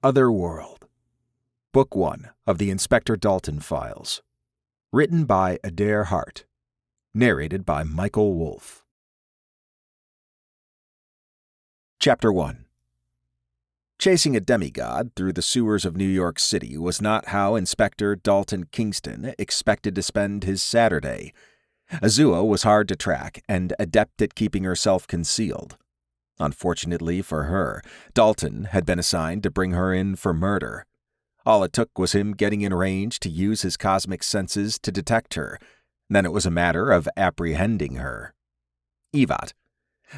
Otherworld, Book 1 of the Inspector Dalton Files. Written by Adair Hart. Narrated by Michael Wolfe. Chapter 1. Chasing a demigod through the sewers of New York City was not how Inspector Dalton Kingston expected to spend his Saturday. Azua was hard to track and adept at keeping herself concealed. Unfortunately for her, Dalton had been assigned to bring her in for murder. All it took was him getting in range to use his cosmic senses to detect her. Then it was a matter of apprehending her. EVOT.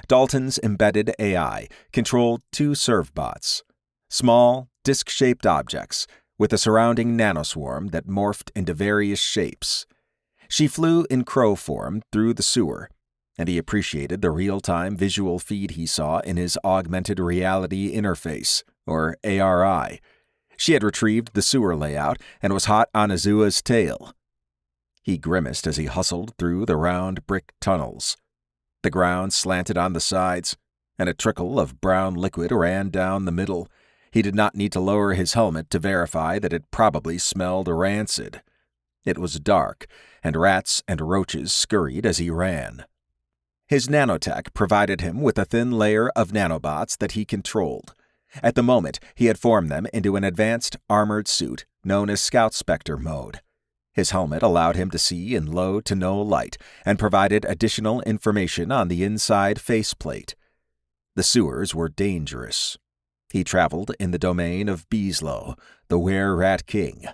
Dalton's embedded AI controlled two servbots, small, disc-shaped objects with a surrounding nanoswarm that morphed into various shapes. She flew in crow form through the sewer, and he appreciated the real-time visual feed he saw in his augmented reality interface, or ARI. She had retrieved the sewer layout and was hot on Azua's tail. He grimaced as he hustled through the round brick tunnels. The ground slanted on the sides, and a trickle of brown liquid ran down the middle. He did not need to lower his helmet to verify that it probably smelled rancid. It was dark, and rats and roaches scurried as he ran. His nanotech provided him with a thin layer of nanobots that he controlled. At the moment, he had formed them into an advanced armored suit known as Scout Spectre mode. His helmet allowed him to see in low to no light and provided additional information on the inside faceplate. The sewers were dangerous. He traveled in the domain of Beeslow, the were-rat king.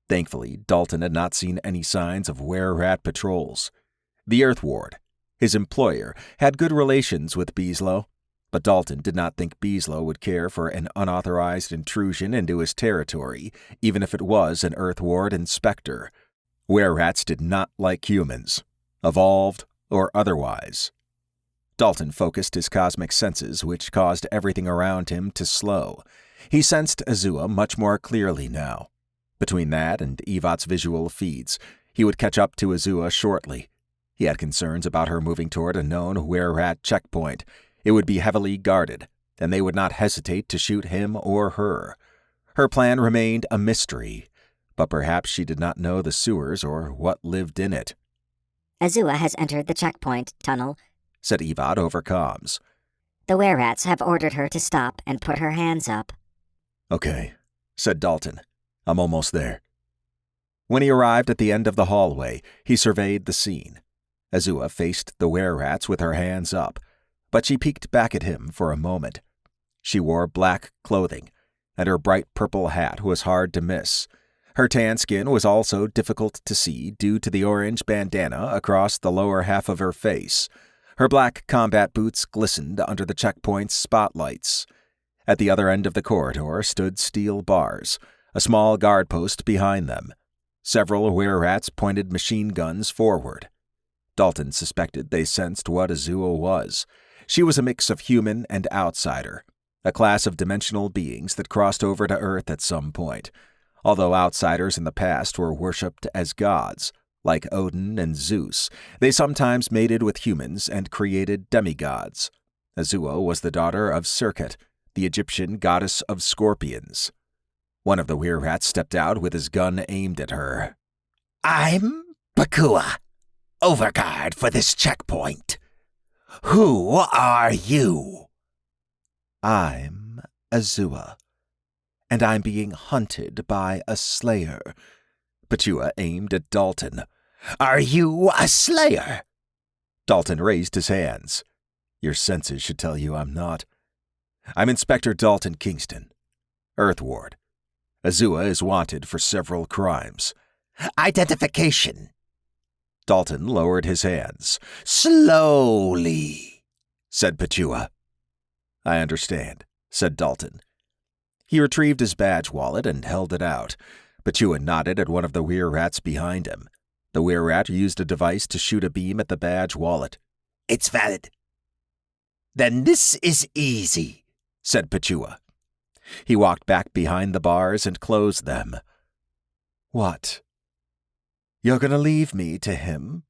Thankfully, Dalton had not seen any signs of were-rat patrols. The Earth Ward, his employer, had good relations with Beeslow, but Dalton did not think Beeslow would care for an unauthorized intrusion into his territory, even if it was an Earth Ward inspector. Were-rats did not like humans, evolved or otherwise. Dalton focused his cosmic senses, which caused everything around him to slow. He sensed Azua much more clearly now. Between that and EVOT's visual feeds, he would catch up to Azua shortly. He had concerns about her moving toward a known were-rat checkpoint. It would be heavily guarded, and they would not hesitate to shoot him or her. Her plan remained a mystery, but perhaps she did not know the sewers or what lived in it. Azua has entered the checkpoint tunnel, said EVOT over comms. The were-rats have ordered her to stop and put her hands up. Okay, said Dalton. I'm almost there. When he arrived at the end of the hallway, he surveyed the scene. Azua faced the were-rats with her hands up, but she peeked back at him for a moment. She wore black clothing, and her bright purple hat was hard to miss. Her tan skin was also difficult to see due to the orange bandana across the lower half of her face. Her black combat boots glistened under the checkpoint's spotlights. At the other end of the corridor stood steel bars, a small guard post behind them. Several were-rats pointed machine guns forward. Dalton suspected they sensed what Azua was. She was a mix of human and outsider, a class of dimensional beings that crossed over to Earth at some point. Although outsiders in the past were worshipped as gods, like Odin and Zeus, they sometimes mated with humans and created demigods. Azua was the daughter of Serket, the Egyptian goddess of scorpions. One of the were-rats stepped out with his gun aimed at her. I'm Bakua, overguard for this checkpoint. Who are you? I'm Azua, and I'm being hunted by a slayer. Petua aimed at Dalton. Are you a slayer? Dalton raised his hands. Your senses should tell you I'm not. I'm Inspector Dalton Kingston, Earth Ward. Azua is wanted for several crimes. Identification. Dalton lowered his hands. Slowly, said Petua. I understand, said Dalton. He retrieved his badge wallet and held it out. Petua nodded at one of the were-rats behind him. The were-rat used a device to shoot a beam at the badge wallet. It's valid. Then this is easy, said Petua. He walked back behind the bars and closed them. What? You're going to leave me to him?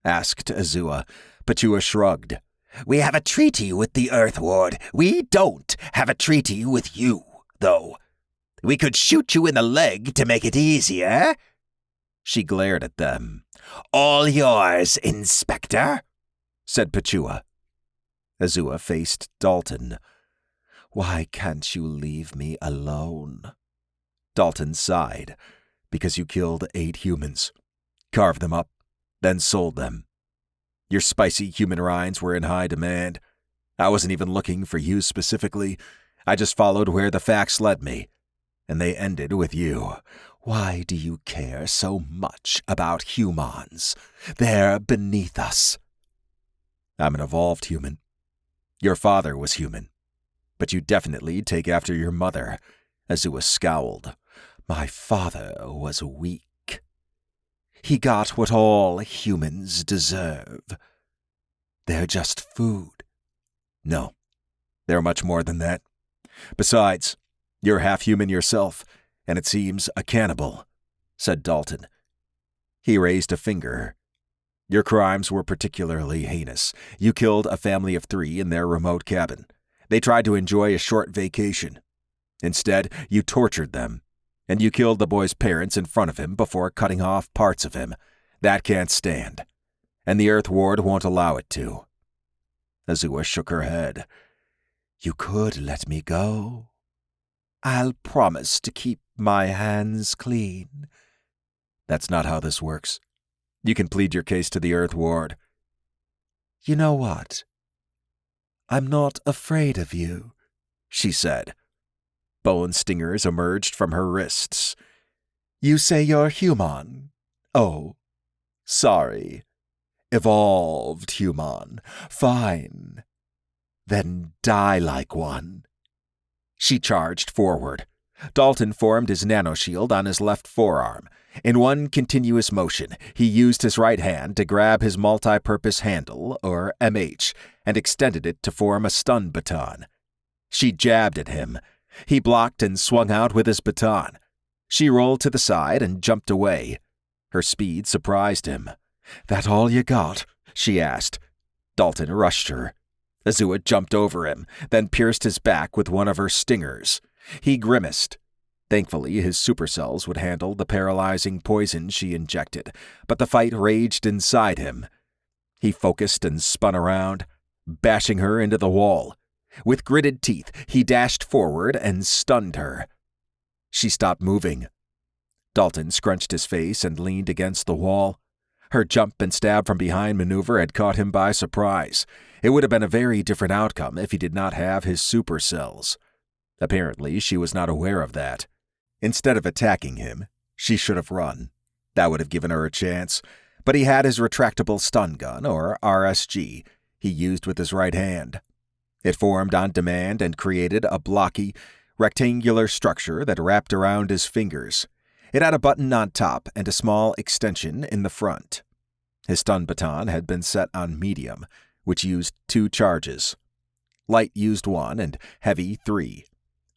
Asked Azua. Petua shrugged. We have a treaty with the Earth Ward. We don't have a treaty with you, though. We could shoot you in the leg to make it easier." She glared at them. "All yours, Inspector," said Pachua. Azua faced Dalton. "Why can't you leave me alone?" Dalton sighed. "Because you killed 8 humans, carved them up, then sold them. Your spicy human rinds were in high demand. I wasn't even looking for you specifically. I just followed where the facts led me, and they ended with you. Why do you care so much about humans? They're beneath us." "I'm an evolved human. Your father was human, but you definitely take after your mother." Azua scowled. "My father was weak. He got what all humans deserve. They're just food." "No, they're much more than that. Besides, you're half human yourself, and it seems a cannibal," said Dalton. He raised a finger. "Your crimes were particularly heinous. You killed a family of 3 in their remote cabin. They tried to enjoy a short vacation. Instead, you tortured them, and you killed the boy's parents in front of him before cutting off parts of him. That can't stand, and the Earth Ward won't allow it to." Azua shook her head. "You could let me go. I'll promise to keep my hands clean." "That's not how this works. You can plead your case to the Earth Ward." "You know what? I'm not afraid of you," she said. Bone stingers emerged from her wrists. "You say you're human? Oh, sorry. Evolved human. Fine. Then die like one." She charged forward. Dalton formed his nanoshield on his left forearm. In one continuous motion, he used his right hand to grab his multi-purpose handle, or MH, and extended it to form a stun baton. She jabbed at him. He blocked and swung out with his baton. She rolled to the side and jumped away. Her speed surprised him. "That all you got?" she asked. Dalton rushed her. Azua jumped over him, then pierced his back with one of her stingers. He grimaced. Thankfully, his supercells would handle the paralyzing poison she injected, but the fight raged inside him. He focused and spun around, bashing her into the wall. With gritted teeth, he dashed forward and stunned her. She stopped moving. Dalton scrunched his face and leaned against the wall. Her jump and stab from behind maneuver had caught him by surprise. It would have been a very different outcome if he did not have his supercells. Apparently, she was not aware of that. Instead of attacking him, she should have run. That would have given her a chance. But he had his retractable stun gun, or RSG, he used with his right hand. It formed on demand and created a blocky, rectangular structure that wrapped around his fingers. It had a button on top and a small extension in the front. His stun baton had been set on medium, which used 2 charges. Light used 1 and heavy 3.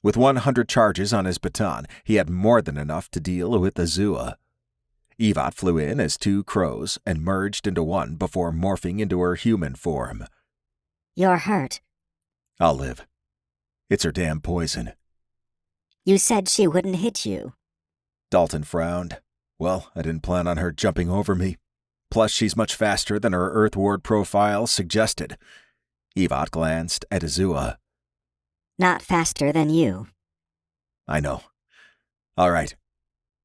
With 100 charges on his baton, he had more than enough to deal with Azua. Evat flew in as 2 crows and merged into one before morphing into her human form. "You're hurt." "I'll live. It's her damn poison." "You said she wouldn't hit you." Dalton frowned. "Well, I didn't plan on her jumping over me. Plus, she's much faster than her Earth Ward profile suggested." Evat glanced at Azua. "Not faster than you." "I know. All right.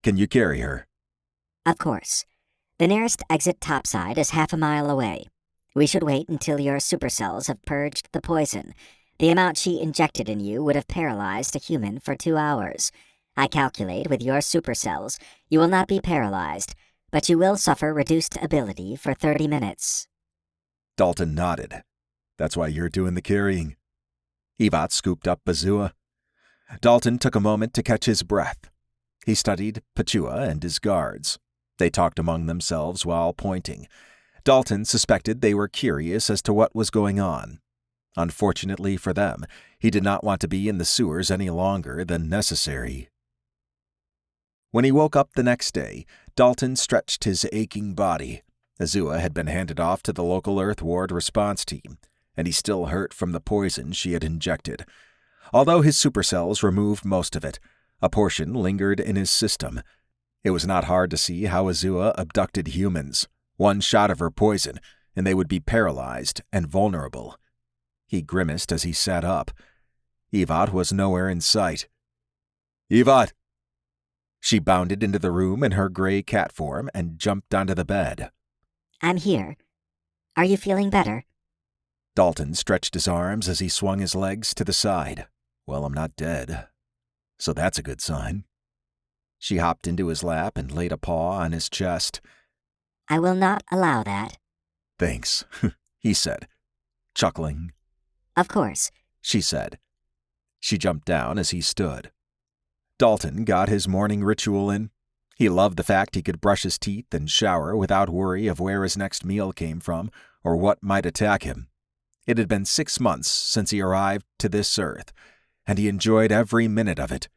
Can you carry her?" "Of course. The nearest exit topside is half a mile away. We should wait until your supercells have purged the poison. The amount she injected in you would have paralyzed a human for 2 hours. I calculate with your supercells, you will not be paralyzed, but you will suffer reduced ability for 30 minutes. Dalton nodded. "That's why you're doing the carrying." Evat scooped up Azua. Dalton took a moment to catch his breath. He studied Pachua and his guards. They talked among themselves while pointing. Dalton suspected they were curious as to what was going on. Unfortunately for them, he did not want to be in the sewers any longer than necessary. When he woke up the next day, Dalton stretched his aching body. Azua had been handed off to the local Earth Ward response team, and he still hurt from the poison she had injected. Although his supercells removed most of it, A portion lingered in his system. It was not hard to see how Azua abducted humans. One shot of her poison, and they would be paralyzed and vulnerable. He grimaced as he sat up. Evat was nowhere in sight. "Evat!" She bounded into the room in her gray cat form and jumped onto the bed. I'm here. Are you feeling better? Dalton stretched his arms as he swung his legs to the side. Well, I'm not dead. So that's a good sign. She hopped into his lap and laid a paw on his chest. I will not allow that. Thanks, he said, chuckling. Of course, she said. She jumped down as he stood. Dalton got his morning ritual in. He loved the fact he could brush his teeth and shower without worry of where his next meal came from or what might attack him. It had been 6 months since he arrived to this Earth, and he enjoyed every minute of it.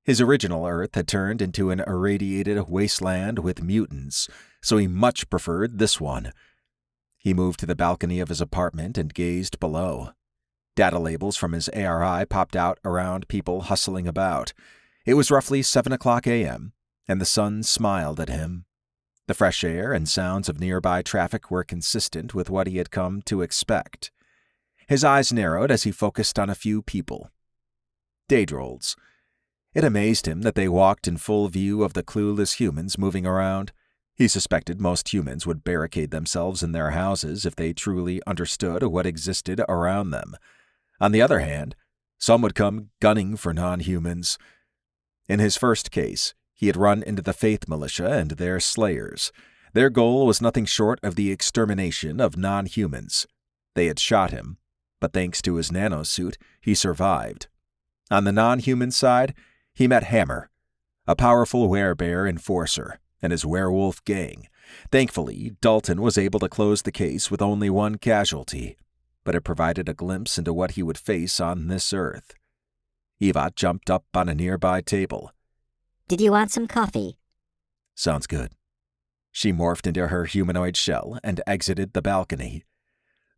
His original Earth had turned into an irradiated wasteland with mutants, so he much preferred this one. He moved to the balcony of his apartment and gazed below. Data labels from his ARI popped out around people hustling about. It was roughly 7 o'clock a.m., and the sun smiled at him. The fresh air and sounds of nearby traffic were consistent with what he had come to expect. His eyes narrowed as he focused on a few people. Daedrolls. It amazed him that they walked in full view of the clueless humans moving around. He suspected most humans would barricade themselves in their houses if they truly understood what existed around them. On the other hand, some would come gunning for non-humans. In his first case, he had run into the Faith Militia and their slayers. Their goal was nothing short of the extermination of non-humans. They had shot him, but thanks to his nanosuit, he survived. On the non-human side, he met Hammer, a powerful werebear enforcer, and his werewolf gang. Thankfully, Dalton was able to close the case with only one casualty, but it provided a glimpse into what he would face on this Earth. Evat jumped up on a nearby table. Did you want some coffee? Sounds good. She morphed into her humanoid shell and exited the balcony.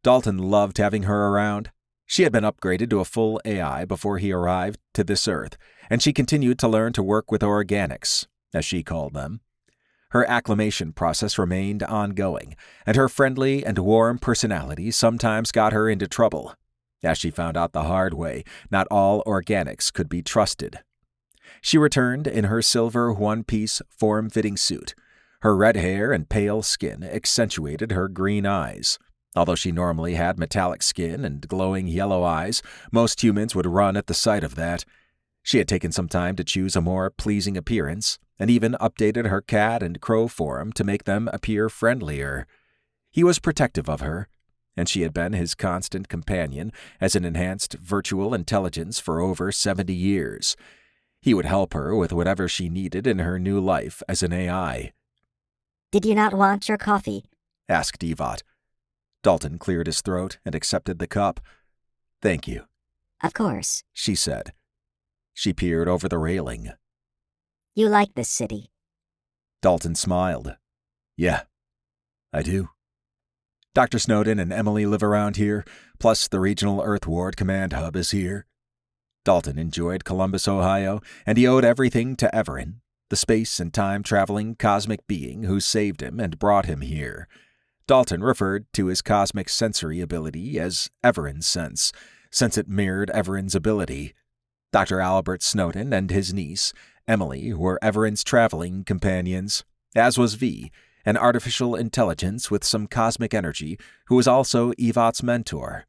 Dalton loved having her around. She had been upgraded to a full AI before he arrived to this Earth, and she continued to learn to work with organics, as she called them. Her acclimation process remained ongoing, and her friendly and warm personality sometimes got her into trouble. As she found out the hard way, not all organics could be trusted. She returned in her silver one-piece, form-fitting suit. Her red hair and pale skin accentuated her green eyes. Although she normally had metallic skin and glowing yellow eyes, most humans would run at the sight of that. She had taken some time to choose a more pleasing appearance, and even updated her cat and crow form to make them appear friendlier. He was protective of her, and she had been his constant companion as an enhanced virtual intelligence for over 70 years. He would help her with whatever she needed in her new life as an AI. Did you not want your coffee? Asked Evat. Dalton cleared his throat and accepted the cup. Thank you. Of course, she said. She peered over the railing. You like this city. Dalton smiled. Yeah, I do. Dr. Snowden and Emily live around here, plus the regional Earth Ward command hub is here. Dalton enjoyed Columbus, Ohio, and he owed everything to Everin, the space and time-traveling cosmic being who saved him and brought him here. Dalton referred to his cosmic sensory ability as Everin's sense, since it mirrored Everin's ability. Dr. Albert Snowden and his niece, Emily, were Everin's traveling companions, as was V, an artificial intelligence with some cosmic energy who was also Evat's mentor.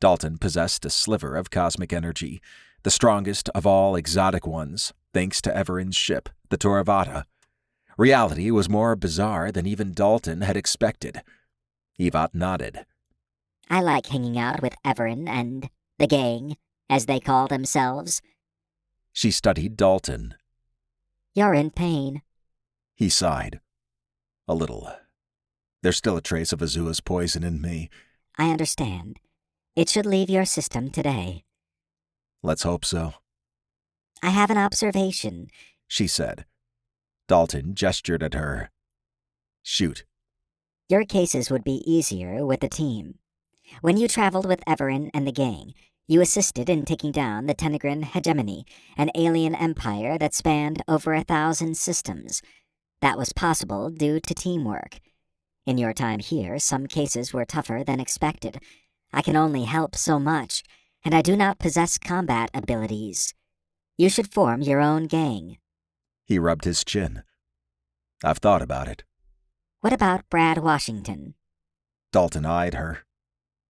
Dalton possessed a sliver of cosmic energy, the strongest of all exotic ones, thanks to Everin's ship, the Toravata. Reality was more bizarre than even Dalton had expected. Evat nodded. I like hanging out with Everin and the gang, as they call themselves. She studied Dalton. You're in pain. He sighed. A little. There's still a trace of Azua's poison in me. I understand. It should leave your system today. Let's hope so. I have an observation, she said. Dalton gestured at her. Shoot. Your cases would be easier with the team. When you traveled with Everin and the gang, You assisted in taking down the Tenegrin hegemony, an alien empire that spanned over 1,000 systems. That was possible due to teamwork. In your time here, some cases were tougher than expected. I can only help so much, and I do not possess combat abilities. You should form your own gang. He rubbed his chin. I've thought about it. What about Brad Washington? Dalton eyed her.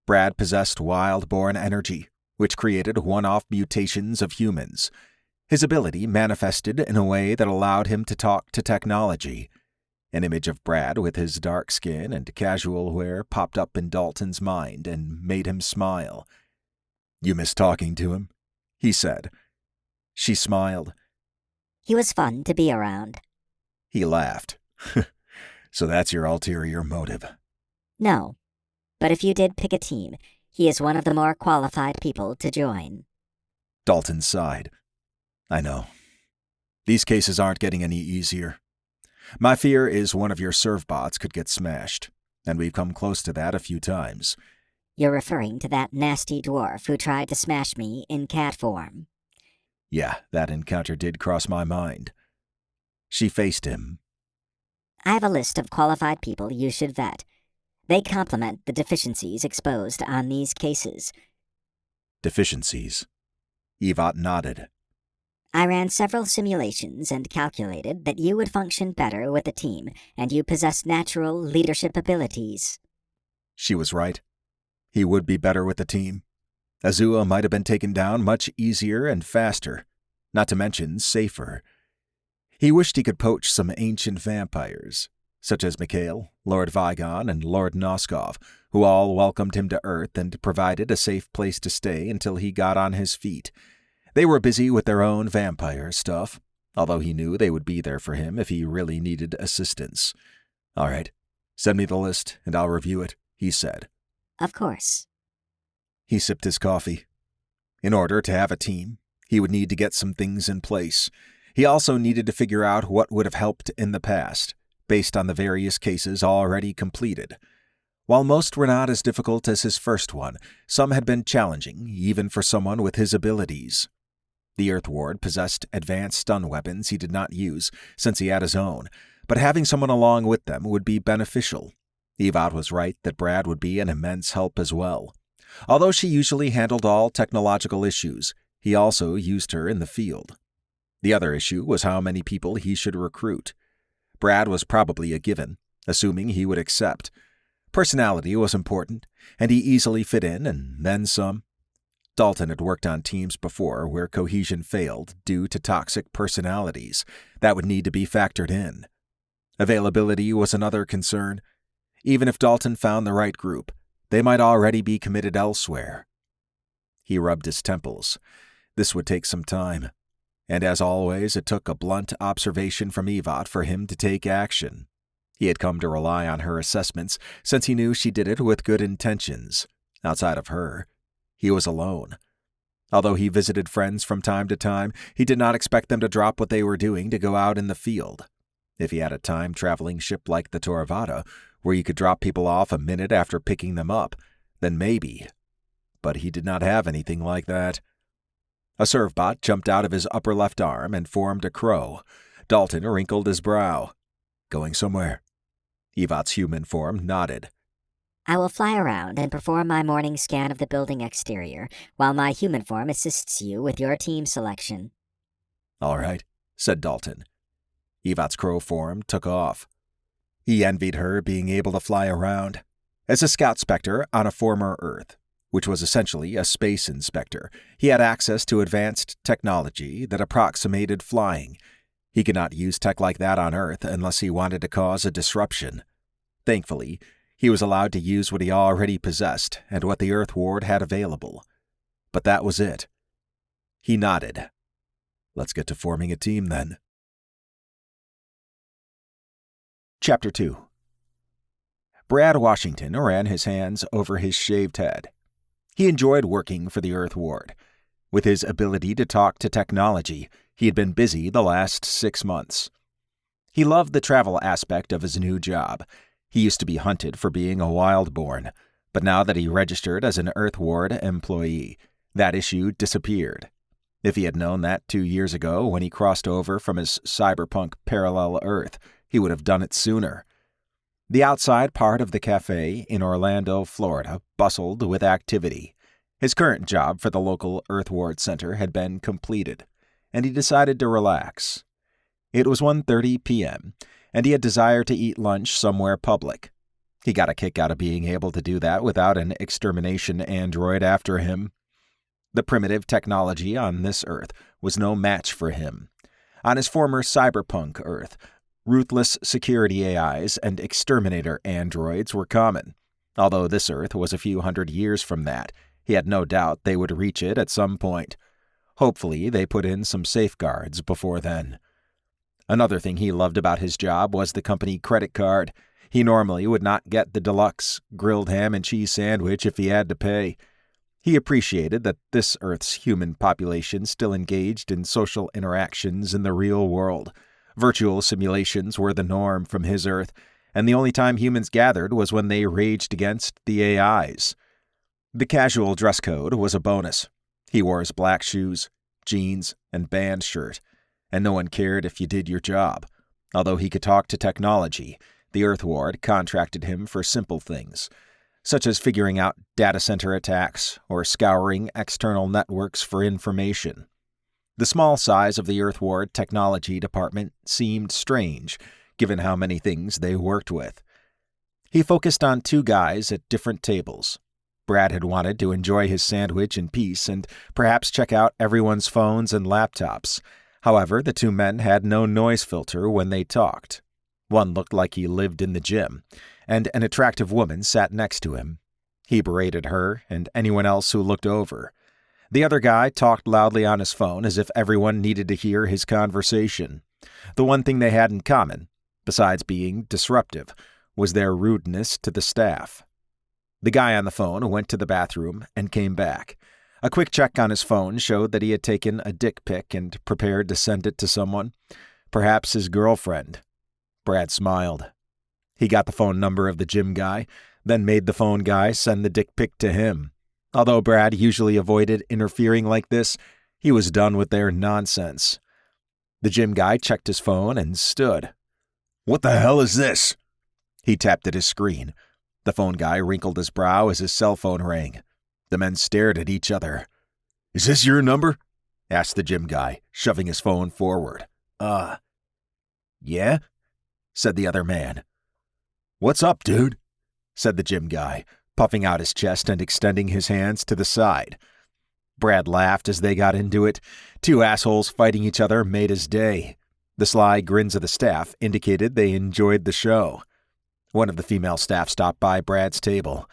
Brad possessed wild-born energy, which created one-off mutations of humans. His ability manifested in a way that allowed him to talk to technology. An image of Brad with his dark skin and casual wear popped up in Dalton's mind and made him smile. You miss talking to him? He said. She smiled. He was fun to be around. He laughed. So that's your ulterior motive. No, but if you did pick a team, he is one of the more qualified people to join. Dalton sighed. I know. These cases aren't getting any easier. My fear is one of your servbots could get smashed, and we've come close to that a few times. You're referring to that nasty dwarf who tried to smash me in cat form. Yeah, that encounter did cross my mind. She faced him. I have a list of qualified people you should vet. They complement the deficiencies exposed on these cases. Deficiencies? Evot nodded. I ran several simulations and calculated that you would function better with a team, and you possess natural leadership abilities. She was right. He would be better with a team. Azua might have been taken down much easier and faster, not to mention safer. He wished he could poach some ancient vampires, such as Mikhail, Lord Vigon, and Lord Noskov, who all welcomed him to Earth and provided a safe place to stay until he got on his feet. They were busy with their own vampire stuff, although he knew they would be there for him if he really needed assistance. All right, send me the list and I'll review it, he said. Of course. He sipped his coffee. In order to have a team, he would need to get some things in place. He also needed to figure out what would have helped in the past, based on the various cases already completed. While most were not as difficult as his first one, some had been challenging, even for someone with his abilities. The Earth Ward possessed advanced stun weapons he did not use, since he had his own, but having someone along with them would be beneficial. Evot was right that Brad would be an immense help as well. Although she usually handled all technological issues, he also used her in the field. The other issue was how many people he should recruit. Brad was probably a given, assuming he would accept. Personality was important, and he easily fit in, and then some. Dalton had worked on teams before where cohesion failed due to toxic personalities. That would need to be factored in. Availability was another concern. Even if Dalton found the right group, they might already be committed elsewhere. He rubbed his temples. This would take some time. And as always, it took a blunt observation from Evot for him to take action. He had come to rely on her assessments since he knew she did it with good intentions. Outside of her, he was alone. Although he visited friends from time to time, he did not expect them to drop what they were doing to go out in the field. If he had a time-traveling ship like the Torvada, where you could drop people off a minute after picking them up, then maybe. But he did not have anything like that. A servbot jumped out of his upper left arm and formed a crow. Dalton wrinkled his brow. Going somewhere? Evot's human form nodded. I will fly around and perform my morning scan of the building exterior, while my human form assists you with your team selection. All right, said Dalton. Evot's crow form took off. He envied her being able to fly around. As a scout spectre on a former Earth, which was essentially a space inspector, he had access to advanced technology that approximated flying. He could not use tech like that on Earth unless he wanted to cause a disruption. Thankfully, he was allowed to use what he already possessed and what the Earth Ward had available. But that was it. He nodded. Let's get to forming a team then. Chapter 2. Brad Washington ran his hands over his shaved head. He enjoyed working for the Earth Ward. With his ability to talk to technology, he had been busy the last 6 months. He loved the travel aspect of his new job. He used to be hunted for being a wildborn, but now that he registered as an Earth Ward employee, That issue disappeared. If he had known that 2 years ago when he crossed over from his cyberpunk parallel Earth, he would have done it sooner. The outside part of the cafe in Orlando, Florida, bustled with activity. His current job for the local Earthward Center had been completed, and he decided to relax. It was 1:30 p.m., and he had desire to eat lunch somewhere public. He got a kick out of being able to do that without an extermination android after him. The primitive technology on this Earth was no match for him. On his former cyberpunk Earth, ruthless security AIs and exterminator androids were common. Although this Earth was a few hundred years from that, he had no doubt they would reach it at some point. Hopefully, they put in some safeguards before then. Another thing he loved about his job was the company credit card. He normally would not get the deluxe grilled ham and cheese sandwich if he had to pay. He appreciated that this Earth's human population still engaged in social interactions in the real world. Virtual simulations were the norm from his Earth, and the only time humans gathered was when they raged against the AIs. The casual dress code was a bonus. He wore his black shoes, jeans, and band shirt, and no one cared if you did your job. Although he could talk to technology, the Earth Ward contracted him for simple things, such as figuring out data center attacks or scouring external networks for information. The small size of the Earth Ward Technology Department seemed strange, given how many things they worked with. He focused on 2 guys at different tables. Brad had wanted to enjoy his sandwich in peace and perhaps check out everyone's phones and laptops. However, the 2 men had no noise filter when they talked. One looked like he lived in the gym, and an attractive woman sat next to him. He berated her and anyone else who looked over. The other guy talked loudly on his phone as if everyone needed to hear his conversation. The one thing they had in common, besides being disruptive, was their rudeness to the staff. The guy on the phone went to the bathroom and came back. A quick check on his phone showed that he had taken a dick pic and prepared to send it to someone, perhaps his girlfriend. Brad smiled. He got the phone number of the gym guy, then made the phone guy send the dick pic to him. Although Brad usually avoided interfering like this, he was done with their nonsense. The gym guy checked his phone and stood. "What the hell is this?" He tapped at his screen. The phone guy wrinkled his brow as his cell phone rang. The men stared at each other. "Is this your number?" asked the gym guy, shoving his phone forward. Yeah?" said the other man. "What's up, dude?" said the gym guy, puffing out his chest and extending his hands to the side. Brad laughed as they got into it. 2 assholes fighting each other made his day. The sly grins of the staff indicated they enjoyed the show. One of the female staff stopped by Brad's table.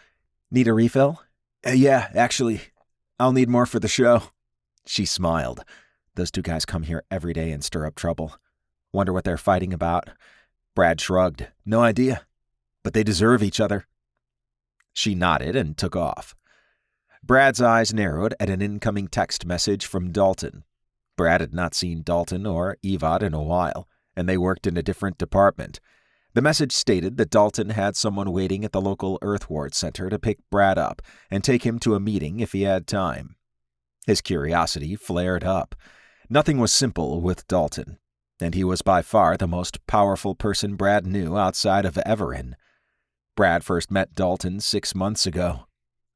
"Need a refill?" Yeah, actually. I'll need more for the show." She smiled. Those 2 guys come here every day and stir up trouble. Wonder what they're fighting about. Brad shrugged. "No idea. But they deserve each other." She nodded and took off. Brad's eyes narrowed at an incoming text message from Dalton. Brad had not seen Dalton or Evot in a while, and they worked in a different department. The message stated that Dalton had someone waiting at the local Earthward Center to pick Brad up and take him to a meeting if he had time. His curiosity flared up. Nothing was simple with Dalton, and he was by far the most powerful person Brad knew outside of Everin. Brad first met Dalton 6 months ago.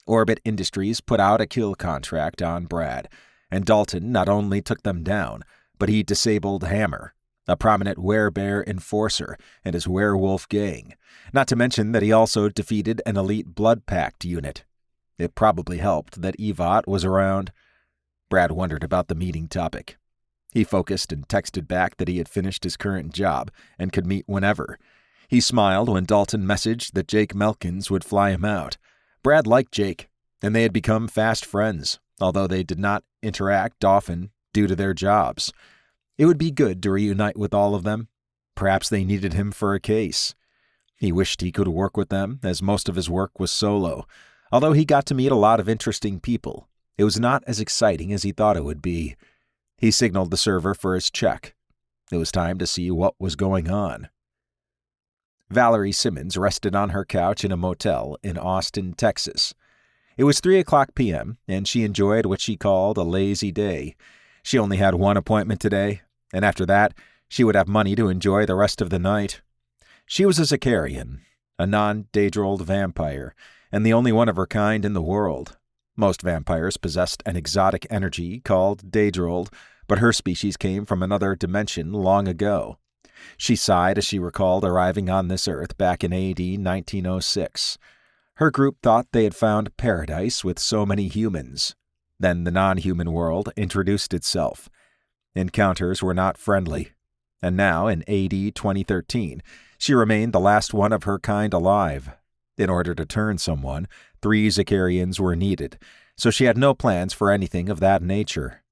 Orbit Industries put out a kill contract on Brad, and Dalton not only took them down, but he disabled Hammer, a prominent werebear enforcer, and his werewolf gang, not to mention that he also defeated an elite Blood Pact unit. It probably helped that Evot was around. Brad wondered about the meeting topic. He focused and texted back that he had finished his current job and could meet whenever. He smiled when Dalton messaged that Jake Melkins would fly him out. Brad liked Jake, and they had become fast friends, although they did not interact often due to their jobs. It would be good to reunite with all of them. Perhaps they needed him for a case. He wished he could work with them, as most of his work was solo. Although he got to meet a lot of interesting people, it was not as exciting as he thought it would be. He signaled the server for his check. It was time to see what was going on. Valerie Simmons rested on her couch in a motel in Austin, Texas. It was 3:00 p.m., and she enjoyed what she called a lazy day. She only had one appointment today, and after that, she would have money to enjoy the rest of the night. She was a Zicarian, a non-Daedrald vampire, and the only one of her kind in the world. Most vampires possessed an exotic energy called Daedrald, but her species came from another dimension long ago. She sighed as she recalled arriving on this earth back in AD 1906. Her group thought they had found paradise with so many humans. Then the non-human world introduced itself. Encounters were not friendly. And now, in AD 2013, she remained the last one of her kind alive. In order to turn someone, 3 Zicarians were needed, so she had no plans for anything of that nature.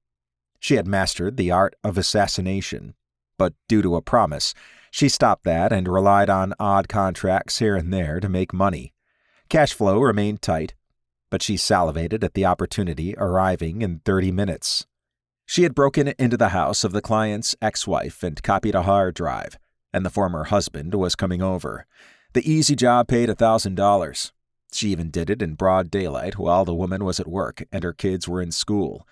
She had mastered the art of assassination, but due to a promise, she stopped that and relied on odd contracts here and there to make money. Cash flow remained tight, but she salivated at the opportunity arriving in 30 minutes. She had broken into the house of the client's ex-wife and copied a hard drive, and the former husband was coming over. The easy job paid $1,000. She even did it in broad daylight while the woman was at work and her kids were in school.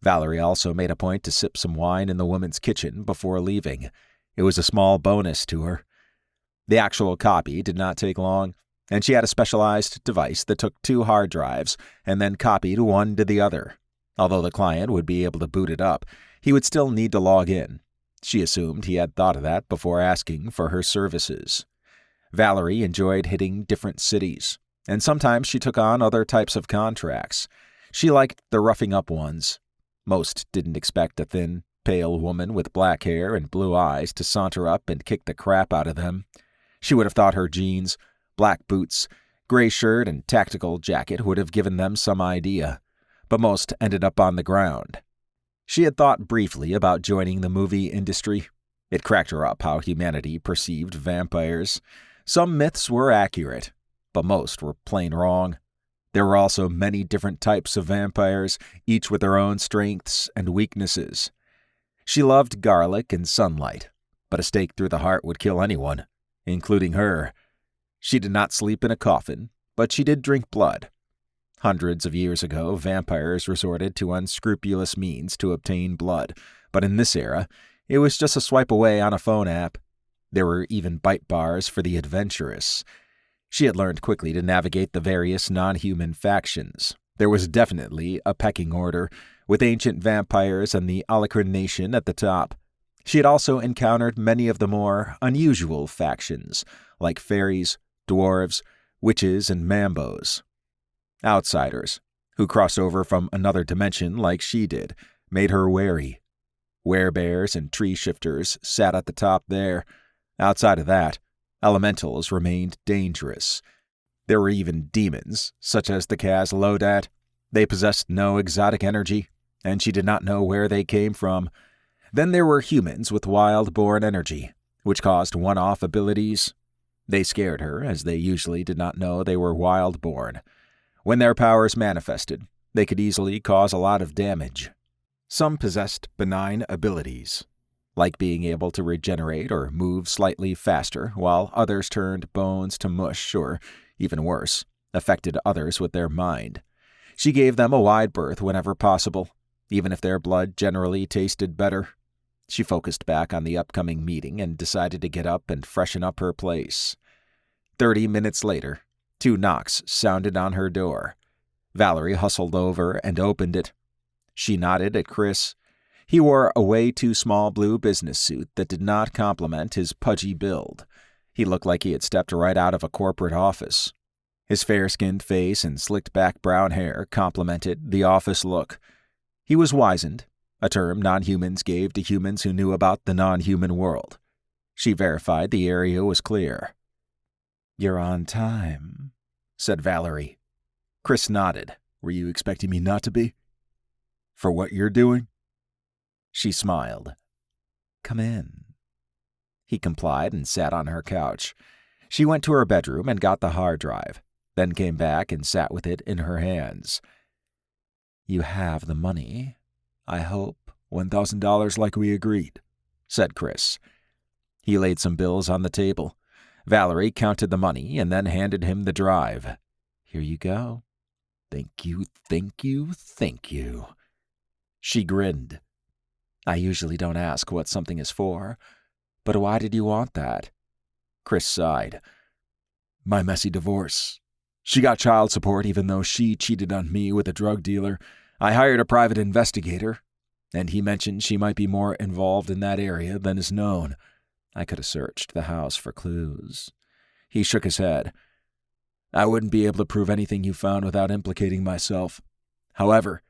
Valerie also made a point to sip some wine in the woman's kitchen before leaving. It was a small bonus to her. The actual copy did not take long, and she had a specialized device that took 2 hard drives and then copied one to the other. Although the client would be able to boot it up, he would still need to log in. She assumed he had thought of that before asking for her services. Valerie enjoyed hitting different cities, and sometimes she took on other types of contracts. She liked the roughing up ones. Most didn't expect a thin, pale woman with black hair and blue eyes to saunter up and kick the crap out of them. She would have thought her jeans, black boots, gray shirt, and tactical jacket would have given them some idea, but most ended up on the ground. She had thought briefly about joining the movie industry. It cracked her up how humanity perceived vampires. Some myths were accurate, but most were plain wrong. There were also many different types of vampires, each with their own strengths and weaknesses. She loved garlic and sunlight, but a stake through the heart would kill anyone, including her. She did not sleep in a coffin, but she did drink blood. Hundreds of years ago, vampires resorted to unscrupulous means to obtain blood, but in this era, it was just a swipe away on a phone app. There were even bite bars for the adventurous. She had learned quickly to navigate the various non-human factions. There was definitely a pecking order, with ancient vampires and the Alicron Nation at the top. She had also encountered many of the more unusual factions, like fairies, dwarves, witches, and mambos. Outsiders, who crossed over from another dimension like she did, made her wary. Werebears and tree shifters sat at the top there. Outside of that, elementals remained dangerous. There were even demons, such as the Kaz Lodat. They possessed no exotic energy, and she did not know where they came from. Then there were humans with wild-born energy, which caused one-off abilities. They scared her, as they usually did not know they were wild-born. When their powers manifested, they could easily cause a lot of damage. Some possessed benign abilities, like being able to regenerate or move slightly faster, while others turned bones to mush or, even worse, affected others with their mind. She gave them a wide berth whenever possible, even if their blood generally tasted better. She focused back on the upcoming meeting and decided to get up and freshen up her place. 30 minutes later, 2 knocks sounded on her door. Valerie hustled over and opened it. She nodded at Chris. He wore a way too small blue business suit that did not complement his pudgy build. He looked like he had stepped right out of a corporate office. His fair-skinned face and slicked-back brown hair complemented the office look. He was wizened, a term non-humans gave to humans who knew about the non-human world. She verified the area was clear. "You're on time," said Valerie. Chris nodded. "Were you expecting me not to be? For what you're doing?" She smiled. "Come in." He complied and sat on her couch. She went to her bedroom and got the hard drive, then came back and sat with it in her hands. "You have the money, I hope." $1,000 like we agreed, said Chris. He laid some bills on the table. Valerie counted the money and then handed him the drive. "Here you go." Thank you, thank you, thank you." She grinned. "I usually don't ask what something is for, but why did you want that?" Chris sighed. "My messy divorce. She got child support even though she cheated on me with a drug dealer. I hired a private investigator, and he mentioned she might be more involved in that area than is known. I could have searched the house for clues." He shook his head. "I wouldn't be able to prove anything you found without implicating myself. However,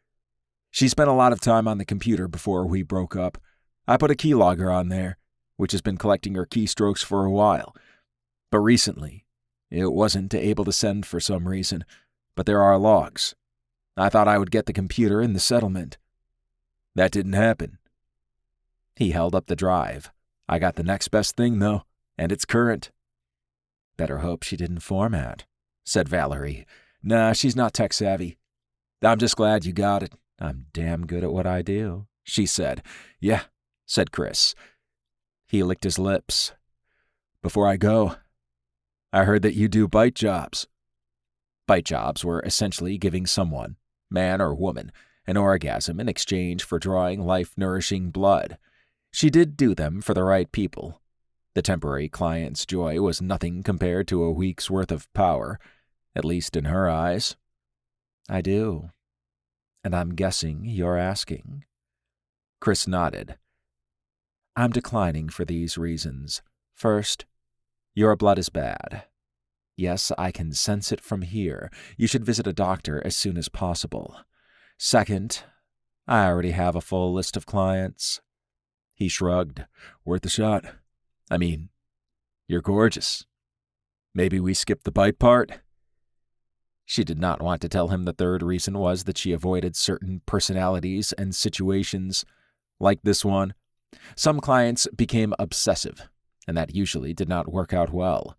she spent a lot of time on the computer before we broke up. I put a keylogger on there, which has been collecting her keystrokes for a while. But recently, it wasn't able to send for some reason, but there are logs. I thought I would get the computer in the settlement. That didn't happen." He held up the drive. "I got the next best thing, though, and it's current." "Better hope she didn't format," said Valerie. "Nah, she's not tech-savvy. I'm just glad you got it. I'm damn good at what I do," she said. "Yeah," said Chris. He licked his lips. "Before I go, I heard that you do bite jobs." Bite jobs were essentially giving someone, man or woman, an orgasm in exchange for drawing life-nourishing blood. She did do them for the right people. The temporary client's joy was nothing compared to a week's worth of power, at least in her eyes. "I do. And I'm guessing you're asking." Chris nodded. "I'm declining for these reasons. First, your blood is bad. Yes, I can sense it from here. You should visit a doctor as soon as possible. Second, I already have a full list of clients." He shrugged. "Worth a shot. I mean, you're gorgeous. Maybe we skip the bite part?" She did not want to tell him the third reason was that she avoided certain personalities and situations, like this one. Some clients became obsessive, and that usually did not work out well.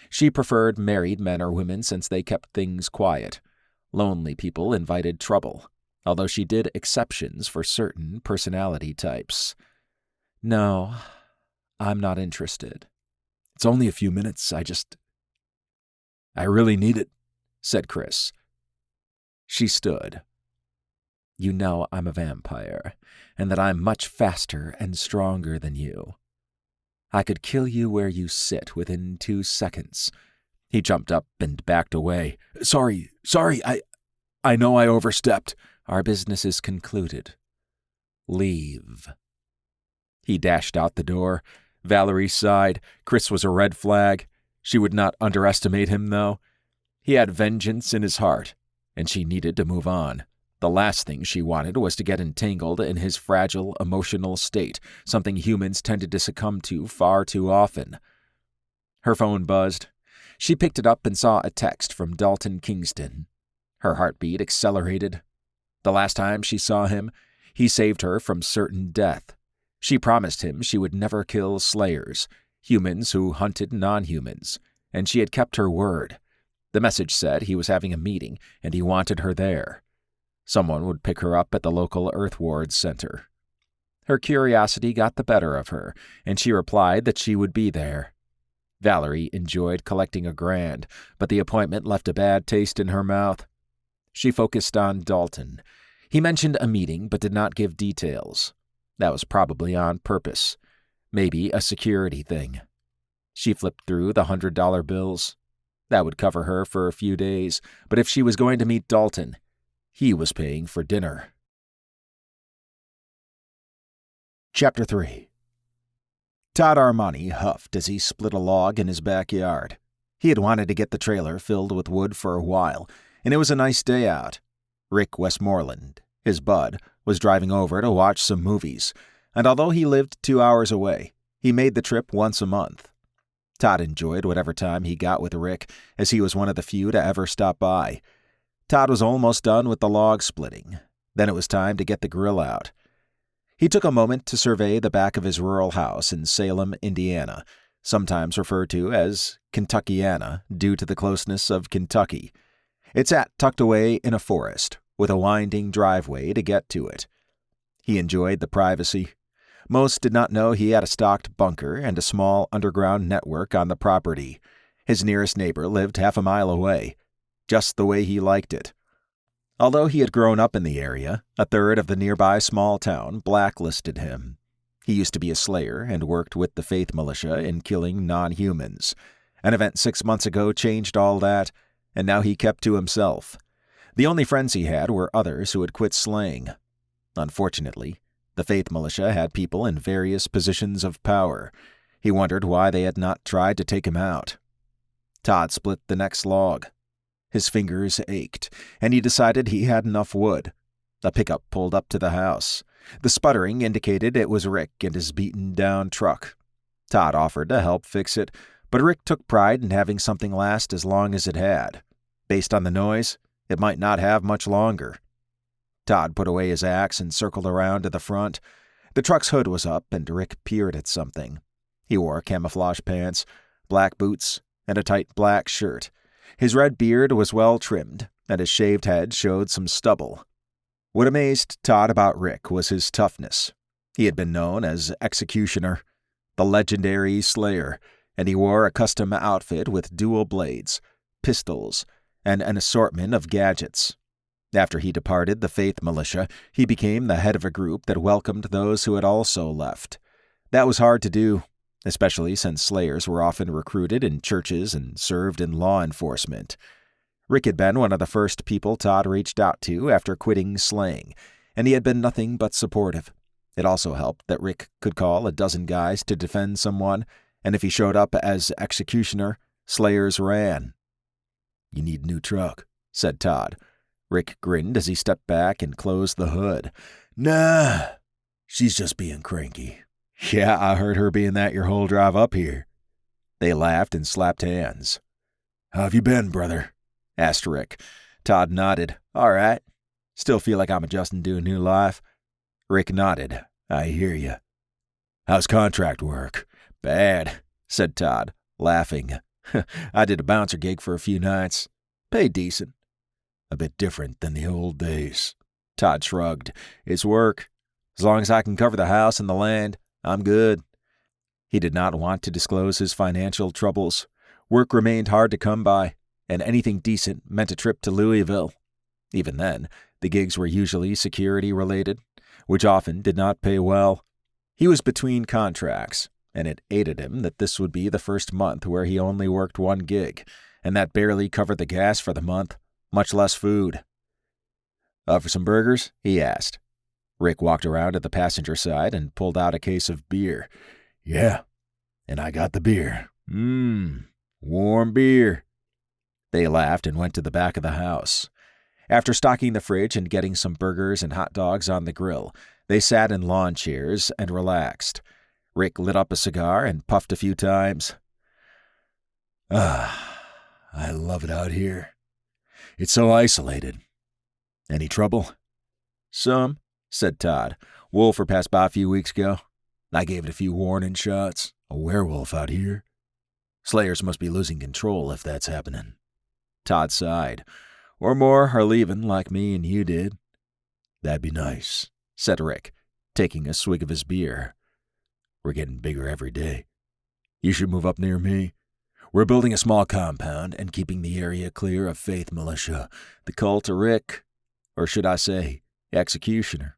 She preferred married men or women since they kept things quiet. Lonely people invited trouble, although she did exceptions for certain personality types. "No, I'm not interested. It's only a few minutes. I really need it," said Chris. She stood. "You know I'm a vampire, and that I'm much faster and stronger than you. I could kill you where you sit within 2 seconds." He jumped up and backed away. Sorry, I know I overstepped." "Our business is concluded. Leave." He dashed out the door. Valerie sighed. Chris was a red flag. She would not underestimate him, though. He had vengeance in his heart, and she needed to move on. The last thing she wanted was to get entangled in his fragile emotional state, something humans tended to succumb to far too often. Her phone buzzed. She picked it up and saw a text from Dalton Kingston. Her heartbeat accelerated. The last time she saw him, he saved her from certain death. She promised him she would never kill slayers, humans who hunted non-humans, and she had kept her word. The message said he was having a meeting, and he wanted her there. Someone would pick her up at the local Ward Center. Her curiosity got the better of her, and she replied that she would be there. Valerie enjoyed collecting $1,000, but the appointment left a bad taste in her mouth. She focused on Dalton. He mentioned a meeting, but did not give details. That was probably on purpose. Maybe a security thing. She flipped through the $100 bills. That would cover her for a few days, but if she was going to meet Dalton, he was paying for dinner. Chapter 3. Todd Armani huffed as he split a log in his backyard. He had wanted to get the trailer filled with wood for a while, and it was a nice day out. Rick Westmoreland, his bud, was driving over to watch some movies, and although he lived 2 hours away, he made the trip once a month. Todd enjoyed whatever time he got with Rick, as he was one of the few to ever stop by. Todd was almost done with the log splitting. Then it was time to get the grill out. He took a moment to survey the back of his rural house in Salem, Indiana, sometimes referred to as Kentuckiana due to the closeness of Kentucky. It sat tucked away in a forest, with a winding driveway to get to it. He enjoyed the privacy. Most did not know he had a stocked bunker and a small underground network on the property. His nearest neighbor lived half a mile away, just the way he liked it. Although he had grown up in the area, a third of the nearby small town blacklisted him. He used to be a slayer and worked with the Faith Militia in killing non-humans. An event 6 months ago changed all that, and now he kept to himself. The only friends he had were others who had quit slaying. Unfortunately, the Faith Militia had people in various positions of power. He wondered why they had not tried to take him out. Todd split the next log. His fingers ached, and he decided he had enough wood. A pickup pulled up to the house. The sputtering indicated it was Rick and his beaten-down truck. Todd offered to help fix it, but Rick took pride in having something last as long as it had. Based on the noise, it might not have much longer. Todd put away his axe and circled around to the front. The truck's hood was up, and Rick peered at something. He wore camouflage pants, black boots, and a tight black shirt. His red beard was well trimmed, and his shaved head showed some stubble. What amazed Todd about Rick was his toughness. He had been known as Executioner, the legendary slayer, and he wore a custom outfit with dual blades, pistols, and an assortment of gadgets. After he departed the Faith Militia, he became the head of a group that welcomed those who had also left. That was hard to do, especially since slayers were often recruited in churches and served in law enforcement. Rick had been one of the first people Todd reached out to after quitting slaying, and he had been nothing but supportive. It also helped that Rick could call a dozen guys to defend someone, and if he showed up as Executioner, slayers ran. "You need a new truck," said Todd. Rick grinned as he stepped back and closed the hood. "Nah, she's just being cranky." "Yeah, I heard her being that your whole drive up here." They laughed and slapped hands. "How have you been, brother?" asked Rick. Todd nodded. "All right. Still feel like I'm adjusting to a new life." Rick nodded. "I hear you. How's contract work?" "Bad," said Todd, laughing. "I did a bouncer gig for a few nights. Paid decent." "A bit different than the old days." Todd shrugged. "It's work. As long as I can cover the house and the land, I'm good." He did not want to disclose his financial troubles. Work remained hard to come by, and anything decent meant a trip to Louisville. Even then, the gigs were usually security-related, which often did not pay well. He was between contracts, and it aided him that this would be the first month where he only worked one gig, and that barely covered the gas for the month, much less food. "For some burgers?" he asked. Rick walked around to the passenger side and pulled out a case of beer. "Yeah, and I got the beer. Warm beer." They laughed and went to the back of the house. After stocking the fridge and getting some burgers and hot dogs on the grill, they sat in lawn chairs and relaxed. Rick lit up a cigar and puffed a few times. I love it out here. It's so isolated. Any trouble?" "Some," said Todd. "Wolfer passed by a few weeks ago. I gave it a few warning shots. A werewolf out here. Slayers must be losing control if that's happening." Todd sighed. "Or more are leaving like me and you did." "That'd be nice," said Rick, taking a swig of his beer. "We're getting bigger every day. You should move up near me. We're building a small compound and keeping the area clear of Faith Militia, the cult of Rick, or should I say, Executioner.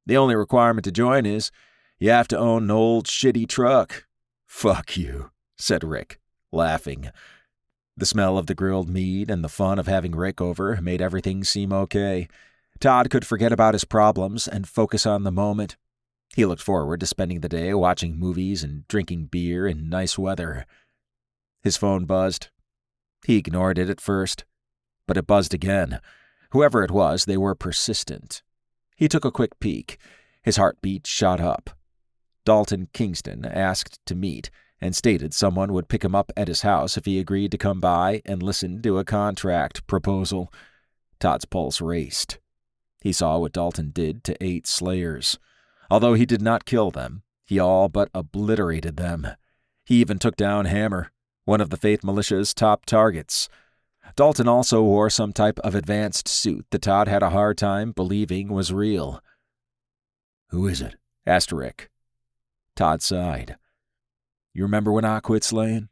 The only requirement to join is you have to own an old shitty truck." "Fuck you," said Rick, laughing. The smell of the grilled meat and the fun of having Rick over made everything seem okay. Todd could forget about his problems and focus on the moment. He looked forward to spending the day watching movies and drinking beer in nice weather. His phone buzzed. He ignored it at first, but it buzzed again. Whoever it was, they were persistent. He took a quick peek. His heartbeat shot up. Dalton Kingston asked to meet and stated someone would pick him up at his house if he agreed to come by and listen to a contract proposal. Todd's pulse raced. He saw what Dalton did to 8 slayers. Although he did not kill them, he all but obliterated them. He even took down Hammer, one of the Faith Militia's top targets. Dalton also wore some type of advanced suit that Todd had a hard time believing was real. "Who is it?" asked Rick. Todd sighed. "You remember when I quit slaying?"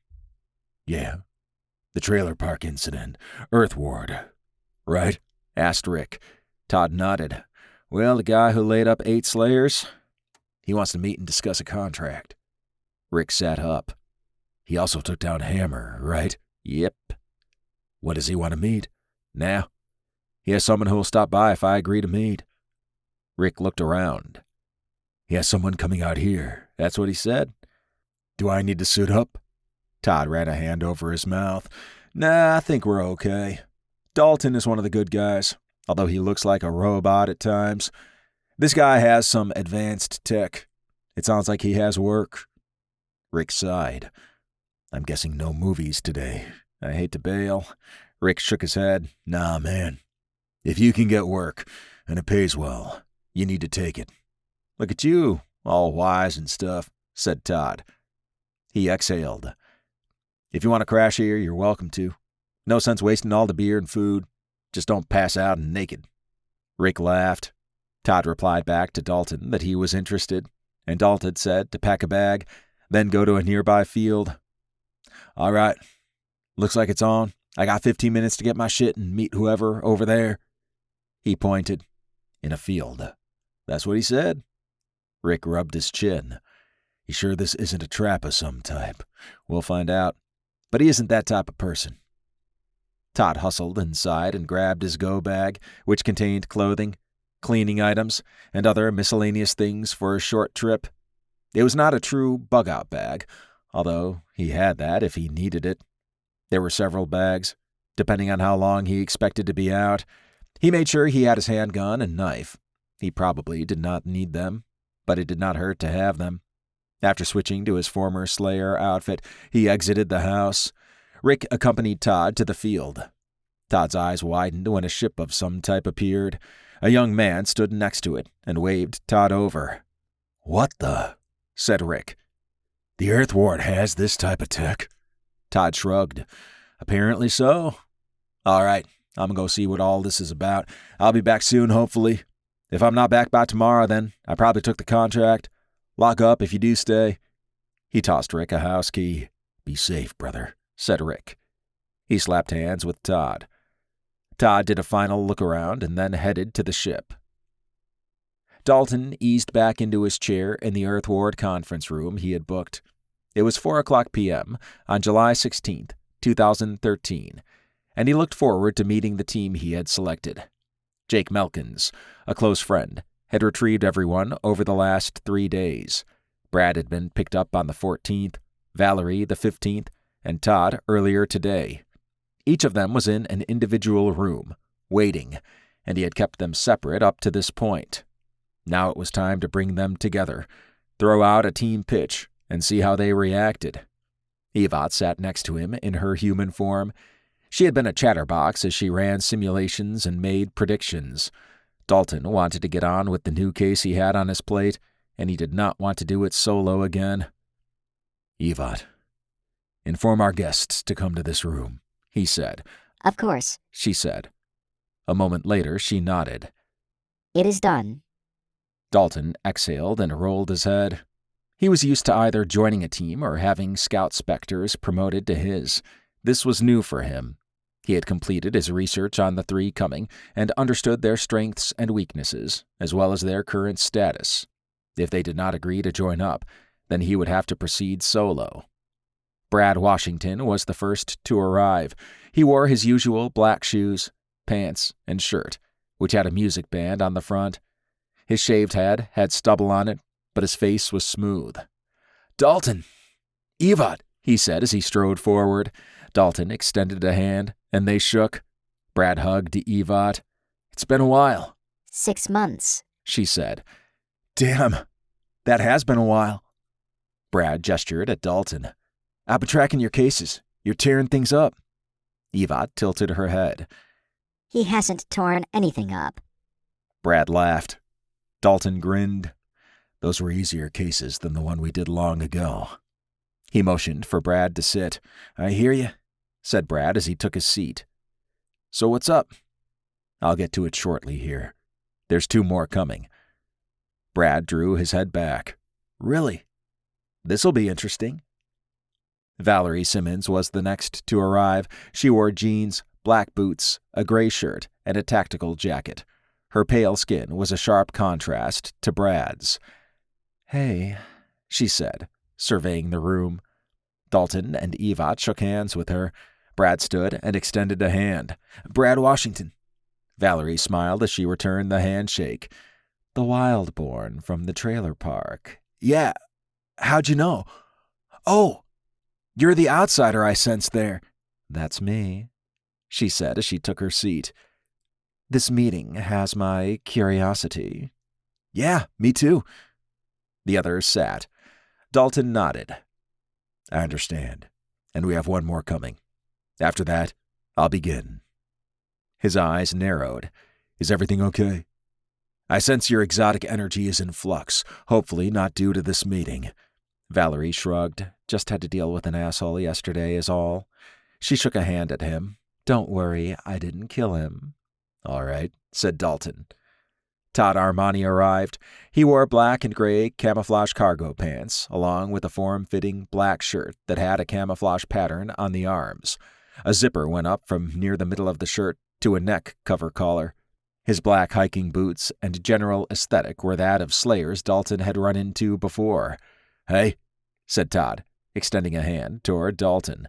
"Yeah. The trailer park incident. Earth Ward. Right?" asked Rick. Todd nodded. Well, the guy who laid up 8 slayers? He wants to meet and discuss a contract. Rick sat up. He also took down Hammer, right? Yep. When does he want to meet? Now. He has someone who will stop by if I agree to meet. Rick looked around. He has someone coming out here. That's what he said. Do I need to suit up? Todd ran a hand over his mouth. Nah, I think we're okay. Dalton is one of the good guys, although he looks like a robot at times. This guy has some advanced tech. It sounds like he has work. Rick sighed. I'm guessing no movies today. I hate to bail. Rick shook his head. Nah, man. If you can get work, and it pays well, you need to take it. Look at you, all wise and stuff, said Todd. He exhaled. If you want to crash here, you're welcome to. No sense wasting all the beer and food. Just don't pass out and naked. Rick laughed. Todd replied back to Dalton that he was interested, and Dalton said to pack a bag, then go to a nearby field. All right. Looks like it's on. I got 15 minutes to get my shit and meet whoever over there. He pointed. In a field. That's what he said. Rick rubbed his chin. You sure this isn't a trap of some type? We'll find out. But he isn't that type of person. Todd hustled inside and grabbed his go bag, which contained clothing, cleaning items, and other miscellaneous things for a short trip. It was not a true bug-out bag, although he had that if he needed it. There were several bags, depending on how long he expected to be out. He made sure he had his handgun and knife. He probably did not need them, but it did not hurt to have them. After switching to his former Slayer outfit, he exited the house. Rick accompanied Todd to the field. Todd's eyes widened when a ship of some type appeared. A young man stood next to it and waved Todd over. What the? Said Rick. The Earth Ward has this type of tech? Todd shrugged. Apparently so. All right, I'm gonna go see what all this is about. I'll be back soon, hopefully. If I'm not back by tomorrow, then I probably took the contract. Lock up if you do stay. He tossed Rick a house key. Be safe, brother, said Rick. He slapped hands with Todd. Todd did a final look around and then headed to the ship. Dalton eased back into his chair in the Earth Ward conference room he had booked. It was 4:00 p.m. on July 16th, 2013, and he looked forward to meeting the team he had selected. Jake Melkins, a close friend, had retrieved everyone over the last 3 days. Brad had been picked up on the 14th, Valerie the 15th, and Todd earlier today. Each of them was in an individual room, waiting, and he had kept them separate up to this point. Now it was time to bring them together, throw out a team pitch, and see how they reacted. Yvette sat next to him in her human form. She had been a chatterbox as she ran simulations and made predictions. Dalton wanted to get on with the new case he had on his plate, and he did not want to do it solo again. Yvette, inform our guests to come to this room, he said. Of course, she said. A moment later, she nodded. It is done. Dalton exhaled and rolled his head. He was used to either joining a team or having scout specters promoted to his. This was new for him. He had completed his research on the 3 coming and understood their strengths and weaknesses, as well as their current status. If they did not agree to join up, then he would have to proceed solo. Brad Washington was the first to arrive. He wore his usual black shoes, pants, and shirt, which had a music band on the front. His shaved head had stubble on it, but his face was smooth. Dalton! Yvette! He said as he strode forward. Dalton extended a hand, and they shook. Brad hugged Yvette. It's been a while. 6 months, she said. Damn, that has been a while. Brad gestured at Dalton. I've been tracking your cases. You're tearing things up. Yvette tilted her head. He hasn't torn anything up. Brad laughed. Dalton grinned. Those were easier cases than the one we did long ago. He motioned for Brad to sit. I hear you, said Brad as he took his seat. So what's up? I'll get to it shortly here. There's 2 more coming. Brad drew his head back. Really? This'll be interesting. Valerie Simmons was the next to arrive. She wore jeans, black boots, a gray shirt, and a tactical jacket. Her pale skin was a sharp contrast to Brad's. "Hey," she said, surveying the room. Dalton and Evat shook hands with her. Brad stood and extended a hand. "Brad Washington." Valerie smiled as she returned the handshake. "The Wildborn from the trailer park." "Yeah. How'd you know?" "Oh, you're the outsider I sensed there." "That's me," she said as she took her seat. "This meeting has my curiosity." "Yeah, me too." The others sat. Dalton nodded. "I understand, and we have one more coming. After that, I'll begin." His eyes narrowed. "Is everything okay?" "I sense your exotic energy is in flux, hopefully not due to this meeting." Valerie shrugged. "Just had to deal with an asshole yesterday is all." She shook a hand at him. "Don't worry, I didn't kill him." "All right," said Dalton. Todd Armani arrived. He wore black and gray camouflage cargo pants, along with a form-fitting black shirt that had a camouflage pattern on the arms. A zipper went up from near the middle of the shirt to a neck cover collar. His black hiking boots and general aesthetic were that of slayers Dalton had run into before. "Hey," said Todd, extending a hand toward Dalton.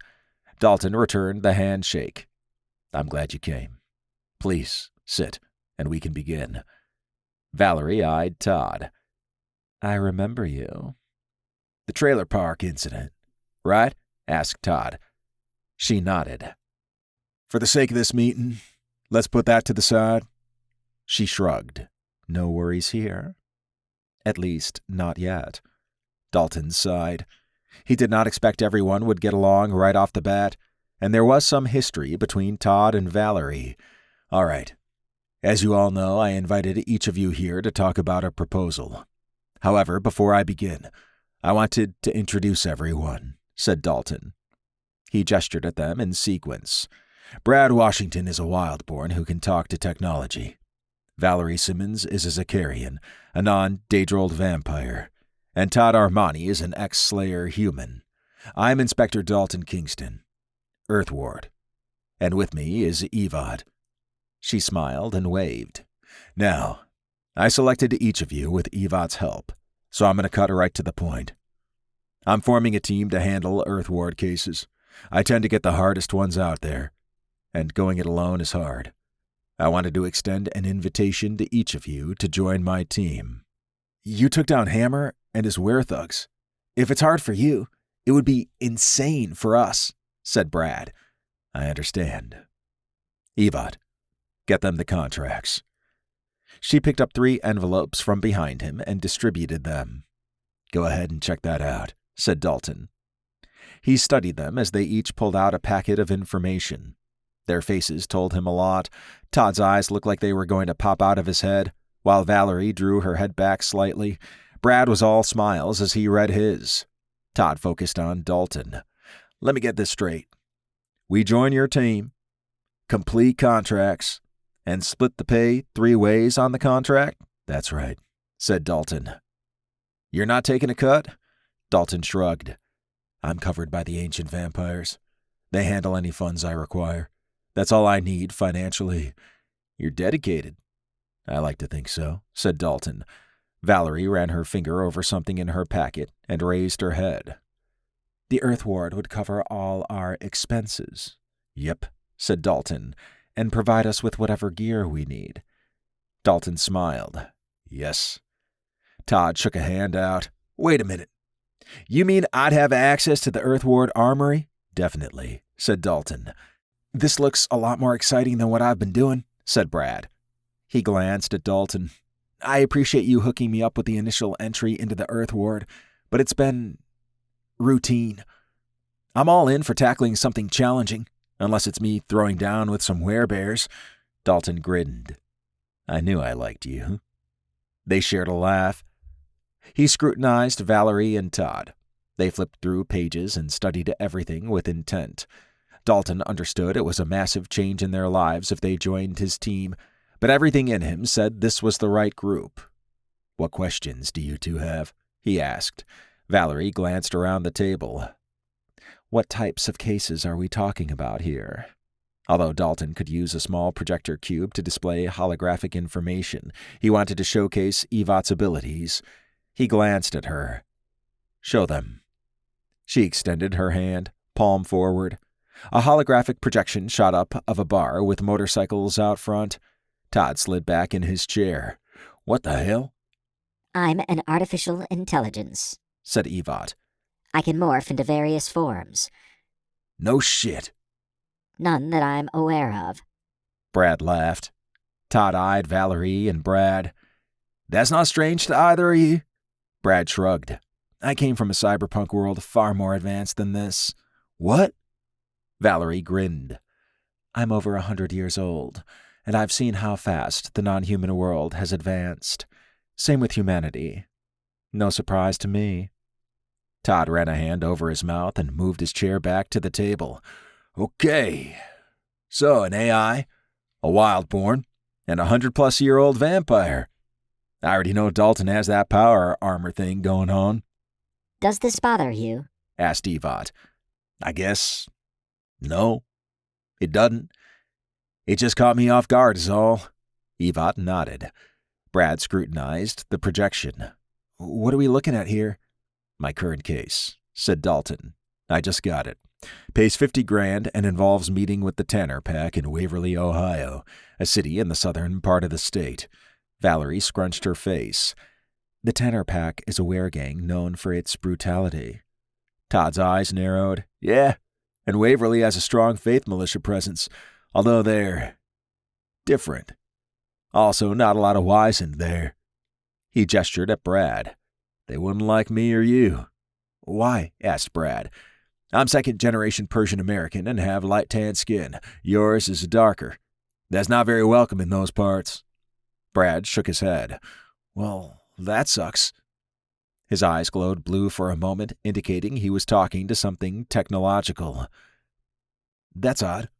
Dalton returned the handshake. "I'm glad you came. Please, sit, and we can begin." Valerie eyed Todd. "I remember you." "The trailer park incident, right?" asked Todd. She nodded. "For the sake of this meeting, let's put that to the side." She shrugged. "No worries here." "At least, not yet." Dalton sighed. He did not expect everyone would get along right off the bat, and there was some history between Todd and Valerie. "All right. As you all know, I invited each of you here to talk about a proposal. However, before I begin, I wanted to introduce everyone," said Dalton. He gestured at them in sequence. "Brad Washington is a Wildborn who can talk to technology. Valerie Simmons is a Zakarian, a non-Daedrald vampire. And Todd Armani is an ex-Slayer human. I'm Inspector Dalton Kingston, Earth Ward. And with me is Evad." She smiled and waved. "Now, I selected each of you with Evad's help, so I'm going to cut right to the point. I'm forming a team to handle Earth Ward cases. I tend to get the hardest ones out there, and going it alone is hard. I wanted to extend an invitation to each of you to join my team." "You took down Hammer and his werethugs. If it's hard for you, it would be insane for us," said Brad. "I understand. Evad, get them the contracts." She picked up 3 envelopes from behind him and distributed them. "Go ahead and check that out," said Dalton. He studied them as they each pulled out a packet of information. Their faces told him a lot. Todd's eyes looked like they were going to pop out of his head, while Valerie drew her head back slightly. Brad was all smiles as he read his. Todd focused on Dalton. "Let me get this straight. We join your team, complete contracts, and split the pay 3 ways on the contract?" "That's right," said Dalton. "You're not taking a cut?" Dalton shrugged. "I'm covered by the ancient vampires. They handle any funds I require. That's all I need financially." "You're dedicated." "I like to think so," said Dalton. Valerie ran her finger over something in her packet and raised her head. "The Earth Ward would cover all our expenses." "Yep," said Dalton, "and provide us with whatever gear we need." Dalton smiled. "Yes." Todd shook a hand out. "Wait a minute. You mean I'd have access to the Earth Ward armory?" "Definitely," said Dalton. "This looks a lot more exciting than what I've been doing," said Brad. He glanced at Dalton. "I appreciate you hooking me up with the initial entry into the Earth Ward, but it's been routine. I'm all in for tackling something challenging, unless it's me throwing down with some werebears." Dalton grinned. "I knew I liked you." They shared a laugh. He scrutinized Valerie and Todd. They flipped through pages and studied everything with intent. Dalton understood it was a massive change in their lives if they joined his team, but everything in him said this was the right group. "What questions do you two have?" he asked. Valerie glanced around the table. "What types of cases are we talking about here?" Although Dalton could use a small projector cube to display holographic information, he wanted to showcase Evot's abilities. He glanced at her. "Show them." She extended her hand, palm forward. A holographic projection shot up of a bar with motorcycles out front. Todd slid back in his chair. "What the hell?" "I'm an artificial intelligence," said Evot. "I can morph into various forms." "No shit." "None that I'm aware of." Brad laughed. Todd eyed Valerie and Brad. "That's not strange to either of you?" Brad shrugged. "I came from a cyberpunk world far more advanced than this." "What?" Valerie grinned. "I'm over 100 years old, and I've seen how fast the non-human world has advanced. Same with humanity. No surprise to me." Todd ran a hand over his mouth and moved his chair back to the table. "Okay. So an AI, a wildborn, and a 100-plus-year-old vampire. I already know Dalton has that power armor thing going on." "Does this bother you?" asked Evot. "I guess no, it doesn't. It just caught me off guard is all." Evot nodded. Brad scrutinized the projection. "What are we looking at here?" "My current case," said Dalton. "I just got it. Pays $50,000 and involves meeting with the Tanner Pack in Waverly, Ohio, a city in the southern part of the state." Valerie scrunched her face. "The Tanner Pack is a weregang known for its brutality." Todd's eyes narrowed. "Yeah, and Waverly has a strong faith militia presence, although they're different. Also, not a lot of wizened there." He gestured at Brad. "They wouldn't like me or you." "Why?" asked Brad. "I'm second-generation Persian-American and have light-tan skin. Yours is darker. That's not very welcome in those parts." Brad shook his head. "Well, that sucks." His eyes glowed blue for a moment, indicating he was talking to something technological. "That's odd.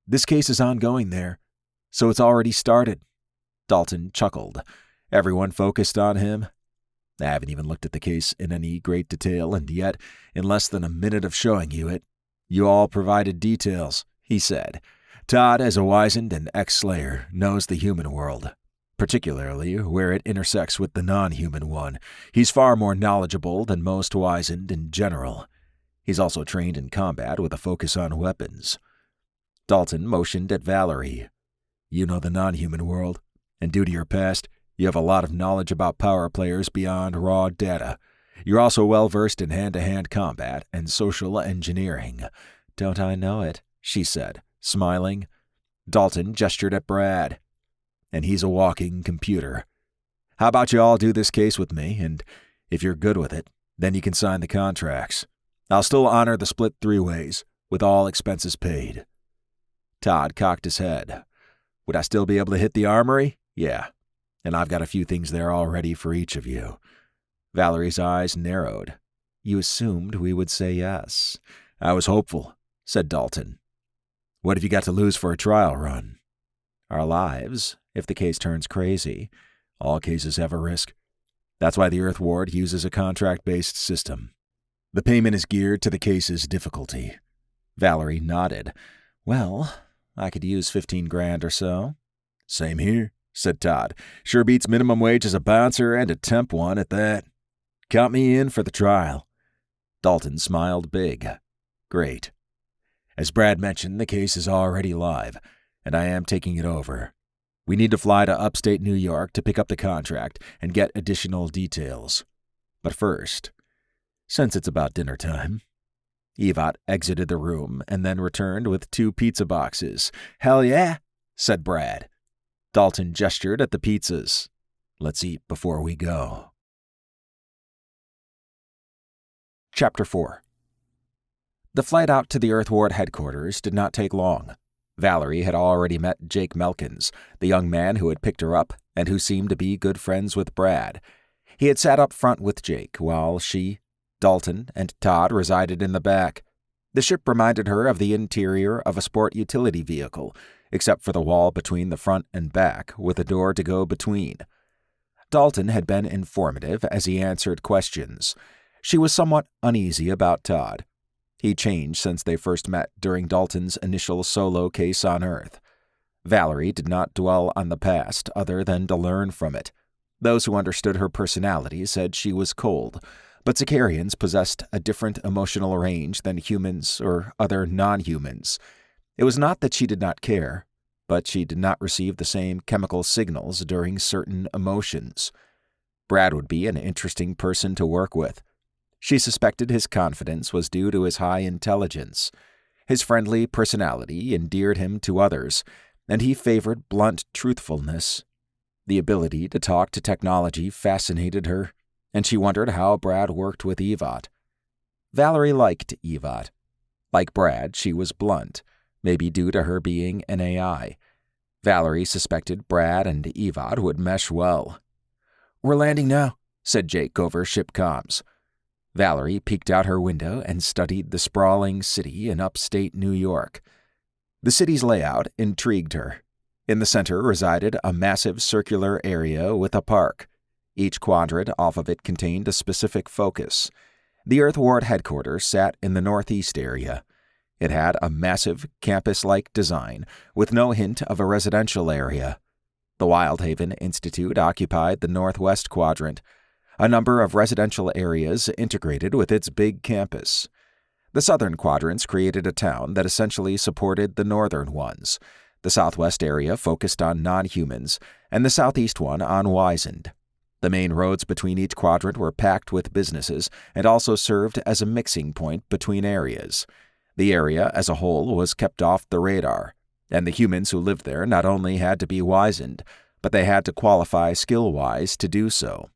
This case is ongoing there, so it's already started." Dalton chuckled. Everyone focused on him. "I haven't even looked at the case in any great detail, and yet, in less than a minute of showing you it, you all provided details," he said. "Todd, as a wizened and ex-slayer, knows the human world, particularly where it intersects with the non-human one. He's far more knowledgeable than most wizened in general. He's also trained in combat with a focus on weapons." Dalton motioned at Valerie. "You know the non-human world, and due to your past, you have a lot of knowledge about power players beyond raw data. You're also well-versed in hand-to-hand combat and social engineering." "Don't I know it?" she said, smiling. Dalton gestured at Brad. "And he's a walking computer. How about you all do this case with me, and if you're good with it, then you can sign the contracts. I'll still honor the split 3 ways, with all expenses paid." Todd cocked his head. "Would I still be able to hit the armory?" "Yeah. And I've got a few things there already for each of you." Valerie's eyes narrowed. "You assumed we would say yes." "I was hopeful," said Dalton. "What have you got to lose for a trial run?" "Our lives, if the case turns crazy." "All cases have a risk. That's why the Earth Ward uses a contract-based system. The payment is geared to the case's difficulty." Valerie nodded. "Well, I could use $15,000 or so." "Same here," said Todd. "Sure beats minimum wage as a bouncer and a temp one at that. Count me in for the trial." Dalton smiled big. "Great. As Brad mentioned, the case is already live, and I am taking it over. We need to fly to upstate New York to pick up the contract and get additional details. But first, since it's about dinner time..." Evot exited the room and then returned with 2 pizza boxes. "Hell yeah," said Brad. Dalton gestured at the pizzas. "Let's eat before we go." Chapter 4. The flight out to the Earth Ward headquarters did not take long. Valerie had already met Jake Melkins, the young man who had picked her up and who seemed to be good friends with Brad. He had sat up front with Jake, while she, Dalton, and Todd resided in the back. The ship reminded her of the interior of a sport utility vehicle, except for the wall between the front and back, with a door to go between. Dalton had been informative as he answered questions. She was somewhat uneasy about Todd. He changed since they first met during Dalton's initial solo case on Earth. Valerie did not dwell on the past other than to learn from it. Those who understood her personality said she was cold, but Sicarians possessed a different emotional range than humans or other non-humans. It was not that she did not care, but she did not receive the same chemical signals during certain emotions. Brad would be an interesting person to work with. She suspected his confidence was due to his high intelligence. His friendly personality endeared him to others, and he favored blunt truthfulness. The ability to talk to technology fascinated her, and she wondered how Brad worked with Evot. Valerie liked Evot. Like Brad, she was blunt, maybe due to her being an AI. Valerie suspected Brad and Evot would mesh well. "We're landing now," said Jake over ship comms. Valerie peeked out her window and studied the sprawling city in upstate New York. The city's layout intrigued her. In the center resided a massive circular area with a park. Each quadrant off of it contained a specific focus. The Earthward headquarters sat in the northeast area. It had a massive, campus-like design, with no hint of a residential area. The Wildhaven Institute occupied the northwest quadrant, a number of residential areas integrated with its big campus. The southern quadrants created a town that essentially supported the northern ones. The southwest area focused on non-humans, and the southeast one on Wizened. The main roads between each quadrant were packed with businesses and also served as a mixing point between areas. The area as a whole was kept off the radar, and the humans who lived there not only had to be wizened, but they had to qualify skill-wise to do so.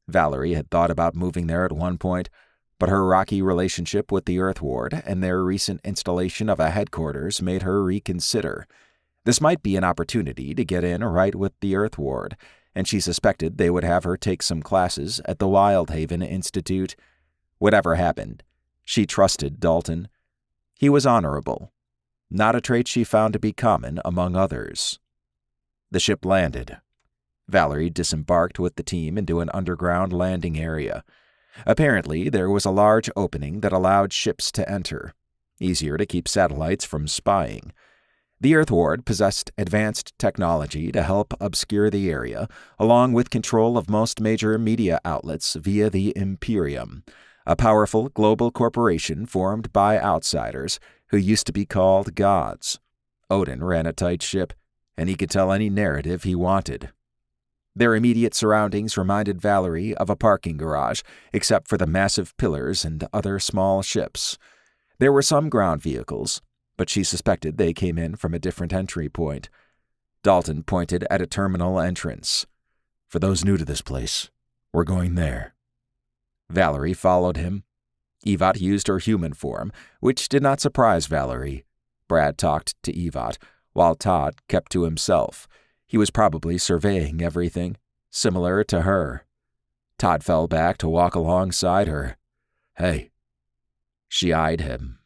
Valerie had thought about moving there at one point, but her rocky relationship with the Earthward and their recent installation of a headquarters made her reconsider. This might be an opportunity to get in right with the Earthward, and she suspected they would have her take some classes at the Wildhaven Institute. Whatever happened, she trusted Dalton. He was honorable, not a trait she found to be common among others. The ship landed. Valerie disembarked with the team into an underground landing area. Apparently, there was a large opening that allowed ships to enter, easier to keep satellites from spying. The Earthward possessed advanced technology to help obscure the area, along with control of most major media outlets via the Imperium, a powerful global corporation formed by outsiders who used to be called gods. Odin ran a tight ship, and he could tell any narrative he wanted. Their immediate surroundings reminded Valerie of a parking garage, except for the massive pillars and other small ships. There were some ground vehicles, but she suspected they came in from a different entry point. Dalton pointed at a terminal entrance. "For those new to this place, we're going there." Valerie followed him. Evot used her human form, which did not surprise Valerie. Brad talked to Evot, while Todd kept to himself. He was probably surveying everything, similar to her. Todd fell back to walk alongside her. "Hey." She eyed him.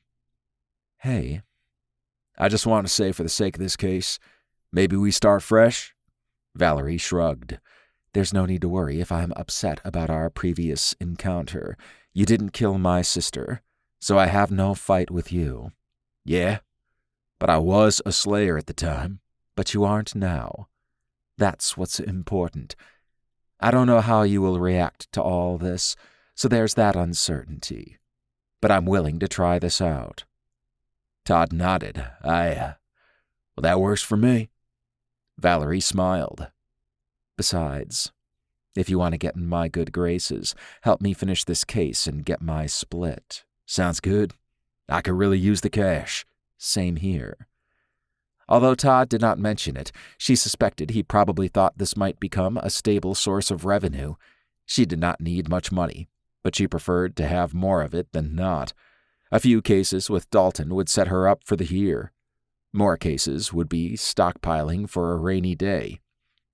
"Hey." "I just want to say for the sake of this case, maybe we start fresh?" Valerie shrugged. "There's no need to worry if I'm upset about our previous encounter. You didn't kill my sister, so I have no fight with you." "Yeah, but I was a slayer at the time." "But you aren't now. That's what's important. I don't know how you will react to all this, so there's that uncertainty. But I'm willing to try this out." Todd nodded. Well, that works for me." Valerie smiled. "Besides, if you want to get in my good graces, help me finish this case and get my split." "Sounds good. I could really use the cash." "Same here." Although Todd did not mention it, she suspected he probably thought this might become a stable source of revenue. She did not need much money, but she preferred to have more of it than not. A few cases with Dalton would set her up for the year. More cases would be stockpiling for a rainy day.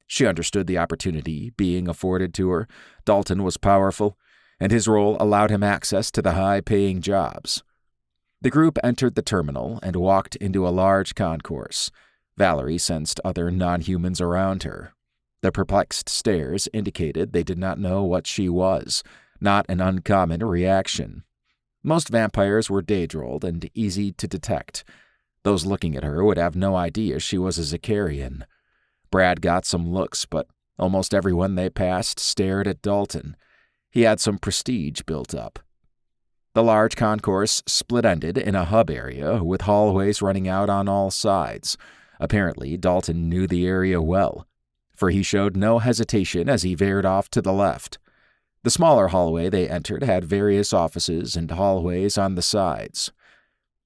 She understood the opportunity being afforded to her. Dalton was powerful, and his role allowed him access to the high-paying jobs. The group entered the terminal and walked into a large concourse. Valerie sensed other non-humans around her. The perplexed stares indicated they did not know what she was, not an uncommon reaction. Most vampires were day-drolled and easy to detect. Those looking at her would have no idea she was a Zicarian. Brad got some looks, but almost everyone they passed stared at Dalton. He had some prestige built up. The large concourse split-ended in a hub area with hallways running out on all sides. Apparently, Dalton knew the area well, for he showed no hesitation as he veered off to the left. The smaller hallway they entered had various offices and hallways on the sides.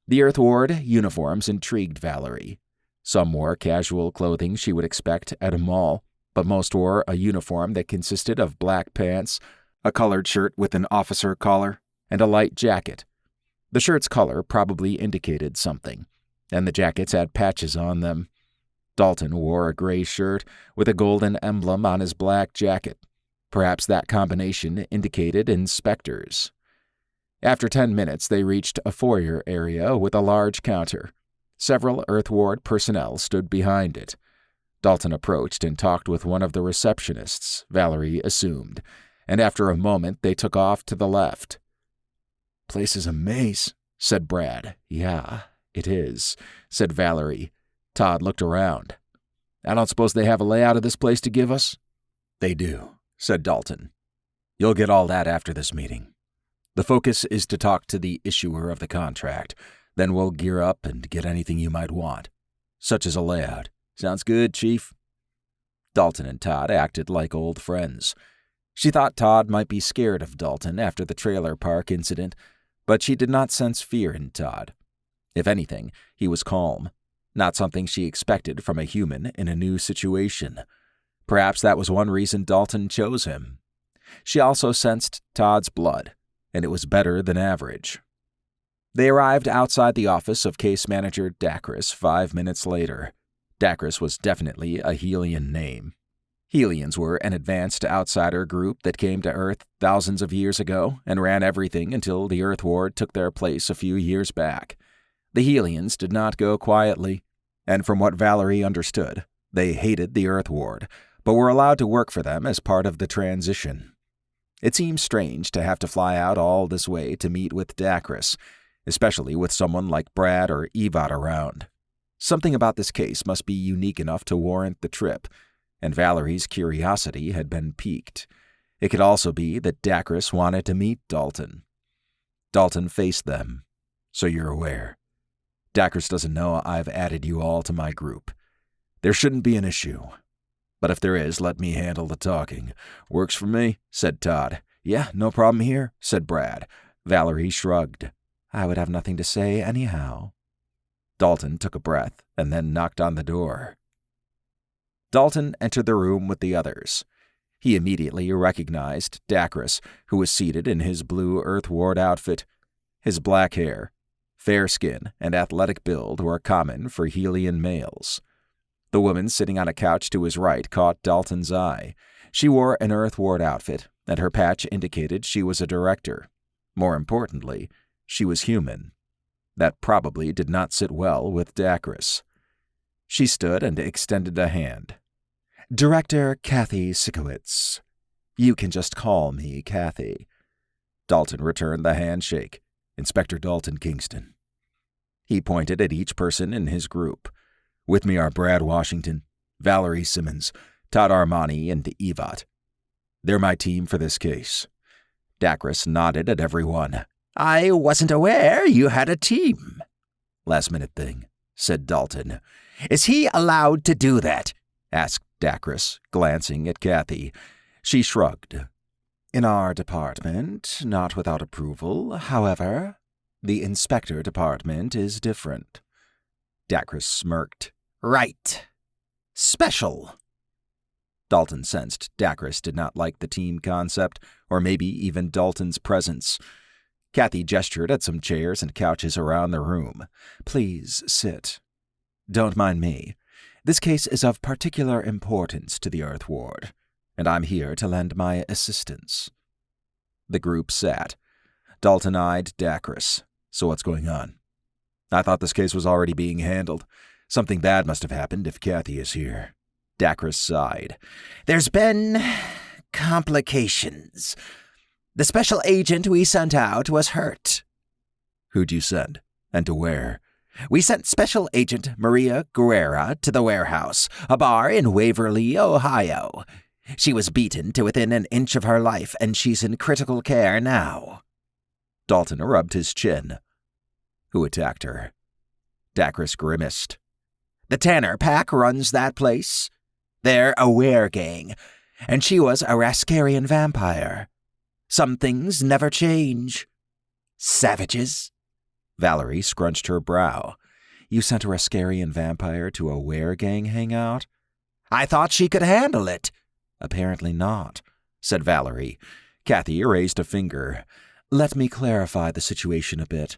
The Earth Ward uniforms intrigued Valerie. Some wore casual clothing she would expect at a mall, but most wore a uniform that consisted of black pants, a colored shirt with an officer collar, and a light jacket. The shirt's color probably indicated something, and the jackets had patches on them. Dalton wore a gray shirt with a golden emblem on his black jacket. Perhaps that combination indicated inspectors. After 10 minutes, they reached a foyer area with a large counter. Several Earth Ward personnel stood behind it. Dalton approached and talked with one of the receptionists, Valerie assumed, and after a moment they took off to the left. "Place is a maze," said Brad. "Yeah, it is," said Valerie. Todd looked around. "I don't suppose they have a layout of this place to give us?" "They do," said Dalton. "You'll get all that after this meeting. The focus is to talk to the issuer of the contract. Then we'll gear up and get anything you might want, such as a layout. Sounds good, Chief?" Dalton and Todd acted like old friends. She thought Todd might be scared of Dalton after the trailer park incident, but she did not sense fear in Todd. If anything, he was calm, not something she expected from a human in a new situation. Perhaps that was one reason Dalton chose him. She also sensed Todd's blood, and it was better than average. They arrived outside the office of Case Manager Dacris 5 minutes later. Dacris was definitely a Helian name. Helians were an advanced outsider group that came to Earth thousands of years ago and ran everything until the Earth Ward took their place a few years back. The Helians did not go quietly, and from what Valerie understood, they hated the Earth Ward, but were allowed to work for them as part of the transition. It seemed strange to have to fly out all this way to meet with Dacris, especially with someone like Brad or Evat around. Something about this case must be unique enough to warrant the trip, and Valerie's curiosity had been piqued. It could also be that Dacris wanted to meet Dalton. Dalton faced them. "So you're aware. Dacris doesn't know I've added you all to my group. There shouldn't be an issue. But if there is, let me handle the talking. Works for me," said Todd. "Yeah, no problem here," said Brad. Valerie shrugged. "I would have nothing to say anyhow." Dalton took a breath and then knocked on the door. Dalton entered the room with the others. He immediately recognized Dacris, who was seated in his blue Earth Ward outfit. His black hair, fair skin, and athletic build were common for Helian males. The woman sitting on a couch to his right caught Dalton's eye. She wore an Earth Ward outfit, and her patch indicated she was a director. More importantly, she was human. That probably did not sit well with Dacris. She stood and extended a hand. "Director Kathy Sikowitz. You can just call me Kathy." Dalton returned the handshake. "Inspector Dalton Kingston." He pointed at each person in his group. "With me are Brad Washington, Valerie Simmons, Todd Armani, and Evat. They're my team for this case." Dacris nodded at everyone. "I wasn't aware you had a team." "Last-minute thing," said Dalton. "Is he allowed to do that?" asked Dacris, glancing at Kathy. She shrugged. "In our department, not without approval. However, the Inspector Department is different." Dacris smirked. "Right. Special." Dalton sensed Dacris did not like the team concept, or maybe even Dalton's presence. Kathy gestured at some chairs and couches around the room. "Please sit. Don't mind me. This case is of particular importance to the Earth Ward, and I'm here to lend my assistance." The group sat. Dalton eyed Dacris. "So what's going on?" "I thought this case was already being handled. Something bad must have happened if Kathy is here." Dacris sighed. "There's been complications. The special agent we sent out was hurt. Who'd you send? And to where? We sent Special Agent Maria Guerrera to the warehouse, a bar in Waverly, Ohio. She was beaten to within an inch of her life, and she's in critical care now. Dalton rubbed his chin. Who attacked her? Dacres grimaced. The Tanner Pack runs that place. They're a weregang, and she was a Rascarian vampire. Some things never change. Savages. Valerie scrunched her brow. You sent a Rascarian vampire to a weregang hangout? I thought she could handle it. Apparently not, said Valerie. Kathy raised a finger. Let me clarify the situation a bit.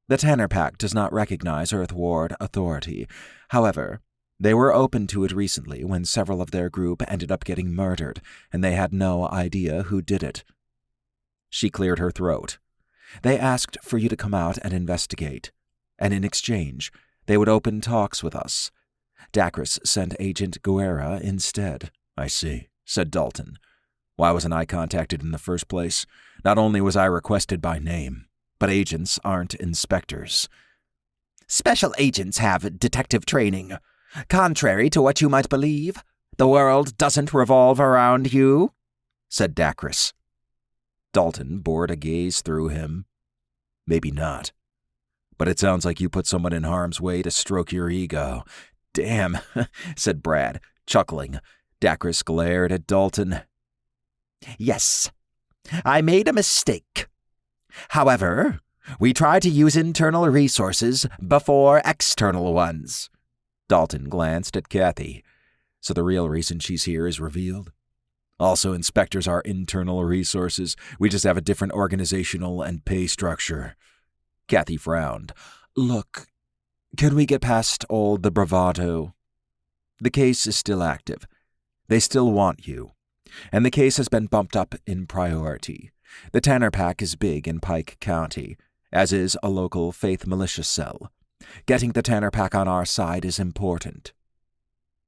The Tanner Pack does not recognize Earthward authority. However, they were open to it recently when several of their group ended up getting murdered, and they had no idea who did it. She cleared her throat. They asked for you to come out and investigate, and in exchange, they would open talks with us. Dacres sent Agent Guerra instead. I see, said Dalton. Why wasn't I contacted in the first place? Not only was I requested by name, but agents aren't inspectors. Special agents have detective training. Contrary to what you might believe, the world doesn't revolve around you, said Dacres. Dalton bored a gaze through him. Maybe not. But it sounds like you put someone in harm's way to stroke your ego. Damn, said Brad, chuckling. Dacres glared at Dalton. Yes, I made a mistake. However, we try to use internal resources before external ones. Dalton glanced at Kathy. So the real reason she's here is revealed? Also, inspectors are internal resources. We just have a different organizational and pay structure. Kathy frowned. Look, can we get past all the bravado? The case is still active. They still want you. And the case has been bumped up in priority. The Tanner Pack is big in Pike County, as is a local faith militia cell. Getting the Tanner Pack on our side is important.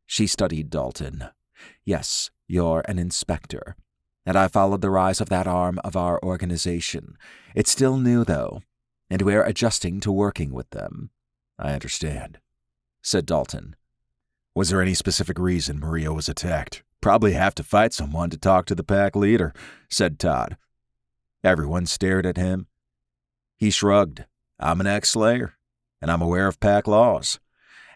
She studied Dalton. Yes, you're an inspector, and I followed the rise of that arm of our organization. It's still new, though, and we're adjusting to working with them. I understand, said Dalton. Was there any specific reason Maria was attacked? Probably have to fight someone to talk to the pack leader, said Todd. Everyone stared at him. He shrugged. I'm an ex-slayer, and I'm aware of pack laws.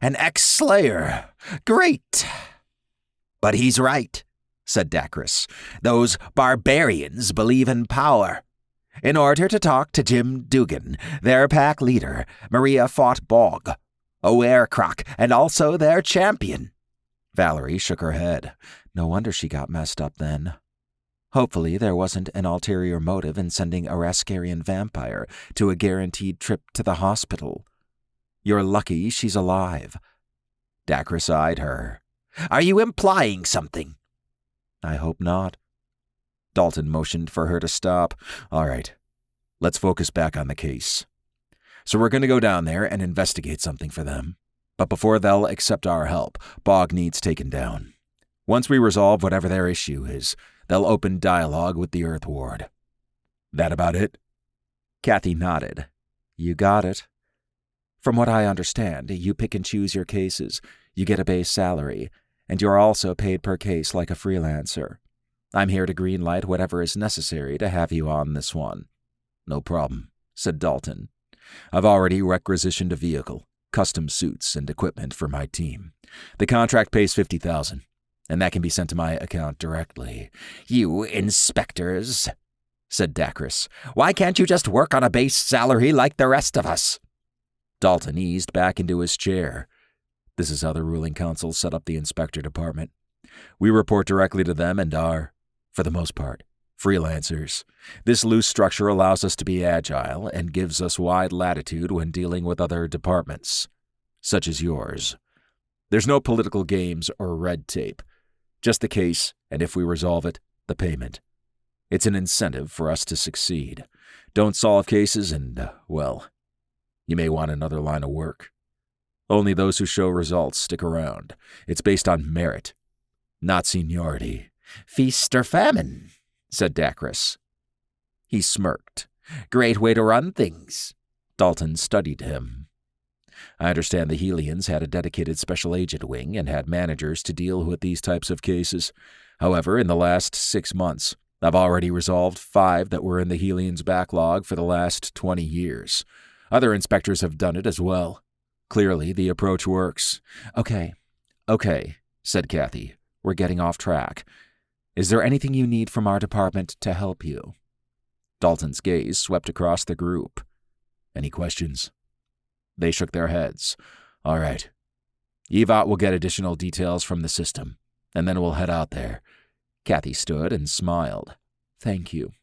An ex-slayer? Great! But he's right, said Dacres. Those barbarians believe in power. In order to talk to Jim Dugan, their pack leader, Maria fought Bog, a werecroc, and also their champion. Valerie shook her head. No wonder she got messed up then. Hopefully there wasn't an ulterior motive in sending a Rascarian vampire to a guaranteed trip to the hospital. You're lucky she's alive. Dacres eyed her. Are you implying something? I hope not. Dalton motioned for her to stop. All right, let's focus back on the case. So we're going to go down there and investigate something for them. But before they'll accept our help, Bog needs taken down. Once we resolve whatever their issue is, they'll open dialogue with the Earthward. That about it? Kathy nodded. You got it. From what I understand, you pick and choose your cases, you get a base salary, and you're also paid per case like a freelancer. I'm here to greenlight whatever is necessary to have you on this one. No problem, said Dalton. I've already requisitioned a vehicle, custom suits, and equipment for my team. The contract pays $50,000, and that can be sent to my account directly. You inspectors, said Dacres. Why can't you just work on a base salary like the rest of us? Dalton eased back into his chair. This is how the ruling council set up the inspector department. We report directly to them and are, for the most part, freelancers. This loose structure allows us to be agile and gives us wide latitude when dealing with other departments, such as yours. There's no political games or red tape. Just the case, and if we resolve it, the payment. It's an incentive for us to succeed. Don't solve cases and, well, you may want another line of work. Only those who show results stick around. It's based on merit, not seniority. Feast or famine, said Dacres. He smirked. Great way to run things. Dalton studied him. I understand the Hellions had a dedicated special agent wing and had managers to deal with these types of cases. However, in the last 6 months, I've already resolved 5 that were in the Hellions' backlog for the last 20 years. Other inspectors have done it as well. Clearly, the approach works. Okay, said Kathy. We're getting off track. Is there anything you need from our department to help you? Dalton's gaze swept across the group. Any questions? They shook their heads. All right. Evot will get additional details from the system, and then we'll head out there. Kathy stood and smiled. Thank you.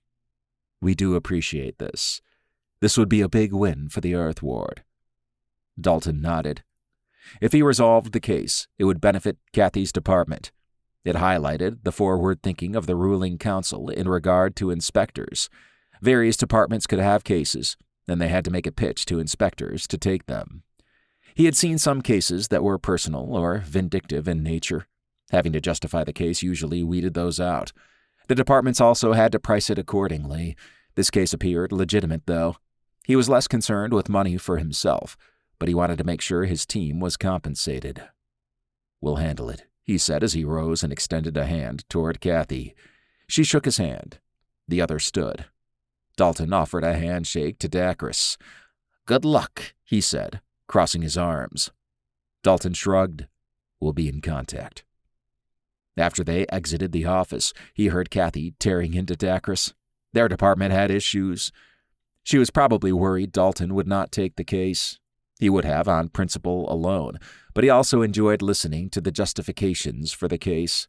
We do appreciate this. This would be a big win for the Earth Ward. Dalton nodded. If he resolved the case, it would benefit Kathy's department. It highlighted the forward thinking of the ruling council in regard to inspectors. Various departments could have cases, and they had to make a pitch to inspectors to take them. He had seen some cases that were personal or vindictive in nature. Having to justify the case usually weeded those out. The departments also had to price it accordingly. This case appeared legitimate, though. He was less concerned with money for himself, but he wanted to make sure his team was compensated. We'll handle it, he said as he rose and extended a hand toward Kathy. She shook his hand. The other stood. Dalton offered a handshake to Dacris. Good luck, he said, crossing his arms. Dalton shrugged. We'll be in contact. After they exited the office, he heard Kathy tearing into Dacris. Their department had issues. She was probably worried Dalton would not take the case. He would have on principle alone, but he also enjoyed listening to the justifications for the case.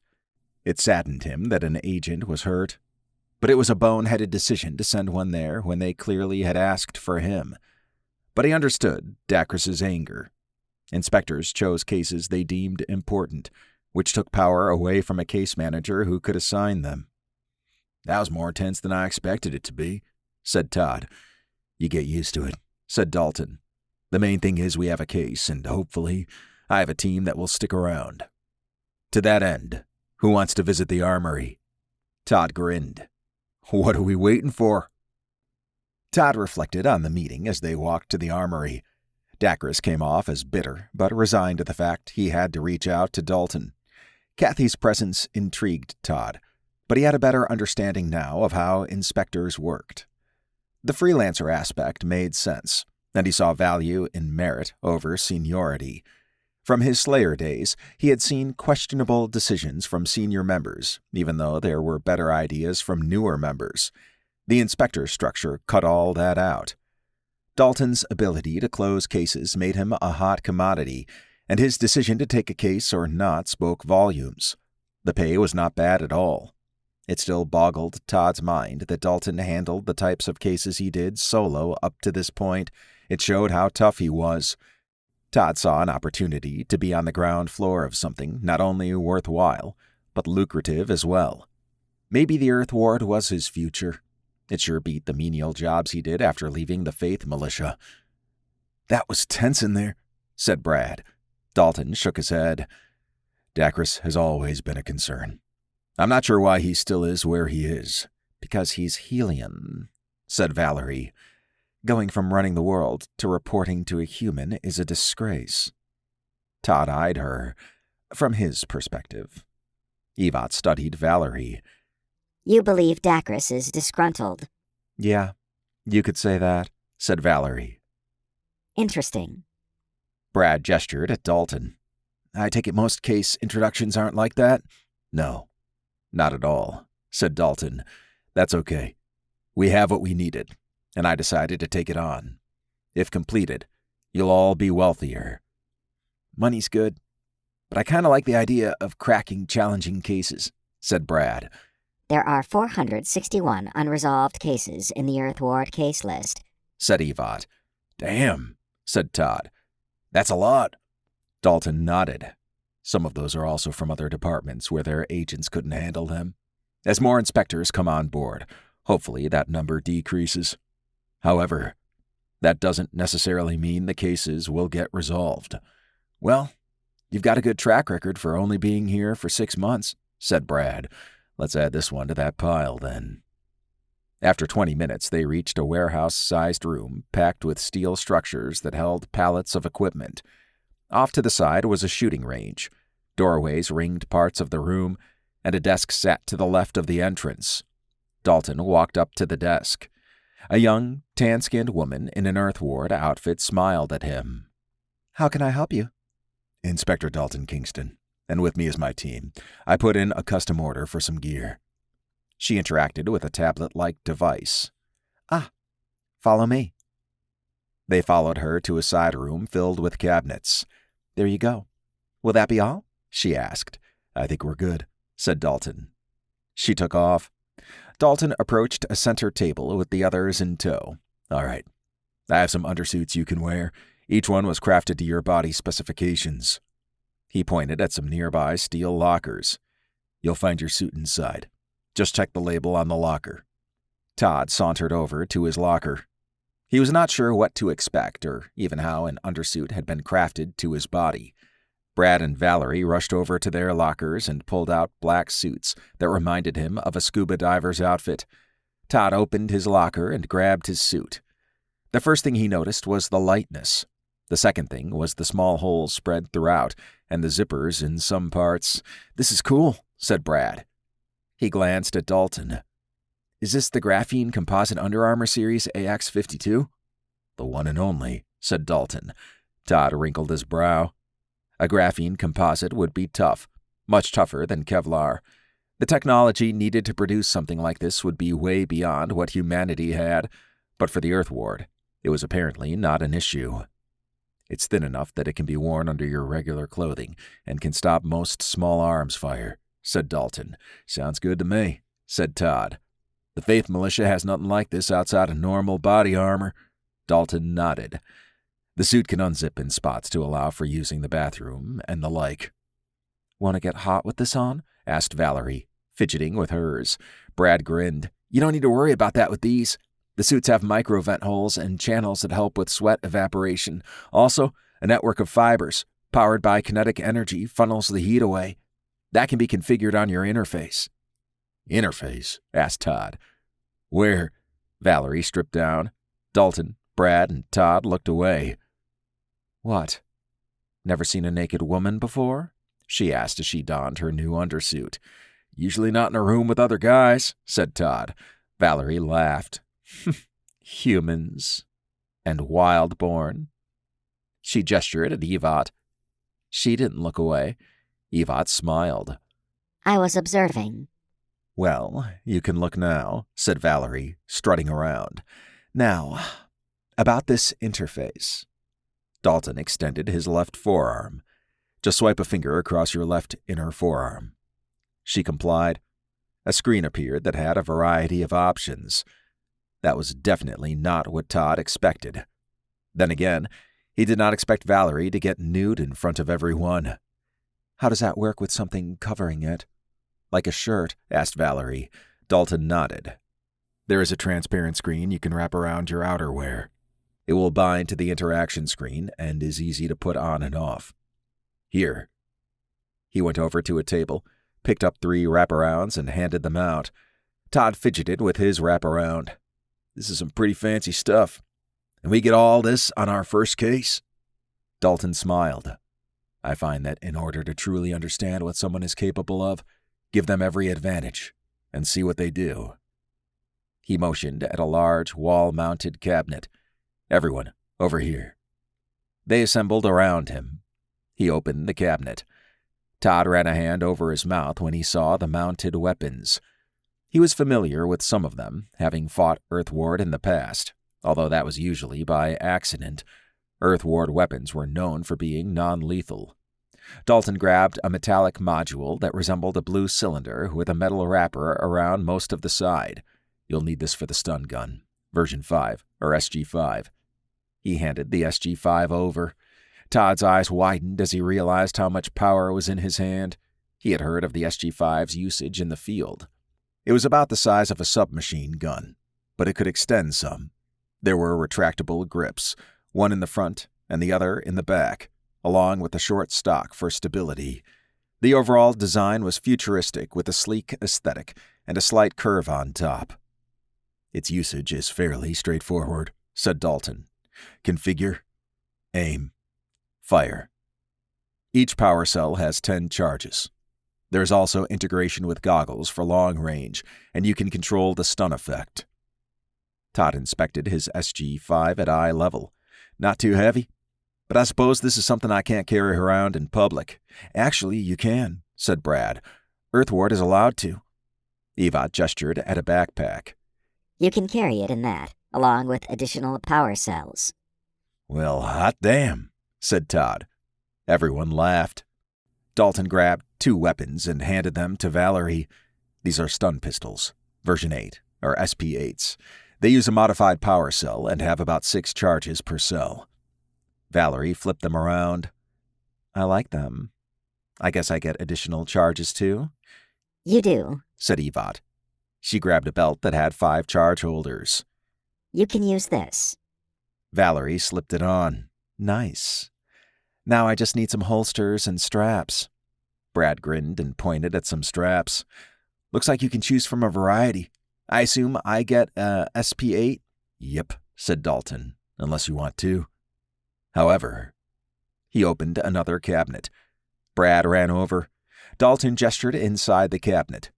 It saddened him that an agent was hurt, but it was a boneheaded decision to send one there when they clearly had asked for him. But he understood Dacris's anger. Inspectors chose cases they deemed important, which took power away from a case manager who could assign them. That was more tense than I expected it to be, said Todd. You get used to it, said Dalton. The main thing is we have a case, and hopefully I have a team that will stick around. To that end, who wants to visit the armory? Todd grinned. What are we waiting for? Todd reflected on the meeting as they walked to the armory. Dacris came off as bitter, but resigned to the fact he had to reach out to Dalton. Kathy's presence intrigued Todd, but he had a better understanding now of how inspectors worked. The freelancer aspect made sense, and he saw value in merit over seniority. From his Slayer days, he had seen questionable decisions from senior members, even though there were better ideas from newer members. The inspector structure cut all that out. Dalton's ability to close cases made him a hot commodity, and his decision to take a case or not spoke volumes. The pay was not bad at all. It still boggled Todd's mind that Dalton handled the types of cases he did solo up to this point. It showed how tough he was. Todd saw an opportunity to be on the ground floor of something not only worthwhile, but lucrative as well. Maybe the Earth Ward was his future. It sure beat the menial jobs he did after leaving the Faith Militia. That was tense in there, said Brad. Dalton shook his head. Dacris has always been a concern. I'm not sure why he still is where he is. Because he's Hellion, said Valerie. Going from running the world to reporting to a human is a disgrace. Todd eyed her, from his perspective. Evot studied Valerie. You believe Dacris is disgruntled. Yeah, you could say that, said Valerie. Interesting. Brad gestured at Dalton. I take it most case introductions aren't like that? No, not at all, said Dalton. That's okay. We have what we needed, and I decided to take it on. If completed, you'll all be wealthier. Money's good, but I kind of like the idea of cracking challenging cases, said Brad. There are 461 unresolved cases in the Earth Ward case list, said Evot. Damn, said Todd. That's a lot. Dalton nodded. Some of those are also from other departments where their agents couldn't handle them. As more inspectors come on board, hopefully that number decreases. However, that doesn't necessarily mean the cases will get resolved. Well, you've got a good track record for only being here for 6 months, said Brad. Let's add this one to that pile, then. After 20 minutes, they reached a warehouse-sized room packed with steel structures that held pallets of equipment. Off to the side was a shooting range. Doorways ringed parts of the room, and a desk sat to the left of the entrance. Dalton walked up to the desk. A young, tan-skinned woman in an Earthward outfit smiled at him. "How can I help you?" "Inspector Dalton Kingston, and with me is my team. I put in a custom order for some gear." She interacted with a tablet-like device. "Ah, follow me." They followed her to a side room filled with cabinets. "There you go. Will that be all?" she asked. "I think we're good," said Dalton. She took off. Dalton approached a center table with the others in tow. "All right. I have some undersuits you can wear. Each one was crafted to your body specifications." He pointed at some nearby steel lockers. "You'll find your suit inside. Just check the label on the locker." Todd sauntered over to his locker. He was not sure what to expect, or even how an undersuit had been crafted to his body. Brad and Valerie rushed over to their lockers and pulled out black suits that reminded him of a scuba diver's outfit. Todd opened his locker and grabbed his suit. The first thing he noticed was the lightness. The second thing was the small holes spread throughout, and the zippers in some parts. "This is cool," said Brad. He glanced at Dalton. "Is this the graphene composite Under Armour series AX52? "The one and only," said Dalton. Todd wrinkled his brow. A graphene composite would be tough, much tougher than Kevlar. The technology needed to produce something like this would be way beyond what humanity had, but for the Earthward, it was apparently not an issue. "It's thin enough that it can be worn under your regular clothing and can stop most small arms fire," said Dalton. "Sounds good to me," said Todd. "The Faith Militia has nothing like this outside of normal body armor." Dalton nodded. "The suit can unzip in spots to allow for using the bathroom and the like." "Want to get hot with this on?" asked Valerie, fidgeting with hers. Brad grinned. "You don't need to worry about that with these. The suits have micro vent holes and channels that help with sweat evaporation. Also, a network of fibers, powered by kinetic energy, funnels the heat away. That can be configured on your interface." "Interface?" asked Todd. "Where?" Valerie stripped down. Dalton, Brad, and Todd looked away. "What? Never seen a naked woman before?" she asked as she donned her new undersuit. "Usually not in a room with other guys," said Todd. Valerie laughed. "Humans. And wild-born." She gestured at Evat. She didn't look away. Evat smiled. I was observing. "Well, you can look now," said Valerie, strutting around. "Now, about this interface." Dalton extended his left forearm. "Just swipe a finger across your left inner forearm." She complied. A screen appeared that had a variety of options. That was definitely not what Todd expected. Then again, he did not expect Valerie to get nude in front of everyone. "How does that work with something covering it?" "Like a shirt?" asked Valerie. Dalton nodded. "There is a transparent screen you can wrap around your outerwear. It will bind to the interaction screen and is easy to put on and off. Here." He went over to a table, picked up 3 wraparounds, and handed them out. Todd fidgeted with his wraparound. "This is some pretty fancy stuff. And we get all this on our first case?" Dalton smiled. "I find that in order to truly understand what someone is capable of, give them every advantage, and see what they do." He motioned at a large, wall-mounted cabinet. "Everyone, over here." They assembled around him. He opened the cabinet. Todd ran a hand over his mouth when he saw the mounted weapons. He was familiar with some of them, having fought Earthward in the past, although that was usually by accident. Earthward weapons were known for being non-lethal. Dalton grabbed a metallic module that resembled a blue cylinder with a metal wrapper around most of the side. "You'll need this for the stun gun, version 5, or SG-5. He handed the SG-5 over. Todd's eyes widened as he realized how much power was in his hand. He had heard of the SG-5's usage in the field. It was about the size of a submachine gun, but it could extend some. There were retractable grips, one in the front and the other in the back, along with a short stock for stability. The overall design was futuristic with a sleek aesthetic and a slight curve on top. Its usage is fairly straightforward, said Dalton. Configure, aim, fire. Each power cell has 10 charges. There's also integration with goggles for long range, and you can control the stun effect. Todd inspected his SG-5 at eye level. Not too heavy? But I suppose this is something I can't carry around in public. Actually, you can, said Brad. Earthward is allowed to. Evot gestured at a backpack. You can carry it in that, along with additional power cells. Well, hot damn, said Todd. Everyone laughed. Dalton grabbed 2 weapons and handed them to Valerie. These are stun pistols, version 8, or SP8s. They use a modified power cell and have about 6 charges per cell. Valerie flipped them around. I like them. I guess I get additional charges too? You do, said Evot. She grabbed a belt that had 5 charge holders. You can use this. Valerie slipped it on. Nice. Now I just need some holsters and straps. Brad grinned and pointed at some straps. Looks like you can choose from a variety. I assume I get a SP8? Yep, said Dalton, unless you want to. However, he opened another cabinet. Brad ran over. Dalton gestured inside the cabinet.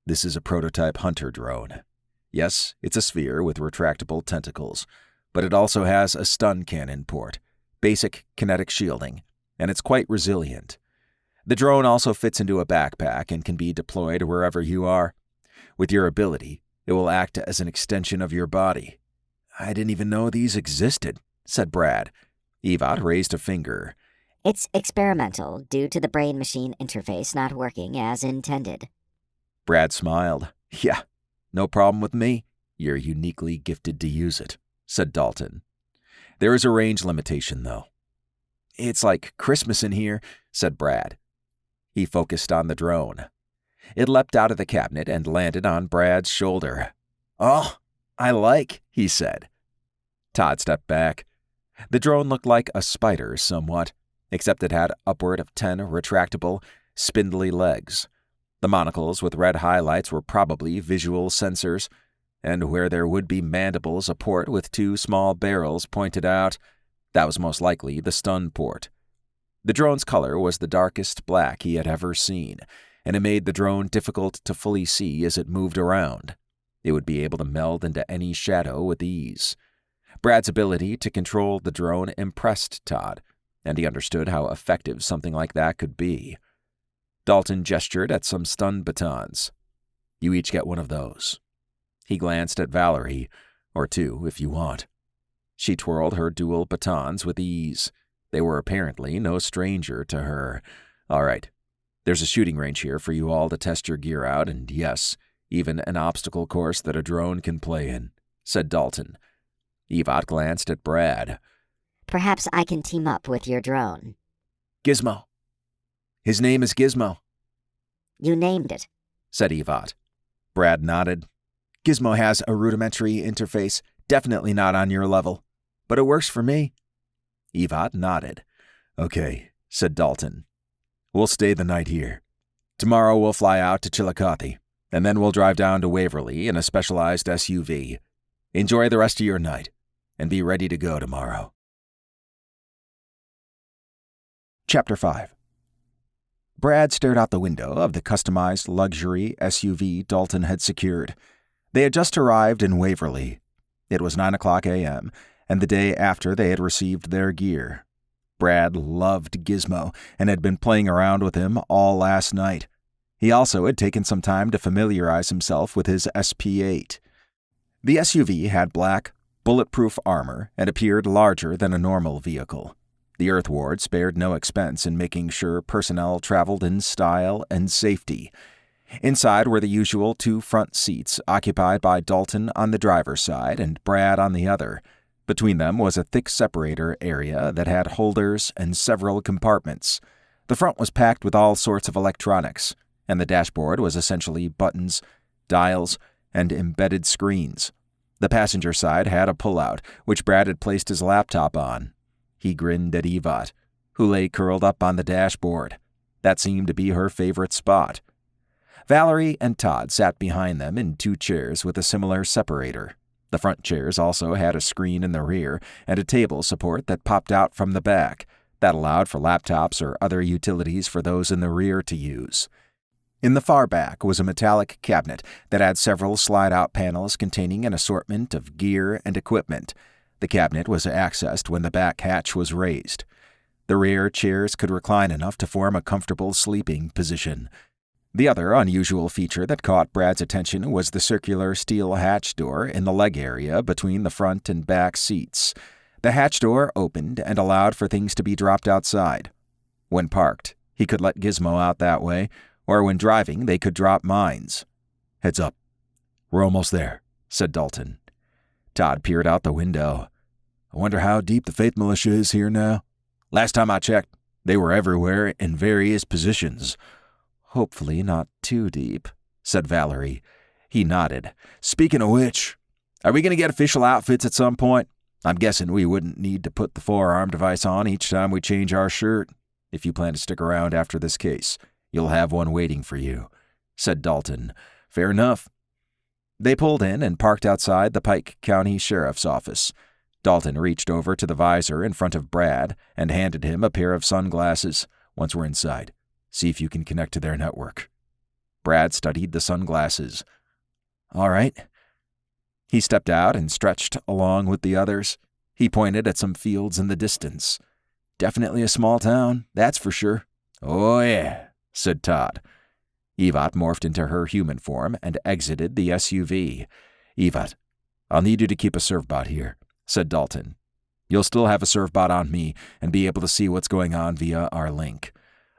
This is a prototype hunter drone. Yes, it's a sphere with retractable tentacles, but it also has a stun cannon port, basic kinetic shielding, and it's quite resilient. The drone also fits into a backpack and can be deployed wherever you are. With your ability, it will act as an extension of your body. I didn't even know these existed, said Brad. Evot raised a finger. It's experimental due to the brain-machine interface not working as intended. Brad smiled. Yeah, no problem with me. You're uniquely gifted to use it, said Dalton. There is a range limitation, though. It's like Christmas in here, said Brad. He focused on the drone. It leapt out of the cabinet and landed on Brad's shoulder. Oh, I like, he said. Todd stepped back. The drone looked like a spider somewhat, except it had upward of 10 retractable, spindly legs. The monocles with red highlights were probably visual sensors, and where there would be mandibles a port with 2 small barrels pointed out, that was most likely the stun port. The drone's color was the darkest black he had ever seen, and it made the drone difficult to fully see as it moved around. It would be able to meld into any shadow with ease. Brad's ability to control the drone impressed Todd, and he understood how effective something like that could be. Dalton gestured at some stun batons. You each get one of those. He glanced at Valerie, or 2 if you want. She twirled her dual batons with ease. They were apparently no stranger to her. All right. There's a shooting range here for you all to test your gear out, and yes, even an obstacle course that a drone can play in, said Dalton. Evot glanced at Brad. Perhaps I can team up with your drone. Gizmo. His name is Gizmo. You named it, said Evot. Brad nodded. Gizmo has a rudimentary interface, definitely not on your level, but it works for me. Evot nodded. Okay, said Dalton. We'll stay the night here. Tomorrow we'll fly out to Chillicothe, and then we'll drive down to Waverly in a specialized SUV. Enjoy the rest of your night, and be ready to go tomorrow. Chapter 5. Brad stared out the window of the customized luxury SUV Dalton had secured. They had just arrived in Waverly. It was 9:00 a.m., and the day after they had received their gear. Brad loved Gizmo and had been playing around with him all last night. He also had taken some time to familiarize himself with his SP8. The SUV had black, bulletproof armor and appeared larger than a normal vehicle. The Earth Ward spared no expense in making sure personnel traveled in style and safety. Inside were the usual 2 front seats occupied by Dalton on the driver's side and Brad on the other. Between them was a thick separator area that had holders and several compartments. The front was packed with all sorts of electronics, and the dashboard was essentially buttons, dials, and embedded screens. The passenger side had a pullout, which Brad had placed his laptop on. He grinned at Evot, who lay curled up on the dashboard. That seemed to be her favorite spot. Valerie and Todd sat behind them in 2 chairs with a similar separator. The front chairs also had a screen in the rear and a table support that popped out from the back that allowed for laptops or other utilities for those in the rear to use. In the far back was a metallic cabinet that had several slide-out panels containing an assortment of gear and equipment. The cabinet was accessed when the back hatch was raised. The rear chairs could recline enough to form a comfortable sleeping position. The other unusual feature that caught Brad's attention was the circular steel hatch door in the leg area between the front and back seats. The hatch door opened and allowed for things to be dropped outside. When parked, he could let Gizmo out that way, or when driving, they could drop mines. "Heads up. We're almost there," said Dalton. Todd peered out the window. "I wonder how deep the Faith Militia is here now. Last time I checked, they were everywhere in various positions." "Hopefully not too deep," said Valerie. He nodded. "Speaking of which, are we going to get official outfits at some point? I'm guessing we wouldn't need to put the forearm device on each time we change our shirt. If you plan to stick around after this case, you'll have one waiting for you," said Dalton. "Fair enough." They pulled in and parked outside the Pike County Sheriff's Office. Dalton reached over to the visor in front of Brad and handed him a pair of sunglasses. "Once we're inside, see if you can connect to their network." Brad studied the sunglasses. "All right." He stepped out and stretched along with the others. He pointed at some fields in the distance. "Definitely a small town, that's for sure." "Oh, yeah," said Todd. Evat morphed into her human form and exited the SUV. "Evat, I'll need you to keep a servbot here," said Dalton. "You'll still have a servbot on me and be able to see what's going on via our link.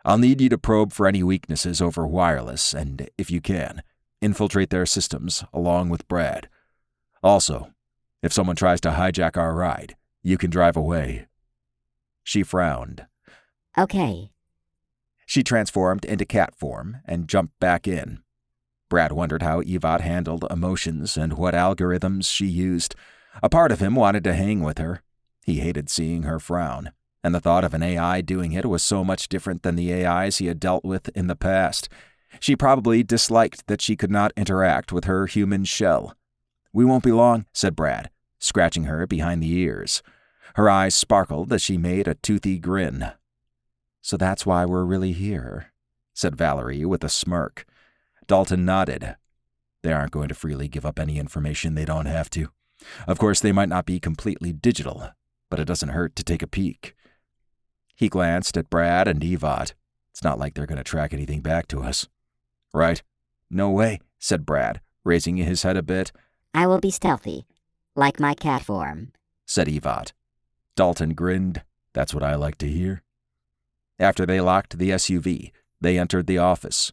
I'll need you to probe for any weaknesses over wireless and, if you can, infiltrate their systems along with Brad. Also, if someone tries to hijack our ride, you can drive away." She frowned. Okay. She transformed into cat form and jumped back in. Brad wondered how Evat handled emotions and what algorithms she used. A part of him wanted to hang with her. He hated seeing her frown, and the thought of an AI doing it was so much different than the AIs he had dealt with in the past. She probably disliked that she could not interact with her human shell. "We won't be long," said Brad, scratching her behind the ears. Her eyes sparkled as she made a toothy grin. "So that's why we're really here," said Valerie with a smirk. Dalton nodded. "They aren't going to freely give up any information they don't have to. Of course, they might not be completely digital, but it doesn't hurt to take a peek." He glanced at Brad and Evat. "It's not like they're going to track anything back to us." "Right?" "No way," said Brad, raising his head a bit. "I will be stealthy, like my cat form," said Evat. Dalton grinned. "That's what I like to hear." After they locked the SUV, they entered the office.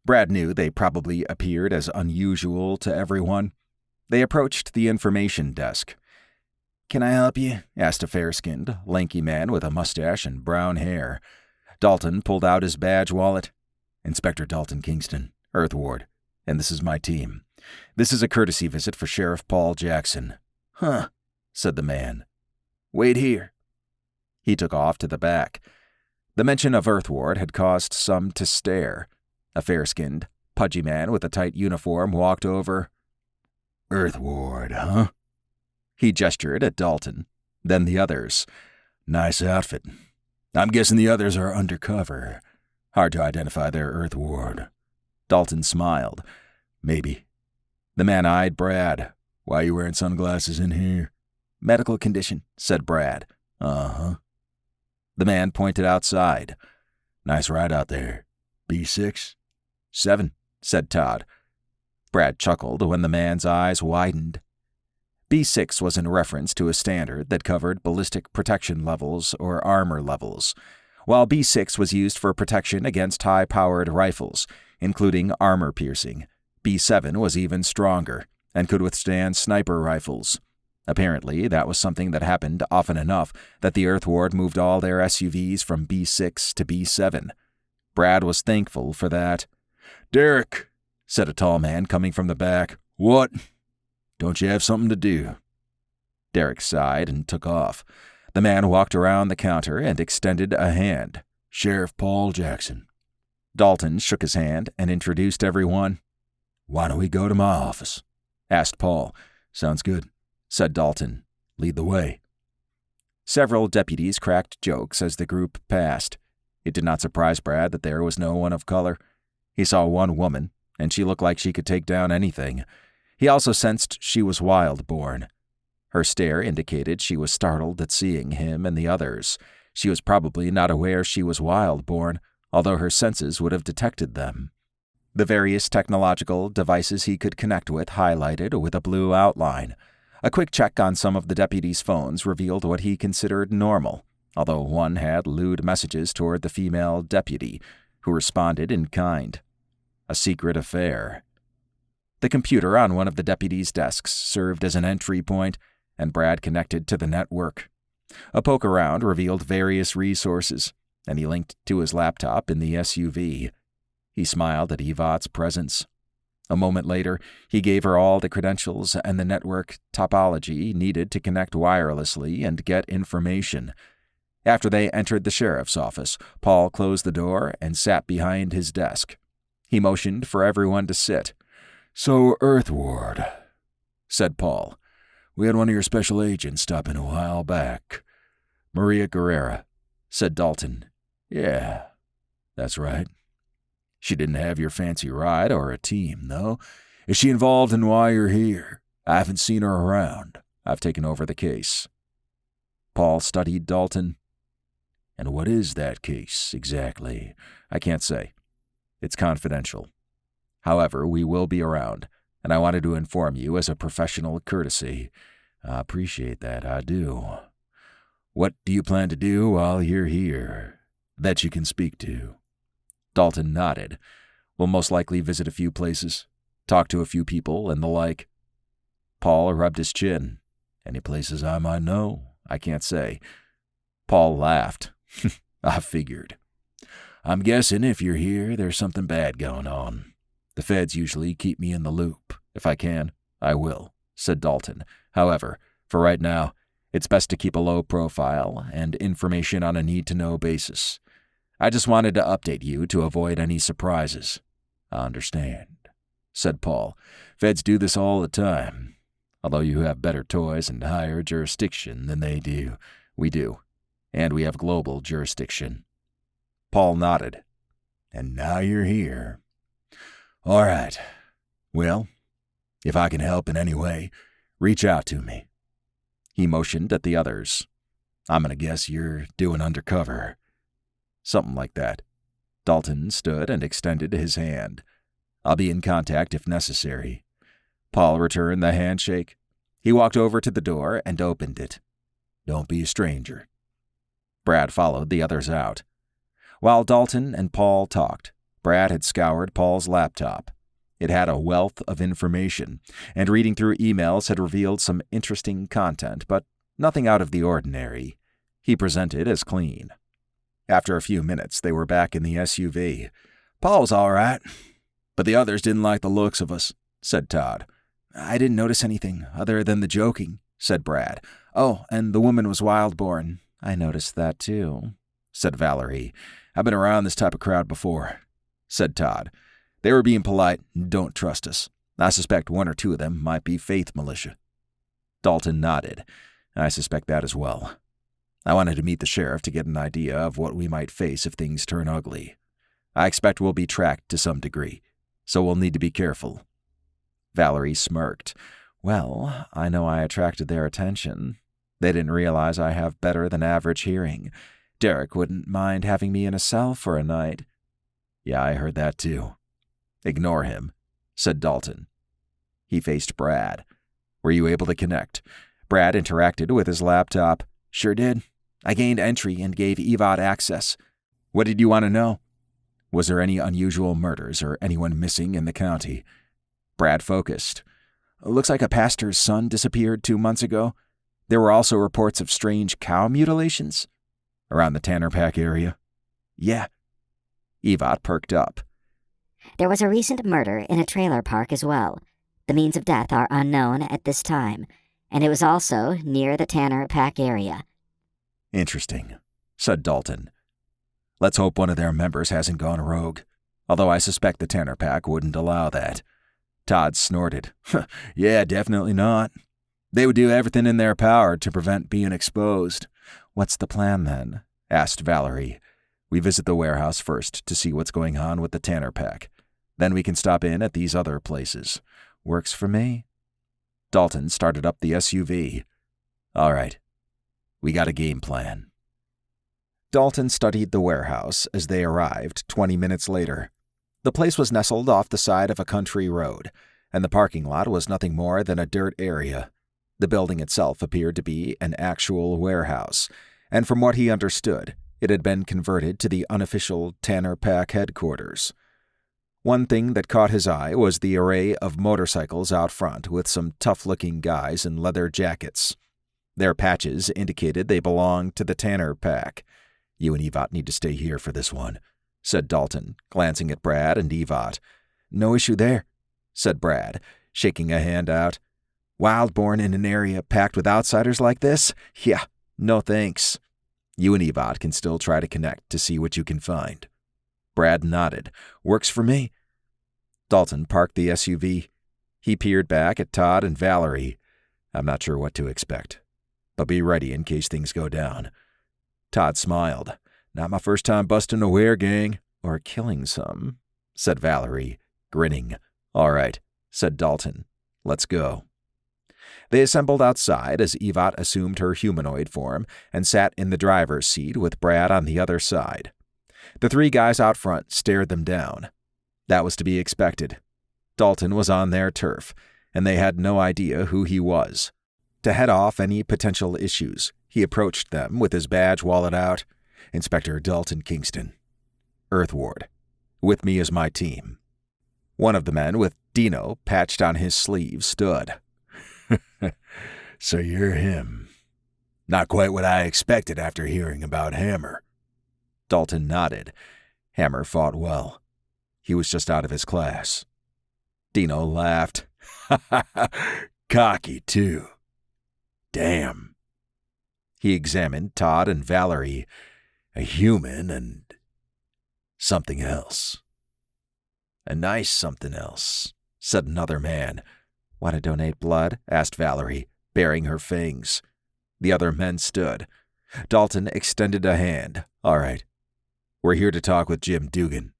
Brad knew they probably appeared as unusual to everyone. They approached the information desk. "Can I help you?" asked a fair-skinned, lanky man with a mustache and brown hair. Dalton pulled out his badge wallet. "Inspector Dalton Kingston, Earth Ward, and this is my team. This is a courtesy visit for Sheriff Paul Jackson." "Huh," said the man. "Wait here." He took off to the back. The mention of Earth Ward had caused some to stare. A fair-skinned, pudgy man with a tight uniform walked over. "Earth Ward, huh?" He gestured at Dalton, then the others. "Nice outfit. I'm guessing the others are undercover. Hard to identify their Earth Ward." Dalton smiled. "Maybe." The man eyed Brad. "Why are you wearing sunglasses in here?" "Medical condition," said Brad. "Uh-huh." The man pointed outside. "Nice ride out there. B6? 7, said Todd. Brad chuckled when the man's eyes widened. B6 was in reference to a standard that covered ballistic protection levels or armor levels, while B6 was used for protection against high-powered rifles, including armor-piercing. B7 was even stronger and could withstand sniper rifles. Apparently, that was something that happened often enough that the Earth Ward moved all their SUVs from B6 to B7. Brad was thankful for that. "Derek," said a tall man coming from the back. "What? Don't you have something to do?" Derek sighed and took off. The man walked around the counter and extended a hand. "Sheriff Paul Jackson." Dalton shook his hand and introduced everyone. "Why don't we go to my office?" asked Paul. "Sounds good," said Dalton. "Lead the way." Several deputies cracked jokes as the group passed. It did not surprise Brad that there was no one of color. He saw one woman, and she looked like she could take down anything. He also sensed she was wild-born. Her stare indicated she was startled at seeing him and the others. She was probably not aware she was wild-born, although her senses would have detected them. The various technological devices he could connect with highlighted with a blue outline. A quick check on some of the deputies' phones revealed what he considered normal, although one had lewd messages toward the female deputy, who responded in kind. A secret affair. The computer on one of the deputies' desks served as an entry point, and Brad connected to the network. A poke around revealed various resources, and he linked to his laptop in the SUV. He smiled at Evat's presence. A moment later, he gave her all the credentials and the network topology needed to connect wirelessly and get information. After they entered the sheriff's office, Paul closed the door and sat behind his desk. He motioned for everyone to sit. "So, Earthward," said Paul. "We had one of your special agents stop in a while back." "Maria Guerrera," said Dalton. "Yeah, that's right. She didn't have your fancy ride or a team, though. Is she involved in why you're here? I haven't seen her around. I've taken over the case." Paul studied Dalton. "And what is that case, exactly?" "I can't say. It's confidential. However, we will be around, and I wanted to inform you as a professional courtesy." "I appreciate that, I do. What do you plan to do while you're here that you can speak to?" Dalton nodded. "We'll most likely visit a few places, talk to a few people, and the like." Paul rubbed his chin. "Any places I might know?" "I can't say." Paul laughed. "I figured. I'm guessing if you're here, there's something bad going on. The feds usually keep me in the loop. If I can, I will," said Dalton. "However, for right now, it's best to keep a low profile and information on a need-to-know basis. I just wanted to update you to avoid any surprises." "I understand," said Paul. "Feds do this all the time. Although you have better toys and higher jurisdiction than they do." "We do. And we have global jurisdiction." Paul nodded. "And now you're here. All right. Well, if I can help in any way, reach out to me." He motioned at the others. "I'm gonna guess you're doing undercover." "Something like that." Dalton stood and extended his hand. "I'll be in contact if necessary." Paul returned the handshake. He walked over to the door and opened it. "Don't be a stranger." Brad followed the others out. While Dalton and Paul talked, Brad had scoured Paul's laptop. It had a wealth of information, and reading through emails had revealed some interesting content, but nothing out of the ordinary. He presented as clean. After a few minutes, they were back in the SUV. "Paul was all right, but the others didn't like the looks of us," said Todd. "I didn't notice anything other than the joking," said Brad. "Oh, and the woman was wild-born." "I noticed that too," said Valerie. "I've been around this type of crowd before," said Todd. "They were being polite and don't trust us. I suspect one or two of them might be faith militia." Dalton nodded. "I suspect that as well. I wanted to meet the sheriff to get an idea of what we might face if things turn ugly. I expect we'll be tracked to some degree, so we'll need to be careful." Valerie smirked. "Well, I know I attracted their attention. They didn't realize I have better than average hearing. Derek wouldn't mind having me in a cell for a night." "Yeah, I heard that too." "Ignore him," said Dalton. He faced Brad. "Were you able to connect?" Brad interacted with his laptop. "Sure did. I gained entry and gave Evat access." "What did you want to know?" "Was there any unusual murders or anyone missing in the county?" Brad focused. "Looks like a pastor's son disappeared 2 months ago. There were also reports of strange cow mutilations." "Around the Tanner Pack area?" "Yeah." Evat perked up. There was a recent murder in a trailer park as well. The means of death are unknown at this time, and it was also near the Tanner Pack area." "Interesting," said Dalton. "Let's hope one of their members hasn't gone rogue. although I suspect the Tanner Pack wouldn't allow that. Todd snorted. Yeah, definitely not. They would do everything in their power to prevent being exposed. What's the plan, then? Asked Valerie. We visit the warehouse first to see what's going on with the Tanner Pack. Then we can stop in at these other places. Works for me. Dalton started up the SUV. All right. We got a game plan. Dalton studied the warehouse as they arrived 20 minutes later. The place was nestled off the side of a country road, and the parking lot was nothing more than a dirt area. The building itself appeared to be an actual warehouse, and from what he understood, it had been converted to the unofficial Tanner Pack headquarters. One thing that caught his eye was the array of motorcycles out front with some tough-looking guys in leather jackets. Their patches indicated they belonged to the Tanner Pack. You and Evot need to stay here for this one, said Dalton, glancing at Brad and Evot. No issue there, said Brad, shaking a hand out. Wildborn in an area packed with outsiders like this? Yeah, no thanks. You and Evot can still try to connect to see what you can find. Brad nodded. Works for me. Dalton parked the SUV. He peered back at Todd and Valerie. I'm not sure what to expect, but be ready in case things go down. Todd smiled. Not my first time busting a weregang. Or killing some, said Valerie, grinning. All right, said Dalton. Let's go. They assembled outside as Evot assumed her humanoid form and sat in the driver's seat with Brad on the other side. The three guys out front stared them down. That was to be expected. Dalton was on their turf, and they had no idea who he was. To head off any potential issues, he approached them with his badge wallet out. Inspector Dalton Kingston. Earthward. With me is my team. One of the men with Dino patched on his sleeve stood. So you're him. Not quite what I expected after hearing about Hammer. Dalton nodded. Hammer fought well. He was just out of his class. Dino laughed. Cocky, too. Damn. He examined Todd and Valerie. A human and something else. A nice something else, said another man. Want to donate blood? Asked Valerie, baring her fangs. The other men stood. Dalton extended a hand. All right. We're here to talk with Jim Dugan.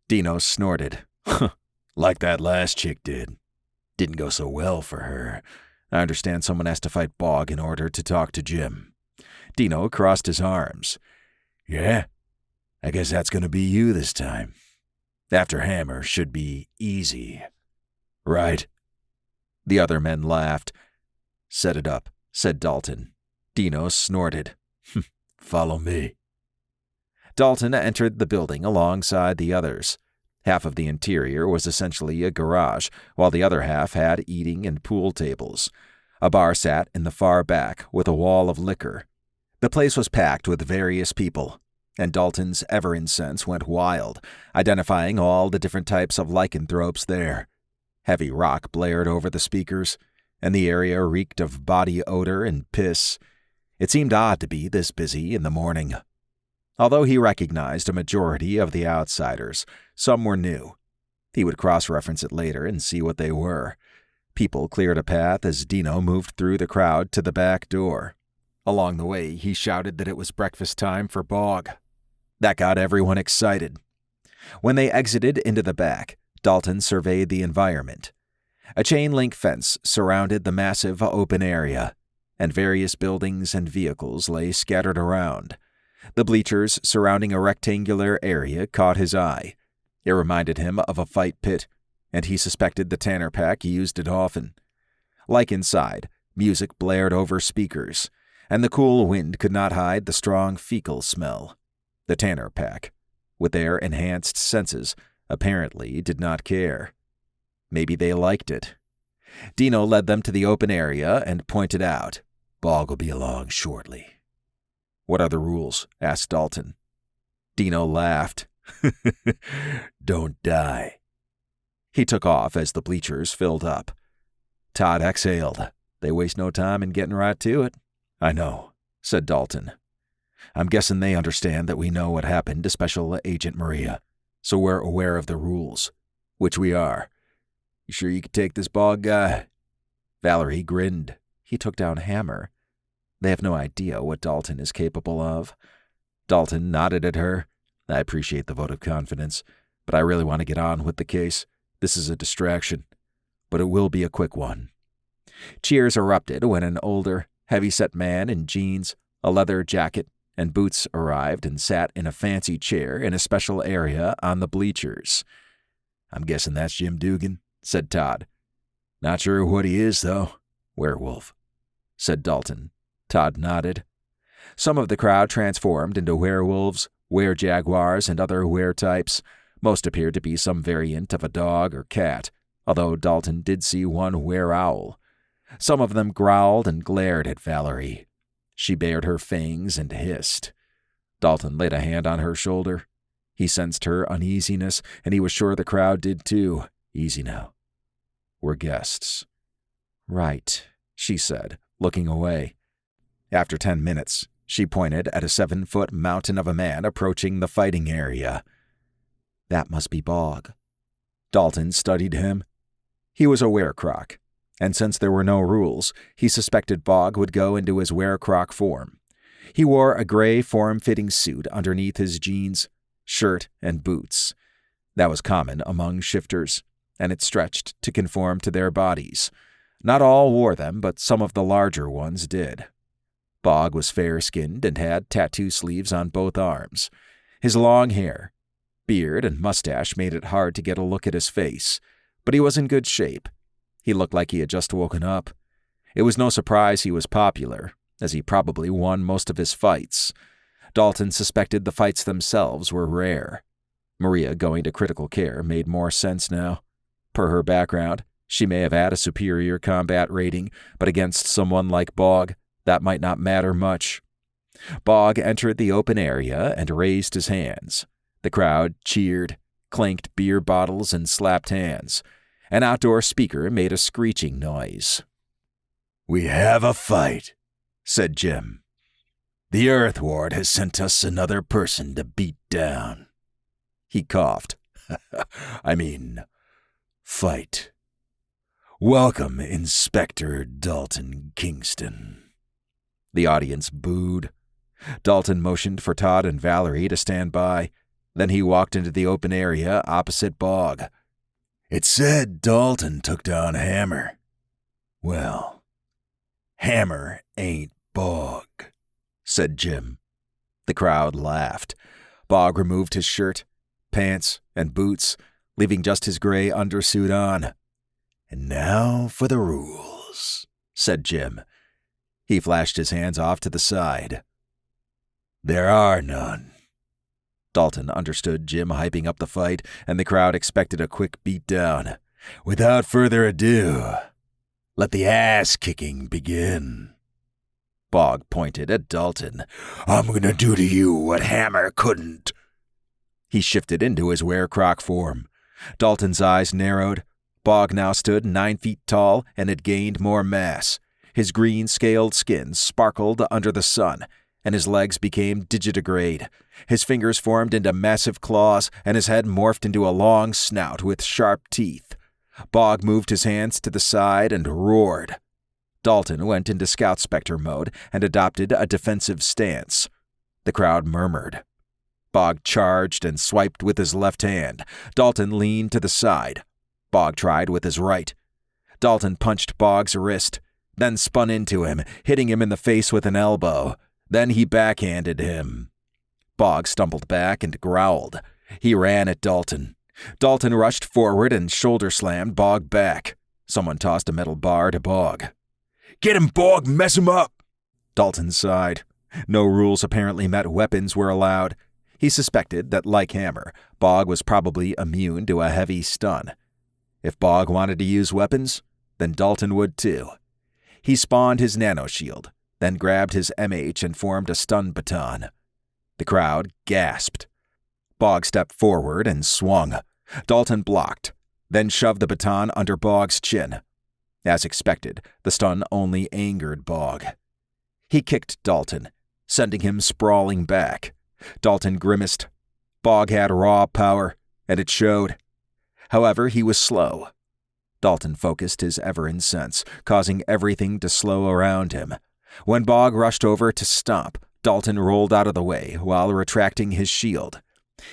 Dino snorted. Like that last chick did. Didn't go so well for her. I understand someone has to fight Bog in order to talk to Jim. Dino crossed his arms. Yeah? I guess that's going to be you this time. After Hammer should be easy. Right. The other men laughed. Set it up, said Dalton. Dino snorted. Follow me. Dalton entered the building alongside the others. Half of the interior was essentially a garage, while the other half had eating and pool tables. A bar sat in the far back with a wall of liquor. The place was packed with various people, and Dalton's ever-incense went wild, identifying all the different types of lycanthropes there. Heavy rock blared over the speakers, and the area reeked of body odor and piss. It seemed odd to be this busy in the morning. Although he recognized a majority of the outsiders, some were new. He would cross-reference it later and see what they were. People cleared a path as Dino moved through the crowd to the back door. Along the way, he shouted that it was breakfast time for Bog. That got everyone excited. When they exited into the back, Dalton surveyed the environment. A chain-link fence surrounded the massive open area, and various buildings and vehicles lay scattered around. The bleachers surrounding a rectangular area caught his eye. It reminded him of a fight pit, and he suspected the Tanner Pack used it often. Like inside, music blared over speakers, and the cool wind could not hide the strong fecal smell. The Tanner Pack, with their enhanced senses, apparently did not care. Maybe they liked it. Dino led them to the open area and pointed out, Bog will be along shortly. What are the rules? Asked Dalton. Dino laughed. Don't die. He took off as the bleachers filled up. Todd exhaled. They waste no time in getting right to it. I know, said Dalton. I'm guessing they understand that we know what happened to Special Agent Maria. so we're aware of the rules, which we are. You sure you could take this Bog guy?" Valerie grinned. He took down Hammer. They have no idea what Dalton is capable of. Dalton nodded at her. "I appreciate the vote of confidence, but I really want to get on with the case. This is a distraction, but it will be a quick one." Cheers erupted when an older, heavy-set man in jeans, a leather jacket, and boots arrived and sat in a fancy chair in a special area on the bleachers. "I'm guessing that's Jim Dugan," said Todd. "Not sure what he is, though." "Werewolf," said Dalton. Todd nodded. Some of the crowd transformed into werewolves, were-jaguars, and other were-types. Most appeared to be some variant of a dog or cat, although Dalton did see one were-owl. Some of them growled and glared at Valerie. She bared her fangs and hissed. Dalton laid a hand on her shoulder. He sensed her uneasiness, and he was sure the crowd did too. "Easy now. We're guests." "Right," she said, looking away. After 10 minutes, she pointed at a 7-foot mountain of a man approaching the fighting area. "That must be Bog." Dalton studied him. He was a werecroc, and since there were no rules, he suspected Bog would go into his werecroc form. He wore a gray form-fitting suit underneath his jeans, shirt, and boots. That was common among shifters, and it stretched to conform to their bodies. Not all wore them, but some of the larger ones did. Bog was fair-skinned and had tattoo sleeves on both arms. His long hair, beard, and mustache made it hard to get a look at his face, but he was in good shape. He looked like he had just woken up. It was no surprise he was popular, as he probably won most of his fights. Dalton suspected the fights themselves were rare. Maria going to critical care made more sense now. Per her background, she may have had a superior combat rating, but against someone like Bog, that might not matter much. Bog entered the open area and raised his hands. The crowd cheered, clanked beer bottles, and slapped hands. An outdoor speaker made a screeching noise. "We have a fight," said Jim. "The Earth Ward has sent us another person to beat down." He coughed. Fight. Welcome, Inspector Dalton Kingston." The audience booed. Dalton motioned for Todd and Valerie to stand by. Then he walked into the open area opposite Bog. "It said Dalton took down Hammer. Well, Hammer ain't Bog," said Jim. The crowd laughed. Bog removed his shirt, pants, and boots, leaving just his gray undersuit on. "And now for the rules," said Jim. He flashed his hands off to the side. "There are none." Dalton understood Jim hyping up the fight, and the crowd expected a quick beatdown. "Without further ado, let the ass-kicking begin." Bog pointed at Dalton. "I'm going to do to you what Hammer couldn't." He shifted into his werecroc form. Dalton's eyes narrowed. Bog now stood 9 feet tall and had gained more mass. His green-scaled skin sparkled under the sun, and his legs became digitigrade. His fingers formed into massive claws, and his head morphed into a long snout with sharp teeth. Bog moved his hands to the side and roared. Dalton went into Scout Spectre mode and adopted a defensive stance. The crowd murmured. Bog charged and swiped with his left hand. Dalton leaned to the side. Bog tried with his right. Dalton punched Bog's wrist, then spun into him, hitting him in the face with an elbow. Then he backhanded him. Bog stumbled back and growled. He ran at Dalton. Dalton rushed forward and shoulder-slammed Bog back. Someone tossed a metal bar to Bog. "Get him, Bog! Mess him up!" Dalton sighed. No rules apparently meant weapons were allowed. He suspected that, like Hammer, Bog was probably immune to a heavy stun. If Bog wanted to use weapons, then Dalton would too. He spawned his nanoshield, then grabbed his MH and formed a stun baton. The crowd gasped. Bog stepped forward and swung. Dalton blocked, then shoved the baton under Bog's chin. As expected, the stun only angered Bog. He kicked Dalton, sending him sprawling back. Dalton grimaced. Bog had raw power. and it showed. However, he was slow. Dalton focused his Everin sense, causing everything to slow around him. When Bog rushed over to stop, Dalton rolled out of the way while retracting his shield.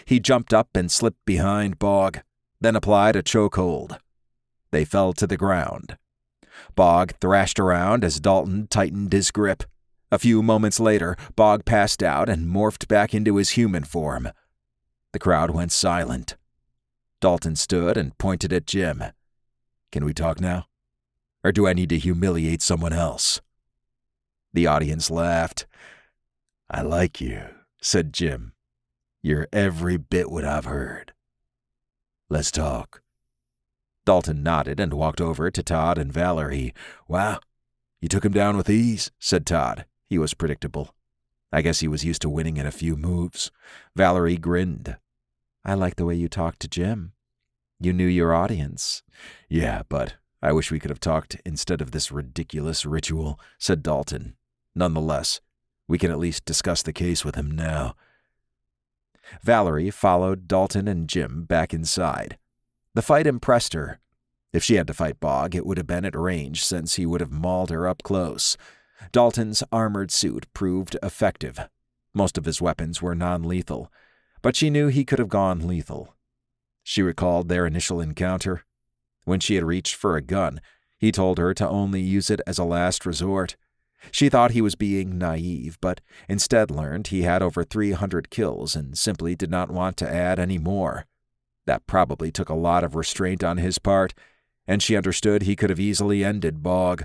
He jumped up and slipped behind Bog, then applied a chokehold. They fell to the ground. Bog thrashed around as Dalton tightened his grip. A few moments later, Bog passed out and morphed back into his human form. The crowd went silent. Dalton stood and pointed at Jim. "Can we talk now? Or do I need to humiliate someone else?" The audience laughed. "I like you," said Jim. "You're every bit what I've heard. Let's talk." Dalton nodded and walked over to Todd and Valerie. "Wow, you took him down with ease," said Todd. He was predictable. I guess he was used to winning in a few moves. Valerie grinned. "I like the way you talked to Jim. You knew your audience." "Yeah, but I wish we could have talked instead of this ridiculous ritual," said Dalton. "Nonetheless, we can at least discuss the case with him now." Valerie followed Dalton and Jim back inside. The fight impressed her. If she had to fight Bog, it would have been at range since he would have mauled her up close. Dalton's armored suit proved effective. Most of his weapons were non-lethal, but she knew he could have gone lethal. She recalled their initial encounter. When she had reached for a gun, he told her to only use it as a last resort. She thought he was being naive, but instead learned he had over 300 kills and simply did not want to add any more. That probably took a lot of restraint on his part, and she understood he could have easily ended Bog.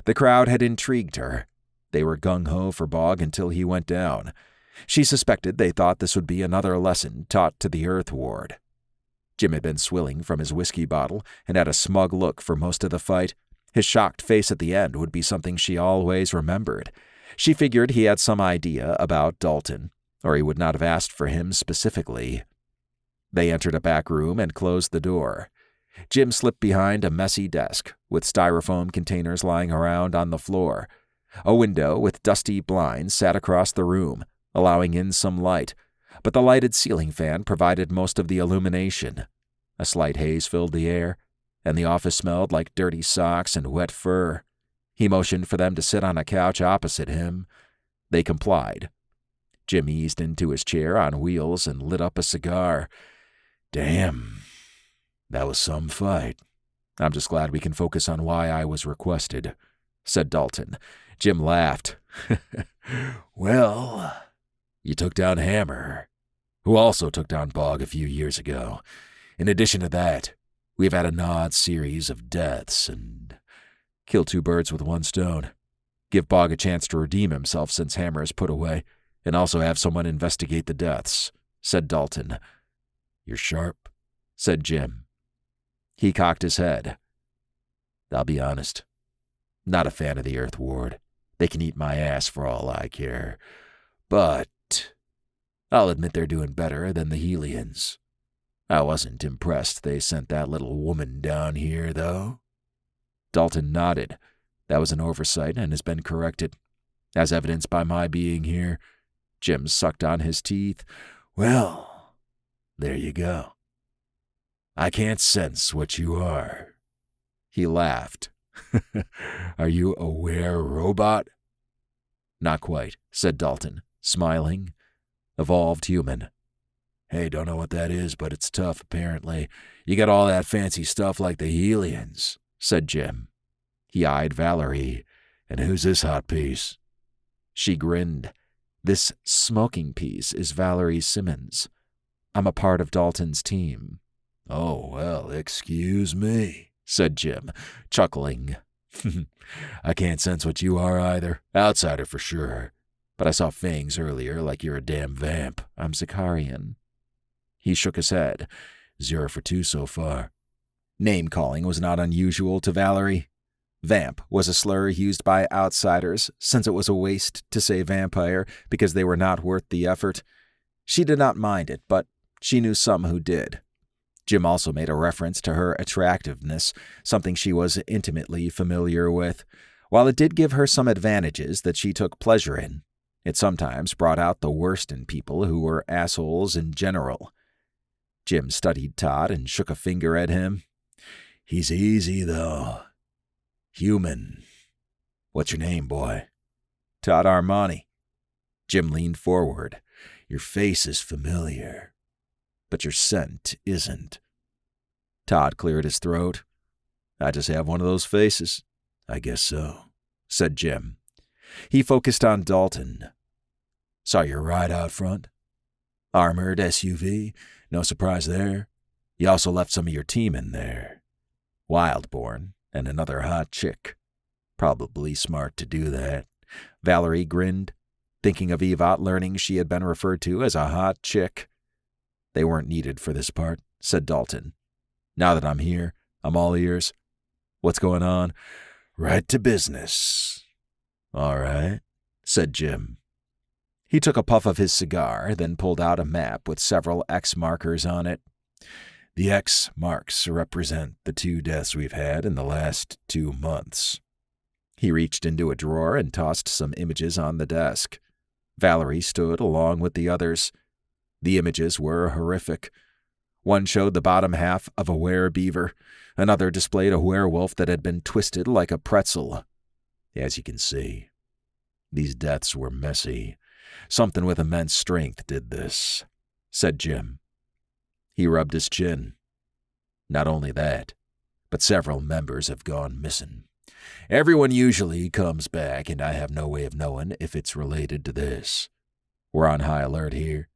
The crowd had intrigued her. They were gung-ho for Bog until he went down. She suspected they thought this would be another lesson taught to the Earth Ward. Jim had been swilling from his whiskey bottle and had a smug look for most of the fight. His shocked face at the end would be something she always remembered. She figured he had some idea about Dalton, or he would not have asked for him specifically. They entered a back room and closed the door. Jim slipped behind a messy desk, with styrofoam containers lying around on the floor. A window with dusty blinds sat across the room, allowing in some light, but the lighted ceiling fan provided most of the illumination. A slight haze filled the air, and the office smelled like dirty socks and wet fur. He motioned for them to sit on a couch opposite him. They complied. Jim eased into his chair on wheels and lit up a cigar. "Damn, that was some fight. I'm just glad we can focus on why I was requested," said Dalton. Jim laughed. "Well, you took down Hammer, who also took down Bog a few years ago. In addition to that, we've had an odd series of deaths and kill two birds with one stone. Give Bog a chance to redeem himself since Hammer is put away, and also have someone investigate the deaths," said Dalton. "You're sharp," said Jim. He cocked his head. "I'll be honest. Not a fan of the Earth Ward. They can eat my ass for all I care. But I'll admit they're doing better than the Helians. I wasn't impressed they sent that little woman down here, though." Dalton nodded. "That was an oversight and has been corrected, as evidenced by my being here." Jim sucked on his teeth. "Well, there you go. I can't sense what you are." He laughed. "Are you a were-robot?" "Not quite," said Dalton, smiling. "Evolved human." "Hey, don't know what that is, but it's tough, apparently. You got all that fancy stuff like the Helians," said Jim. He eyed Valerie. "And who's this hot piece?" She grinned. "This smoking piece is Valerie Simmons. I'm a part of Dalton's team." "Oh, well, excuse me," said Jim, chuckling. "I can't sense what you are either. Outsider for sure. But I saw fangs earlier like you're a damn vamp." "I'm Zakarian." He shook his head. 0 for 2 so far. Name-calling was not unusual to Valerie. Vamp was a slur used by outsiders, since it was a waste to say vampire because they were not worth the effort. She did not mind it, but she knew some who did. Jim also made a reference to her attractiveness, something she was intimately familiar with. While it did give her some advantages that she took pleasure in, it sometimes brought out the worst in people who were assholes in general. Jim studied Todd and shook a finger at him. He's easy, though. Human. What's your name, boy? Todd Armani. Jim leaned forward. Your face is familiar, but your scent isn't. Todd cleared his throat. I just have one of those faces. I guess so, said Jim. He focused on Dalton. Saw your ride out front? Armored SUV? No surprise there. You also left some of your team in there. Wildborn and another hot chick. Probably smart to do that. Valerie grinned, thinking of Evot learning she had been referred to as a hot chick. They weren't needed for this part, said Dalton. Now that I'm here, I'm all ears. What's going on? Right to business. All right, said Jim. He took a puff of his cigar, then pulled out a map with several X markers on it. The X marks represent the 2 deaths we've had in the last 2 months. He reached into a drawer and tossed some images on the desk. Valerie stood along with the others. The images were horrific. One showed the bottom half of a werebeaver. Another displayed a werewolf that had been twisted like a pretzel. As you can see, these deaths were messy. Something with immense strength did this, said Jim. He rubbed his chin. Not only that, but several members have gone missing. Everyone usually comes back, and I have no way of knowing if it's related to this. We're on high alert here,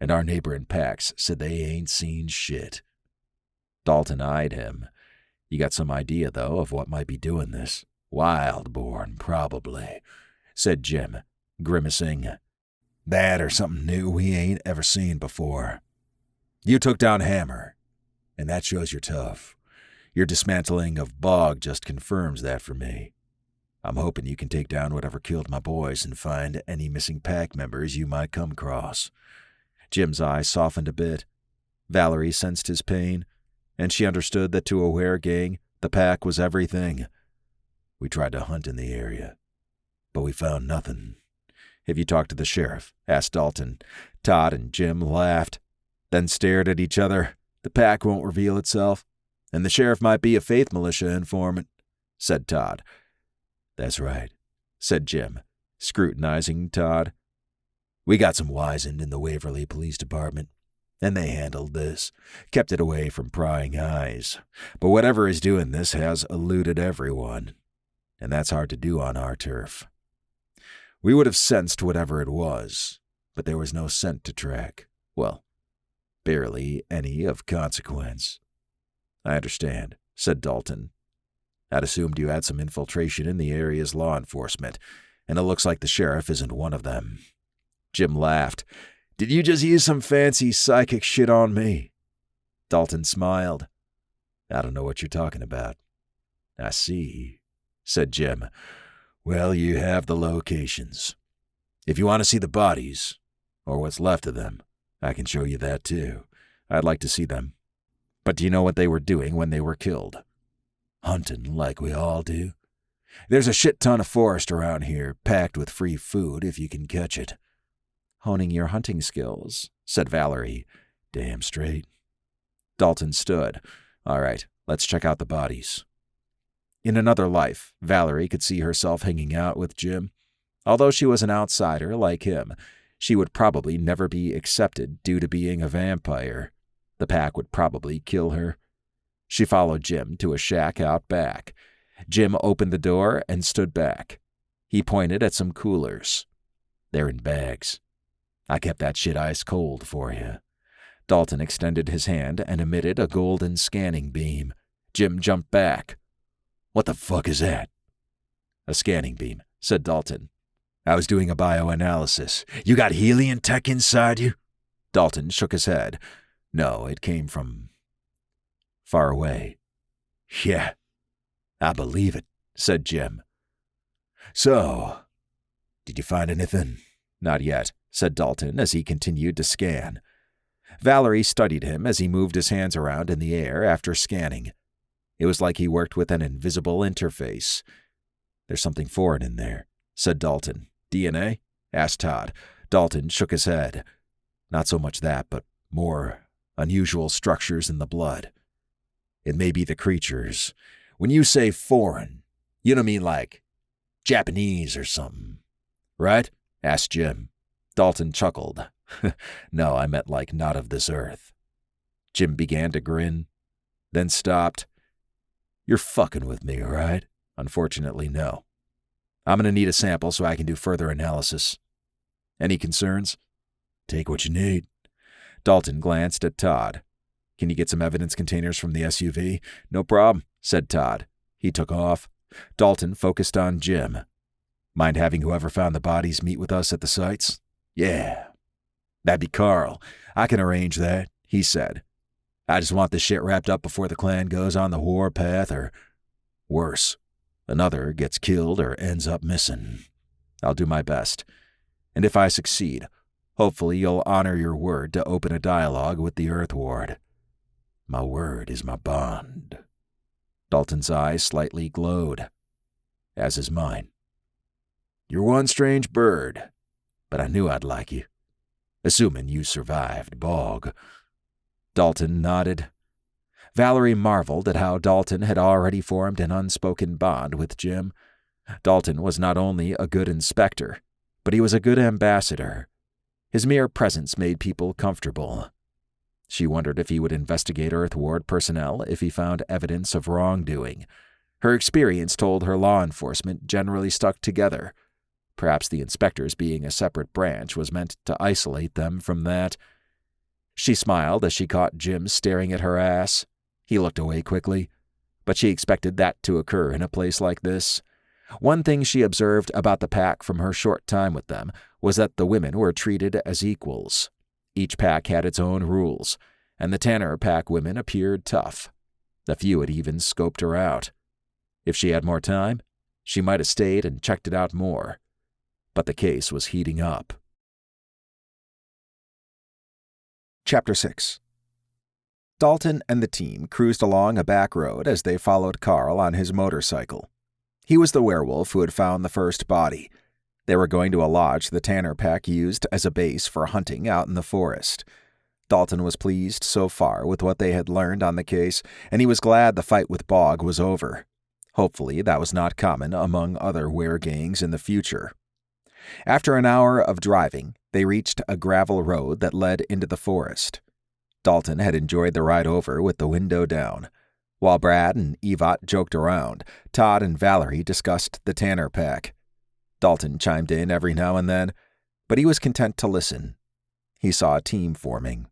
and our neighboring packs said they ain't seen shit. Dalton eyed him. You got some idea, though, of what might be doing this? Wildborn, probably, said Jim, grimacing. That or something new we ain't ever seen before. You took down Hammer, and that shows you're tough. Your dismantling of Bog just confirms that for me. I'm hoping you can take down whatever killed my boys and find any missing pack members you might come across. Jim's eyes softened a bit. Valerie sensed his pain, and she understood that to a weregang, the pack was everything. We tried to hunt in the area, but we found nothing. Have you talked to the sheriff? Asked Dalton. Todd and Jim laughed, then stared at each other. The pack won't reveal itself, and the sheriff might be a faith militia informant, said Todd. That's right, said Jim, scrutinizing Todd. We got some wizened in the Waverly Police Department, and they handled this, kept it away from prying eyes. But whatever is doing this has eluded everyone, and that's hard to do on our turf. We would have sensed whatever it was, but there was no scent to track. Well, barely any of consequence. I understand, said Dalton. I'd assumed you had some infiltration in the area's law enforcement, and it looks like the sheriff isn't one of them. Jim laughed. Did you just use some fancy psychic shit on me? Dalton smiled. I don't know what you're talking about. I see, said Jim. Well, you have the locations. If you want to see the bodies, or what's left of them, I can show you that too. I'd like to see them. But do you know what they were doing when they were killed? Hunting like we all do. There's a shit ton of forest around here, packed with free food if you can catch it. Honing your hunting skills, said Valerie. Damn straight. Dalton stood. All right, let's check out the bodies. In another life, Valerie could see herself hanging out with Jim. Although she was an outsider like him, she would probably never be accepted due to being a vampire. The pack would probably kill her. She followed Jim to a shack out back. Jim opened the door and stood back. He pointed at some coolers. They're in bags. I kept that shit ice cold for you. Dalton extended his hand and emitted a golden scanning beam. Jim jumped back. What the fuck is that? A scanning beam, said Dalton. I was doing a bioanalysis. You got helium tech inside you? Dalton shook his head. No, it came from far away. Yeah, I believe it, said Jim. So, did you find anything? Not yet, said Dalton as he continued to scan. Valerie studied him as he moved his hands around in the air after scanning. It was like he worked with an invisible interface. There's something foreign in there, said Dalton. DNA? Asked Todd. Dalton shook his head. Not so much that, but more unusual structures in the blood. It may be the creatures. When you say foreign, you don't mean like Japanese or something, right? Asked Jim. Dalton chuckled. No, I meant like not of this earth. Jim began to grin, then stopped. You're fucking with me, right? Unfortunately, no. I'm going to need a sample so I can do further analysis. Any concerns? Take what you need. Dalton glanced at Todd. Can you get some evidence containers from the SUV? No problem, said Todd. He took off. Dalton focused on Jim. Mind having whoever found the bodies meet with us at the sites? Yeah. That'd be Carl. I can arrange that, he said. I just want this shit wrapped up before the clan goes on the war path, or worse, another gets killed or ends up missing. I'll do my best. And if I succeed, hopefully you'll honor your word to open a dialogue with the Earth Ward. My word is my bond. Dalton's eyes slightly glowed, as is mine. You're one strange bird, but I knew I'd like you, assuming you survived Bog. Dalton nodded. Valerie marveled at how Dalton had already formed an unspoken bond with Jim. Dalton was not only a good inspector, but he was a good ambassador. His mere presence made people comfortable. She wondered if he would investigate Earth Ward personnel if he found evidence of wrongdoing. Her experience told her law enforcement generally stuck together. Perhaps the inspectors being a separate branch was meant to isolate them from that. She smiled as she caught Jim staring at her ass. He looked away quickly, but she expected that to occur in a place like this. One thing she observed about the pack from her short time with them was that the women were treated as equals. Each pack had its own rules, and the Tanner pack women appeared tough. A few had even scoped her out. If she had more time, she might have stayed and checked it out more. But the case was heating up. Chapter 6. Dalton and the team cruised along a back road as they followed Carl on his motorcycle. He was the werewolf who had found the first body. They were going to a lodge the Tanner pack used as a base for hunting out in the forest. Dalton was pleased so far with what they had learned on the case, and he was glad the fight with Bog was over. Hopefully that was not common among other weregangs in the future. After an hour of driving, they reached a gravel road that led into the forest. Dalton had enjoyed the ride over with the window down. While Brad and Evot joked around, Todd and Valerie discussed the Tanner pack. Dalton chimed in every now and then, but he was content to listen. He saw a team forming.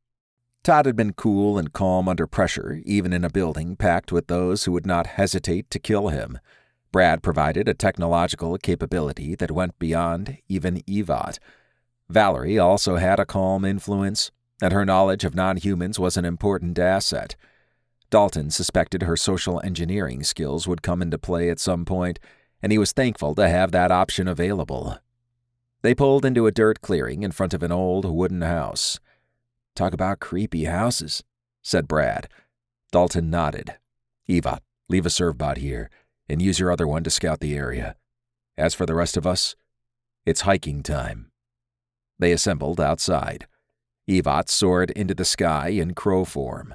Todd had been cool and calm under pressure, even in a building packed with those who would not hesitate to kill him. Brad provided a technological capability that went beyond even Evot. Valerie also had a calm influence, and her knowledge of non-humans was an important asset. Dalton suspected her social engineering skills would come into play at some point, and he was thankful to have that option available. They pulled into a dirt clearing in front of an old wooden house. "Talk about creepy houses," said Brad. Dalton nodded. "Evot, leave a servbot here, and use your other one to scout the area. As for the rest of us, it's hiking time." They assembled outside. Evot soared into the sky in crow form.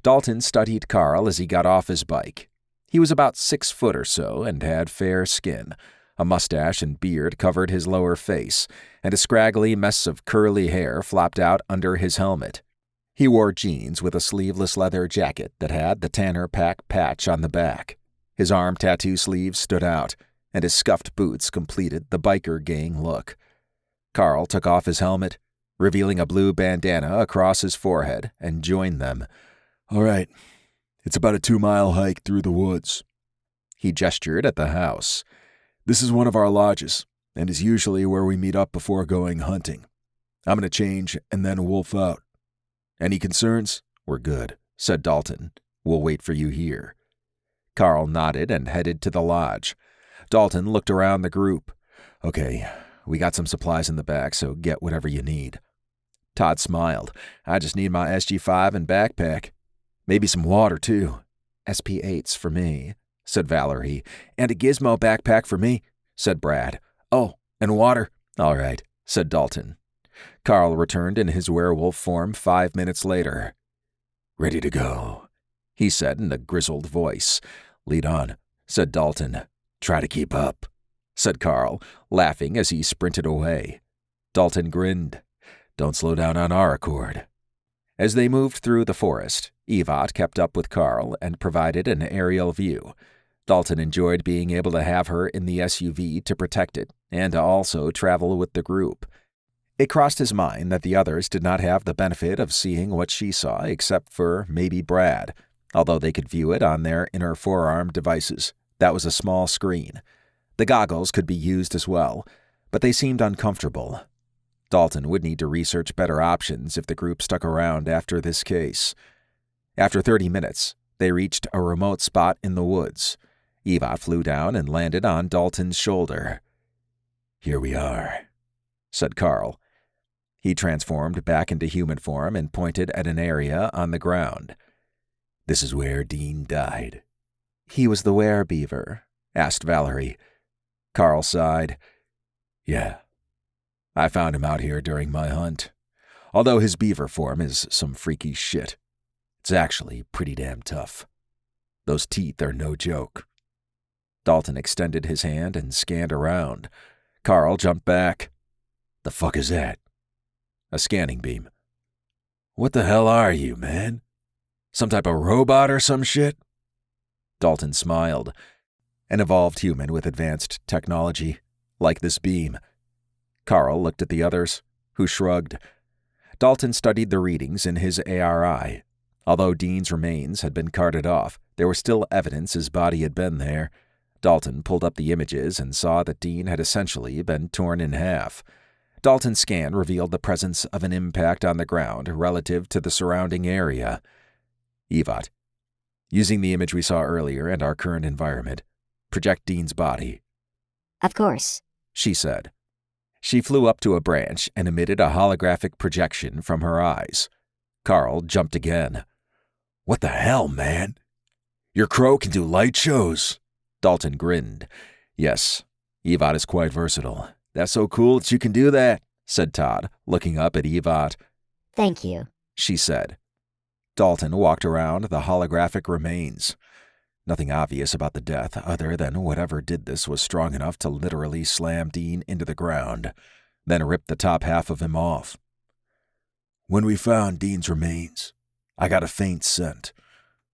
Dalton studied Carl as he got off his bike. He was about 6 foot or so and had fair skin. A mustache and beard covered his lower face, and a scraggly mess of curly hair flopped out under his helmet. He wore jeans with a sleeveless leather jacket that had the Tanner pack patch on the back. His arm tattoo sleeves stood out, and his scuffed boots completed the biker gang look. Carl took off his helmet, revealing a blue bandana across his forehead, and joined them. "All right, it's about a 2-mile hike through the woods." He gestured at the house. "This is one of our lodges, and is usually where we meet up before going hunting. I'm going to change and then wolf out. Any concerns? We're good," said Dalton. "We'll wait for you here." Carl nodded and headed to the lodge. Dalton looked around the group. "Okay, we got some supplies in the back, so get whatever you need." Todd smiled. "I just need my SG-5 and backpack. Maybe some water, too." "SP-8s for me," said Valerie. "And a gizmo backpack for me," said Brad. "Oh, and water." "All right," said Dalton. Carl returned in his werewolf form 5 minutes later. Ready to go, he said in a grizzled voice. Lead on, said Dalton. Try to keep up, said Carl, laughing as he sprinted away. Dalton grinned. Don't slow down on our accord. As they moved through the forest, Evot kept up with Carl and provided an aerial view. Dalton enjoyed being able to have her in the SUV to protect it and to also travel with the group. It crossed his mind that the others did not have the benefit of seeing what she saw except for maybe Brad, although they could view it on their inner forearm devices. That was a small screen. The goggles could be used as well, but they seemed uncomfortable. Dalton would need to research better options if the group stuck around after this case. After 30 minutes, they reached a remote spot in the woods. Evot flew down and landed on Dalton's shoulder. Here we are, said Carl. He transformed back into human form and pointed at an area on the ground. This is where Dean died. He was the werebeaver? Asked Valerie. Carl sighed. Yeah. I found him out here during my hunt. Although his beaver form is some freaky shit. It's actually pretty damn tough. Those teeth are no joke. Dalton extended his hand and scanned around. Carl jumped back. The fuck is that? A scanning beam. What the hell are you, man? Some type of robot or some shit? Dalton smiled. An evolved human with advanced technology, like this beam. Carl looked at the others, who shrugged. Dalton studied the readings in his ARI. Although Dean's remains had been carted off, there was still evidence his body had been there. Dalton pulled up the images and saw that Dean had essentially been torn in half. Dalton's scan revealed the presence of an impact on the ground relative to the surrounding area. Evot, using the image we saw earlier and our current environment, project Dean's body. Of course, she said. She flew up to a branch and emitted a holographic projection from her eyes. Carl jumped again. What the hell, man? Your crow can do light shows. Dalton grinned. Yes, Evot is quite versatile. That's so cool that you can do that, said Todd, looking up at Evot. Thank you, she said. Dalton walked around the holographic remains. Nothing obvious about the death other than whatever did this was strong enough to literally slam Dean into the ground, then rip the top half of him off. When we found Dean's remains, I got a faint scent,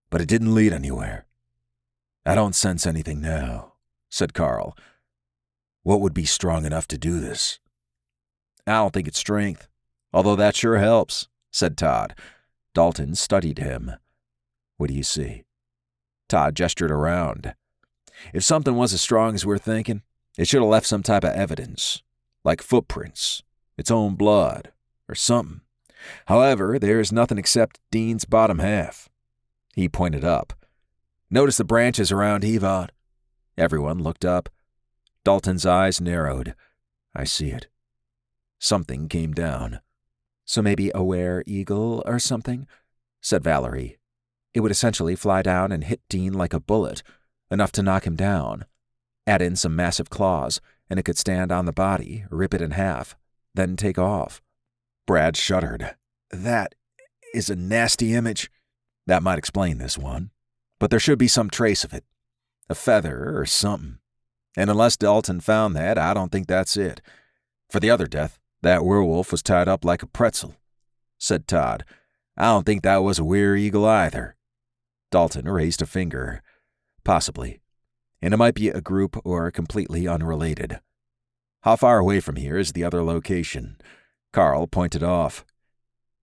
but it didn't lead anywhere. I don't sense anything now, said Carl. What would be strong enough to do this? I don't think it's strength, although that sure helps, said Todd. Dalton studied him. What do you see? Todd gestured around. If something was as strong as we're thinking, it should have left some type of evidence, like footprints, its own blood, or something. However, there's nothing except Dean's bottom half. He pointed up. Notice the branches around Evot. Everyone looked up. Dalton's eyes narrowed. I see it. Something came down. So maybe a were-eagle or something? Said Valerie. It would essentially fly down and hit Dean like a bullet, enough to knock him down. Add in some massive claws, and it could stand on the body, rip it in half, then take off. Brad shuddered. That is a nasty image. That might explain this one. But there should be some trace of it. A feather or something. And unless Dalton found that, I don't think that's it. For the other death, that werewolf was tied up like a pretzel, said Todd. I don't think that was a were-eagle either. Dalton raised a finger. Possibly. And it might be a group or completely unrelated. How far away from here is the other location? Carl pointed off.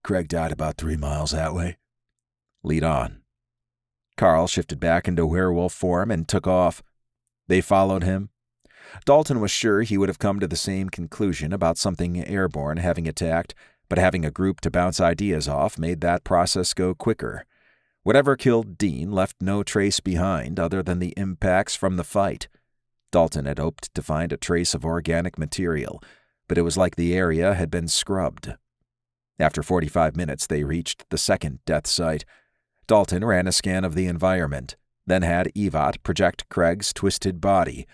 Craig died about 3 miles that way. Lead on. Carl shifted back into werewolf form and took off. They followed him. Dalton was sure he would have come to the same conclusion about something airborne having attacked, but having a group to bounce ideas off made that process go quicker. Whatever killed Dean left no trace behind other than the impacts from the fight. Dalton had hoped to find a trace of organic material, but it was like the area had been scrubbed. After 45 minutes, they reached the second death site. Dalton ran a scan of the environment, then had Evot project Craig's twisted body.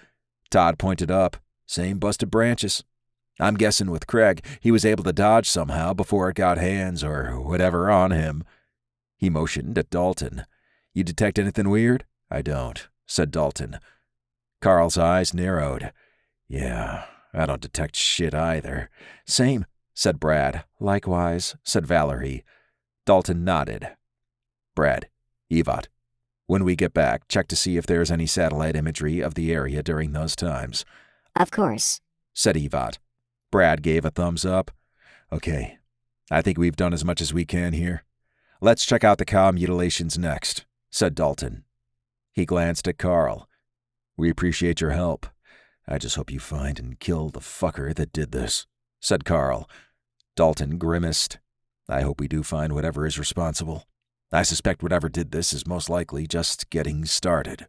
Todd pointed up. Same busted branches. I'm guessing with Craig, he was able to dodge somehow before it got hands or whatever on him. He motioned at Dalton. "You detect anything weird?" "I don't," said Dalton. Carl's eyes narrowed. "Yeah, I don't detect shit either." "Same," said Brad. "Likewise," said Valerie. Dalton nodded. "Brad, Evot, when we get back, check to see if there's any satellite imagery of the area during those times." Of course, said Evot. Brad gave a thumbs up. "Okay, I think we've done as much as we can here. Let's check out the cow mutilations next," said Dalton. He glanced at Carl. "We appreciate your help. I just hope you find and kill the fucker that did this," said Carl. Dalton grimaced. "I hope we do find whatever is responsible. I suspect whatever did this is most likely just getting started."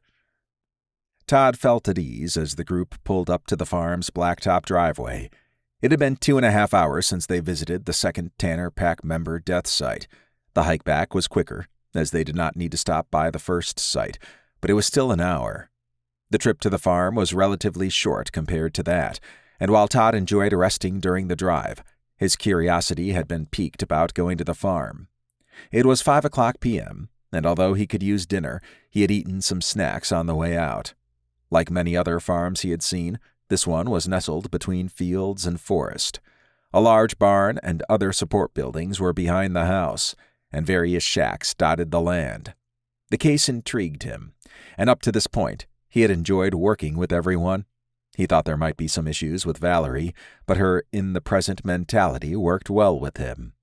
Todd felt at ease as the group pulled up to the farm's blacktop driveway. It had been 2.5 hours since they visited the second Tanner Pack member death site. The hike back was quicker, as they did not need to stop by the first site, but it was still an hour. The trip to the farm was relatively short compared to that, and while Todd enjoyed resting during the drive, his curiosity had been piqued about going to the farm. It was 5:00 p.m., and although he could use dinner, he had eaten some snacks on the way out. Like many other farms he had seen, this one was nestled between fields and forest. A large barn and other support buildings were behind the house, and various shacks dotted the land. The case intrigued him, and up to this point, he had enjoyed working with everyone. He thought there might be some issues with Valerie, but her in-the-present mentality worked well with him.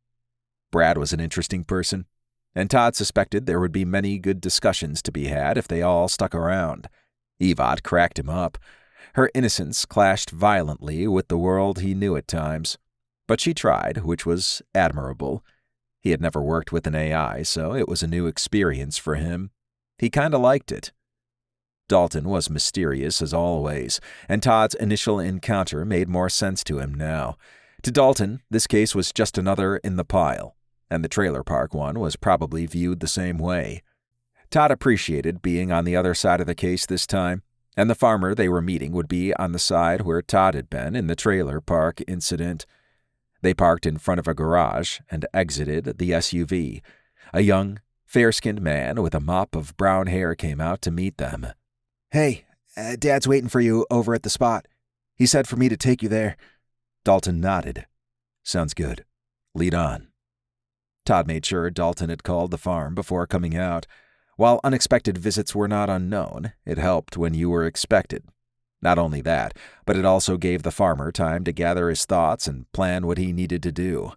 Brad was an interesting person, and Todd suspected there would be many good discussions to be had if they all stuck around. Evot cracked him up. Her innocence clashed violently with the world he knew at times, but she tried, which was admirable. He had never worked with an AI, so it was a new experience for him. He kinda liked it. Dalton was mysterious as always, and Todd's initial encounter made more sense to him now. To Dalton, this case was just another in the pile, and the trailer park one was probably viewed the same way. Todd appreciated being on the other side of the case this time, and the farmer they were meeting would be on the side where Todd had been in the trailer park incident. They parked in front of a garage and exited the SUV. A young, fair-skinned man with a mop of brown hair came out to meet them. "Hey, Dad's waiting for you over at the spot. He said for me to take you there." Dalton nodded. "Sounds good. Lead on." Todd made sure Dalton had called the farm before coming out. While unexpected visits were not unknown, it helped when you were expected. Not only that, but it also gave the farmer time to gather his thoughts and plan what he needed to do.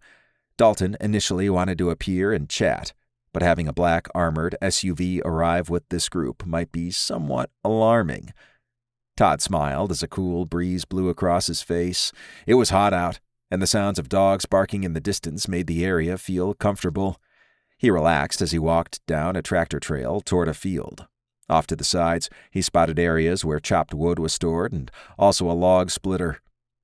Dalton initially wanted to appear and chat, but having a black armored SUV arrive with this group might be somewhat alarming. Todd smiled as a cool breeze blew across his face. It was hot out, and the sounds of dogs barking in the distance made the area feel comfortable. He relaxed as he walked down a tractor trail toward a field. Off to the sides, he spotted areas where chopped wood was stored and also a log splitter.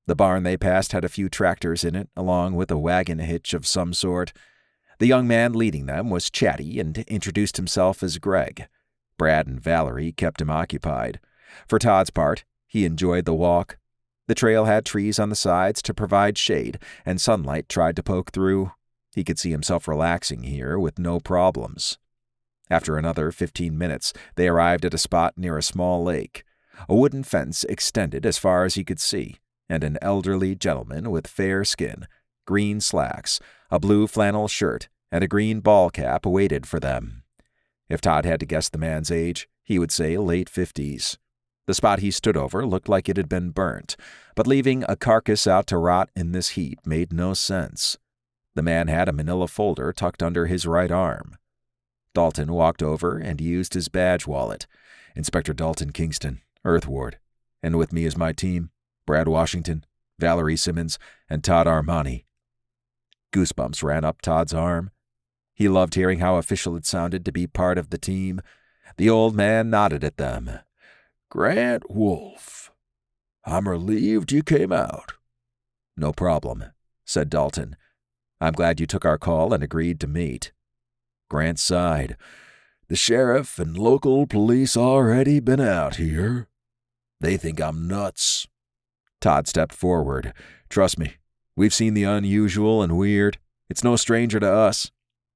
The barn they passed had a few tractors in it, along with a wagon hitch of some sort. The young man leading them was chatty and introduced himself as Greg. Brad and Valerie kept him occupied. For Todd's part, he enjoyed the walk. The trail had trees on the sides to provide shade, and sunlight tried to poke through. He could see himself relaxing here with no problems. After another 15 minutes, they arrived at a spot near a small lake. A wooden fence extended as far as he could see, and an elderly gentleman with fair skin, green slacks, a blue flannel shirt, and a green ball cap waited for them. If Todd had to guess the man's age, he would say late 50s. The spot he stood over looked like it had been burnt, but leaving a carcass out to rot in this heat made no sense. The man had a manila folder tucked under his right arm. Dalton walked over and used his badge wallet. "Inspector Dalton Kingston, Earth Ward. And with me is my team, Brad Washington, Valerie Simmons, and Todd Armani." Goosebumps ran up Todd's arm. He loved hearing how official it sounded to be part of the team. The old man nodded at them. "Grant Wolfe. I'm relieved you came out." "No problem," said Dalton. "I'm glad you took our call and agreed to meet." Grant sighed. "The sheriff and local police already been out here. They think I'm nuts." Todd stepped forward. "Trust me, we've seen the unusual and weird. It's no stranger to us.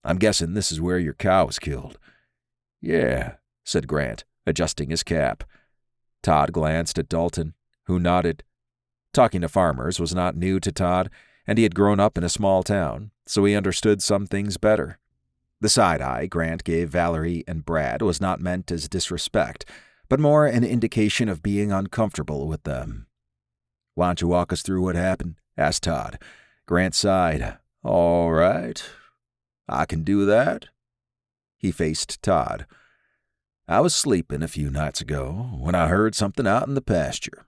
I'm guessing this is where your cow was killed." "Yeah," said Grant, adjusting his cap. Todd glanced at Dalton, who nodded. Talking to farmers was not new to Todd, and he had grown up in a small town, so he understood some things better. The side-eye Grant gave Valerie and Brad was not meant as disrespect, but more an indication of being uncomfortable with them. "Why don't you walk us through what happened?" asked Todd. Grant sighed. "All right, I can do that." He faced Todd. "I was sleeping a few nights ago when I heard something out in the pasture.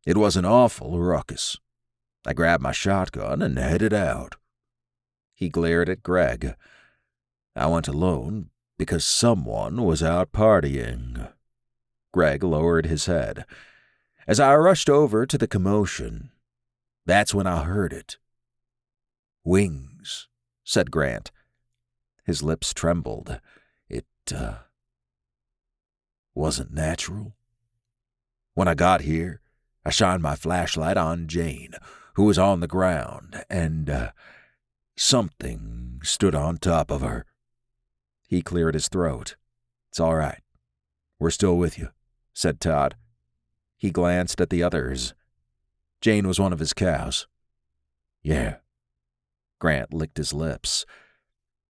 It was an awful ruckus. I grabbed my shotgun and headed out." He glared at Greg. "I went alone because someone was out partying." Greg lowered his head. "As I rushed over to the commotion, that's when I heard it." "Wings," said Grant. His lips trembled. "It wasn't natural. When I got here, I shined my flashlight on Jane, who was on the ground, and something stood on top of her." He cleared his throat. "It's all right. We're still with you," said Todd. He glanced at the others. "Jane was one of his cows." "Yeah." Grant licked his lips.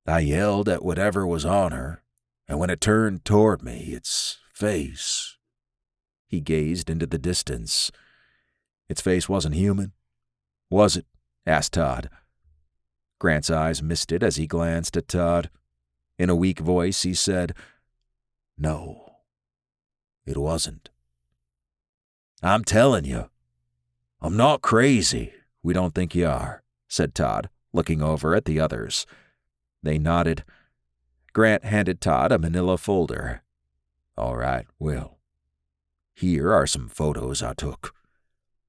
"I yelled at whatever was on her, and when it turned toward me, its face..." He gazed into the distance. "Its face wasn't human, was it?" asked Todd. Grant's eyes misted as he glanced at Todd. In a weak voice, he said, "No, it wasn't." "I'm telling you, I'm not crazy." "We don't think you are," said Todd, looking over at the others. They nodded. Grant handed Todd a manila folder. "All right, well, here are some photos I took.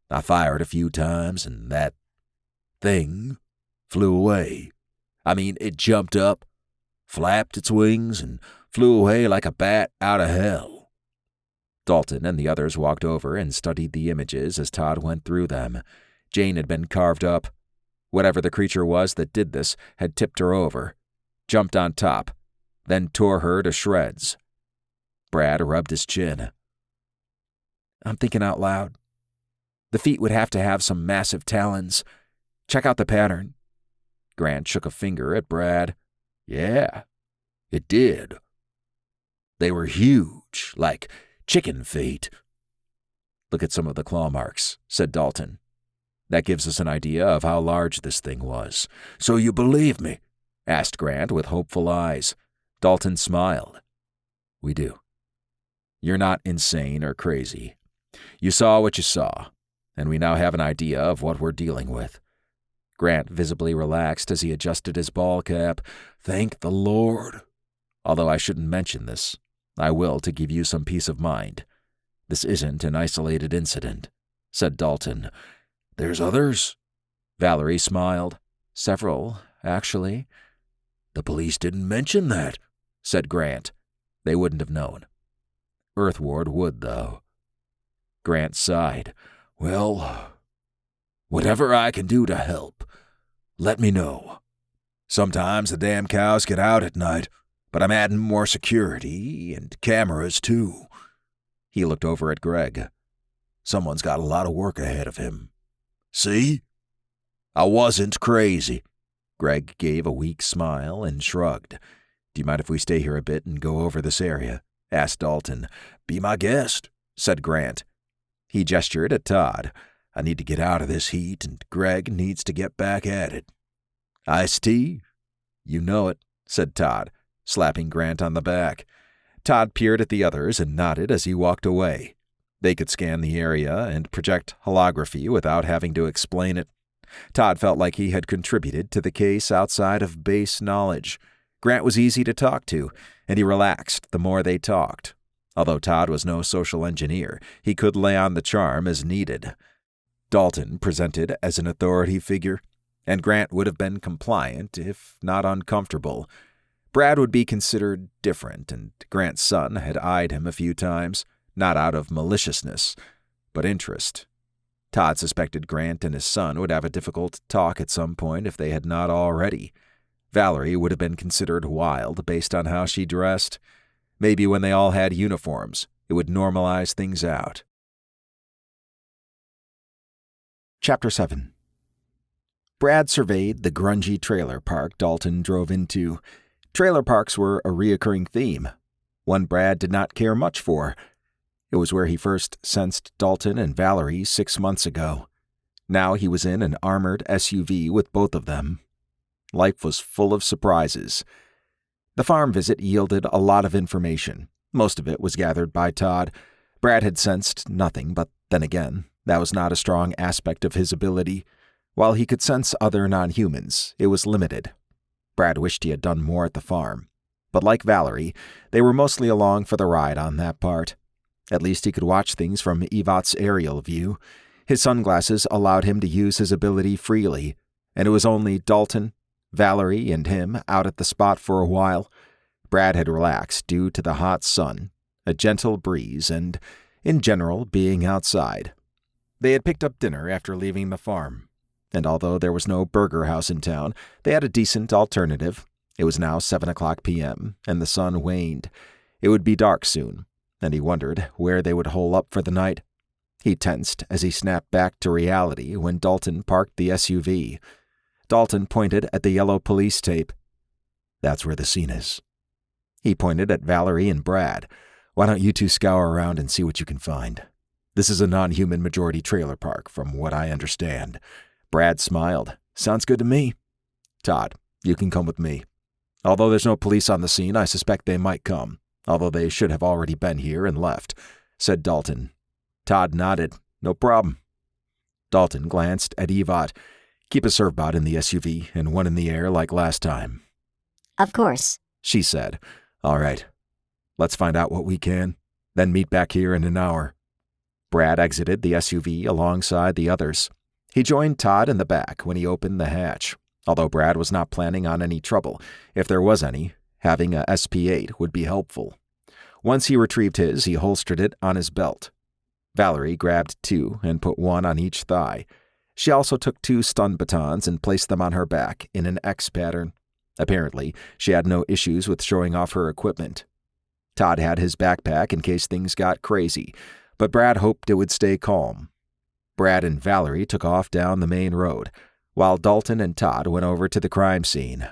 I fired a few times and that thing flew away. I mean, it jumped up, flapped its wings, and flew away like a bat out of hell." Dalton and the others walked over and studied the images as Todd went through them. Jane had been carved up. Whatever the creature was that did this had tipped her over, jumped on top, then tore her to shreds. Brad rubbed his chin. "I'm thinking out loud. The feet would have to have some massive talons. Check out the pattern." Grant shook a finger at Brad. "Yeah, it did. They were huge, like chicken feet." "Look at some of the claw marks," said Dalton. "That gives us an idea of how large this thing was." "So you believe me?" asked Grant with hopeful eyes. Dalton smiled. "We do. You're not insane or crazy. You saw what you saw, and we now have an idea of what we're dealing with." Grant visibly relaxed as he adjusted his ball cap. "Thank the Lord. Although I shouldn't mention this, I will to give you some peace of mind. This isn't an isolated incident," said Dalton. "There's others?" Valerie smiled. "Several, actually." "The police didn't mention that," said Grant. "They wouldn't have known. Earthward would, though." Grant sighed. "Well, whatever I can do to help, let me know. Sometimes the damn cows get out at night, but I'm adding more security and cameras, too." He looked over at Greg. "Someone's got a lot of work ahead of him. See? I wasn't crazy." Greg gave a weak smile and shrugged. "Do you mind if we stay here a bit and go over this area?" asked Dalton. "Be my guest," said Grant. He gestured at Todd. "I need to get out of this heat, and Greg needs to get back at it." "Iced tea?" "You know it," said Todd, slapping Grant on the back. Todd peered at the others and nodded as he walked away. They could scan the area and project holography without having to explain it. Todd felt like he had contributed to the case outside of base knowledge. Grant was easy to talk to, and he relaxed the more they talked. Although Todd was no social engineer, he could lay on the charm as needed. Dalton presented as an authority figure, and Grant would have been compliant, if not uncomfortable. Brad would be considered different, and Grant's son had eyed him a few times, not out of maliciousness, but interest. Todd suspected Grant and his son would have a difficult talk at some point if they had not already. Valerie would have been considered wild based on how she dressed. Maybe when they all had uniforms, it would normalize things out. Chapter 7. Brad surveyed the grungy trailer park Dalton drove into. Trailer parks were a reoccurring theme, one Brad did not care much for. It was where he first sensed Dalton and Valerie 6 months ago. Now he was in an armored SUV with both of them. Life was full of surprises. The farm visit yielded a lot of information. Most of it was gathered by Todd. Brad had sensed nothing, but then again, that was not a strong aspect of his ability. While he could sense other non-humans, it was limited. Brad wished he had done more at the farm. But like Valerie, they were mostly along for the ride on that part. At least he could watch things from Evat's aerial view. His sunglasses allowed him to use his ability freely, and it was only Dalton, Valerie, and him out at the spot for a while. Brad had relaxed due to the hot sun, a gentle breeze, and, in general, being outside. They had picked up dinner after leaving the farm, and although there was no burger house in town, they had a decent alternative. It was now 7:00 p.m., and the sun waned. It would be dark soon, and he wondered where they would hole up for the night. He tensed as he snapped back to reality when Dalton parked the SUV. Dalton pointed at the yellow police tape. "That's where the scene is." He pointed at Valerie and Brad. "Why don't you two scour around and see what you can find? This is a non-human majority trailer park, from what I understand." Brad smiled. "Sounds good to me." "Todd, you can come with me. Although there's no police on the scene, I suspect they might come, although they should have already been here and left," said Dalton. Todd nodded. "No problem." Dalton glanced at Evat. "Keep a servbot in the SUV and one in the air like last time." Of course, she said. "All right. Let's find out what we can, then meet back here in an hour." Brad exited the SUV alongside the others. He joined Todd in the back when he opened the hatch. Although Brad was not planning on any trouble, if there was any, having a SP-8 would be helpful. Once he retrieved his, he holstered it on his belt. Valerie grabbed 2 and put 1 on each thigh. She also took 2 stun batons and placed them on her back in an X pattern. Apparently, she had no issues with showing off her equipment. Todd had his backpack in case things got crazy, but Brad hoped it would stay calm. Brad and Valerie took off down the main road, while Dalton and Todd went over to the crime scene.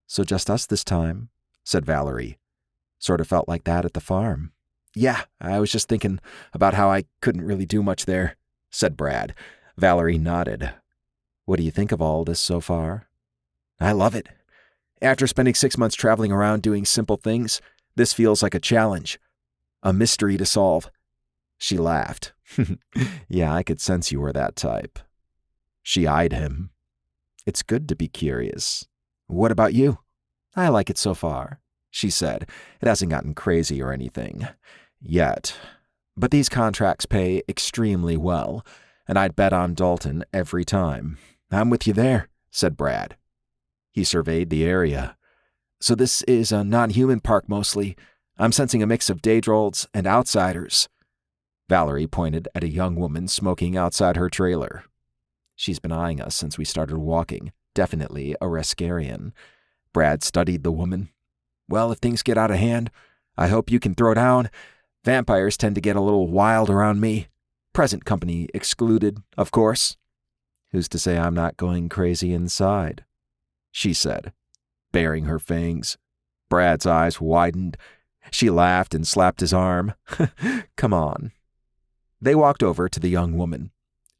"So just us this time," said Valerie. "Sort of felt like that at the farm." "Yeah, I was just thinking about how I couldn't really do much there," said Brad. Valerie nodded. "What do you think of all this so far?" "I love it. After spending 6 months traveling around doing simple things, this feels like a challenge, a mystery to solve." She laughed. "Yeah, I could sense you were that type." She eyed him. "It's good to be curious." "What about you?" "I like it so far," she said. "It hasn't gotten crazy or anything. Yet. But these contracts pay extremely well, and I'd bet on Dalton every time." "I'm with you there," said Brad. He surveyed the area. "So this is a non-human park mostly. I'm sensing a mix of Daedrolls and outsiders." Valerie pointed at a young woman smoking outside her trailer. "She's been eyeing us since we started walking. Definitely a Rescarian." Brad studied the woman. "Well, if things get out of hand, I hope you can throw down. Vampires tend to get a little wild around me. Present company excluded, of course." "Who's to say I'm not going crazy inside?" she said, baring her fangs. Brad's eyes widened. She laughed and slapped his arm. "Come on." They walked over to the young woman.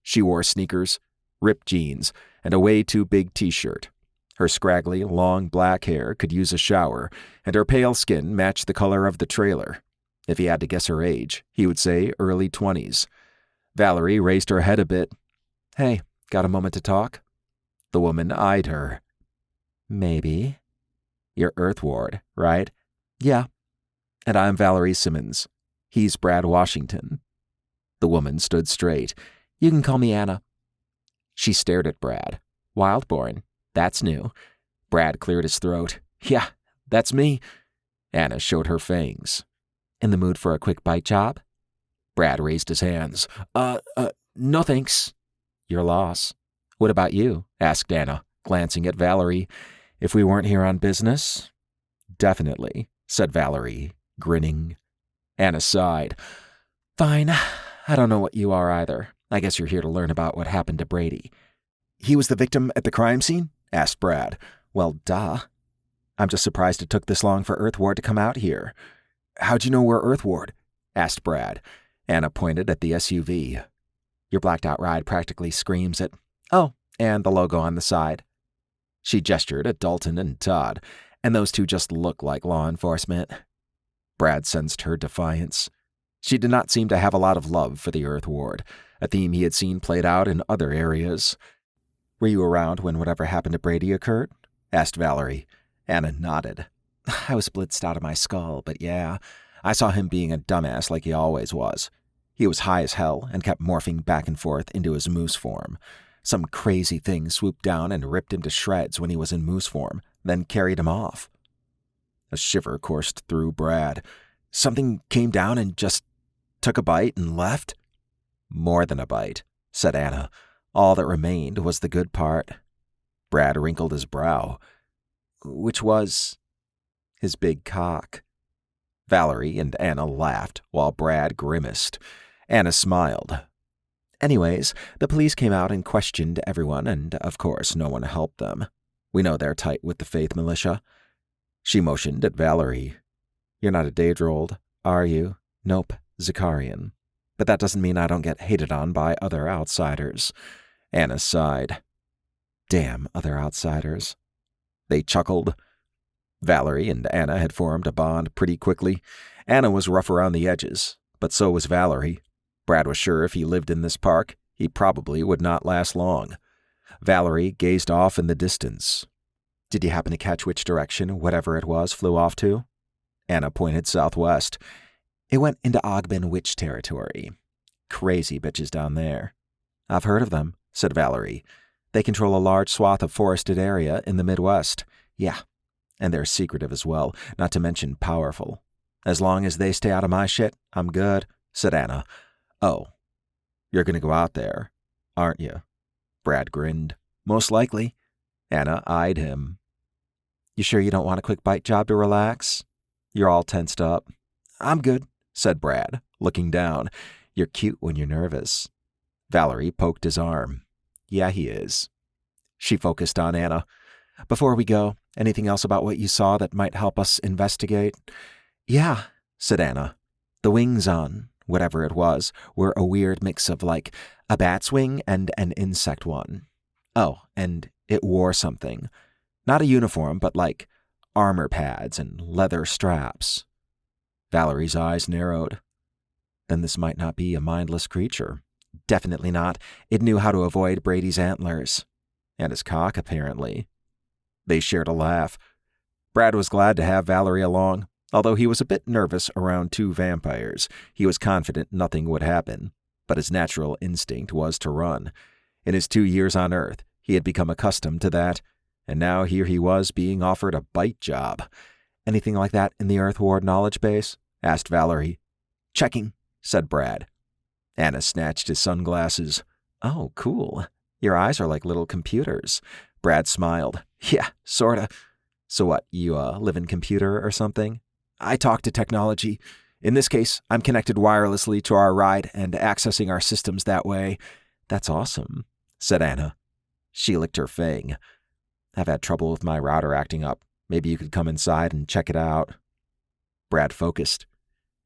She wore sneakers, ripped jeans, and a way too big t-shirt. Her scraggly, long black hair could use a shower, and her pale skin matched the color of the trailer. If he had to guess her age, he would say early 20s. Valerie raised her head a bit. "Hey, got a moment to talk?" The woman eyed her. "Maybe." "You're Earth Ward, right?" "Yeah." "And I'm Valerie Simmons. He's Brad Washington." The woman stood straight. "You can call me Anna." She stared at Brad. "Wildborn. That's new." Brad cleared his throat. "Yeah, that's me." Anna showed her fangs. "In the mood for a quick bite job?" Brad raised his hands. No thanks." "Your loss." "What about you?" asked Anna, glancing at Valerie. If we weren't here on business? Definitely, said Valerie, grinning. Anna sighed. Fine. I don't know what you are either. I guess you're here to learn about what happened to Brady. He was the victim at the crime scene? Asked Brad. Well, duh. I'm just surprised it took this long for Earthward to come out here. How'd you know we're Earthward? Asked Brad. Anna pointed at the SUV. Your blacked-out ride practically screams it. Oh, and the logo on the side. She gestured at Dalton and Todd, and those two just look like law enforcement. Brad sensed her defiance. She did not seem to have a lot of love for the Earthward, a theme he had seen played out in other areas. Were you around when whatever happened to Brady occurred? Asked Valerie. Anna nodded. I was blitzed out of my skull, but yeah, I saw him being a dumbass like he always was. He was high as hell and kept morphing back and forth into his moose form. Some crazy thing swooped down and ripped him to shreds when he was in moose form, then carried him off. A shiver coursed through Brad. Something came down and just took a bite and left? More than a bite, said Anna. All that remained was the good part. Brad wrinkled his brow. Which was his big cock. Valerie and Anna laughed while Brad grimaced. Anna smiled. Anyways, the police came out and questioned everyone, and of course no one helped them. We know they're tight with the Faith Militia. She motioned at Valerie. You're not a Daedrold, are you? Nope, Zakarian. But that doesn't mean I don't get hated on by other outsiders. Anna sighed. Damn other outsiders. They chuckled. Valerie and Anna had formed a bond pretty quickly. Anna was rough around the edges, but so was Valerie. Brad was sure if he lived in this park, he probably would not last long. Valerie gazed off in the distance. Did you happen to catch which direction whatever it was flew off to? Anna pointed southwest. It went into Ogben Witch territory. Crazy bitches down there. I've heard of them, said Valerie. They control a large swath of forested area in the Midwest. Yeah, and they're secretive as well, not to mention powerful. As long as they stay out of my shit, I'm good, said Anna. Oh, you're going to go out there, aren't you? Brad grinned. Most likely. Anna eyed him. You sure you don't want a quick bite job to relax? You're all tensed up. I'm good, said Brad, looking down. You're cute when you're nervous. Valerie poked his arm. Yeah, he is. She focused on Anna. Before we go, anything else about what you saw that might help us investigate? Yeah, said Anna. The wings on whatever it was, were a weird mix of like a bat's wing and an insect one. Oh, and it wore something. Not a uniform, but like armor pads and leather straps. Valerie's eyes narrowed. Then this might not be a mindless creature. Definitely not. It knew how to avoid Brady's antlers. And his cock, apparently. They shared a laugh. Brad was glad to have Valerie along. Although he was a bit nervous around two vampires, he was confident nothing would happen. But his natural instinct was to run. In his 2 years on Earth, he had become accustomed to that. And now here he was being offered a bite job. Anything like that in the Earthward knowledge base? Asked Valerie. Checking, said Brad. Anna snatched his sunglasses. Oh, cool. Your eyes are like little computers. Brad smiled. Yeah, sorta. So what, you live in computer or something? I talk to technology. In this case, I'm connected wirelessly to our ride and accessing our systems that way. That's awesome, said Anna. She licked her fang. I've had trouble with my router acting up. Maybe you could come inside and check it out. Brad focused.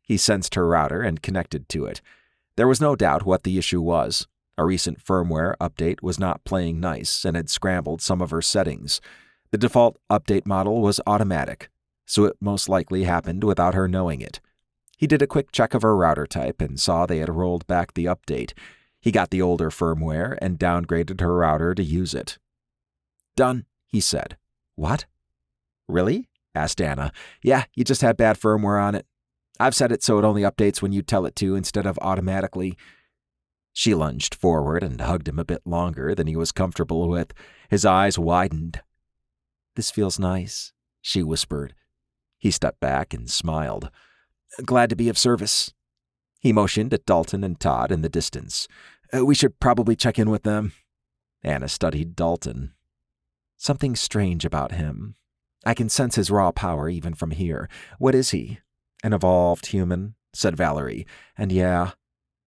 He sensed her router and connected to it. There was no doubt what the issue was. A recent firmware update was not playing nice and had scrambled some of her settings. The default update model was automatic, so it most likely happened without her knowing it. He did a quick check of her router type and saw they had rolled back the update. He got the older firmware and downgraded her router to use it. Done, he said. What? Really? Asked Anna. Yeah, you just had bad firmware on it. I've set it so it only updates when you tell it to instead of automatically. She lunged forward and hugged him a bit longer than he was comfortable with. His eyes widened. This feels nice, she whispered. He stepped back and smiled. Glad to be of service. He motioned at Dalton and Todd in the distance. We should probably check in with them. Anna studied Dalton. Something strange about him. I can sense his raw power even from here. What is he? An evolved human, said Valerie. And yeah,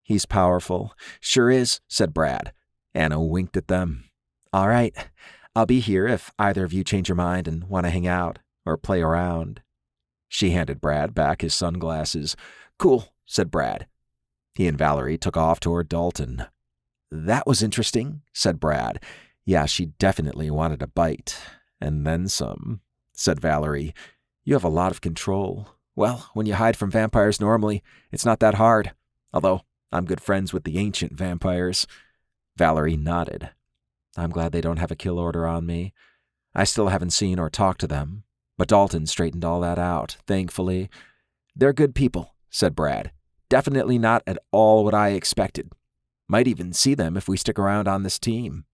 he's powerful. Sure is, said Brad. Anna winked at them. All right, I'll be here if either of you change your mind and want to hang out or play around. She handed Brad back his sunglasses. Cool, said Brad. He and Valerie took off toward Dalton. That was interesting, said Brad. Yeah, she definitely wanted a bite. And then some, said Valerie. You have a lot of control. Well, when you hide from vampires normally, it's not that hard. Although, I'm good friends with the ancient vampires. Valerie nodded. I'm glad they don't have a kill order on me. I still haven't seen or talked to them, but Dalton straightened all that out, thankfully. They're good people, said Brad. Definitely not at all what I expected. Might even see them if we stick around on this team.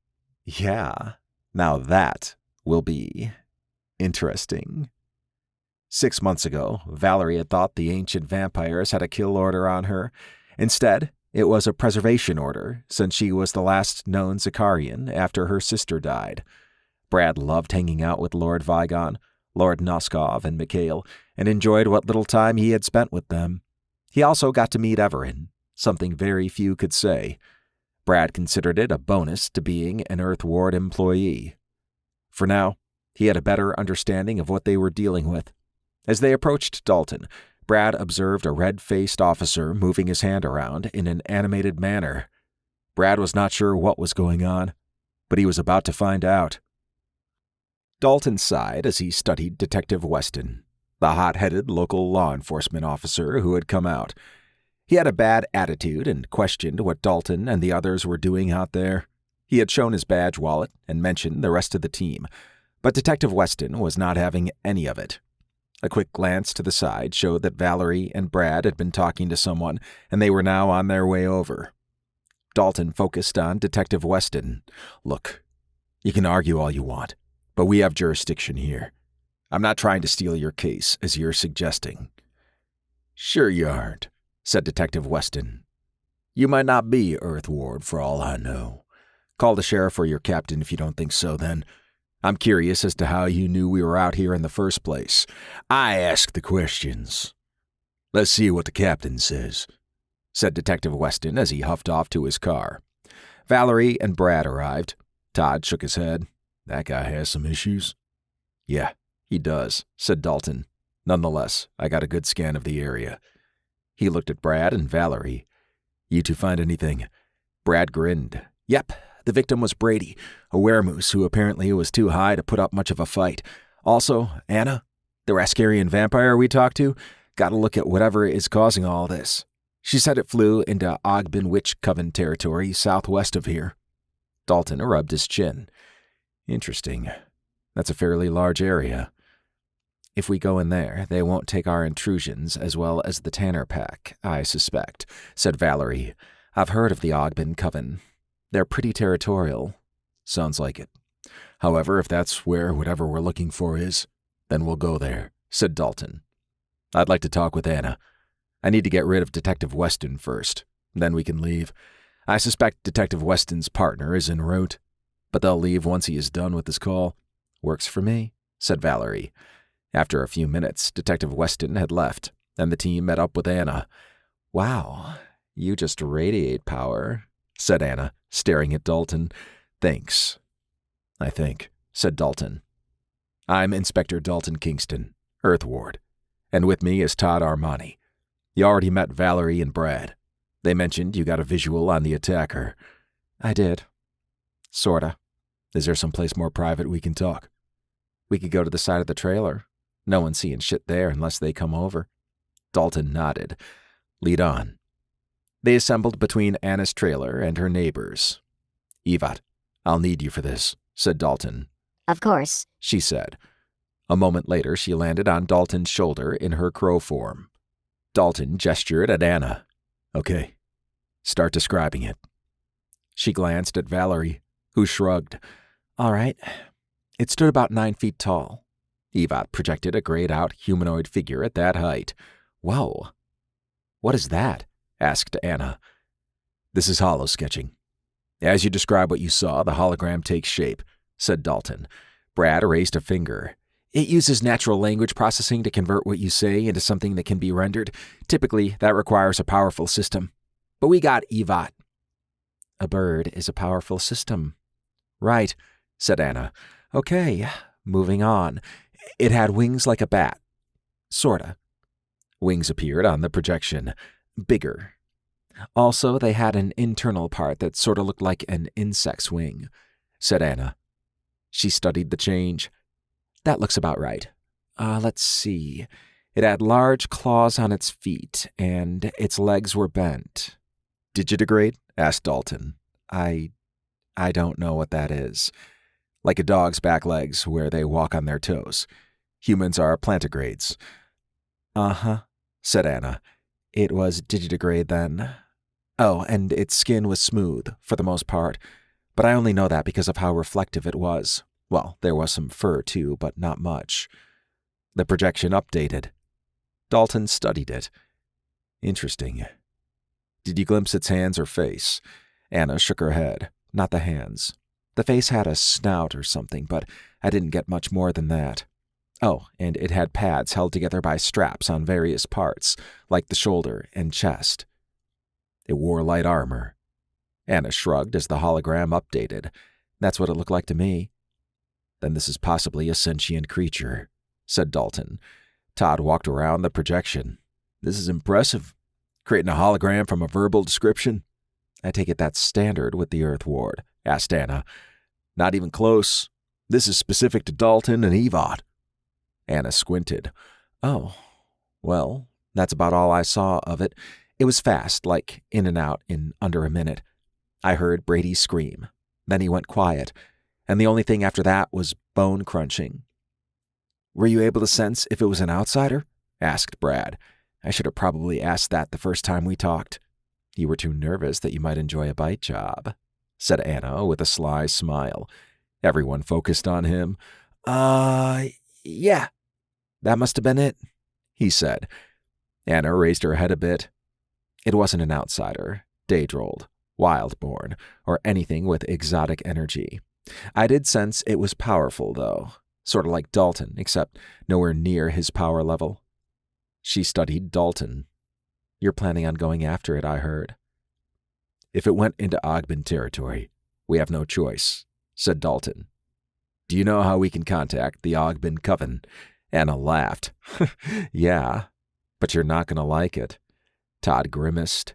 Yeah, now that will be interesting. 6 months ago, Valerie had thought the ancient vampires had a kill order on her. Instead, it was a preservation order, since she was the last known Zakarian after her sister died. Brad loved hanging out with Lord Vigon, Lord Noskov, and Mikhail, and enjoyed what little time he had spent with them. He also got to meet Everin, something very few could say. Brad considered it a bonus to being an Earth Ward employee. For now, he had a better understanding of what they were dealing with. As they approached Dalton, Brad observed a red-faced officer moving his hand around in an animated manner. Brad was not sure what was going on, but he was about to find out. Dalton sighed as he studied Detective Weston, the hot-headed local law enforcement officer who had come out. He had a bad attitude and questioned what Dalton and the others were doing out there. He had shown his badge wallet and mentioned the rest of the team, but Detective Weston was not having any of it. A quick glance to the side showed that Valerie and Brad had been talking to someone, and they were now on their way over. Dalton focused on Detective Weston. Look, you can argue all you want, but we have jurisdiction here. I'm not trying to steal your case, as you're suggesting. Sure you aren't, said Detective Weston. You might not be Earth Ward for all I know. Call the sheriff or your captain if you don't think so, then. I'm curious as to how you knew we were out here in the first place. I ask the questions. Let's see what the captain says, said Detective Weston as he huffed off to his car. Valerie and Brad arrived. Todd shook his head. That guy has some issues. Yeah, he does, said Dalton. Nonetheless, I got a good scan of the area. He looked at Brad and Valerie. You two find anything? Brad grinned. Yep. The victim was Brady, a weremoose who apparently was too high to put up much of a fight. Also, Anna, the Raskarian vampire we talked to, got to look at whatever is causing all this. She said it flew into Ogbin Witch Coven territory southwest of here. Dalton rubbed his chin. Interesting. That's a fairly large area. If we go in there, they won't take our intrusions as well as the Tanner Pack, I suspect, said Valerie. I've heard of the Ogbin Coven. They're pretty territorial. Sounds like it. However, if that's where whatever we're looking for is, then we'll go there, said Dalton. I'd like to talk with Anna. I need to get rid of Detective Weston first. Then we can leave. I suspect Detective Weston's partner is en route, but they'll leave once he is done with his call. Works for me, said Valerie. After a few minutes, Detective Weston had left, and the team met up with Anna. Wow, you just radiate power, said Anna, staring at Dalton. Thanks. I think, said Dalton. I'm Inspector Dalton Kingston, Earth Ward, and with me is Todd Armani. You already met Valerie and Brad. They mentioned you got a visual on the attacker. I did. Sorta. Is there someplace more private we can talk? We could go to the side of the trailer. No one's seeing shit there unless they come over. Dalton nodded. Lead on. They assembled between Anna's trailer and her neighbors. Evat, I'll need you for this, said Dalton. Of course, she said. A moment later, she landed on Dalton's shoulder in her crow form. Dalton gestured at Anna. Okay, start describing it. She glanced at Valerie, who shrugged. All right. It stood about 9 feet tall. Evat projected a grayed-out humanoid figure at that height. Whoa. What is that? Asked Anna. This is holo sketching. As you describe what you saw, the hologram takes shape, said Dalton. Brad raised a finger. It uses natural language processing to convert what you say into something that can be rendered. Typically, that requires a powerful system. But we got EVOT. A bird is a powerful system. Right, said Anna. Okay, moving on. It had wings like a bat. Sorta. Wings appeared on the projection. Bigger. Also, they had an internal part that sorta looked like an insect's wing, said Anna. She studied the change. That looks about right. Let's see. It had large claws on its feet, and its legs were bent. Digitigrade? Asked Dalton. I don't know what that is. Like a dog's back legs, where they walk on their toes. Humans are plantigrades. Uh-huh, said Anna. It was digitigrade then. Oh, and its skin was smooth, for the most part, but I only know that because of how reflective it was. Well, there was some fur too, but not much. The projection updated. Dalton studied it. Interesting. Did you glimpse its hands or face? Anna shook her head. Not the hands. The face had a snout or something, but I didn't get much more than that. Oh, and it had pads held together by straps on various parts, like the shoulder and chest. It wore light armor. Anna shrugged as the hologram updated. That's what it looked like to me. Then this is possibly a sentient creature, said Dalton. Todd walked around the projection. This is impressive. Creating a hologram from a verbal description? I take it that's standard with the Earth Ward, asked Anna. Not even close. This is specific to Dalton and EVOT. Anna squinted. Oh, well, that's about all I saw of it. It was fast, like in and out in under a minute. I heard Brady scream. Then he went quiet, and the only thing after that was bone crunching. Were you able to sense if it was an outsider? Asked Brad. I should have probably asked that the first time we talked. You were too nervous that you might enjoy a bite job, said Anna with a sly smile. Everyone focused on him. Yeah. That must have been it, he said. Anna raised her head a bit. It wasn't an outsider, Daedrold, Wildborn, or anything with exotic energy. I did sense it was powerful, though. Sort of like Dalton, except nowhere near his power level. She studied Dalton. You're planning on going after it, I heard. If it went into Ogben territory, we have no choice, said Dalton. Do you know how we can contact the Ogben Coven? Anna laughed. Yeah, but you're not going to like it. Todd grimaced.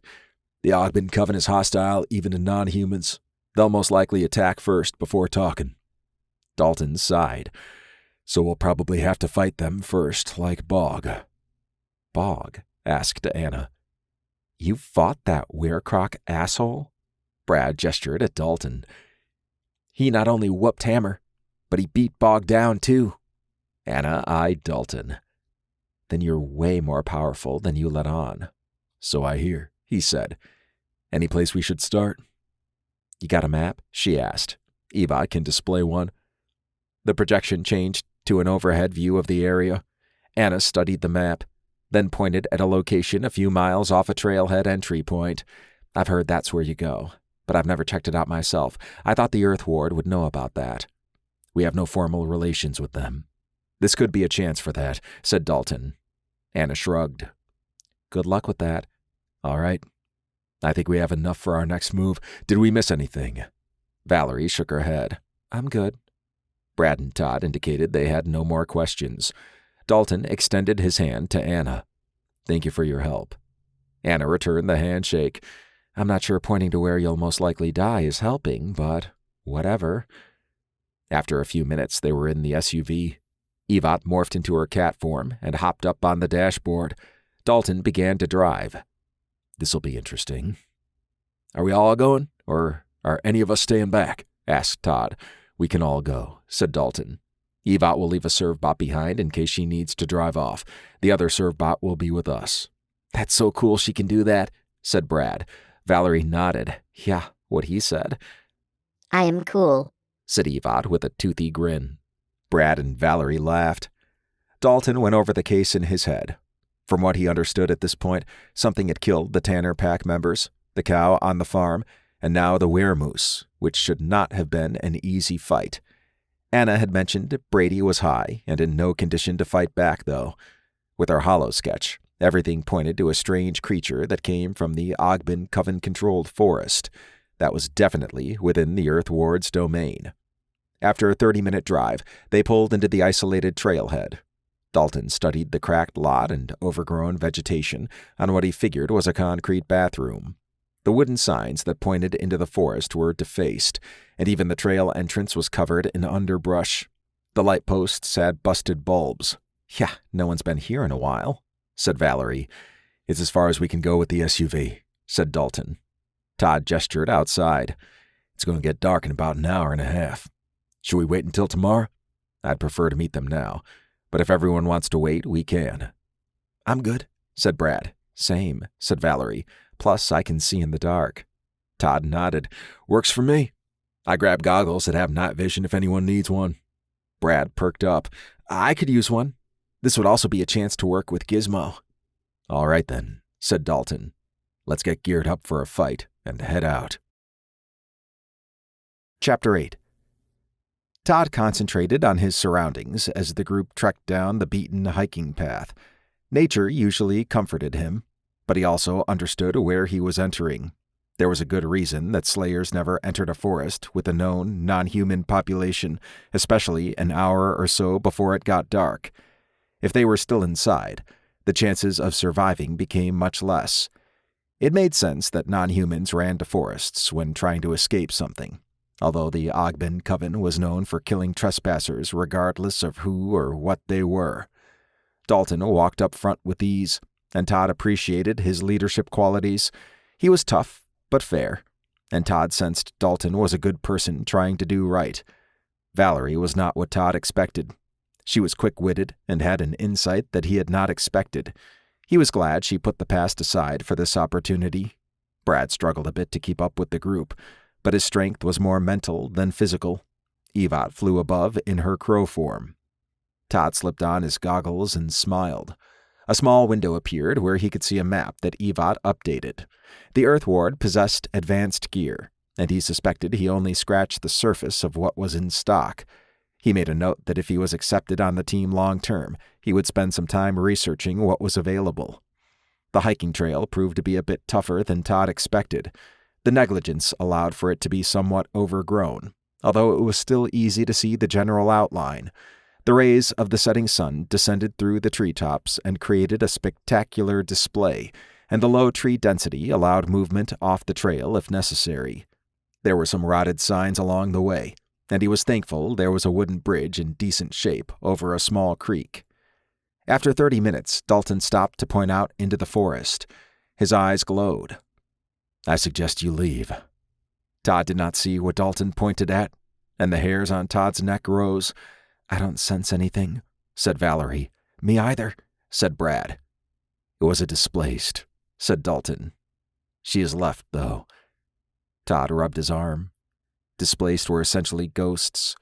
The Ogben Coven is hostile even to non-humans. They'll most likely attack first before talking. Dalton sighed. So we'll probably have to fight them first, like Bog. Bog? Asked Anna. You fought that werecroc asshole? Brad gestured at Dalton. He not only whooped Hammer, but he beat Bog down too. Anna eyed Dalton. Then you're way more powerful than you let on. So I hear, he said. Any place we should start? You got a map? She asked. EVOT can display one. The projection changed to an overhead view of the area. Anna studied the map, then pointed at a location a few miles off a trailhead entry point. I've heard that's where you go, but I've never checked it out myself. I thought the Earth Ward would know about that. We have no formal relations with them. This could be a chance for that, said Dalton. Anna shrugged. Good luck with that. All right. I think we have enough for our next move. Did we miss anything? Valerie shook her head. I'm good. Brad and Todd indicated they had no more questions. Dalton extended his hand to Anna. Thank you for your help. Anna returned the handshake. I'm not sure pointing to where you'll most likely die is helping, but whatever. After a few minutes, they were in the SUV. EVOT morphed into her cat form and hopped up on the dashboard. Dalton began to drive. This'll be interesting. Are we all going, or are any of us staying back? Asked Todd. We can all go, said Dalton. EVOT will leave a servbot behind in case she needs to drive off. The other servbot will be with us. That's so cool she can do that, said Brad. Valerie nodded. Yeah, what he said. I am cool, said EVOT with a toothy grin. Brad and Valerie laughed. Dalton went over the case in his head. From what he understood at this point, something had killed the Tanner Pack members, the cow on the farm, and now the weremoose, which should not have been an easy fight. Anna had mentioned Brady was high and in no condition to fight back, though. With our hollow sketch, everything pointed to a strange creature that came from the Ogben Coven-controlled forest. That was definitely within the Earth Ward's domain. After a 30-minute drive, they pulled into the isolated trailhead. Dalton studied the cracked lot and overgrown vegetation on what he figured was a concrete bathroom. The wooden signs that pointed into the forest were defaced, and even the trail entrance was covered in underbrush. The light posts had busted bulbs. "Yeah, no one's been here in a while," said Valerie. "It's as far as we can go with the SUV," said Dalton. Todd gestured outside. "It's going to get dark in about an hour and a half. Should we wait until tomorrow? I'd prefer to meet them now, but if everyone wants to wait, we can." "I'm good," said Brad. "Same," said Valerie. "Plus, I can see in the dark." Todd nodded. "Works for me. I grab goggles that have night vision if anyone needs one." Brad perked up. "I could use one. This would also be a chance to work with Gizmo." "All right then," said Dalton. "Let's get geared up for a fight and head out." Chapter 8. Todd concentrated on his surroundings as the group trekked down the beaten hiking path. Nature usually comforted him, but he also understood where he was entering. There was a good reason that slayers never entered a forest with a known non-human population, especially an hour or so before it got dark. If they were still inside, the chances of surviving became much less. It made sense that non-humans ran to forests when trying to escape something, although the Ogben Coven was known for killing trespassers regardless of who or what they were. Dalton walked up front with ease, and Todd appreciated his leadership qualities. He was tough, but fair, and Todd sensed Dalton was a good person trying to do right. Valerie was not what Todd expected. She was quick-witted and had an insight that he had not expected. He was glad she put the past aside for this opportunity. Brad struggled a bit to keep up with the group, but his strength was more mental than physical. Evot flew above in her crow form. Todd slipped on his goggles and smiled. A small window appeared where he could see a map that Evot updated. The Earth Ward possessed advanced gear, and he suspected he only scratched the surface of what was in stock. He made a note that if he was accepted on the team long-term, he would spend some time researching what was available. The hiking trail proved to be a bit tougher than Todd expected. The negligence allowed for it to be somewhat overgrown, although it was still easy to see the general outline. The rays of the setting sun descended through the treetops and created a spectacular display, and the low tree density allowed movement off the trail if necessary. There were some rotted signs along the way, and he was thankful there was a wooden bridge in decent shape over a small creek. After 30 minutes, Dalton stopped to point out into the forest. His eyes glowed. "I suggest you leave." Todd did not see what Dalton pointed at, and the hairs on Todd's neck rose. "I don't sense anything," said Valerie. "Me either," said Brad. "It was a displaced," said Dalton. "She is left, though." Todd rubbed his arm. Displaced were essentially ghosts,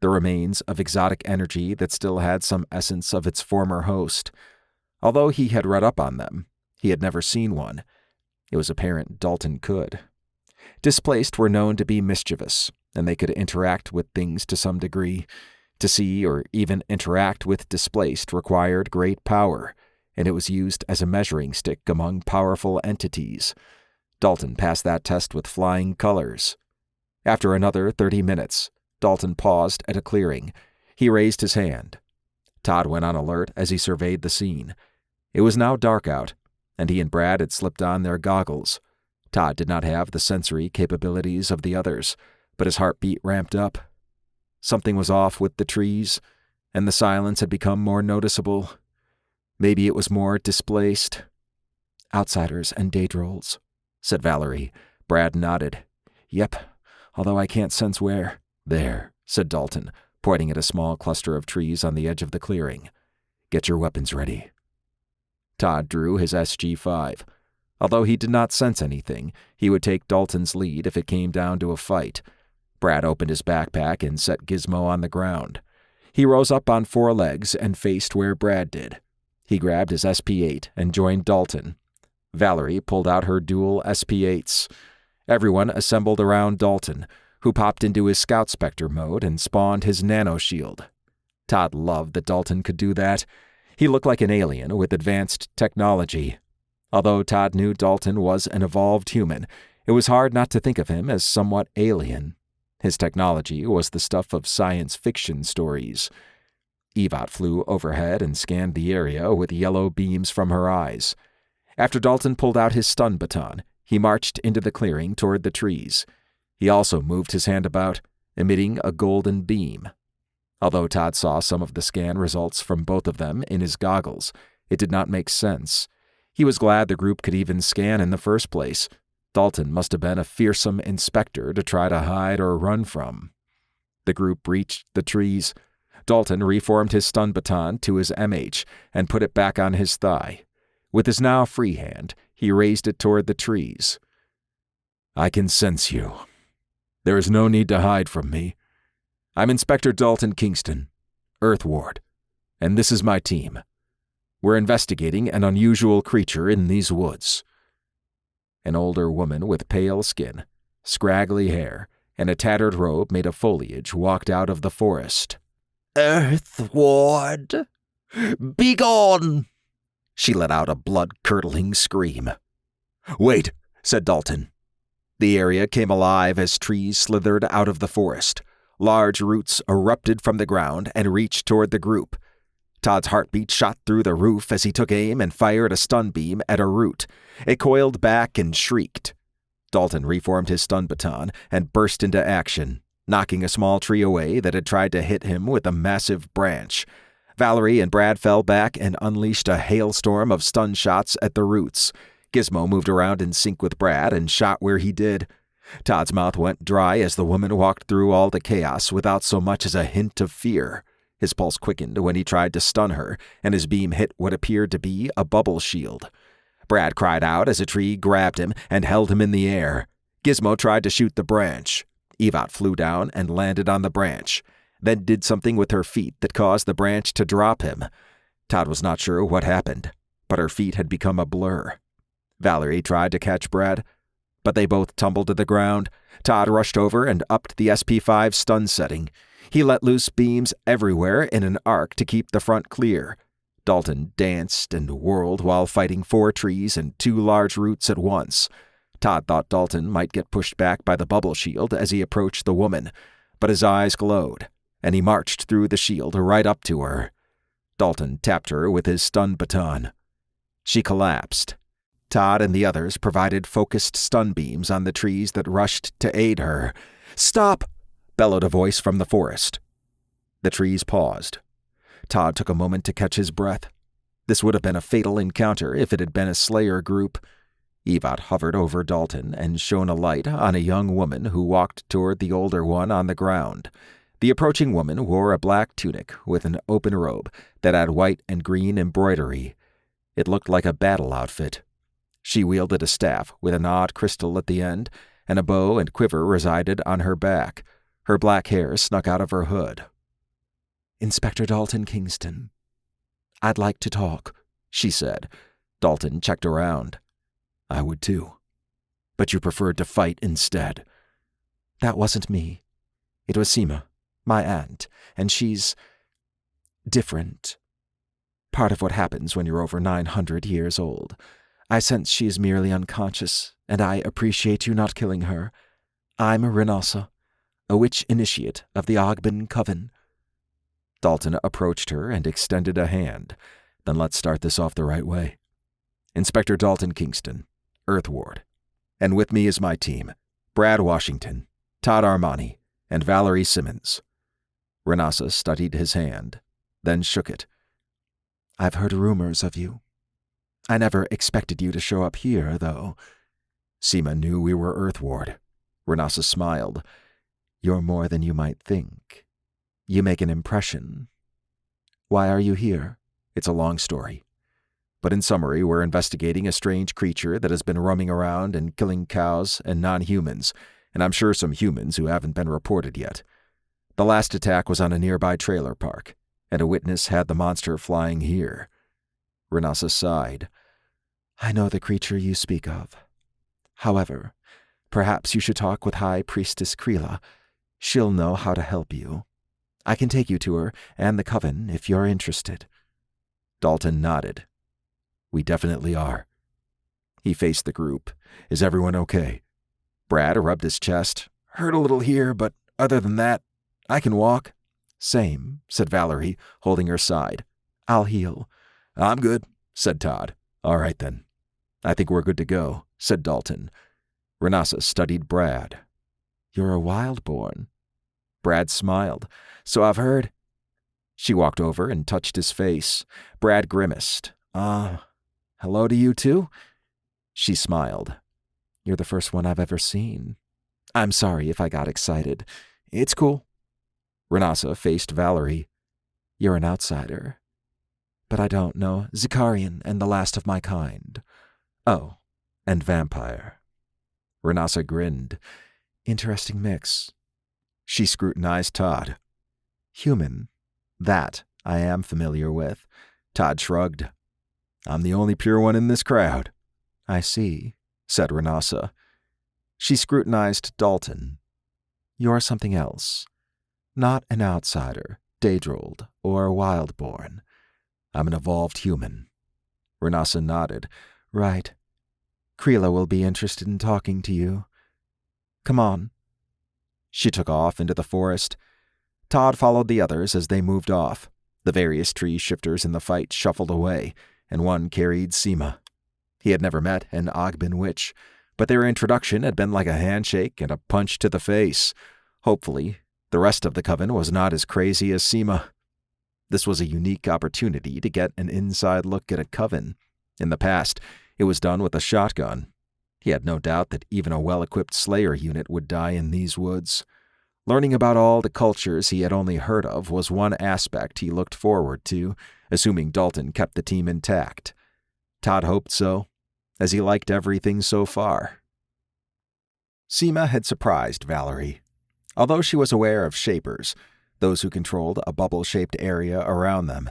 the remains of exotic energy that still had some essence of its former host. Although he had read up on them, he had never seen one. It was apparent Dalton could. Displaced were known to be mischievous, and they could interact with things to some degree. To see or even interact with displaced required great power, and it was used as a measuring stick among powerful entities. Dalton passed that test with flying colors. After another 30 minutes, Dalton paused at a clearing. He raised his hand. Todd went on alert as he surveyed the scene. It was now dark out, and he and Brad had slipped on their goggles. Todd did not have the sensory capabilities of the others, but his heartbeat ramped up. Something was off with the trees, and the silence had become more noticeable. Maybe it was more displaced. "Outsiders and daydrolls," said Valerie. Brad nodded. "Yep, although I can't sense where." "There," said Dalton, pointing at a small cluster of trees on the edge of the clearing. "Get your weapons ready." Todd drew his SG-5. Although he did not sense anything, he would take Dalton's lead if it came down to a fight. Brad opened his backpack and set Gizmo on the ground. He rose up on 4 legs and faced where Brad did. He grabbed his SP-8 and joined Dalton. Valerie pulled out her dual SP-8s. Everyone assembled around Dalton. who popped into his Scout Spectre mode and spawned his nano shield. Todd loved that Dalton could do that. He looked like an alien with advanced technology. Although Todd knew Dalton was an evolved human, it was hard not to think of him as somewhat alien. His technology was the stuff of science fiction stories. Evot flew overhead and scanned the area with yellow beams from her eyes. After Dalton pulled out his stun baton, he marched into the clearing toward the trees. He also moved his hand about, emitting a golden beam. Although Todd saw some of the scan results from both of them in his goggles, it did not make sense. He was glad the group could even scan in the first place. Dalton must have been a fearsome inspector to try to hide or run from. The group reached the trees. Dalton reformed his stun baton to his MH and put it back on his thigh. With his now free hand, he raised it toward the trees. "I can sense you. There is no need to hide from me. I'm Inspector Dalton Kingston, Earth Ward, and this is my team. We're investigating an unusual creature in these woods." An older woman with pale skin, scraggly hair, and a tattered robe made of foliage walked out of the forest. "Earth Ward, begone!" She let out a blood-curdling scream. "Wait," said Dalton. The area came alive as trees slithered out of the forest. Large roots erupted from the ground and reached toward the group. Todd's heartbeat shot through the roof as he took aim and fired a stun beam at a root. It coiled back and shrieked. Dalton reformed his stun baton and burst into action, knocking a small tree away that had tried to hit him with a massive branch. Valerie and Brad fell back and unleashed a hailstorm of stun shots at the roots. Gizmo moved around in sync with Brad and shot where he did. Todd's mouth went dry as the woman walked through all the chaos without so much as a hint of fear. His pulse quickened when he tried to stun her, and his beam hit what appeared to be a bubble shield. Brad cried out as a tree grabbed him and held him in the air. Gizmo tried to shoot the branch. Evot flew down and landed on the branch, then did something with her feet that caused the branch to drop him. Todd was not sure what happened, but her feet had become a blur. Valerie tried to catch Brad, but they both tumbled to the ground. Todd rushed over and upped the SP5 stun setting. He let loose beams everywhere in an arc to keep the front clear. Dalton danced and whirled while fighting 4 trees and 2 large roots at once. Todd thought Dalton might get pushed back by the bubble shield as he approached the woman, but his eyes glowed, and he marched through the shield right up to her. Dalton tapped her with his stun baton. She collapsed. Todd and the others provided focused stun beams on the trees that rushed to aid her. "Stop!" bellowed a voice from the forest. The trees paused. Todd took a moment to catch his breath. This would have been a fatal encounter if it had been a Slayer group. Evot hovered over Dalton and shone a light on a young woman who walked toward the older one on the ground. The approaching woman wore a black tunic with an open robe that had white and green embroidery. It looked like a battle outfit. She wielded a staff with an odd crystal at the end, and a bow and quiver resided on her back. Her black hair snuck out of her hood. "Inspector Dalton Kingston, I'd like to talk," she said. Dalton checked around. "I would too. But you preferred to fight instead." "That wasn't me. It was Seema, my aunt, and she's different. Part of what happens when you're over 900 years old. I sense she is merely unconscious, and I appreciate you not killing her. I'm a Renassa, a witch initiate of the Ogben Coven." Dalton approached her and extended a hand. "Then let's start this off the right way. Inspector Dalton Kingston, Earth Ward. And with me is my team, Brad Washington, Todd Armani, and Valerie Simmons." Renassa studied his hand, then shook it. "I've heard rumors of you. I never expected you to show up here, though." "Seema knew we were Earth Ward." Renassa smiled. "You're more than you might think. You make an impression. Why are you here?" "It's a long story. But in summary, we're investigating a strange creature that has been roaming around and killing cows and non-humans, and I'm sure some humans who haven't been reported yet. The last attack was on a nearby trailer park, and a witness had the monster flying here." Renassa sighed. "I know the creature you speak of. However, Perhaps you should talk with High Priestess Kreela. She'll know how to help you. I can take you to her and the Coven if you're interested." Dalton nodded. "We definitely are." He faced the group. "Is everyone okay?" Brad rubbed his chest. "Hurt a little here, but other than that, I can walk." "Same," said Valerie, holding her side. "I'll heal." "I'm good," said Todd. "All right then. I think we're good to go," said Dalton. Renassa studied Brad. "You're a wild-born." Brad smiled. "So I've heard." She walked over and touched his face. Brad grimaced. Hello to you too?" She smiled. "You're the first one I've ever seen. I'm sorry if I got excited." "It's cool." Renassa faced Valerie. "You're an outsider. But I don't know Zicarian and the last of my kind. Oh, and vampire." Renassa grinned. "Interesting mix." She scrutinized Todd. "Human. That I am familiar with." Todd shrugged. "I'm the only pure one in this crowd." "I see," said Renassa. She scrutinized Dalton. "You're something else. Not an outsider, Daedrold, or wildborn." "I'm an evolved human." Renassa nodded. "Right. Kreela will be interested in talking to you. Come on." She took off into the forest. Todd followed the others as they moved off. The various tree shifters in the fight shuffled away, and one carried Seema. He had never met an Ogbin witch, but their introduction had been like a handshake and a punch to the face. Hopefully, the rest of the Coven was not as crazy as Seema. This was a unique opportunity to get an inside look at a Coven. In the past, it was done with a shotgun. He had no doubt that even a well-equipped Slayer unit would die in these woods. Learning about all the cultures he had only heard of was one aspect he looked forward to, assuming Dalton kept the team intact. Todd hoped so, as he liked everything so far. Seema had surprised Valerie. Although she was aware of Shapers, those who controlled a bubble-shaped area around them,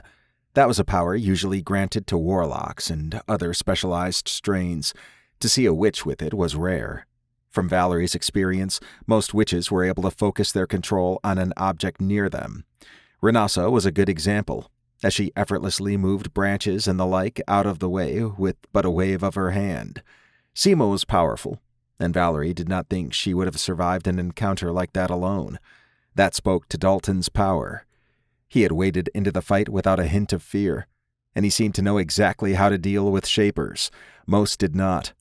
that was a power usually granted to warlocks and other specialized strains. To see a witch with it was rare. From Valerie's experience, most witches were able to focus their control on an object near them. Renassa was a good example, as she effortlessly moved branches and the like out of the way with but a wave of her hand. Seema was powerful, and Valerie did not think she would have survived an encounter like that alone. That spoke to Dalton's power. He had waded into the fight without a hint of fear, and he seemed to know exactly how to deal with Shapers. Most did not.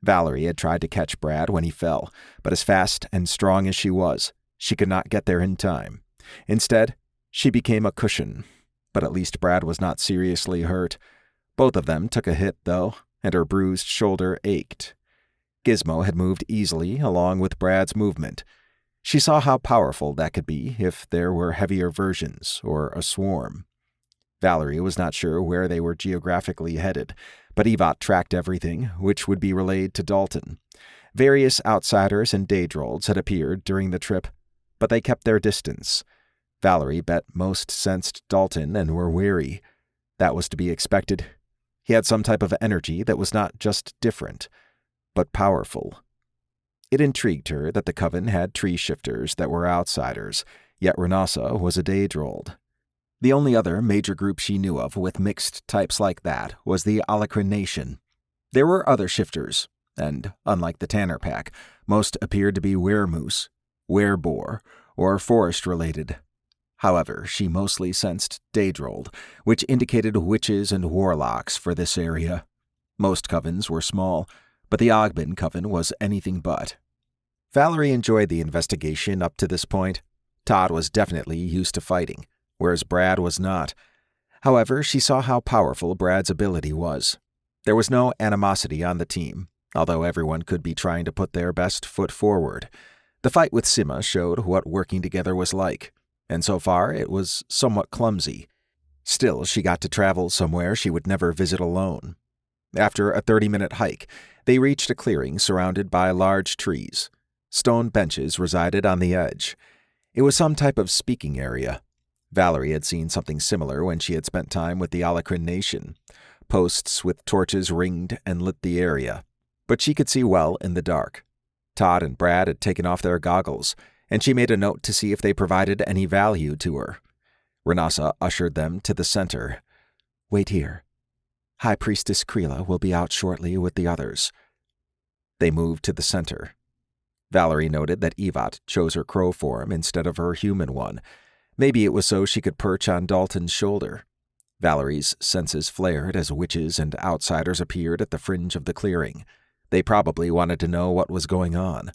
Valerie had tried to catch Brad when he fell, but as fast and strong as she was, she could not get there in time. Instead, she became a cushion, but at least Brad was not seriously hurt. Both of them took a hit, though, and her bruised shoulder ached. Gizmo had moved easily along with Brad's movement. She saw how powerful that could be if there were heavier versions or a swarm. Valerie was not sure where they were geographically headed, but Evot tracked everything, which would be relayed to Dalton. Various outsiders and Daedrolds had appeared during the trip, but they kept their distance. Valerie bet most sensed Dalton and were wary. That was to be expected. He had some type of energy that was not just different, but powerful. It intrigued her that the Coven had tree shifters that were outsiders, yet Renassa was a Daedrold. The only other major group she knew of with mixed types like that was the Alacrin Nation. There were other shifters, and, unlike the Tanner Pack, most appeared to be weremoose, wereboar, or forest-related. However, she mostly sensed Daedrold, which indicated witches and warlocks for this area. Most covens were small, but the Ogbin coven was anything but. Valerie enjoyed the investigation up to this point. Todd was definitely used to fighting, whereas Brad was not. However, she saw how powerful Brad's ability was. There was no animosity on the team, although everyone could be trying to put their best foot forward. The fight with Seema showed what working together was like, and so far it was somewhat clumsy. Still, she got to travel somewhere she would never visit alone. After a 30-minute hike, they reached a clearing surrounded by large trees. Stone benches resided on the edge. It was some type of speaking area. Valerie had seen something similar when she had spent time with the Alacrin Nation. Posts with torches ringed and lit the area, but she could see well in the dark. Todd and Brad had taken off their goggles, and she made a note to see if they provided any value to her. Renassa ushered them to the center. "Wait here. High Priestess Kreela will be out shortly with the others." They moved to the center. Valerie noted that Evat chose her crow form instead of her human one. Maybe it was so she could perch on Dalton's shoulder. Valerie's senses flared as witches and outsiders appeared at the fringe of the clearing. They probably wanted to know what was going on.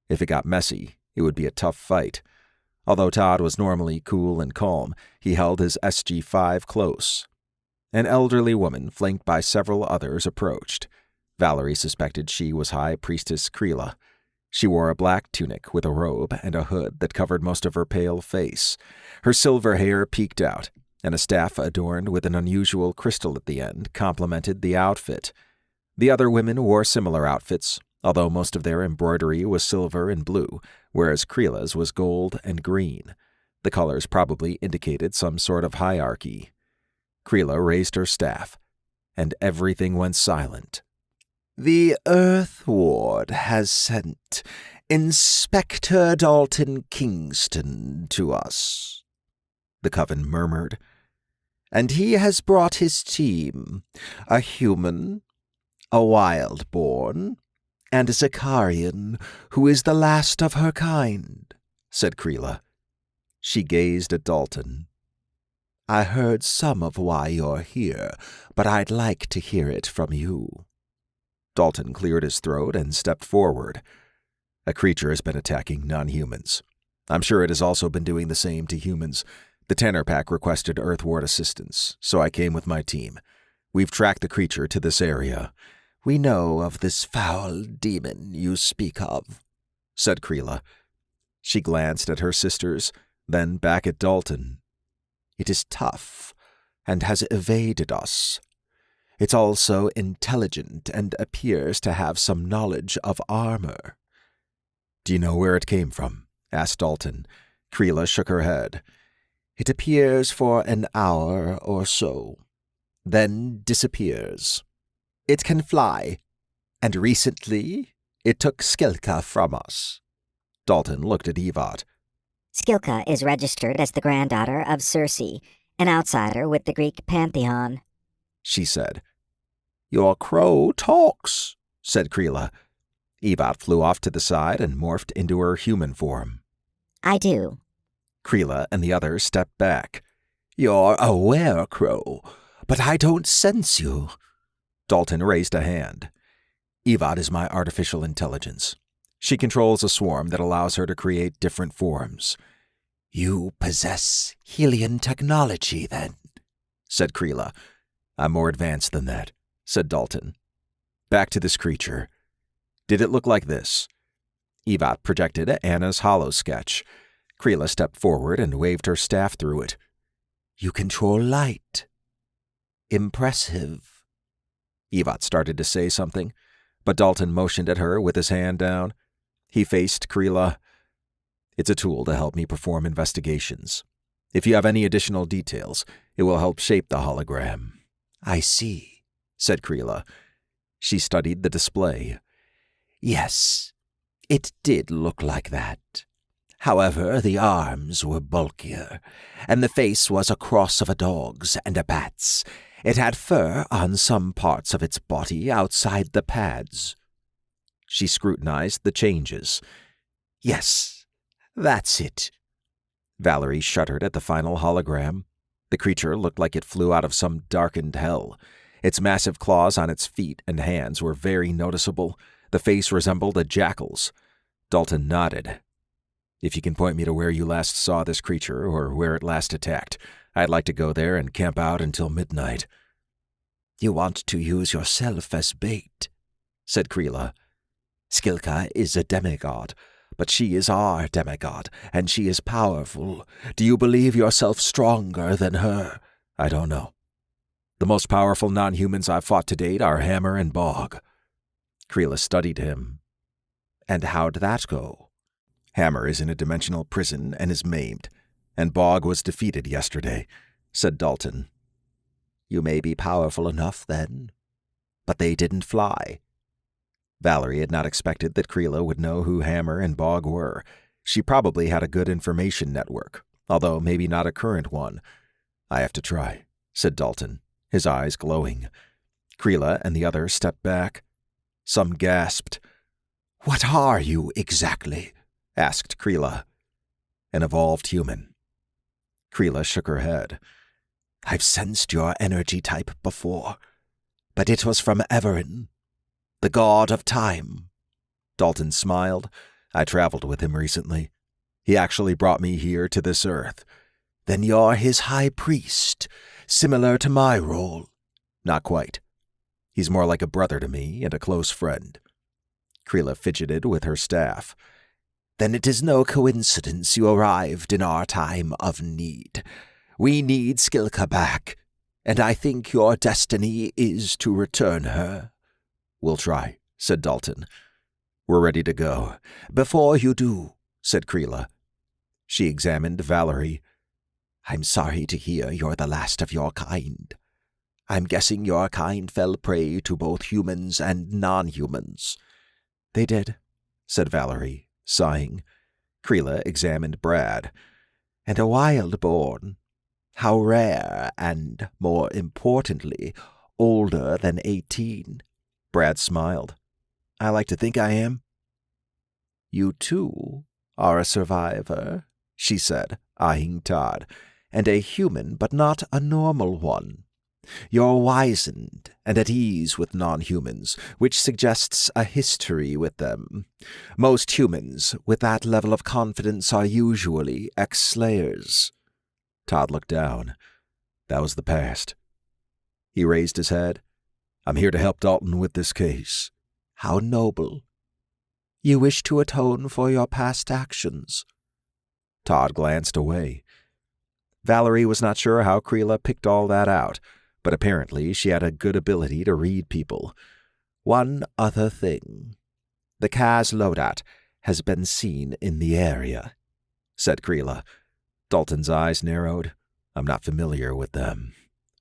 If it got messy, it would be a tough fight. Although Todd was normally cool and calm, he held his SG-5 close. An elderly woman, flanked by several others, approached. Valerie suspected she was High Priestess Kreela. She wore a black tunic with a robe and a hood that covered most of her pale face. Her silver hair peeked out, and a staff adorned with an unusual crystal at the end complemented the outfit. The other women wore similar outfits, although most of their embroidery was silver and blue, whereas Kreela's was gold and green. The colors probably indicated some sort of hierarchy. Kreela raised her staff, and everything went silent. "The Earth Ward has sent Inspector Dalton Kingston to us," the Coven murmured. "And he has brought his team, a human, a Wildborn, and a Zakarian who is the last of her kind," said Kreela. She gazed at Dalton. "I heard some of why you're here, but I'd like to hear it from you." Dalton cleared his throat and stepped forward. "A creature has been attacking non-humans. I'm sure it has also been doing the same to humans. The Tanner Pack requested Earthward assistance, so I came with my team. We've tracked the creature to this area." "We know of this foul demon you speak of," said Kreela. She glanced at her sisters, then back at Dalton. "It is tough, and has evaded us. It's also intelligent and appears to have some knowledge of armor." "Do you know where it came from?" asked Dalton. Kreela shook her head. "It appears for an hour or so, then disappears. It can fly, and recently it took Skilka from us." Dalton looked at Evat. Skilka is registered as the granddaughter of Circe, an outsider with the Greek pantheon, she said. "Your crow talks," said Kreela. Evat flew off to the side and morphed into her human form. "I do." Kreela and the others stepped back. "You're a were-crow, but I don't sense you." Dalton raised a hand. Evat is my artificial intelligence. She controls a swarm that allows her to create different forms. "You possess Helian technology, then," said Kreela. "I'm more advanced than that," said Dalton. "Back to this creature. Did it look like this?" Evat projected Anna's hollow sketch. Kreela stepped forward and waved her staff through it. "You control light. Impressive." Evat started to say something, but Dalton motioned at her with his hand down. He faced Kreela. "It's a tool to help me perform investigations. If you have any additional details, it will help shape the hologram." "I see," said Kreela. She studied the display. "Yes, it did look like that. However, the arms were bulkier, and the face was a cross of a dog's and a bat's. It had fur on some parts of its body outside the pads." She scrutinized the changes. "Yes, that's it." Valerie shuddered at the final hologram. The creature looked like it flew out of some darkened hell. Its massive claws on its feet and hands were very noticeable. The face resembled a jackal's. Dalton nodded. "If you can point me to where you last saw this creature or where it last attacked, I'd like to go there and camp out until midnight." "You want to use yourself as bait," said Kreela. "Skilka is a demigod, but she is our demigod, and she is powerful. Do you believe yourself stronger than her?" "I don't know. The most powerful non-humans I've fought to date are Hammer and Bog." Kreela studied him. "And how'd that go?" "Hammer is in a dimensional prison and is maimed, and Bog was defeated yesterday," said Dalton. "You may be powerful enough, then. But they didn't fly." Valerie had not expected that Creela would know who Hammer and Bog were. She probably had a good information network, although maybe not a current one. "I have to try," said Dalton, his eyes glowing. Creela and the other stepped back. Some gasped. "What are you exactly?" asked Creela. "An evolved human." Creela shook her head. "I've sensed your energy type before, but it was from Everin, the god of time." Dalton smiled. "I traveled with him recently. He actually brought me here to this earth." "Then you're his high priest, similar to my role." "Not quite. He's more like a brother to me and a close friend." Creela fidgeted with her staff. "Then it is no coincidence you arrived in our time of need. We need Skilka back, and I think your destiny is to return her." "We'll try," said Dalton. "We're ready to go." "Before you do," said Creela. She examined Valerie. "I'm sorry to hear you're the last of your kind. I'm guessing your kind fell prey to both humans and non-humans." "They did," said Valerie, sighing. Creela examined Brad. "And a wild-born. How rare and, more importantly, older than 18. Brad smiled. "I like to think I am." "You, too, are a survivor," she said, eyeing Todd, "and a human, but not a normal one. You're wizened and at ease with non-humans, which suggests a history with them. Most humans with that level of confidence are usually ex-slayers." Todd looked down. That was the past. He raised his head. "I'm here to help Dalton with this case." "How noble. You wish to atone for your past actions." Todd glanced away. Valerie was not sure how Creela picked all that out, but apparently she had a good ability to read people. "One other thing. The Kaz Lodat has been seen in the area," said Creela. Dalton's eyes narrowed. "I'm not familiar with them."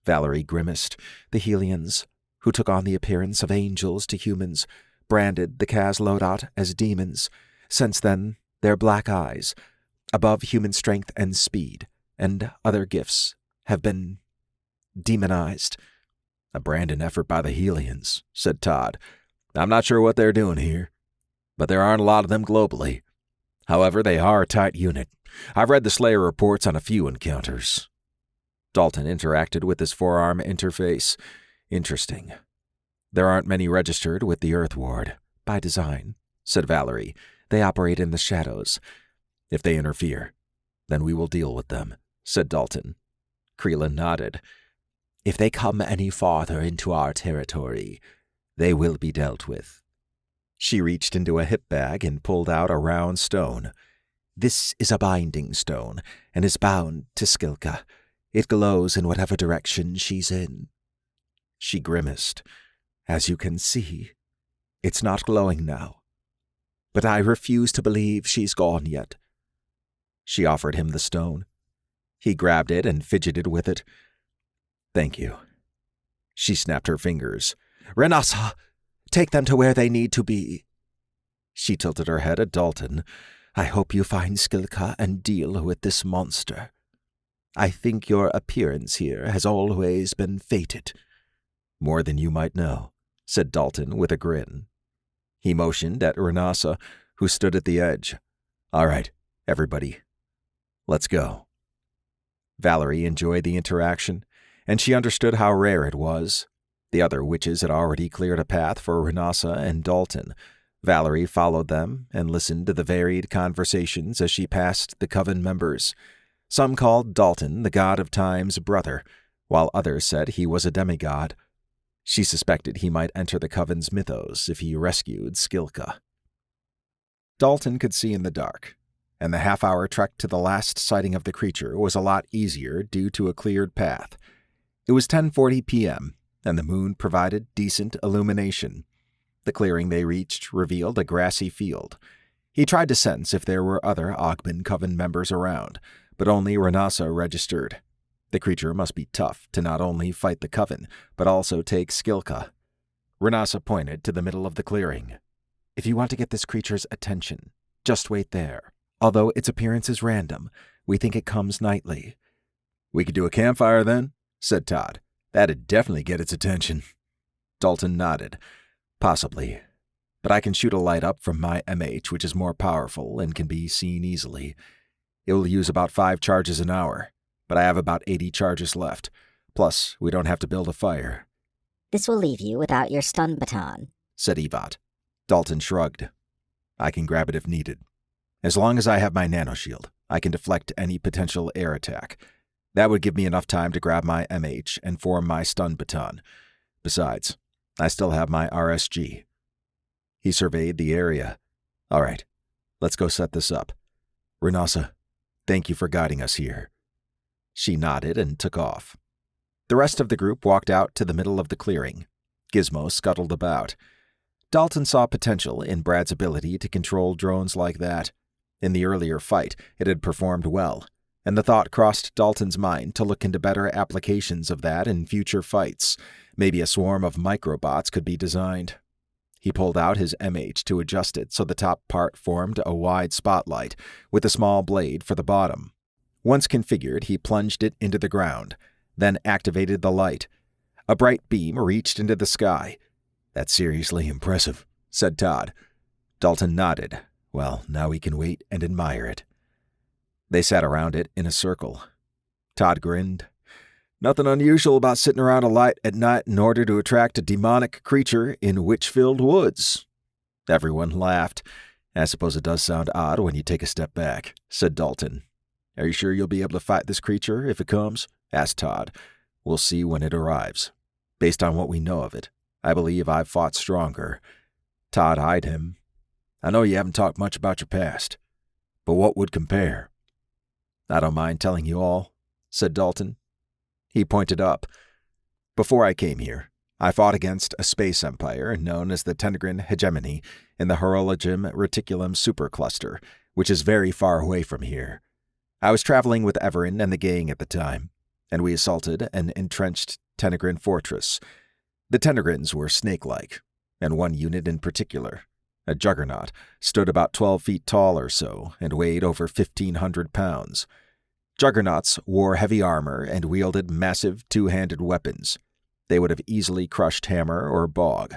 Valerie grimaced. "The Helians, who took on the appearance of angels to humans, branded the Kaz Lodat as demons. Since then, their black eyes, above human strength and speed, and other gifts, have been demonized." "A branding effort by the Helians," said Todd. "I'm not sure what they're doing here, but there aren't a lot of them globally. However, they are a tight unit. I've read the Slayer reports on a few encounters." Dalton interacted with his forearm interface. "Interesting. There aren't many registered with the Earth Ward, by design," said Valerie. "They operate in the shadows. If they interfere, then we will deal with them," said Dalton. Creela nodded. "If they come any farther into our territory, they will be dealt with." She reached into a hip bag and pulled out a round stone. "This is a binding stone, and is bound to Skilka. It glows in whatever direction she's in." She grimaced. "As you can see, it's not glowing now. But I refuse to believe she's gone yet." She offered him the stone. He grabbed it and fidgeted with it. "Thank you." She snapped her fingers. "Renassa, take them to where they need to be." She tilted her head at Dalton. "I hope you find Skilka and deal with this monster. I think your appearance here has always been fated." "More than you might know," said Dalton with a grin. He motioned at Renassa, who stood at the edge. "All right, everybody. Let's go." Valerie enjoyed the interaction, and she understood how rare it was. The other witches had already cleared a path for Renassa and Dalton. Valerie followed them and listened to the varied conversations as she passed the coven members. Some called Dalton the god of time's brother, while others said he was a demigod. She suspected he might enter the coven's mythos if he rescued Skilka. Dalton could see in the dark, and the half-hour trek to the last sighting of the creature was a lot easier due to a cleared path. It was 10:40 p.m., and the moon provided decent illumination. The clearing they reached revealed a grassy field. He tried to sense if there were other Ogben Coven members around, but only Renassa registered. The creature must be tough to not only fight the Coven, but also take Skilka. Renassa pointed to the middle of the clearing. If you want to get this creature's attention, just wait there. Although its appearance is random, we think it comes nightly." "We could do a campfire then," said Todd. "That'd definitely get its attention." Dalton nodded. "Possibly. But I can shoot a light up from my MH, which is more powerful and can be seen easily. It will use about 5 charges an hour, but I have about 80 charges left. Plus, we don't have to build a fire." "This will leave you without your stun baton," said Evat. Dalton shrugged. "I can grab it if needed. As long as I have my nanoshield, I can deflect any potential air attack. That would give me enough time to grab my MH and form my stun baton. Besides, I still have my RSG." He surveyed the area. "All right, let's go set this up. Renasa, thank you for guiding us here." She nodded and took off. The rest of the group walked out to the middle of the clearing. Gizmo scuttled about. Dalton saw potential in Brad's ability to control drones like that. In the earlier fight, it had performed well, and the thought crossed Dalton's mind to look into better applications of that in future fights. Maybe a swarm of microbots could be designed. He pulled out his MH to adjust it so the top part formed a wide spotlight, with a small blade for the bottom. Once configured, he plunged it into the ground, then activated the light. A bright beam reached into the sky. "That's seriously impressive," said Todd. Dalton nodded. "Well, now we can wait and admire it." They sat around it in a circle. Todd grinned. "Nothing unusual about sitting around a light at night in order to attract a demonic creature in witch-filled woods." Everyone laughed. "I suppose it does sound odd when you take a step back," said Dalton. "Are you sure you'll be able to fight this creature if it comes?" asked Todd. "We'll see when it arrives. Based on what we know of it, I believe I've fought stronger." Todd eyed him. "I know you haven't talked much about your past, but what would compare?" "I don't mind telling you all," said Dalton. He pointed up. "Before I came here, I fought against a space empire known as the Tenegrin Hegemony in the Horologium Reticulum supercluster, which is very far away from here. I was traveling with Everin and the gang at the time, and we assaulted an entrenched Tenegrin fortress. The Tenegrins were snake-like, and one unit in particular, a juggernaut, stood about 12 feet tall or so and weighed over 1,500 pounds. Juggernauts wore heavy armor and wielded massive two-handed weapons. They would have easily crushed Hammer or Bog.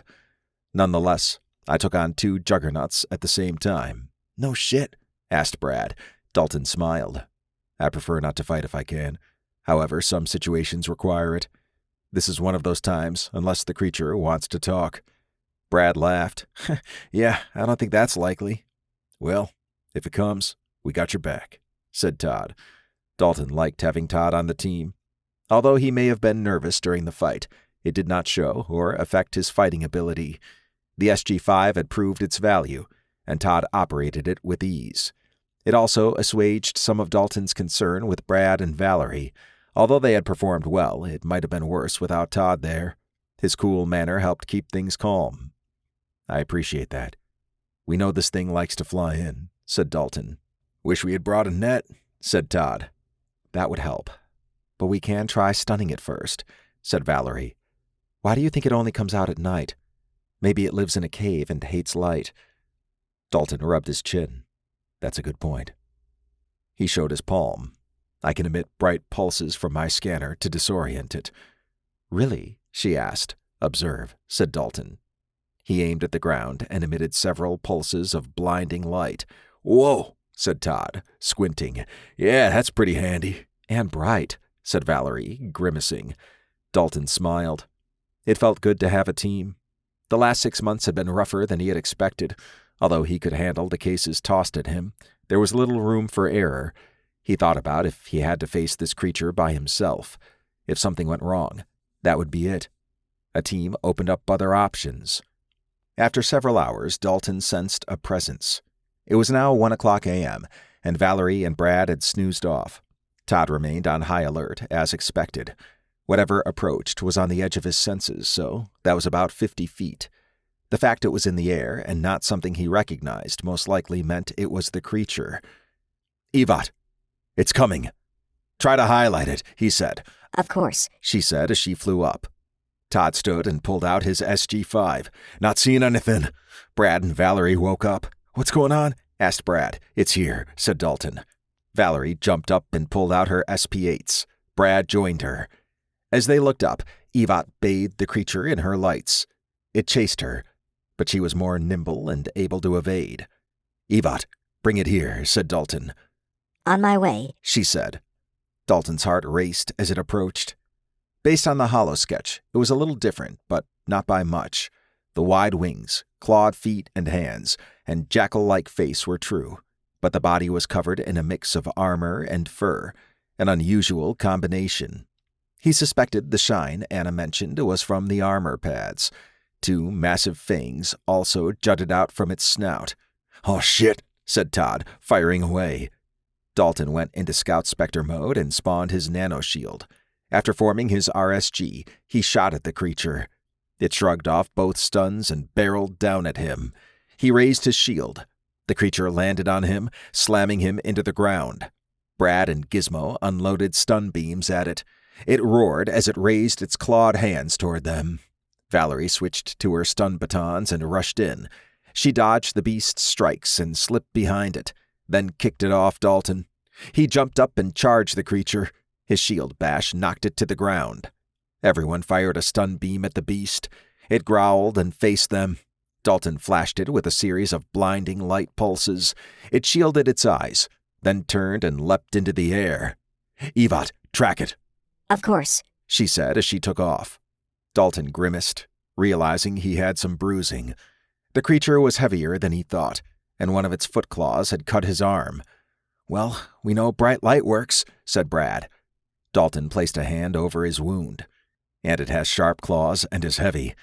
Nonetheless, I took on 2 juggernauts at the same time. "No shit?" asked Brad. Dalton smiled. "I prefer not to fight if I can. However, some situations require it. This is one of those times, unless the creature wants to talk." Brad laughed. "Yeah, I don't think that's likely." "Well, if it comes, we got your back," said Todd. Dalton liked having Todd on the team. Although he may have been nervous during the fight, it did not show or affect his fighting ability. The SG-5 had proved its value, and Todd operated it with ease. It also assuaged some of Dalton's concern with Brad and Valerie. Although they had performed well, it might have been worse without Todd there. His cool manner helped keep things calm. "I appreciate that. We know this thing likes to fly in," said Dalton. "Wish we had brought a net," said Todd. "That would help. But we can try stunning it first," said Valerie. "Why do you think it only comes out at night? Maybe it lives in a cave and hates light." Dalton rubbed his chin. "That's a good point." He showed his palm. "I can emit bright pulses from my scanner to disorient it." "Really?" she asked. "Observe," said Dalton. He aimed at the ground and emitted several pulses of blinding light. "Whoa," said Todd, squinting. "Yeah, that's pretty handy." "And bright," said Valerie, grimacing. Dalton smiled. It felt good to have a team. The last 6 months had been rougher than he had expected. Although he could handle the cases tossed at him, there was little room for error. He thought about if he had to face this creature by himself. If something went wrong, that would be it. A team opened up other options. After several hours, Dalton sensed a presence. It was now 1:00 a.m., and Valerie and Brad had snoozed off. Todd remained on high alert, as expected. Whatever approached was on the edge of his senses, so that was about 50 feet. The fact it was in the air and not something he recognized most likely meant it was the creature. "Evat, it's coming. Try to highlight it," he said. "Of course," she said as she flew up. Todd stood and pulled out his SG-5. Not seeing anything. Brad and Valerie woke up. What's going on? Asked Brad. It's here, said Dalton. Valerie jumped up and pulled out her SP-8s. Brad joined her. As they looked up, Evat bathed the creature in her lights. It chased her, but she was more nimble and able to evade. Evat, bring it here, said Dalton. On my way, she said. Dalton's heart raced as it approached. Based on the hollow sketch, it was a little different, but not by much. The wide wings, clawed feet and hands, and jackal-like face were true, but the body was covered in a mix of armor and fur, an unusual combination. He suspected the shine Anna mentioned was from the armor pads. 2 massive fangs also jutted out from its snout. Oh shit, said Todd, firing away. Dalton went into Scout Spectre mode and spawned his nanoshield. After forming his RSG, he shot at the creature. It shrugged off both stuns and barreled down at him. He raised his shield. The creature landed on him, slamming him into the ground. Brad and Gizmo unloaded stun beams at it. It roared as it raised its clawed hands toward them. Valerie switched to her stun batons and rushed in. She dodged the beast's strikes and slipped behind it, then kicked it off Dalton. He jumped up and charged the creature. His shield bash knocked it to the ground. Everyone fired a stun beam at the beast. It growled and faced them. Dalton flashed it with a series of blinding light pulses. It shielded its eyes, then turned and leapt into the air. Evat, track it. Of course, she said as she took off. Dalton grimaced, realizing he had some bruising. The creature was heavier than he thought, and one of its foot claws had cut his arm. Well, we know bright light works, said Brad. Dalton placed a hand over his wound. And it has sharp claws and is heavy.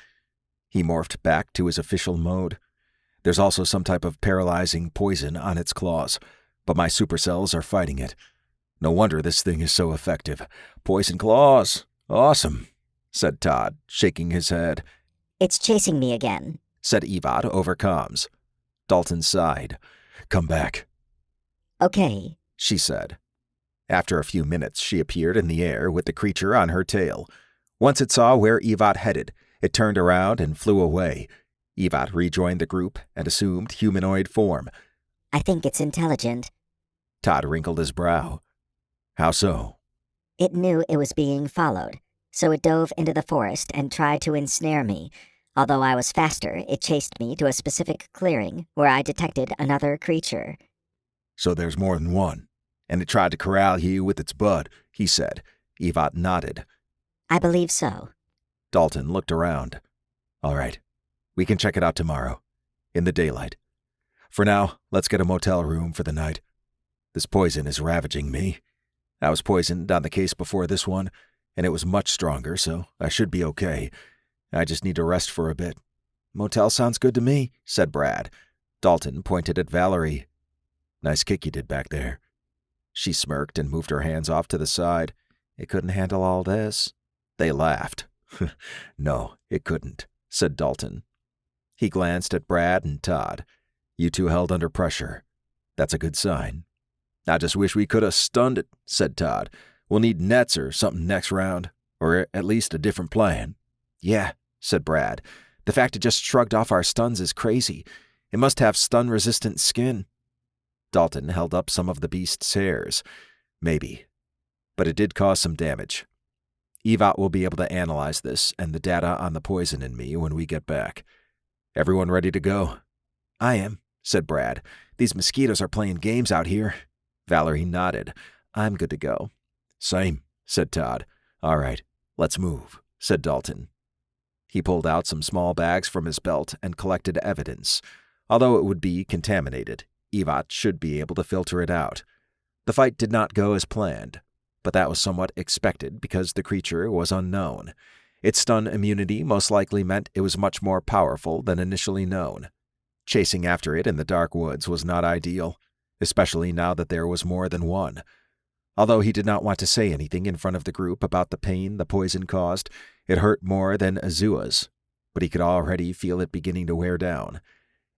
He morphed back to his official mode. There's also some type of paralyzing poison on its claws, but my supercells are fighting it. No wonder this thing is so effective. Poison claws. Awesome, said Todd, shaking his head. It's chasing me again, said Evat over comms. Dalton sighed. Come back. Okay, she said. After a few minutes, she appeared in the air with the creature on her tail. Once it saw where Evat headed, it turned around and flew away. Evat rejoined the group and assumed humanoid form. I think it's intelligent. Todd wrinkled his brow. How so? It knew it was being followed, so it dove into the forest and tried to ensnare me. Although I was faster, it chased me to a specific clearing where I detected another creature. So there's more than one, and it tried to corral you with its bud, he said. Evat nodded. I believe so. Dalton looked around. All right, we can check it out tomorrow, in the daylight. For now, let's get a motel room for the night. This poison is ravaging me. I was poisoned on the case before this one, and it was much stronger, so I should be okay. I just need to rest for a bit. Motel sounds good to me, said Brad. Dalton pointed at Valerie. Nice kick you did back there. She smirked and moved her hands off to the side. It couldn't handle all this. They laughed. No, it couldn't, said Dalton. He glanced at Brad and Todd. You two held under pressure. That's a good sign. I just wish we could have stunned it, said Todd. We'll need nets or something next round, or at least a different plan. Yeah, said Brad. The fact it just shrugged off our stuns is crazy. It must have stun-resistant skin. Dalton held up some of the beast's hairs. Maybe. But it did cause some damage. Evat will be able to analyze this and the data on the poison in me when we get back. Everyone ready to go? I am, said Brad. These mosquitoes are playing games out here. Valerie nodded. I'm good to go. Same, said Todd. All right, let's move, said Dalton. He pulled out some small bags from his belt and collected evidence. Although it would be contaminated, Evat should be able to filter it out. The fight did not go as planned, but that was somewhat expected because the creature was unknown. Its stun immunity most likely meant it was much more powerful than initially known. Chasing after it in the dark woods was not ideal, especially now that there was more than one. Although he did not want to say anything in front of the group about the pain the poison caused, it hurt more than Azua's, but he could already feel it beginning to wear down.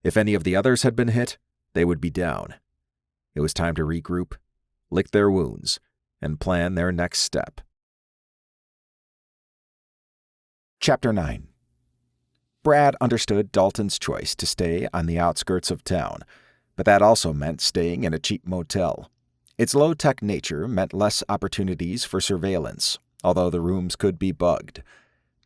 If any of the others had been hit, they would be down. It was time to regroup, lick their wounds, and plan their next step. Chapter 9. Brad understood Dalton's choice to stay on the outskirts of town, but that also meant staying in a cheap motel. Its low-tech nature meant less opportunities for surveillance, although the rooms could be bugged.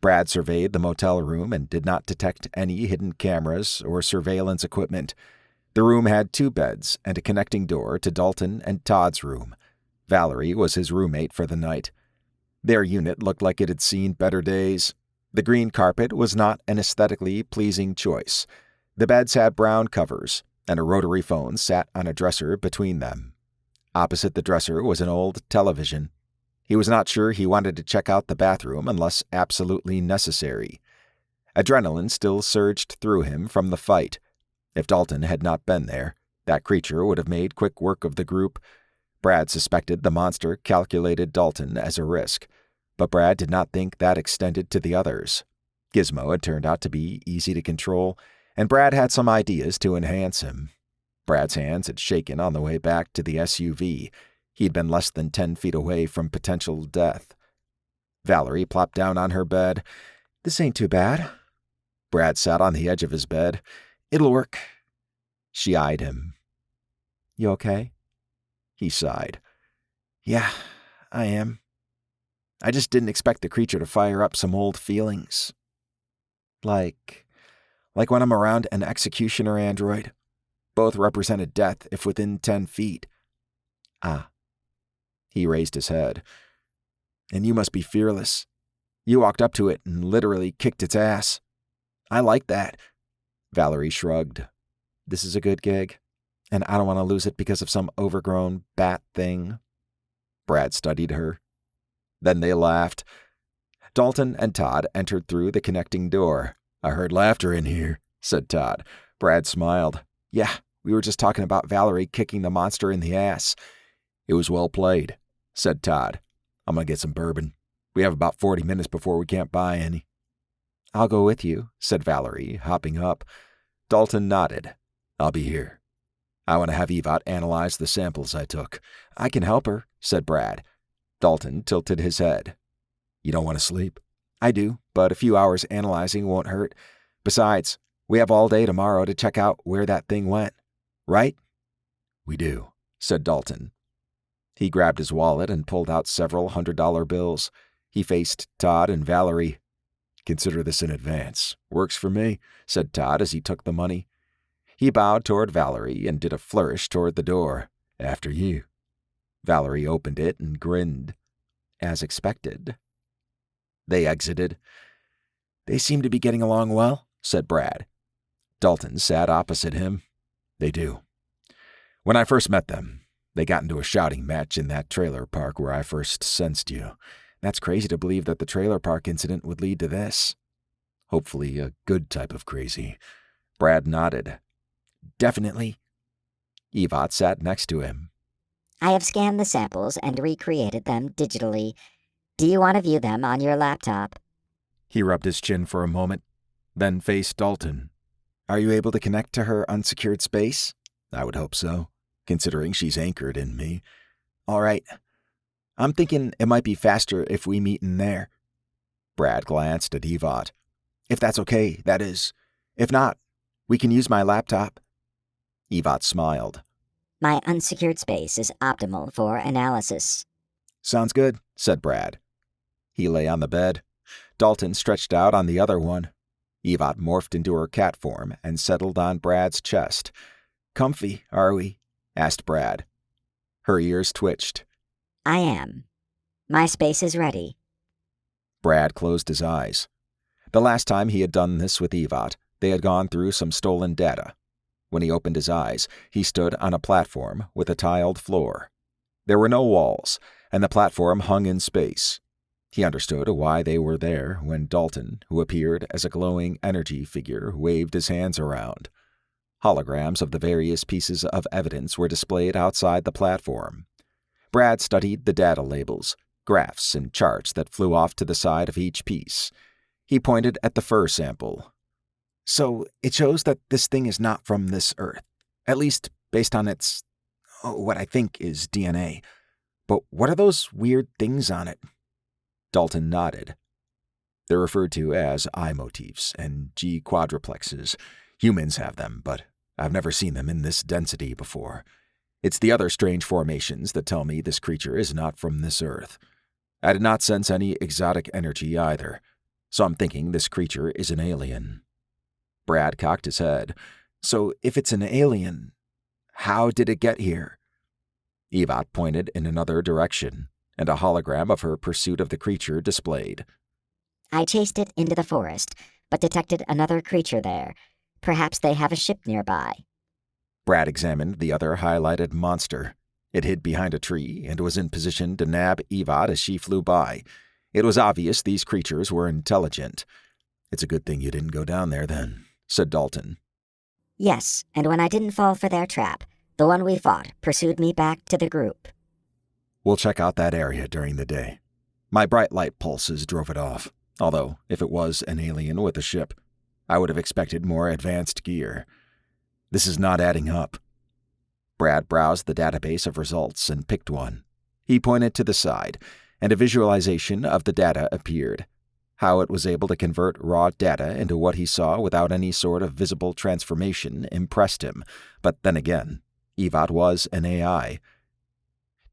Brad surveyed the motel room and did not detect any hidden cameras or surveillance equipment. The room had 2 beds and a connecting door to Dalton and Todd's room. Valerie was his roommate for the night. Their unit looked like it had seen better days. The green carpet was not an aesthetically pleasing choice. The beds had brown covers, and a rotary phone sat on a dresser between them. Opposite the dresser was an old television. He was not sure he wanted to check out the bathroom unless absolutely necessary. Adrenaline still surged through him from the fight. If Dalton had not been there, that creature would have made quick work of the group. Brad suspected the monster calculated Dalton as a risk, but Brad did not think that extended to the others. Gizmo had turned out to be easy to control, and Brad had some ideas to enhance him. Brad's hands had shaken on the way back to the SUV. He'd been less than 10 feet away from potential death. Valerie plopped down on her bed. "This ain't too bad." Brad sat on the edge of his bed. "It'll work." She eyed him. "You okay?" He sighed. "Yeah, I am. I just didn't expect the creature to fire up some old feelings. Like when I'm around an executioner android. Both represented death if within 10 feet. Ah." He raised his head. "And you must be fearless. You walked up to it and literally kicked its ass. I like that." Valerie shrugged. "This is a good gig, and I don't want to lose it because of some overgrown bat thing." Brad studied her. Then they laughed. Dalton and Todd entered through the connecting door. "I heard laughter in here," said Todd. Brad smiled. "Yeah, we were just talking about Valerie kicking the monster in the ass." "It was well played," said Todd. "I'm gonna get some bourbon. We have about 40 minutes before we can't buy any." "I'll go with you," said Valerie, hopping up. Dalton nodded. "I'll be here. I want to have Evot analyze the samples I took." "I can help her," said Brad. Dalton tilted his head. "You don't want to sleep?" "I do, but a few hours analyzing won't hurt. Besides, we have all day tomorrow to check out where that thing went. Right?" "We do," said Dalton. He grabbed his wallet and pulled out several $100 bills. He faced Todd and Valerie. "Consider this in advance." "Works for me," said Todd as he took the money. He bowed toward Valerie and did a flourish toward the door. "After you." Valerie opened it and grinned. As expected. They exited. "They seem to be getting along well," said Brad. Dalton sat opposite him. "They do. When I first met them, they got into a shouting match in that trailer park where I first sensed you. That's crazy to believe that the trailer park incident would lead to this." "Hopefully a good type of crazy." Brad nodded. "Definitely." Evot sat next to him. I have scanned the samples and recreated them digitally. Do you want to view them on your laptop? He rubbed his chin for a moment, then faced Dalton. "Are you able to connect to her unsecured space?" "I would hope so, considering she's anchored in me." "All right. I'm thinking it might be faster if we meet in there." Brad glanced at Evot. "If that's okay, that is. If not, we can use my laptop." Evot smiled. My unsecured space is optimal for analysis. "Sounds good," said Brad. He lay on the bed. Dalton stretched out on the other one. Evot morphed into her cat form and settled on Brad's chest. "Comfy, are we?" asked Brad. Her ears twitched. I am. My space is ready. Brad closed his eyes. The last time he had done this with Evot, they had gone through some stolen data. When he opened his eyes, he stood on a platform with a tiled floor. There were no walls, and the platform hung in space. He understood why they were there when Dalton, who appeared as a glowing energy figure, waved his hands around. Holograms of the various pieces of evidence were displayed outside the platform. Brad studied the data labels, graphs and charts that flew off to the side of each piece. He pointed at the fur sample. "So it shows that this thing is not from this Earth, at least based on its, what I think is DNA. But what are those weird things on it?" Dalton nodded. They're referred to as eye motifs and G quadruplexes. Humans have them, but I've never seen them in this density before. It's the other strange formations that tell me this creature is not from this earth. I did not sense any exotic energy either, so I'm thinking this creature is an alien. Brad cocked his head. So if it's an alien, how did it get here? Evot pointed in another direction, and a hologram of her pursuit of the creature displayed. I chased it into the forest, but detected another creature there. Perhaps they have a ship nearby. Brad examined the other highlighted monster. It hid behind a tree and was in position to nab Evot as she flew by. It was obvious these creatures were intelligent. It's a good thing you didn't go down there then, said Dalton. Yes, and when I didn't fall for their trap, the one we fought pursued me back to the group. We'll check out that area during the day. My bright light pulses drove it off, although if it was an alien with a ship, I would have expected more advanced gear. This is not adding up. Brad browsed the database of results and picked one. He pointed to the side, and a visualization of the data appeared. How it was able to convert raw data into what he saw without any sort of visible transformation impressed him, but then again, Evot was an AI.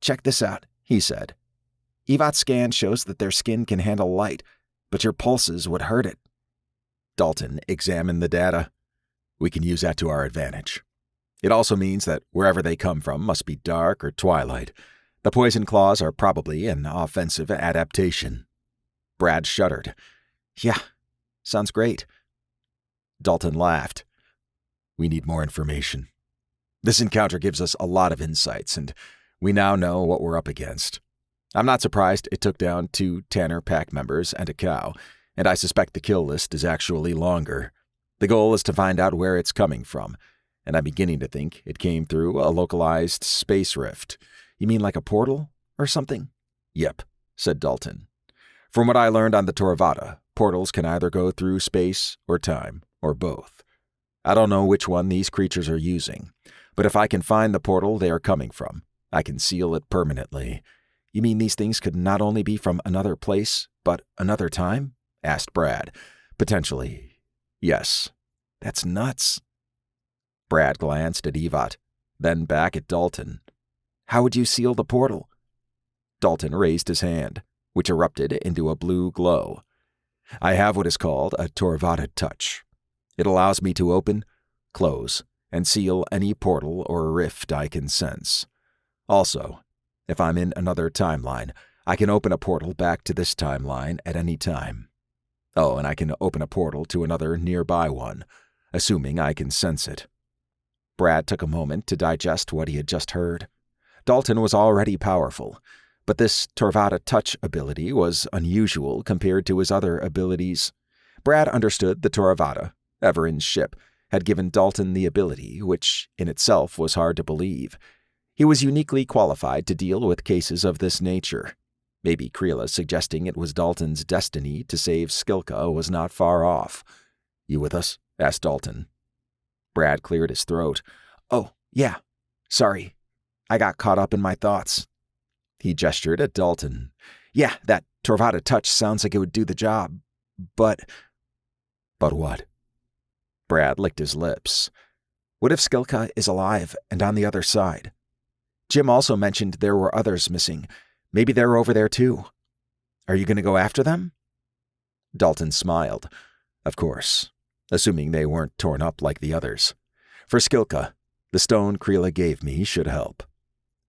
Check this out, he said. Evot's scan shows that their skin can handle light, but your pulses would hurt it. Dalton examined the data. We can use that to our advantage. It also means that wherever they come from must be dark or twilight. The poison claws are probably an offensive adaptation. Brad shuddered. Yeah, sounds great. Dalton laughed. We need more information. This encounter gives us a lot of insights, and we now know what we're up against. I'm not surprised it took down 2 Tanner pack members and a cow, and I suspect the kill list is actually longer. The goal is to find out where it's coming from, and I'm beginning to think it came through a localized space rift. You mean like a portal or something? Yep, said Dalton. From what I learned on the Torvada, portals can either go through space or time, or both. I don't know which one these creatures are using, but if I can find the portal they are coming from, I can seal it permanently. You mean these things could not only be from another place, but another time? Asked Brad. Potentially. Yes. That's nuts. Brad glanced at Evot, then back at Dalton. How would you seal the portal? Dalton raised his hand, which erupted into a blue glow. I have what is called a Torvada touch. It allows me to open, close, and seal any portal or rift I can sense. Also, if I'm in another timeline, I can open a portal back to this timeline at any time. Oh, and I can open a portal to another nearby one, assuming I can sense it. Brad took a moment to digest what he had just heard. Dalton was already powerful, but this Torvada touch ability was unusual compared to his other abilities. Brad understood the Torvada, Everin's ship, had given Dalton the ability, which in itself was hard to believe. He was uniquely qualified to deal with cases of this nature. Maybe Creela suggesting it was Dalton's destiny to save Skilka was not far off. You with us? Asked Dalton. Brad cleared his throat. Oh, yeah. Sorry. I got caught up in my thoughts. He gestured at Dalton. Yeah, that Torvada touch sounds like it would do the job. But what? Brad licked his lips. What if Skilka is alive and on the other side? Jim also mentioned there were others missing. Maybe they're over there too. Are you going to go after them? Dalton smiled. Of course, assuming they weren't torn up like the others. For Skilka, the stone Creela gave me should help.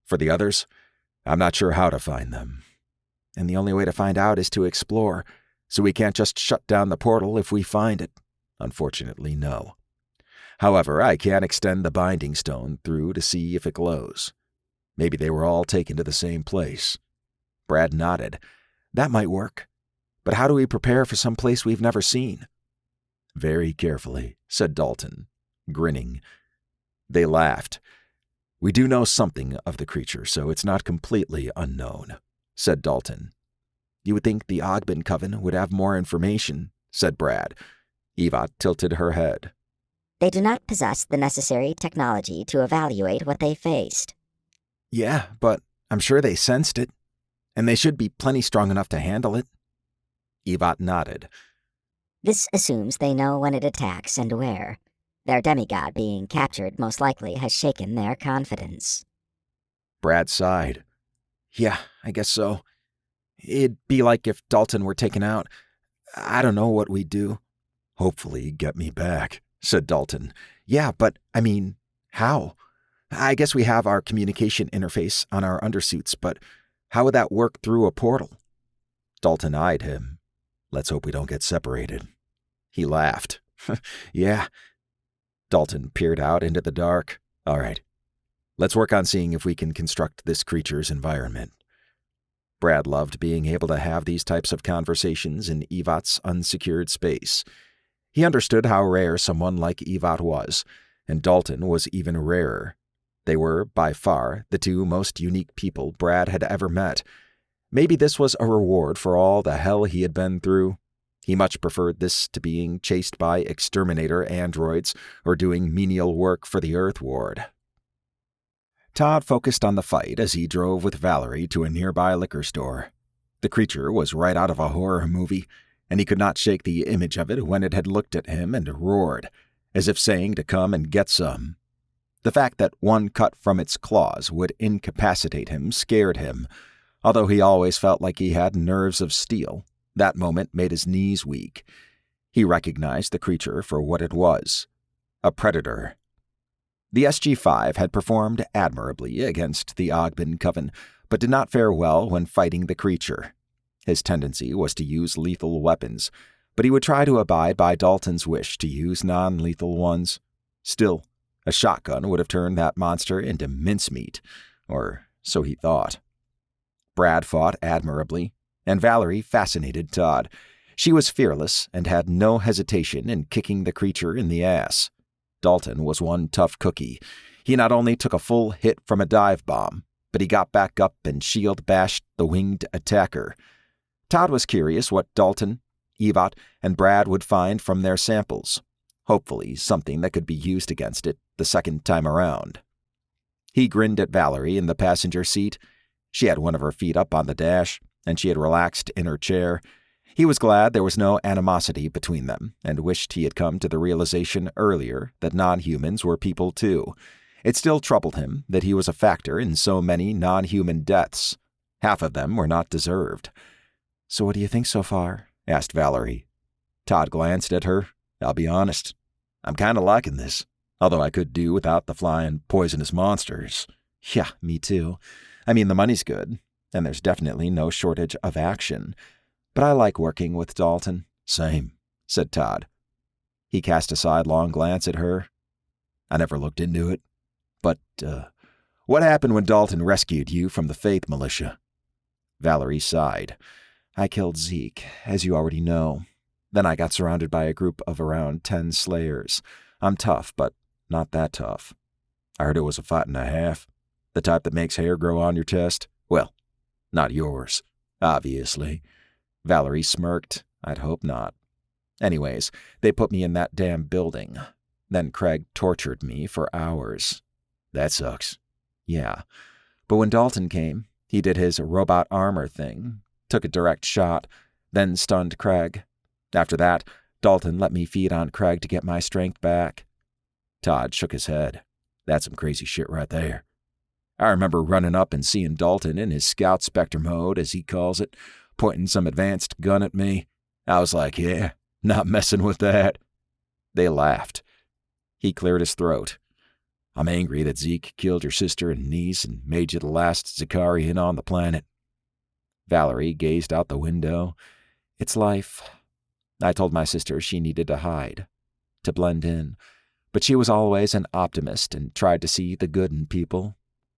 For the others, I'm not sure how to find them. And the only way to find out is to explore, so we can't just shut down the portal if we find it. Unfortunately, no. However, I can extend the binding stone through to see if it glows. Maybe they were all taken to the same place. Brad nodded. That might work. But how do we prepare for some place we've never seen? Very carefully, said Dalton, grinning. They laughed. We do know something of the creature, so it's not completely unknown, said Dalton. You would think the Ogbin Coven would have more information, said Brad. Evot tilted her head. They do not possess the necessary technology to evaluate what they faced. Yeah, but I'm sure they sensed it, and they should be plenty strong enough to handle it. Evot nodded. This assumes they know when it attacks and where. Their demigod being captured most likely has shaken their confidence. Brad sighed. Yeah, I guess so. It'd be like if Dalton were taken out. I don't know what we'd do. Hopefully get me back, said Dalton. Yeah, but, I mean, how? I guess we have our communication interface on our undersuits, but how would that work through a portal? Dalton eyed him. Let's hope we don't get separated. He laughed. Yeah. Dalton peered out into the dark. All right. Let's work on seeing if we can construct this creature's environment. Brad loved being able to have these types of conversations in Evot's unsecured space. He understood how rare someone like Evot was, and Dalton was even rarer. They were, by far, the two most unique people Brad had ever met. Maybe this was a reward for all the hell he had been through. He much preferred this to being chased by exterminator androids or doing menial work for the Earth Ward. Todd focused on the fight as he drove with Valerie to a nearby liquor store. The creature was right out of a horror movie, and he could not shake the image of it when it had looked at him and roared, as if saying to come and get some. The fact that one cut from its claws would incapacitate him scared him. Although he always felt like he had nerves of steel, that moment made his knees weak. He recognized the creature for what it was, a predator. The SG-5 had performed admirably against the Ogbin Coven, but did not fare well when fighting the creature. His tendency was to use lethal weapons, but he would try to abide by Dalton's wish to use non-lethal ones. Still, a shotgun would have turned that monster into mincemeat, or so he thought. Brad fought admirably, and Valerie fascinated Todd. She was fearless and had no hesitation in kicking the creature in the ass. Dalton was one tough cookie. He not only took a full hit from a dive bomb, but he got back up and shield bashed the winged attacker. Todd was curious what Dalton, Evot, and Brad would find from their samples. Hopefully something that could be used against it the second time around. He grinned at Valerie in the passenger seat. She had one of her feet up on the dash, and she had relaxed in her chair. He was glad there was no animosity between them, and wished he had come to the realization earlier that non-humans were people too. It still troubled him that he was a factor in so many non-human deaths. Half of them were not deserved. So what do you think so far? Asked Valerie. Todd glanced at her. I'll be honest. I'm kind of liking this, although I could do without the flying poisonous monsters. Yeah, me too. I mean, the money's good, and there's definitely no shortage of action. But I like working with Dalton. Same, said Todd. He cast a sidelong glance at her. I never looked into it. But, what happened when Dalton rescued you from the Faith Militia? Valerie sighed. I killed Zeke, as you already know. Then I got surrounded by a group of around 10 slayers. I'm tough, but not that tough. I heard it was a fight and a half. The type that makes hair grow on your chest? Well, not yours, obviously. Valerie smirked. I'd hope not. Anyways, they put me in that damn building. Then Craig tortured me for hours. That sucks. Yeah. But when Dalton came, he did his robot armor thing, took a direct shot, then stunned Craig. After that, Dalton let me feed on Craig to get my strength back. Todd shook his head. That's some crazy shit right there. I remember running up and seeing Dalton in his Scout Spectre mode, as he calls it, pointing some advanced gun at me. I was like, yeah, not messing with that. They laughed. He cleared his throat. I'm angry that Zeke killed your sister and niece and made you the last Zakarian on the planet. Valerie gazed out the window. It's life. I told my sister she needed to hide, to blend in, but she was always an optimist and tried to see the good in people.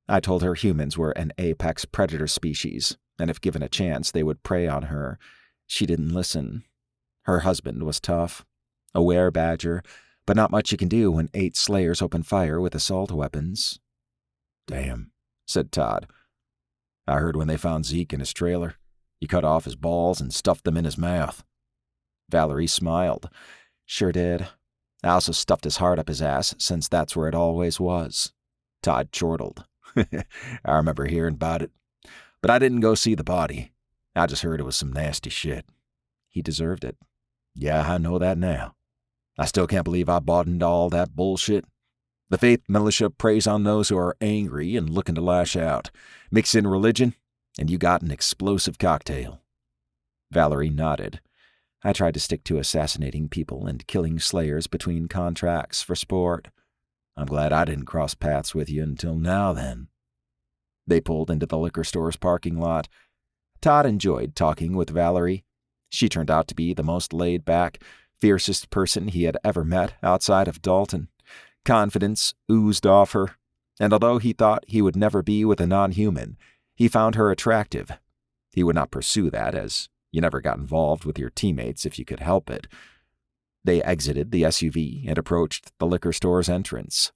I told her humans were an apex predator species, and if given a chance, they would prey on her. She didn't listen. Her husband was tough, a were-badger, but not much you can do when 8 slayers open fire with assault weapons. Damn, said Todd. I heard when they found Zeke in his trailer, he cut off his balls and stuffed them in his mouth. Valerie smiled. Sure did. I also stuffed his heart up his ass, since that's where it always was. Todd chortled. I remember hearing about it. But I didn't go see the body. I just heard it was some nasty shit. he deserved it. Yeah, I know that now. I still can't believe I bought into all that bullshit. The faith militia preys on those who are angry and looking to lash out. Mix in religion, and you got an explosive cocktail. Valerie nodded. I tried to stick to assassinating people and killing slayers between contracts for sport. I'm glad I didn't cross paths with you until now, then. They pulled into the liquor store's parking lot. Todd enjoyed talking with Valerie. She turned out to be the most laid-back, fiercest person he had ever met outside of Dalton. Confidence oozed off her, and although he thought he would never be with a non-human, he found her attractive. He would not pursue that, as you never got involved with your teammates if you could help it. They exited the SUV and approached the liquor store's entrance.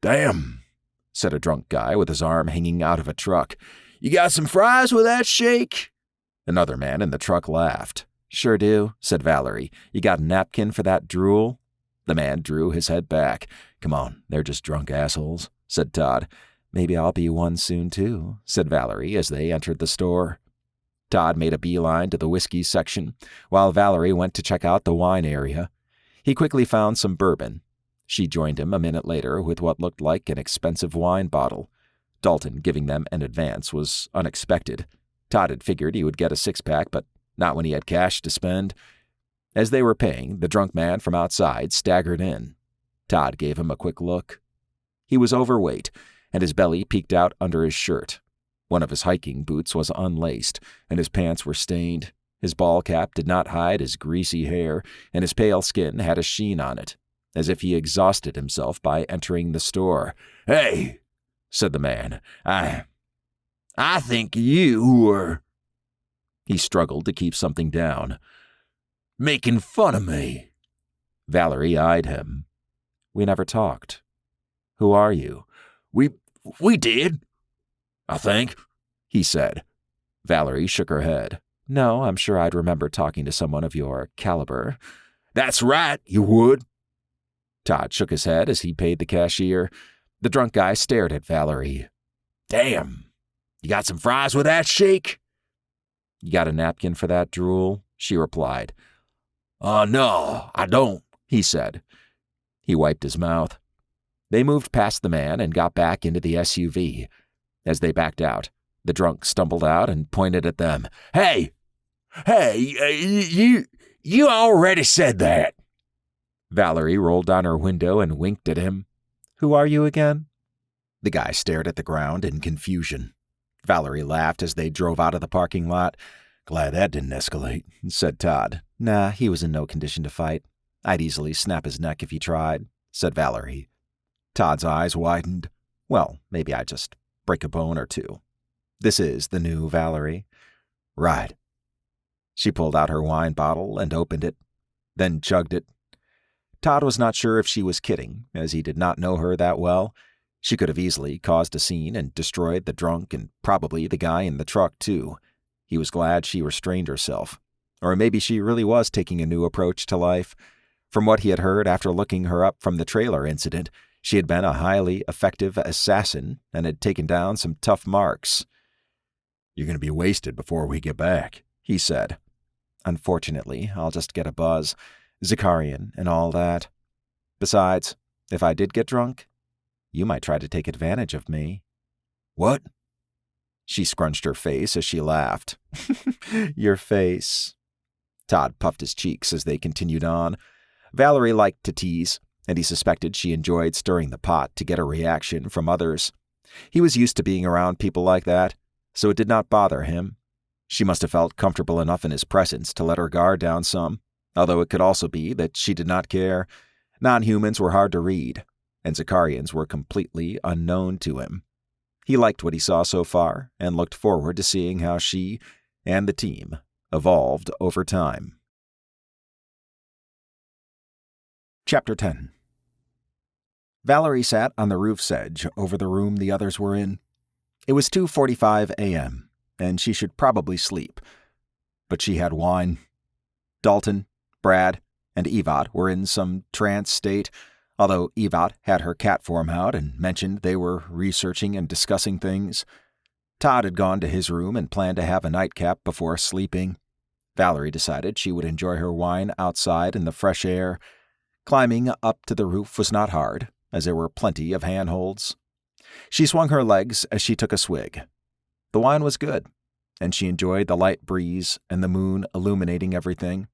"Damn," said a drunk guy with his arm hanging out of a truck. "You got some fries with that shake?" Another man in the truck laughed. "Sure do," said Valerie. "You got a napkin for that drool?" The man drew his head back. "Come on, they're just drunk assholes," said Todd. "Maybe I'll be one soon, too," said Valerie as they entered the store. Todd made a beeline to the whiskey section, while Valerie went to check out the wine area. He quickly found some bourbon. She joined him a minute later with what looked like an expensive wine bottle. Dalton giving them an advance was unexpected. Todd had figured he would get a six-pack, but not when he had cash to spend. As they were paying, the drunk man from outside staggered in. Todd gave him a quick look. He was overweight, and his belly peeked out under his shirt. One of his hiking boots was unlaced, and his pants were stained. His ball cap did not hide his greasy hair, and his pale skin had a sheen on it, as if he exhausted himself by entering the store. "Hey," said the man, I think you were—" He struggled to keep something down. "Making fun of me." Valerie eyed him. "We never talked. Who are you?" We did, I think," he said. Valerie shook her head. "No, I'm sure I'd remember talking to someone of your caliber." "That's right, you would." Todd shook his head as he paid the cashier. The drunk guy stared at Valerie. "Damn, you got some fries with that shake?" "You got a napkin for that drool?" she replied. No, I don't," he said. He wiped his mouth. They moved past the man and got back into the SUV. As they backed out, the drunk stumbled out and pointed at them. Hey, you already said that." Valerie rolled down her window and winked at him. "Who are you again?" The guy stared at the ground in confusion. Valerie laughed as they drove out of the parking lot. "Glad that didn't escalate," said Todd. "Nah, he was in no condition to fight. I'd easily snap his neck if he tried," said Valerie. Todd's eyes widened. "Well, maybe I'd just break a bone or two. This is the new Valerie." "Right." She pulled out her wine bottle and opened it, then chugged it. Todd was not sure if she was kidding, as he did not know her that well. She could have easily caused a scene and destroyed the drunk and probably the guy in the truck, too. He was glad she restrained herself. Or maybe she really was taking a new approach to life. From what he had heard after looking her up from the trailer incident, she had been a highly effective assassin and had taken down some tough marks. "You're going to be wasted before we get back," he said. "Unfortunately, I'll just get a buzz. Zakarian and all that. Besides, if I did get drunk, you might try to take advantage of me." "What?" She scrunched her face as she laughed. "Your face." Todd puffed his cheeks as they continued on. Valerie liked to tease, and he suspected she enjoyed stirring the pot to get a reaction from others. He was used to being around people like that, so it did not bother him. She must have felt comfortable enough in his presence to let her guard down some, although it could also be that she did not care. Non-humans were hard to read, and Zakarians were completely unknown to him. He liked what he saw so far and looked forward to seeing how she and the team evolved over time. Chapter 10. Valerie sat on the roof's edge over the room the others were in. It was 2:45 a.m., and she should probably sleep. But she had wine. Dalton, Brad, and Evat were in some trance state, although Evat had her cat form out and mentioned they were researching and discussing things. Todd had gone to his room and planned to have a nightcap before sleeping. Valerie decided she would enjoy her wine outside in the fresh air. Climbing up to the roof was not hard, as there were plenty of handholds. She swung her legs as she took a swig. The wine was good, and she enjoyed the light breeze and the moon illuminating everything.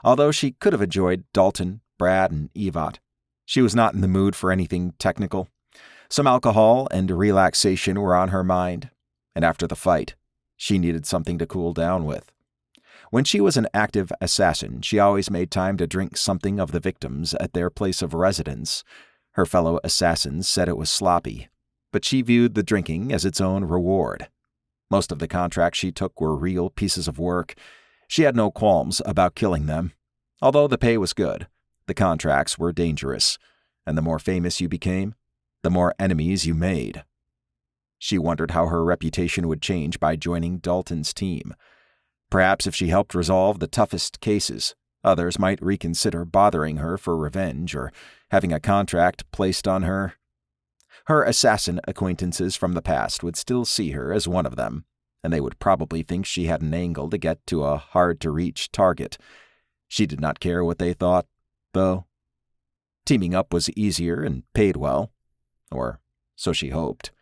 Although she could have enjoyed Dalton, Brad, and Evat, she was not in the mood for anything technical. Some alcohol and relaxation were on her mind, and after the fight, she needed something to cool down with. When she was an active assassin, she always made time to drink something of the victims at their place of residence. Her fellow assassins said it was sloppy, but she viewed the drinking as its own reward. Most of the contracts she took were real pieces of work. She had no qualms about killing them. Although the pay was good, the contracts were dangerous, and the more famous you became, the more enemies you made. She wondered how her reputation would change by joining Dalton's team. Perhaps if she helped resolve the toughest cases, others might reconsider bothering her for revenge or having a contract placed on her. Her assassin acquaintances from the past would still see her as one of them, and they would probably think she had an angle to get to a hard-to-reach target. She did not care what they thought, though. Teaming up was easier and paid well, or so she hoped,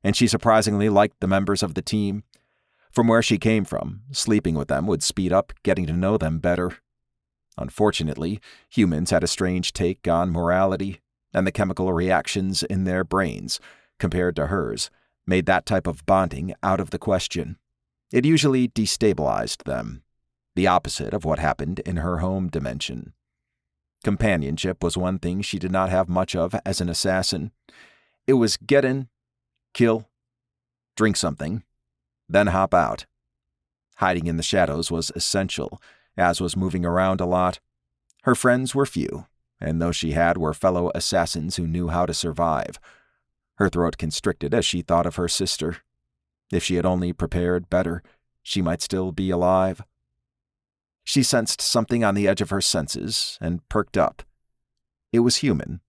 and she surprisingly liked the members of the team. From where she came from, sleeping with them would speed up getting to know them better. Unfortunately, humans had a strange take on morality, and the chemical reactions in their brains, compared to hers, made that type of bonding out of the question. It usually destabilized them, the opposite of what happened in her home dimension. Companionship was one thing she did not have much of as an assassin. It was get in, kill, drink something, then hop out. Hiding in the shadows was essential, as was moving around a lot. Her friends were few, and those she had were fellow assassins who knew how to survive. Her throat constricted as she thought of her sister. If she had only prepared better, she might still be alive. She sensed something on the edge of her senses and perked up. It was human,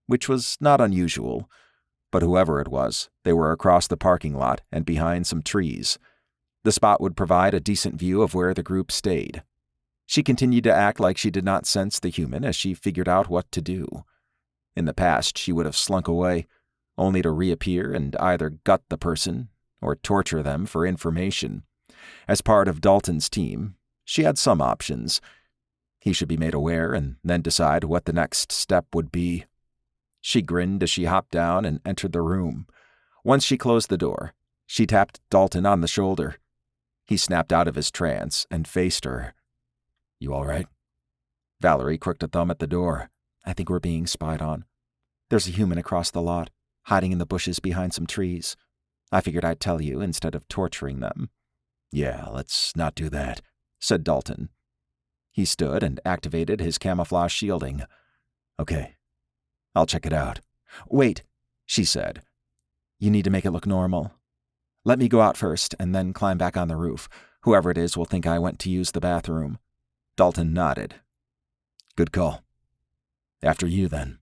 which was not unusual, but whoever it was, they were across the parking lot and behind some trees. The spot would provide a decent view of where the group stayed. She continued to act like she did not sense the human as she figured out what to do. In the past, she would have slunk away, only to reappear and either gut the person or torture them for information. As part of Dalton's team, she had some options. He should be made aware and then decide what the next step would be. She grinned as she hopped down and entered the room. Once she closed the door, she tapped Dalton on the shoulder. He snapped out of his trance and faced her. "You all right?" Valerie crooked a thumb at the door. "I think we're being spied on. There's a human across the lot, hiding in the bushes behind some trees. I figured I'd tell you instead of torturing them." "Yeah, let's not do that," said Dalton. He stood and activated his camouflage shielding. "Okay, I'll check it out." "Wait," she said. "You need to make it look normal. Let me go out first and then climb back on the roof. Whoever it is will think I went to use the bathroom." Dalton nodded. "Good call. After you, then."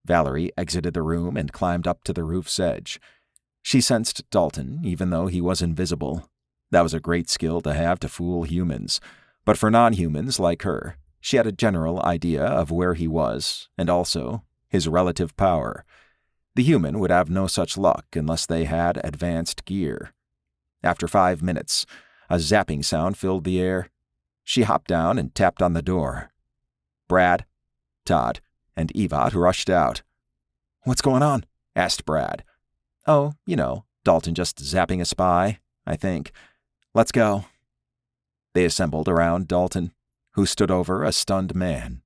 Valerie exited the room and climbed up to the roof's edge. She sensed Dalton, even though he was invisible. That was a great skill to have to fool humans, but for non-humans like her, she had a general idea of where he was, and also his relative power. The human would have no such luck unless they had advanced gear. After 5 minutes, a zapping sound filled the air. She hopped down and tapped on the door. Brad, Todd, and Evat rushed out. "What's going on?" asked Brad. "Oh, Dalton just zapping a spy, I think. Let's go." They assembled around Dalton, who stood over a stunned man.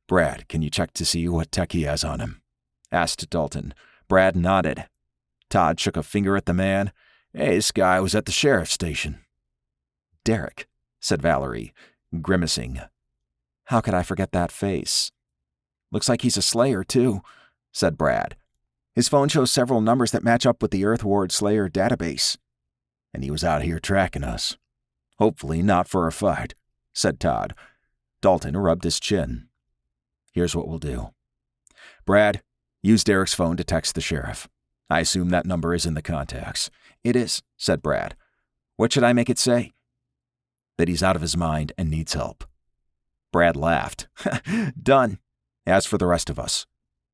"Brad, can you check to see what tech he has on him?" asked Dalton. Brad nodded. Todd shook a finger at the man. "Hey, this guy was at the sheriff's station." "Derek," said Valerie, grimacing. "How could I forget that face?" "Looks like he's a Slayer, too," said Brad. "His phone shows several numbers that match up with the Earthward Slayer database." "And he was out here tracking us." "Hopefully not for a fight," said Todd. Dalton rubbed his chin. "Here's what we'll do. Brad, use Derek's phone to text the sheriff. I assume that number is in the contacts." "It is," said Brad. "What should I make it say?" that he's out of his mind and needs help. Brad laughed. Done. As for the rest of us,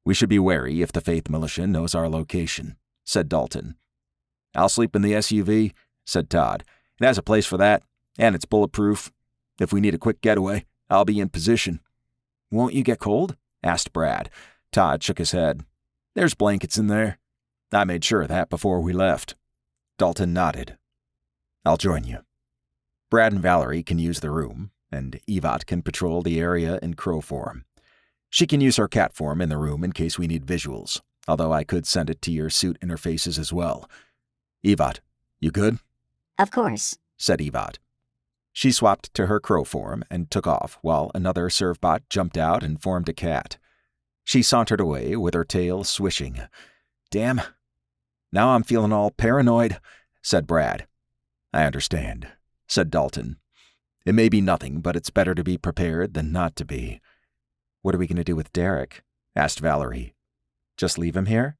we should be wary if the Faith Militia knows our location, said Dalton. I'll sleep in the SUV, said Todd. It has a place for that, and it's bulletproof. If we need a quick getaway, I'll be in position. Won't you get cold? Asked Brad. Todd shook his head. There's blankets in there. I made sure of that before we left. Dalton nodded. I'll join you. Brad and Valerie can use the room, and Evat can patrol the area in crow form. She can use her cat form in the room in case we need visuals, although I could send it to your suit interfaces as well. Evat, you good? Of course, said Evat. She swapped to her crow form and took off while another servbot jumped out and formed a cat. She sauntered away with her tail swishing. Damn. Now I'm feeling all paranoid, said Brad. I understand, said Dalton. It may be nothing, but it's better to be prepared than not to be. What are we going to do with Derek? Asked Valerie. Just leave him here?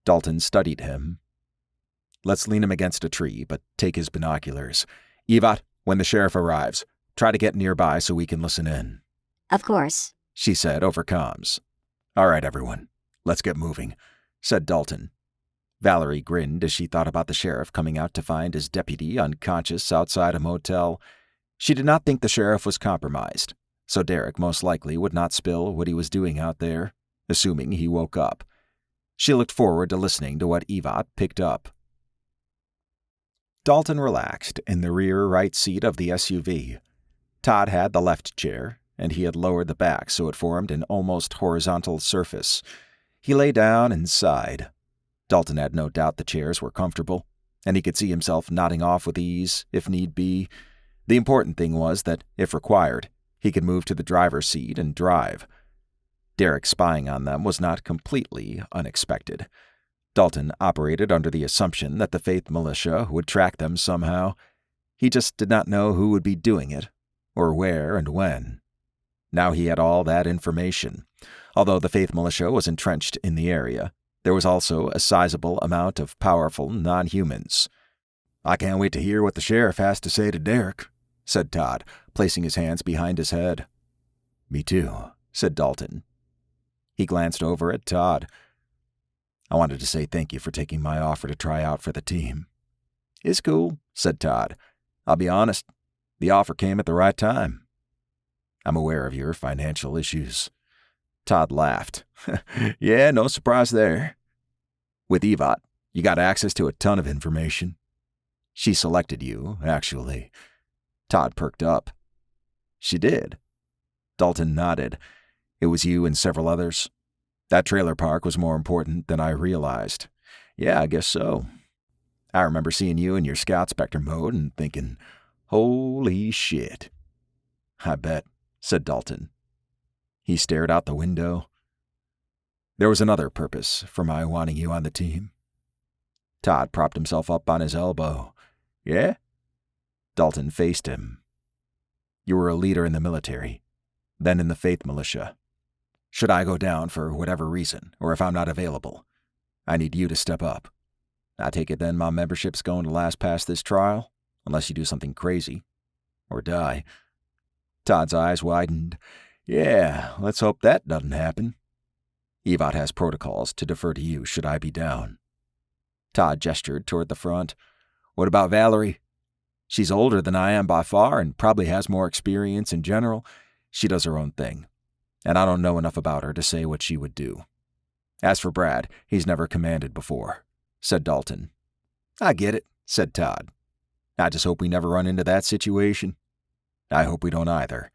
Dalton studied him. Let's lean him against a tree, but take his binoculars. Evat, when the sheriff arrives, try to get nearby so we can listen in. Of course, she said over comms. All right, everyone, let's get moving, said Dalton. Valerie grinned as she thought about the sheriff coming out to find his deputy unconscious outside a motel. She did not think the sheriff was compromised, so Derek most likely would not spill what he was doing out there, assuming he woke up. She looked forward to listening to what Evat picked up. Dalton relaxed in the rear right seat of the SUV. Todd had the left chair, and he had lowered the back so it formed an almost horizontal surface. He lay down and sighed. Dalton had no doubt the chairs were comfortable, and he could see himself nodding off with ease, if need be. The important thing was that, if required, he could move to the driver's seat and drive. Derek spying on them was not completely unexpected. Dalton operated under the assumption that the Faith Militia would track them somehow. He just did not know who would be doing it, or where and when. Now he had all that information. Although the Faith Militia was entrenched in the area, there was also a sizable amount of powerful non-humans. I can't wait to hear what the sheriff has to say to Derek, said Todd, placing his hands behind his head. Me too, said Dalton. He glanced over at Todd. I wanted to say thank you for taking my offer to try out for the team. It's cool, said Todd. I'll be honest, the offer came at the right time. I'm aware of your financial issues. Todd laughed. Yeah, no surprise there. With Evat, you got access to a ton of information. She selected you, actually. Todd perked up. She did. Dalton nodded. It was you and several others. That trailer park was more important than I realized. Yeah, I guess so. I remember seeing you in your Scout Spectre mode and thinking, holy shit. I bet, said Dalton. He stared out the window. There was another purpose for my wanting you on the team. Todd propped himself up on his elbow. Yeah? Dalton faced him. You were a leader in the military, then in the Faith Militia. Should I go down for whatever reason, or if I'm not available, I need you to step up. I take it then my membership's going to last past this trial, unless you do something crazy, or die. Todd's eyes widened. Yeah, let's hope that doesn't happen. Evat has protocols to defer to you should I be down. Todd gestured toward the front. What about Valerie? She's older than I am by far and probably has more experience in general. She does her own thing, and I don't know enough about her to say what she would do. As for Brad, he's never commanded before, said Dalton. I get it, said Todd. I just hope we never run into that situation. I hope we don't either.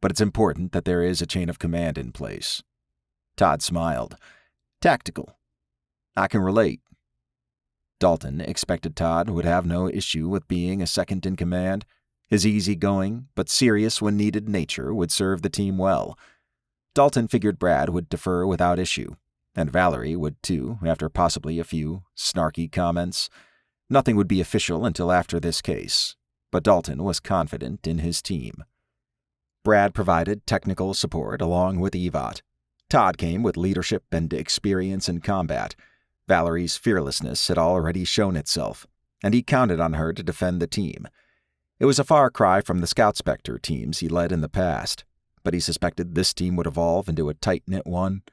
But it's important that there is a chain of command in place. Todd smiled. Tactical. I can relate. Dalton expected Todd would have no issue with being a second in command. His easygoing, but serious when needed nature would serve the team well. Dalton figured Brad would defer without issue, and Valerie would too, after possibly a few snarky comments. Nothing would be official until after this case, but Dalton was confident in his team. Brad provided technical support along with Evat. Todd came with leadership and experience in combat. Valerie's fearlessness had already shown itself, and he counted on her to defend the team. It was a far cry from the Scout-Spectre teams he led in the past, but he suspected this team would evolve into a tight-knit one.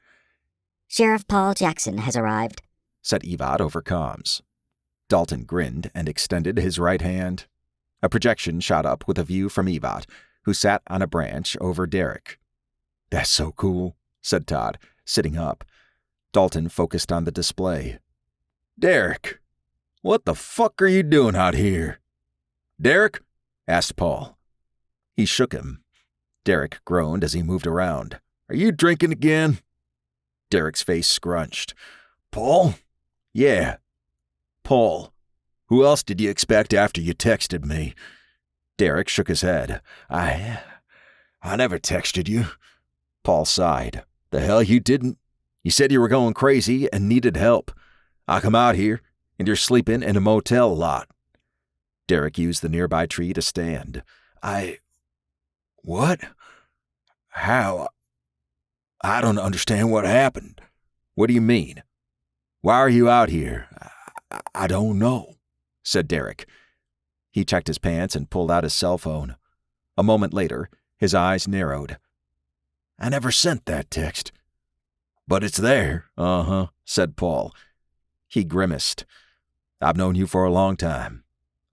Sheriff Paul Jackson has arrived, said Evot over comms. Dalton grinned and extended his right hand. A projection shot up with a view from Evot, who sat on a branch over Derek. "That's so cool," said Todd, sitting up. Dalton focused on the display. "Derek, what the fuck are you doing out here?" "Derek?" asked Paul. He shook him. Derek groaned as he moved around. "Are you drinking again?" Derek's face scrunched. "Paul?" "Yeah." "Paul, who else did you expect after you texted me?" Derek shook his head. I never texted you." Paul sighed. "The hell you didn't? You said you were going crazy and needed help. I come out here, and you're sleeping in a motel lot." Derek used the nearby tree to stand. What? How? I don't understand what happened." "What do you mean?" "Why are you out here?" I don't know," said Derek. He checked his pants and pulled out his cell phone. A moment later, his eyes narrowed. "I never sent that text." "But it's there." "Uh-huh," said Paul. He grimaced. "I've known you for a long time.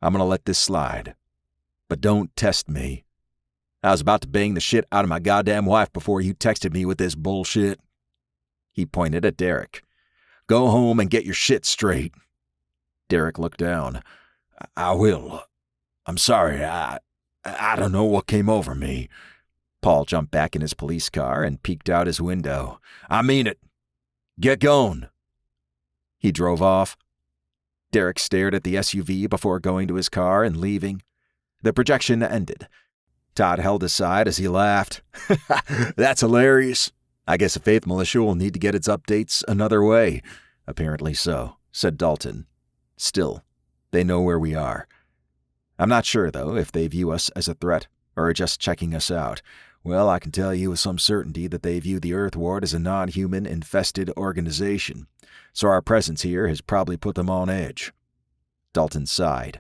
I'm gonna let this slide. But don't test me. I was about to bang the shit out of my goddamn wife before you texted me with this bullshit." He pointed at Derek. "Go home and get your shit straight." Derek looked down. "I will. I'm sorry. I don't know what came over me." Paul jumped back in his police car and peeked out his window. "I mean it. Get going." He drove off. Derek stared at the SUV before going to his car and leaving. The projection ended. Todd held his side as he laughed. "That's hilarious. I guess the Faith Militia will need to get its updates another way." "Apparently so," said Dalton. "Still, they know where we are. I'm not sure, though, if they view us as a threat or are just checking us out. Well, I can tell you with some certainty that they view the Earthward as a non-human infested organization, so our presence here has probably put them on edge." Dalton sighed.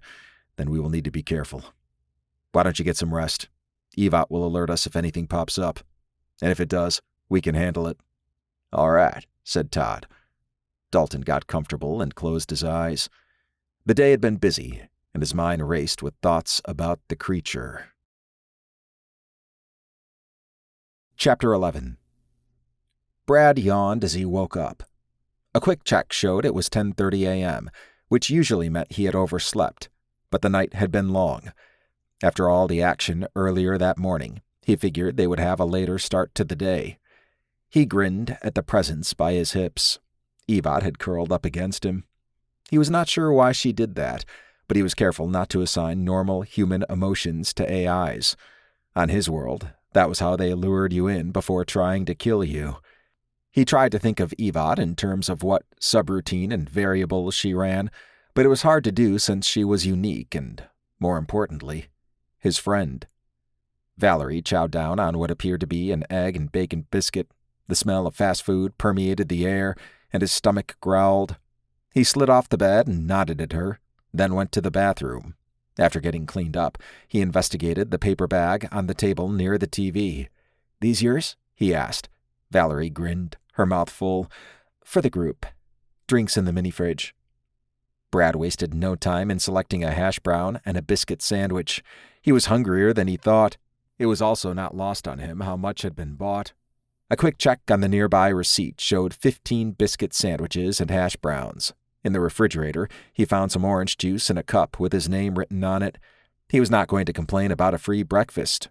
"Then we will need to be careful. Why don't you get some rest? Evot will alert us if anything pops up, and if it does, we can handle it." "All right," said Todd. Dalton got comfortable and closed his eyes. The day had been busy, and his mind raced with thoughts about the creature. Chapter 11. Brad yawned as he woke up. A quick check showed it was 10:30 a.m., which usually meant he had overslept, but the night had been long. After all the action earlier that morning, he figured they would have a later start to the day. He grinned at the presence by his hips. Evot had curled up against him. He was not sure why she did that, but he was careful not to assign normal human emotions to AIs. On his world, that was how they lured you in before trying to kill you. He tried to think of Evot in terms of what subroutine and variables she ran, but it was hard to do since she was unique and, more importantly, his friend. Valerie chowed down on what appeared to be an egg and bacon biscuit. The smell of fast food permeated the air, and his stomach growled. He slid off the bed and nodded at her, then went to the bathroom. After getting cleaned up, he investigated the paper bag on the table near the TV. "These yours?" he asked. Valerie grinned, her mouth full. "For the group. Drinks in the mini-fridge." Brad wasted no time in selecting a hash brown and a biscuit sandwich. He was hungrier than he thought. It was also not lost on him how much had been bought. A quick check on the nearby receipt showed 15 biscuit sandwiches and hash browns. In the refrigerator, he found some orange juice in a cup with his name written on it. He was not going to complain about a free breakfast.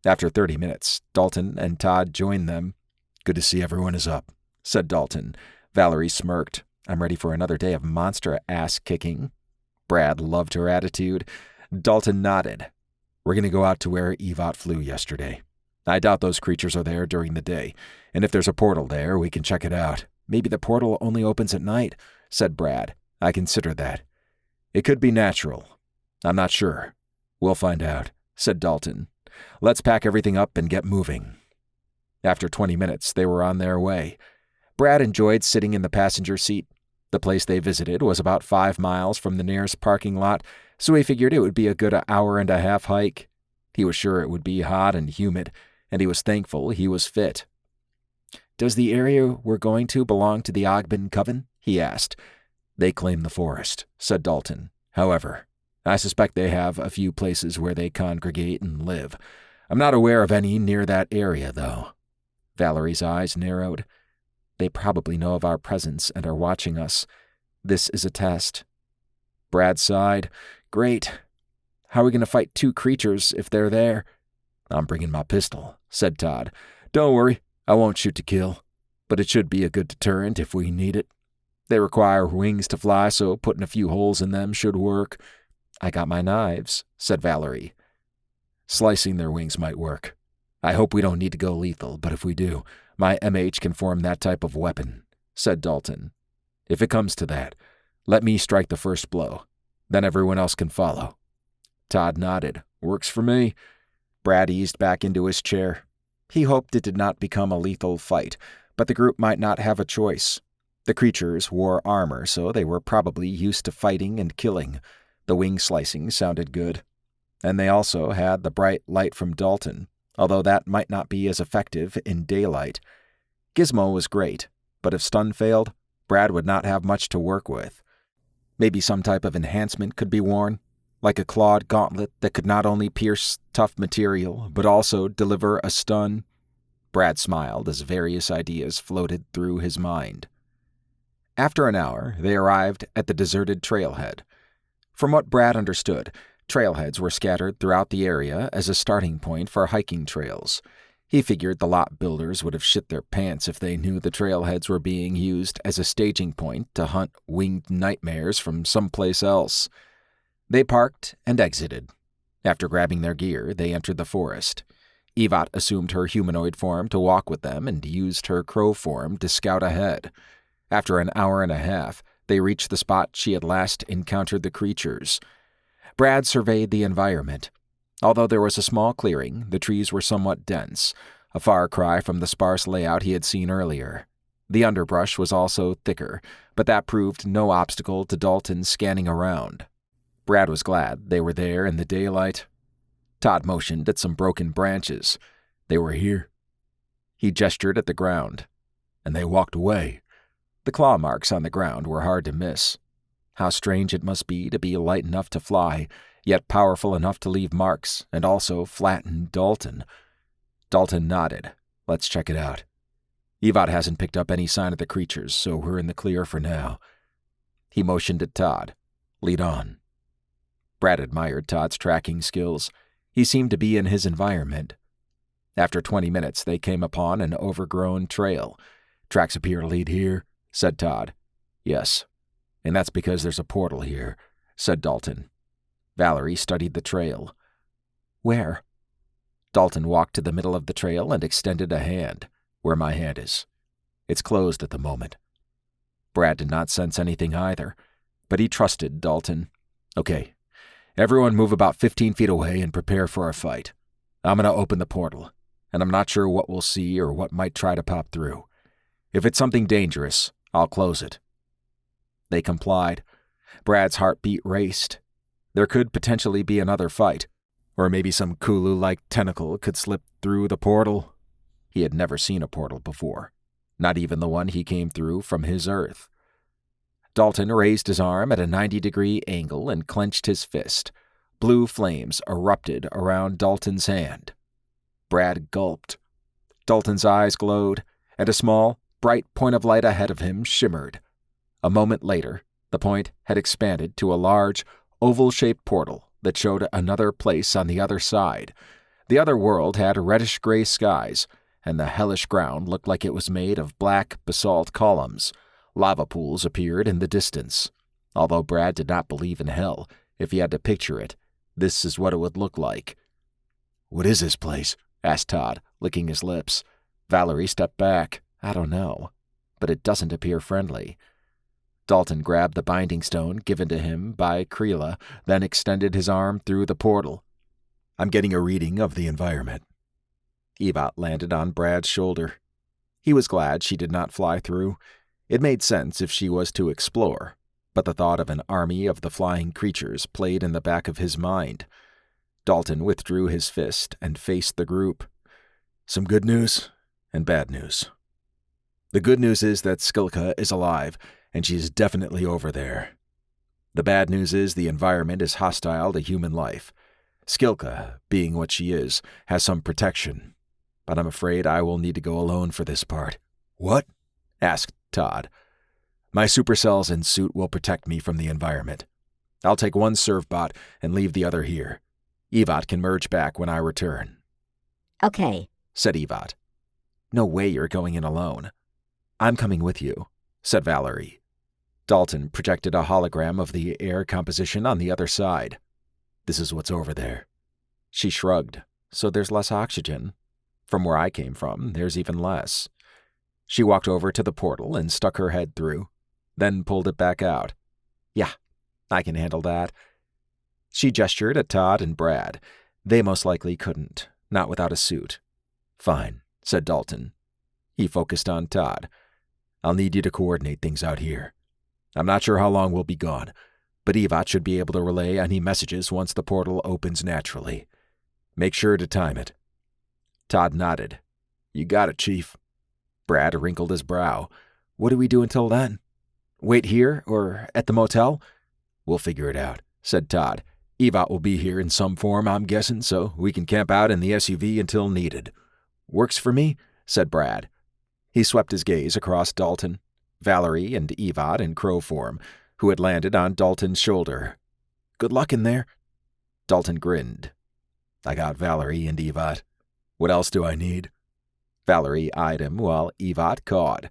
After 30 minutes, Dalton and Todd joined them. "Good to see everyone is up," said Dalton. Valerie smirked. "I'm ready for another day of monster ass-kicking." Brad loved her attitude. Dalton nodded. "We're going to go out to where Evot flew yesterday. I doubt those creatures are there during the day, and if there's a portal there, we can check it out. Maybe the portal only opens at night," said Brad. "I considered that. It could be natural. I'm not sure. We'll find out," said Dalton. "Let's pack everything up and get moving." After 20 minutes, they were on their way. Brad enjoyed sitting in the passenger seat. The place they visited was about 5 miles from the nearest parking lot, so he figured it would be a good hour-and-a-half hike. He was sure it would be hot and humid, and he was thankful he was fit. "Does the area we're going to belong to the Ogben Coven?" he asked. "They claim the forest," said Dalton. "However, I suspect they have a few places where they congregate and live. I'm not aware of any near that area, though." Valerie's eyes narrowed. "They probably know of our presence and are watching us. This is a test." Brad sighed. "Great. How are we going to fight 2 creatures if they're there?" "I'm bringing my pistol," said Todd. "Don't worry, I won't shoot to kill, but it should be a good deterrent if we need it. They require wings to fly, so putting a few holes in them should work." "I got my knives," said Valerie. "Slicing their wings might work. I hope we don't need to go lethal, but if we do, my MH can form that type of weapon," said Dalton. "If it comes to that, let me strike the first blow. Then everyone else can follow." Todd nodded. "Works for me." Brad eased back into his chair. He hoped it did not become a lethal fight, but the group might not have a choice. The creatures wore armor, so they were probably used to fighting and killing. The wing slicing sounded good. And they also had the bright light from Dalton, although that might not be as effective in daylight. Gizmo was great, but if stun failed, Brad would not have much to work with. Maybe some type of enhancement could be worn, like a clawed gauntlet that could not only pierce tough material, but also deliver a stun. Brad smiled as various ideas floated through his mind. After an hour, they arrived at the deserted trailhead. From what Brad understood, trailheads were scattered throughout the area as a starting point for hiking trails. He figured the lot builders would have shit their pants if they knew the trailheads were being used as a staging point to hunt winged nightmares from someplace else. They parked and exited. After grabbing their gear, they entered the forest. Evat assumed her humanoid form to walk with them and used her crow form to scout ahead. After an hour and a half, they reached the spot she had last encountered the creatures. Brad surveyed the environment. Although there was a small clearing, the trees were somewhat dense, a far cry from the sparse layout he had seen earlier. The underbrush was also thicker, but that proved no obstacle to Dalton scanning around. Brad was glad they were there in the daylight. Todd motioned at some broken branches. "They were here." He gestured at the ground. "And they walked away." The claw marks on the ground were hard to miss. How strange it must be to be light enough to fly, yet powerful enough to leave marks, and also flatten Dalton. Dalton nodded. "Let's check it out. Evat hasn't picked up any sign of the creatures, so we're in the clear for now." He motioned at Todd. "Lead on." Brad admired Todd's tracking skills. He seemed to be in his environment. After 20 minutes, they came upon an overgrown trail. "Tracks appear to lead here," said Todd. "Yes, and that's because there's a portal here," said Dalton. Valerie studied the trail. "Where?" Dalton walked to the middle of the trail and extended a hand. "Where my hand is. It's closed at the moment." Brad did not sense anything either, but he trusted Dalton. "Okay, everyone move about 15 feet away and prepare for a fight. I'm going to open the portal, and I'm not sure what we'll see or what might try to pop through. If it's something dangerous, I'll close it." They complied. Brad's heartbeat raced. There could potentially be another fight, or maybe some Kulu-like tentacle could slip through the portal. He had never seen a portal before, not even the one he came through from his Earth. Dalton raised his arm at a 90-degree angle and clenched his fist. Blue flames erupted around Dalton's hand. Brad gulped. Dalton's eyes glowed, and a small, bright point of light ahead of him shimmered. A moment later, the point had expanded to a large, oval-shaped portal that showed another place on the other side. The other world had reddish-gray skies, and the hellish ground looked like it was made of black basalt columns. Lava pools appeared in the distance. Although Brad did not believe in hell, if he had to picture it, this is what it would look like. "What is this place?" asked Todd, licking his lips. Valerie stepped back. "I don't know, but it doesn't appear friendly." Dalton grabbed the binding stone given to him by Creela, then extended his arm through the portal. "I'm getting a reading of the environment." Evat landed on Brad's shoulder. He was glad she did not fly through. It made sense if she was to explore. but the thought of an army of the flying creatures played in the back of his mind. Dalton withdrew his fist and faced the group. Some good news and bad news. The good news is that Skilka is alive, and she is definitely over there. The bad news is the environment is hostile to human life. Skilka, being what she is, has some protection, but I'm afraid I will need to go alone for this part. What? Asked Todd. My supercells and suit will protect me from the environment. I'll take one servbot and leave the other here. Evot can merge back when I return. Okay, Said Evot. No way you're going in alone. I'm coming with you, said Valerie. Dalton projected a hologram of the air composition on the other side. This is what's over there. She shrugged. So there's less oxygen. From where I came from, there's even less. She walked over to the portal and stuck her head through, then pulled it back out. Yeah, I can handle that. She gestured at Todd and Brad. They most likely couldn't, not without a suit. Fine, said Dalton. He focused on Todd. I'll need you to coordinate things out here. I'm not sure how long we'll be gone, but Evot should be able to relay any messages once the portal opens naturally. Make sure to time it. Todd nodded. You got it, Chief. Brad wrinkled his brow. What do we do until then? Wait here or at the motel? We'll figure it out, said Todd. Evot will be here in some form, I'm guessing, so we can camp out in the SUV until needed. Works for me, said Brad. He swept his gaze across Dalton, Valerie, and Evot in crow form, who had landed on Dalton's shoulder. Good luck in there. Dalton grinned. I got Valerie and Evot. What else do I need? Valerie eyed him while Evot cawed.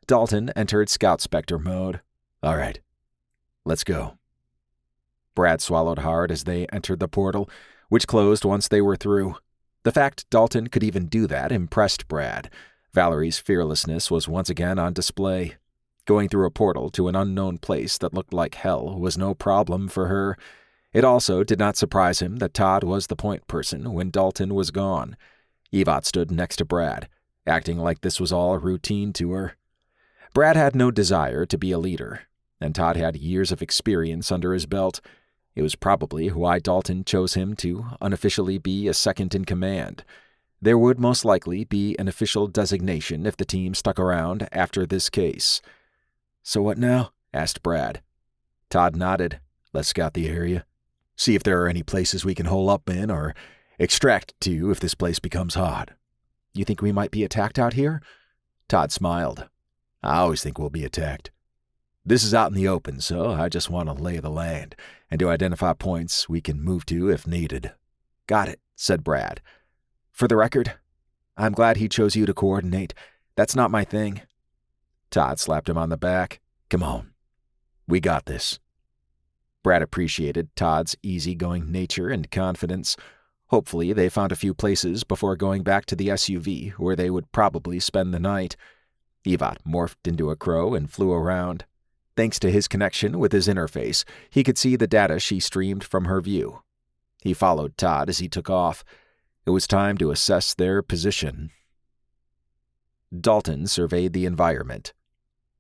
Dalton entered Scout Spectre mode. All right, let's go. Brad swallowed hard as they entered the portal, which closed once they were through. The fact Dalton could even do that impressed Brad. Valerie's fearlessness was once again on display. Going through a portal to an unknown place that looked like hell was no problem for her. It also did not surprise him that Todd was the point person when Dalton was gone. Evot stood next to Brad, acting like this was all routine to her. Brad had no desire to be a leader, and Todd had years of experience under his belt. It was probably why Dalton chose him to unofficially be a second-in-command. There would most likely be an official designation if the team stuck around after this case. So what now? Asked Brad. Todd nodded. Let's scout the area. See if there are any places we can hole up in or extract to if this place becomes hot. You think we might be attacked out here? Todd smiled. I always think we'll be attacked. This is out in the open, so I just want to lay the land and to identify points we can move to if needed. Got it, said Brad. For the record, I'm glad he chose you to coordinate. That's not my thing. Todd slapped him on the back. Come on. We got this. Brad appreciated Todd's easygoing nature and confidence. Hopefully, they found a few places before going back to the SUV where they would probably spend the night. Evot morphed into a crow and flew around. Thanks to his connection with his interface, he could see the data she streamed from her view. He followed Todd as he took off. It was time to assess their position. Dalton surveyed the environment.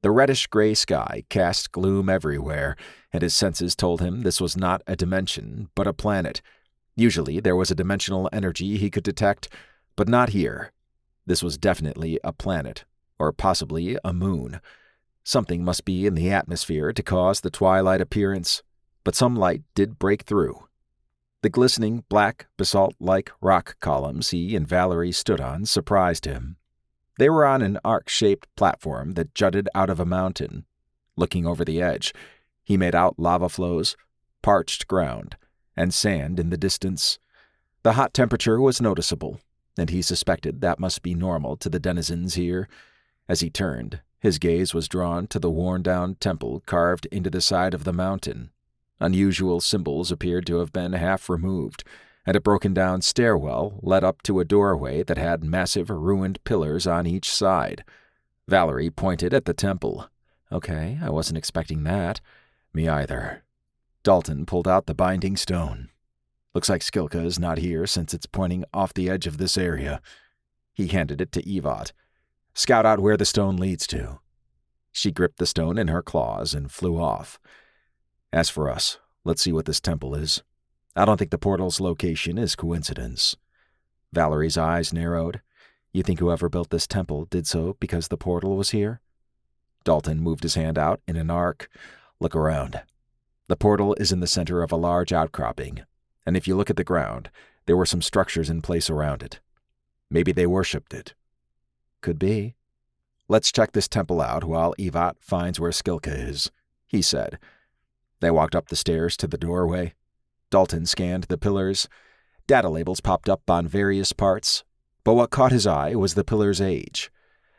The reddish-gray sky cast gloom everywhere, and his senses told him this was not a dimension, but a planet. Usually there was a dimensional energy he could detect, but not here. This was definitely a planet, or possibly a moon. Something must be in the atmosphere to cause the twilight appearance, but some light did break through. The glistening black basalt-like rock columns he and Valerie stood on surprised him. They were on an arc-shaped platform that jutted out of a mountain. Looking over the edge, he made out lava flows, parched ground, and sand in the distance. The hot temperature was noticeable, and he suspected that must be normal to the denizens here. As he turned, his gaze was drawn to the worn-down temple carved into the side of the mountain. Unusual symbols appeared to have been half removed, and a broken-down stairwell led up to a doorway that had massive ruined pillars on each side. Valerie pointed at the temple. Okay, I wasn't expecting that. Me either. Dalton pulled out the binding stone. Looks like Skilka is not here since it's pointing off the edge of this area. He handed it to Evot. Scout out where the stone leads to. She gripped the stone in her claws and flew off. As for us, let's see what this temple is. I don't think the portal's location is coincidence. Valerie's eyes narrowed. You think whoever built this temple did so because the portal was here? Dalton moved his hand out in an arc. Look around. The portal is in the center of a large outcropping, and if you look at the ground, there were some structures in place around it. Maybe they worshipped it. Could be. Let's check this temple out while Evat finds where Skilka is, he said. They walked up the stairs to the doorway. Dalton scanned the pillars. Data labels popped up on various parts, but what caught his eye was the pillar's age.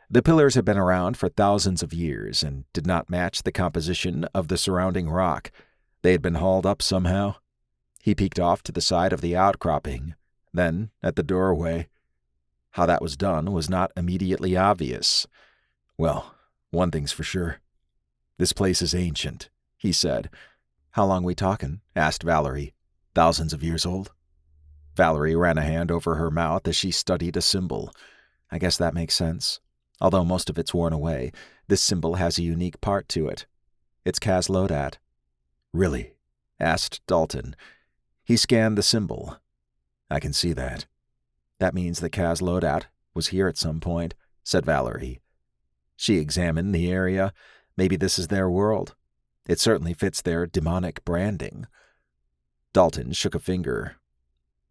The pillars had been around for thousands of years and did not match the composition of the surrounding rock. They had been hauled up somehow. He peeked off to the side of the outcropping, then at the doorway. How that was done was not immediately obvious. Well, one thing's for sure. This place is ancient, he said. How long we talking? Asked Valerie. Thousands of years old? Valerie ran a hand over her mouth as she studied a symbol. I guess that makes sense. Although most of it's worn away, this symbol has a unique part to it. It's Kaz-Lodat. Really? Asked Dalton. He scanned the symbol. I can see that. That means that Kaz-Lodat was here at some point, said Valerie. She examined the area. Maybe this is their world. It certainly fits their demonic branding. Dalton shook a finger.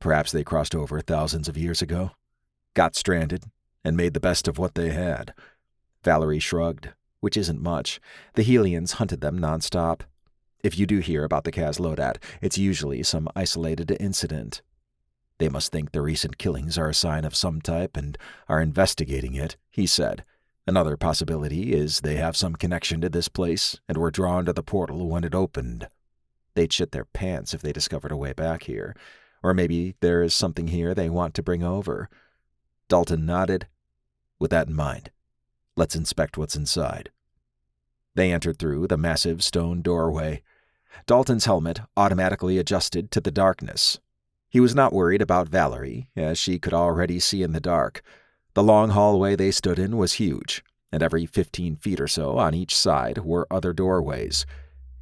Perhaps they crossed over thousands of years ago, got stranded, and made the best of what they had. Valerie shrugged, which isn't much. The Helians hunted them nonstop. If you do hear about the Kaz-Lodat, it's usually some isolated incident. They must think the recent killings are a sign of some type and are investigating it, he said. Another possibility is they have some connection to this place and were drawn to the portal when it opened. They'd shit their pants if they discovered a way back here. Or maybe there is something here they want to bring over. Dalton nodded. With that in mind, let's inspect what's inside. They entered through the massive stone doorway. Dalton's helmet automatically adjusted to the darkness. He was not worried about Valerie, as she could already see in the dark. The long hallway they stood in was huge, and every 15 feet or so on each side were other doorways.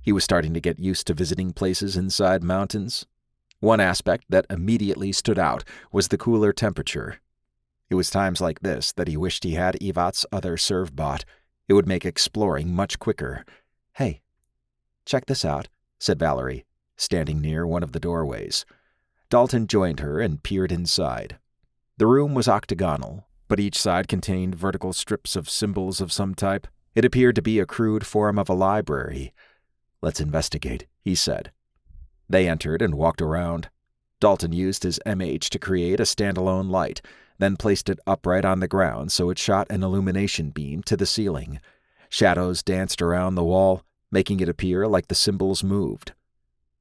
He was starting to get used to visiting places inside mountains. One aspect that immediately stood out was the cooler temperature. It was times like this that he wished he had Evat's other serve-bot. It would make exploring much quicker. Hey, check this out, said Valerie, standing near one of the doorways. Dalton joined her and peered inside. The room was octagonal, but each side contained vertical strips of symbols of some type. It appeared to be a crude form of a library. Let's investigate, he said. They entered and walked around. Dalton used his MH to create a standalone light, then placed it upright on the ground so it shot an illumination beam to the ceiling. Shadows danced around the wall, making it appear like the symbols moved.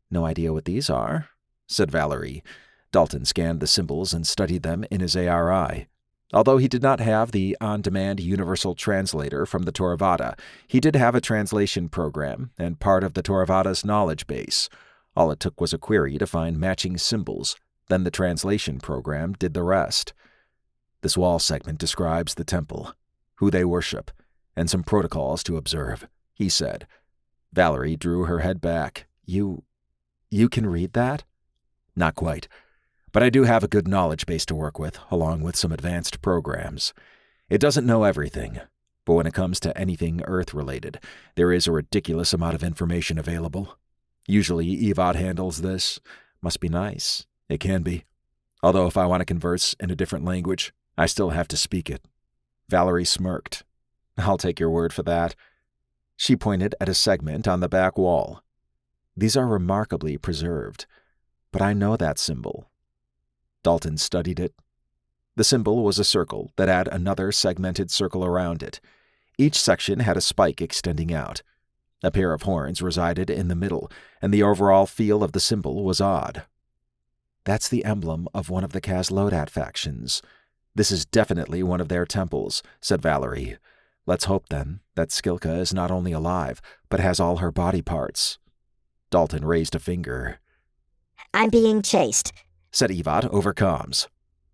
No idea what these are, said Valerie. Dalton scanned the symbols and studied them in his ARI. Although he did not have the on-demand universal translator from the Torvada, he did have a translation program and part of the Torvada's knowledge base. All it took was a query to find matching symbols, then the translation program did the rest. This wall segment describes the temple, who they worship, and some protocols to observe, he said. Valerie drew her head back. You can read that? Not quite, but I do have a good knowledge base to work with, along with some advanced programs. It doesn't know everything, but when it comes to anything Earth-related, there is a ridiculous amount of information available. Usually Evat handles this. Must be nice. It can be. Although if I want to converse in a different language, I still have to speak it. Valerie smirked. I'll take your word for that. She pointed at a segment on the back wall. These are remarkably preserved, but I know that symbol. Dalton studied it. The symbol was a circle that had another segmented circle around it. Each section had a spike extending out. A pair of horns resided in the middle, and the overall feel of the symbol was odd. That's the emblem of one of the Kaz-Lodat factions. This is definitely one of their temples, said Valerie. Let's hope, then, that Skilka is not only alive, but has all her body parts. Dalton raised a finger. I'm being chased, said Evat over comms.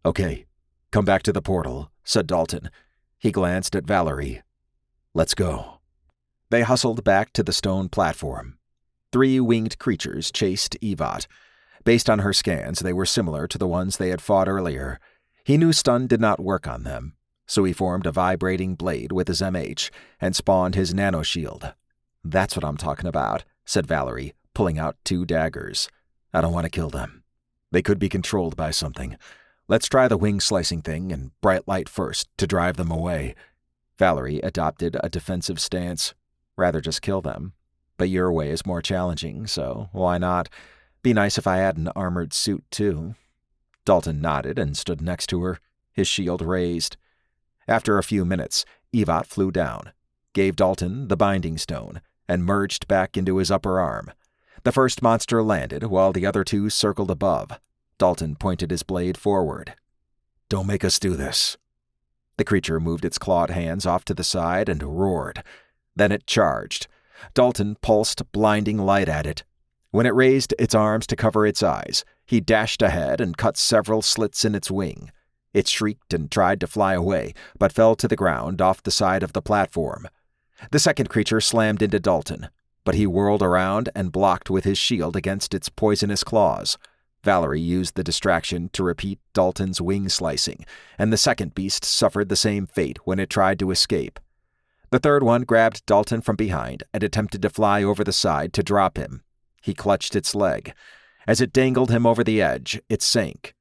Okay, come back to the portal, said Dalton. He glanced at Valerie. Let's go. They hustled back to the stone platform. 3 winged creatures chased Evot. Based on her scans, they were similar to the ones they had fought earlier. He knew stun did not work on them, so he formed a vibrating blade with his MH and spawned his nanoshield. "That's what I'm talking about," said Valerie, pulling out 2 daggers. "I don't want to kill them. They could be controlled by something. Let's try the wing-slicing thing and bright light first to drive them away." Valerie adopted a defensive stance. "Rather just kill them. But your way is more challenging, so why not? Be nice if I had an armored suit, too." Dalton nodded and stood next to her, his shield raised. After a few minutes, Evot flew down, gave Dalton the binding stone, and merged back into his upper arm. The first monster landed while the other 2 circled above. Dalton pointed his blade forward. "Don't make us do this." The creature moved its clawed hands off to the side and roared. Then it charged. Dalton pulsed blinding light at it. When it raised its arms to cover its eyes, he dashed ahead and cut several slits in its wing. It shrieked and tried to fly away, but fell to the ground off the side of the platform. The second creature slammed into Dalton, but he whirled around and blocked with his shield against its poisonous claws. Valerie used the distraction to repeat Dalton's wing slicing, and the second beast suffered the same fate when it tried to escape. The third one grabbed Dalton from behind and attempted to fly over the side to drop him. He clutched its leg. As it dangled him over the edge, it sank.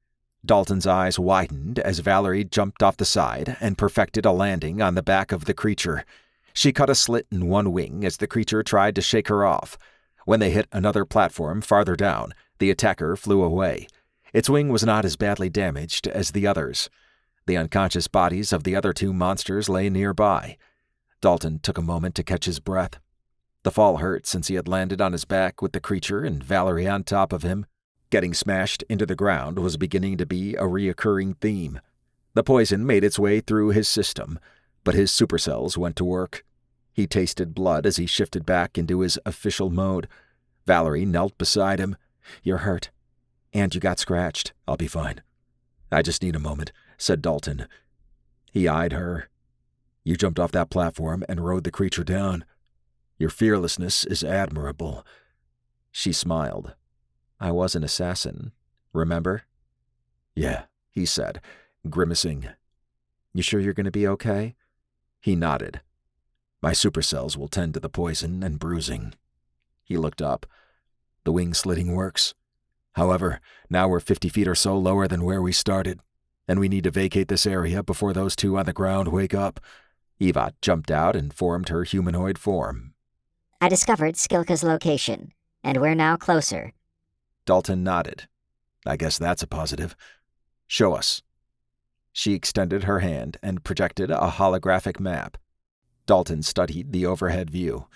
Dalton's eyes widened as Valerie jumped off the side and perfected a landing on the back of the creature. She cut a slit in one wing as the creature tried to shake her off. When they hit another platform farther down, the attacker flew away. Its wing was not as badly damaged as the others. The unconscious bodies of the other 2 monsters lay nearby. Dalton took a moment to catch his breath. The fall hurt since he had landed on his back with the creature and Valerie on top of him. Getting smashed into the ground was beginning to be a reoccurring theme. The poison made its way through his system, but his supercells went to work. He tasted blood as he shifted back into his official mode. Valerie knelt beside him. "You're hurt. And you got scratched. I'll be fine." "I just need a moment," said Dalton. He eyed her. "You jumped off that platform and rode the creature down. Your fearlessness is admirable." She smiled. "I was an assassin, remember?" "Yeah," he said, grimacing. "You sure you're going to be okay?" He nodded. "My supercells will tend to the poison and bruising." He looked up. "The wing slitting works. However, now we're 50 feet or so lower than where we started, and we need to vacate this area before those 2 on the ground wake up." Evot jumped out and formed her humanoid form. I discovered Skilka's location, and we're now closer. Dalton nodded. "I guess that's a positive. Show us." She extended her hand and projected a holographic map. Dalton studied the overhead view.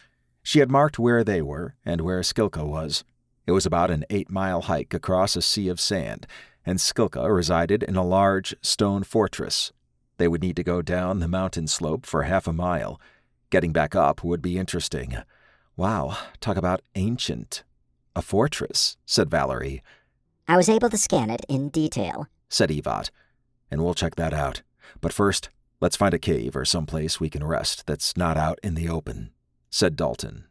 She had marked where they were and where Skilka was. It was about an 8-mile hike across a sea of sand, and Skilka resided in a large stone fortress. They would need to go down the mountain slope for half a mile. Getting back up would be interesting. "Wow, talk about ancient. A fortress," said Valerie. I was able to scan it in detail, said Evot. "And we'll check that out. But first, let's find a cave or someplace we can rest that's not out in the open," said Dalton.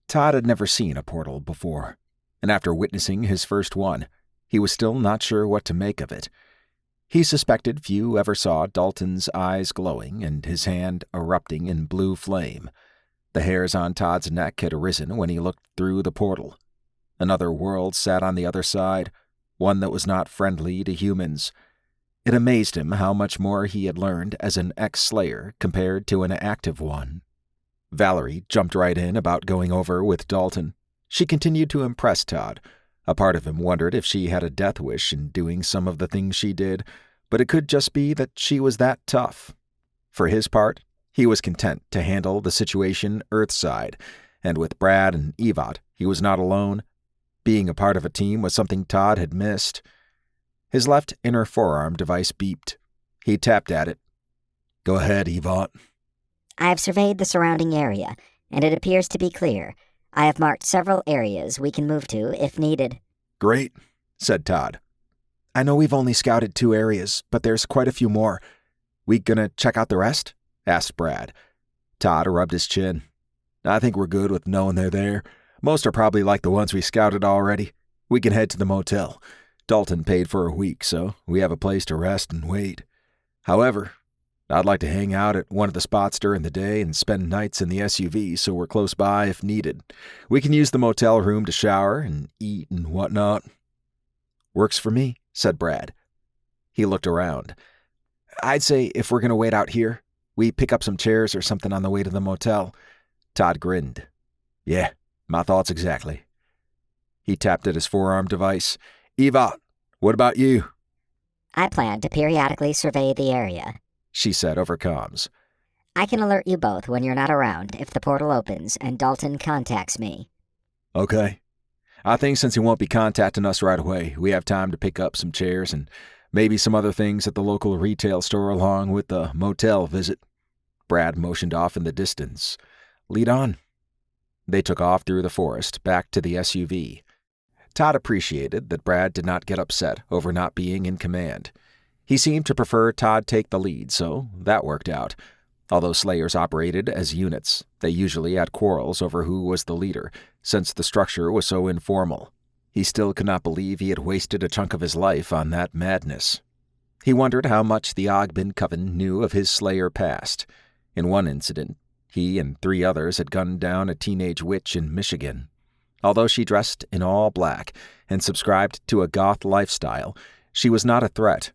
Todd had never seen a portal before, and after witnessing his first one, he was still not sure what to make of it. He suspected few ever saw Dalton's eyes glowing and his hand erupting in blue flame. The hairs on Todd's neck had arisen when he looked through the portal. Another world sat on the other side, one that was not friendly to humans. It amazed him how much more he had learned as an ex-slayer compared to an active one. Valerie jumped right in about going over with Dalton. She continued to impress Todd. A part of him wondered if she had a death wish in doing some of the things she did, but it could just be that she was that tough. For his part, he was content to handle the situation Earthside, and with Brad and Evot, he was not alone. Being a part of a team was something Todd had missed. His left inner forearm device beeped. He tapped at it. "Go ahead, Evot." I have surveyed the surrounding area, and it appears to be clear. I have marked several areas we can move to if needed. "Great," said Todd. "I know we've only scouted 2 areas, but there's quite a few more. We gonna check out the rest?" asked Brad. Todd rubbed his chin. I think we're good with knowing they're there. Most are probably like the ones we scouted already. We can head to the motel. Dalton paid for a week, so we have a place to rest and wait. However, I'd like to hang out at one of the spots during the day and spend nights in the SUV so we're close by if needed. We can use the motel room to shower and eat and whatnot. Works for me, said Brad. He looked around. I'd say if we're going to wait out here, we pick up some chairs or something on the way to the motel. Todd grinned. Yeah, my thoughts exactly. He tapped at his forearm device. Eva, what about you? I plan to periodically survey the area, She said over comms. I can alert you both when you're not around if the portal opens and Dalton contacts me. Okay. I think since he won't be contacting us right away, we have time to pick up some chairs and maybe some other things at the local retail store along with the motel visit. Brad motioned off in the distance. Lead on. They took off through the forest, back to the SUV. Todd appreciated that Brad did not get upset over not being in command. He seemed to prefer Todd take the lead, so that worked out. Although Slayers operated as units, they usually had quarrels over who was the leader, since the structure was so informal. He still could not believe he had wasted a chunk of his life on that madness. He wondered how much the Ogbin Coven knew of his Slayer past. In one incident, he and 3 others had gunned down a teenage witch in Michigan. Although she dressed in all black and subscribed to a goth lifestyle, she was not a threat.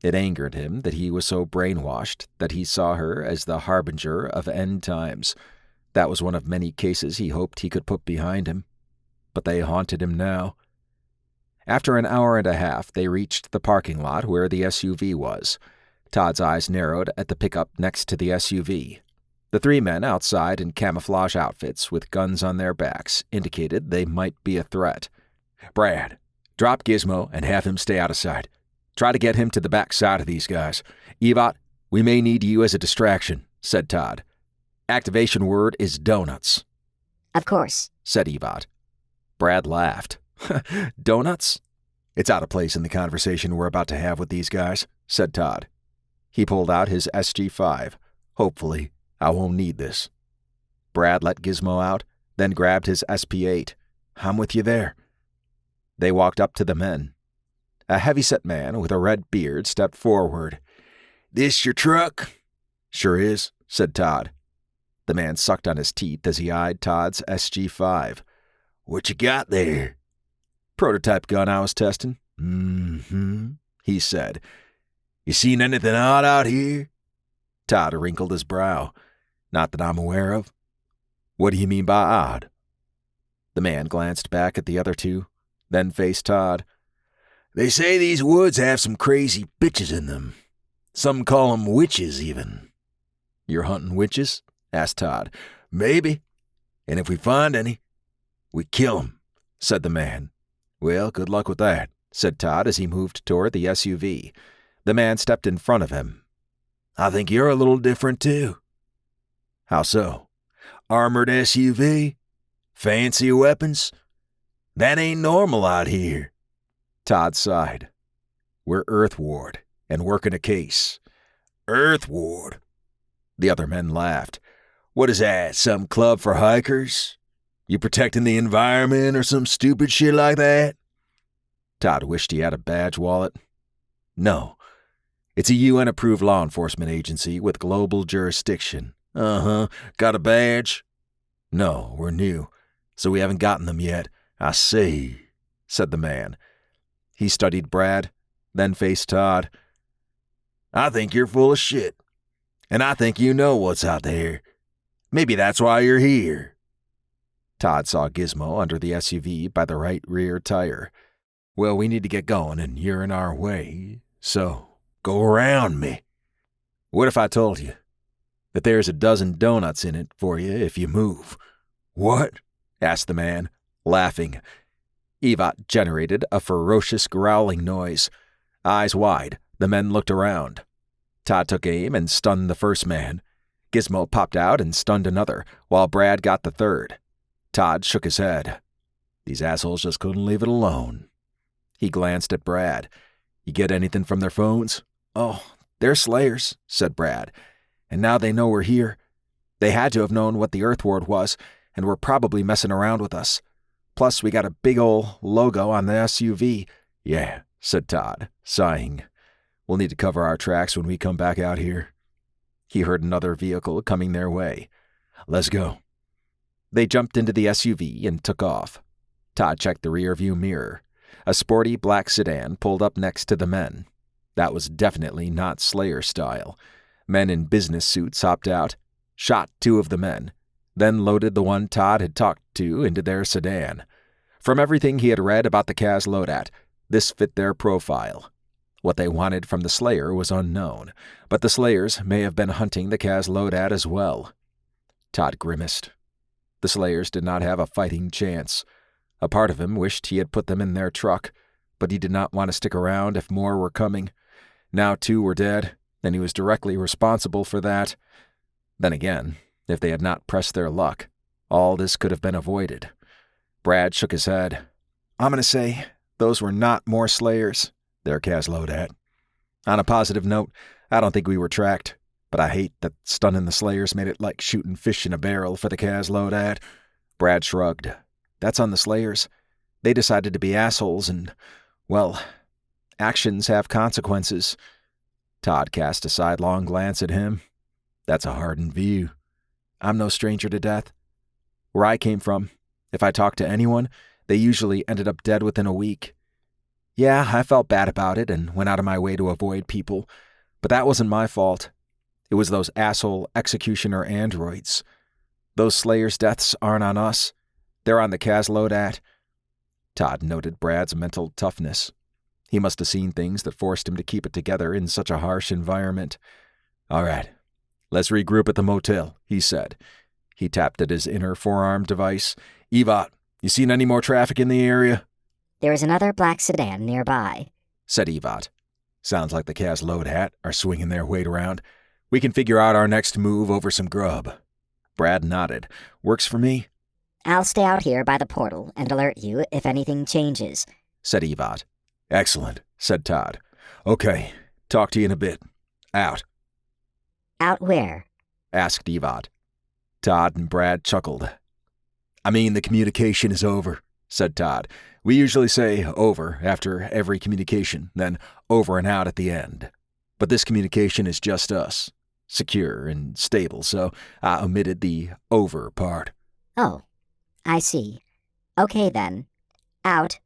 It angered him that he was so brainwashed that he saw her as the harbinger of end times. That was one of many cases he hoped he could put behind him. But they haunted him now. After an hour and a half, they reached the parking lot where the SUV was. Todd's eyes narrowed at the pickup next to the SUV. The 3 men outside in camouflage outfits with guns on their backs indicated they might be a threat. Brad, drop Gizmo and have him stay out of sight. Try to get him to the back side of these guys. Evot, we may need you as a distraction, said Todd. Activation word is donuts. Of course, said Evot. Brad laughed. Donuts? It's out of place in the conversation we're about to have with these guys, said Todd. He pulled out his SG-5. Hopefully, I won't need this. Brad let Gizmo out, then grabbed his SP-8. I'm with you there. They walked up to the men. A heavy-set man with a red beard stepped forward. This your truck? Sure is, said Todd. The man sucked on his teeth as he eyed Todd's SG-5. What you got there? Prototype gun I was testing. He said. You seen anything odd out here? Todd wrinkled his brow. Not that I'm aware of. What do you mean by odd? The man glanced back at the other 2, then faced Todd. They say these woods have some crazy bitches in them. Some call 'em witches, even. You're hunting witches? Asked Todd. Maybe. And if we find any, we kill 'em, said the man. Well, good luck with that, said Todd as he moved toward the SUV. The man stepped in front of him. I think you're a little different, too. How so? Armored SUV? Fancy weapons? That ain't normal out here. Todd sighed. We're Earthward, and working a case. Earthward? The other men laughed. What is that, some club for hikers? You protecting the environment or some stupid shit like that? Todd wished he had a badge wallet. No. It's a UN-approved law enforcement agency with global jurisdiction. Got a badge? No, we're new, so we haven't gotten them yet. I see, said the man. He studied Brad, then faced Todd. I think you're full of shit, and I think you know what's out there. Maybe that's why you're here. Todd saw Gizmo under the SUV by the right rear tire. Well, we need to get going, and you're in our way, so go around me. What if I told you that there's a dozen donuts in it for you if you move? What? Asked the man, laughing. Evot generated a ferocious growling noise. Eyes wide, the men looked around. Todd took aim and stunned the first man. Gizmo popped out and stunned another, while Brad got the third. Todd shook his head. These assholes just couldn't leave it alone. He glanced at Brad. You get anything from their phones? Oh, they're Slayers, said Brad. And now they know we're here. They had to have known what the Earthward was, and were probably messing around with us. Plus, we got a big ol' logo on the SUV. Yeah, said Todd, sighing. We'll need to cover our tracks when we come back out here. He heard another vehicle coming their way. Let's go. They jumped into the SUV and took off. Todd checked the rearview mirror. A sporty black sedan pulled up next to the men. That was definitely not Slayer style. Men in business suits hopped out, shot 2 of the men, then loaded the one Todd had talked to into their sedan. From everything he had read about the Kaz Lodat, this fit their profile. What they wanted from the Slayer was unknown, but the Slayers may have been hunting the Kaz Lodat as well. Todd grimaced. The Slayers did not have a fighting chance. A part of him wished he had put them in their truck, but he did not want to stick around if more were coming. Now 2 were dead, and he was directly responsible for that. Then again, if they had not pressed their luck, all this could have been avoided. Brad shook his head. I'm going to say those were not more Slayers. They're Kaz Lodat. On a positive note, I don't think we were tracked, but I hate that stunning the Slayers made it like shooting fish in a barrel for the Kaz Lodat. Brad shrugged. That's on the Slayers. They decided to be assholes and, well, actions have consequences. Todd cast a sidelong glance at him. That's a hardened view. I'm no stranger to death. Where I came from, if I talked to anyone, they usually ended up dead within a week. Yeah, I felt bad about it and went out of my way to avoid people, but that wasn't my fault. It was those asshole executioner androids. Those Slayers' deaths aren't on us. They're on the Kaz Lodat. Todd noted Brad's mental toughness. He must have seen things that forced him to keep it together in such a harsh environment. All right, let's regroup at the motel, he said. He tapped at his inner forearm device. Evot, you seen any more traffic in the area? There is another black sedan nearby, said Evot. Sounds like the Kaz Lodat are swinging their weight around. We can figure out our next move over some grub. Brad nodded. Works for me? I'll stay out here by the portal and alert you if anything changes, said Evot. Excellent, said Todd. Okay, talk to you in a bit. Out. Out where? Asked Evot. Todd and Brad chuckled. I mean, the communication is over, said Todd. We usually say over after every communication, then over and out at the end. But this communication is just us, secure and stable, so I omitted the over part. Oh, I see. Okay then. Out.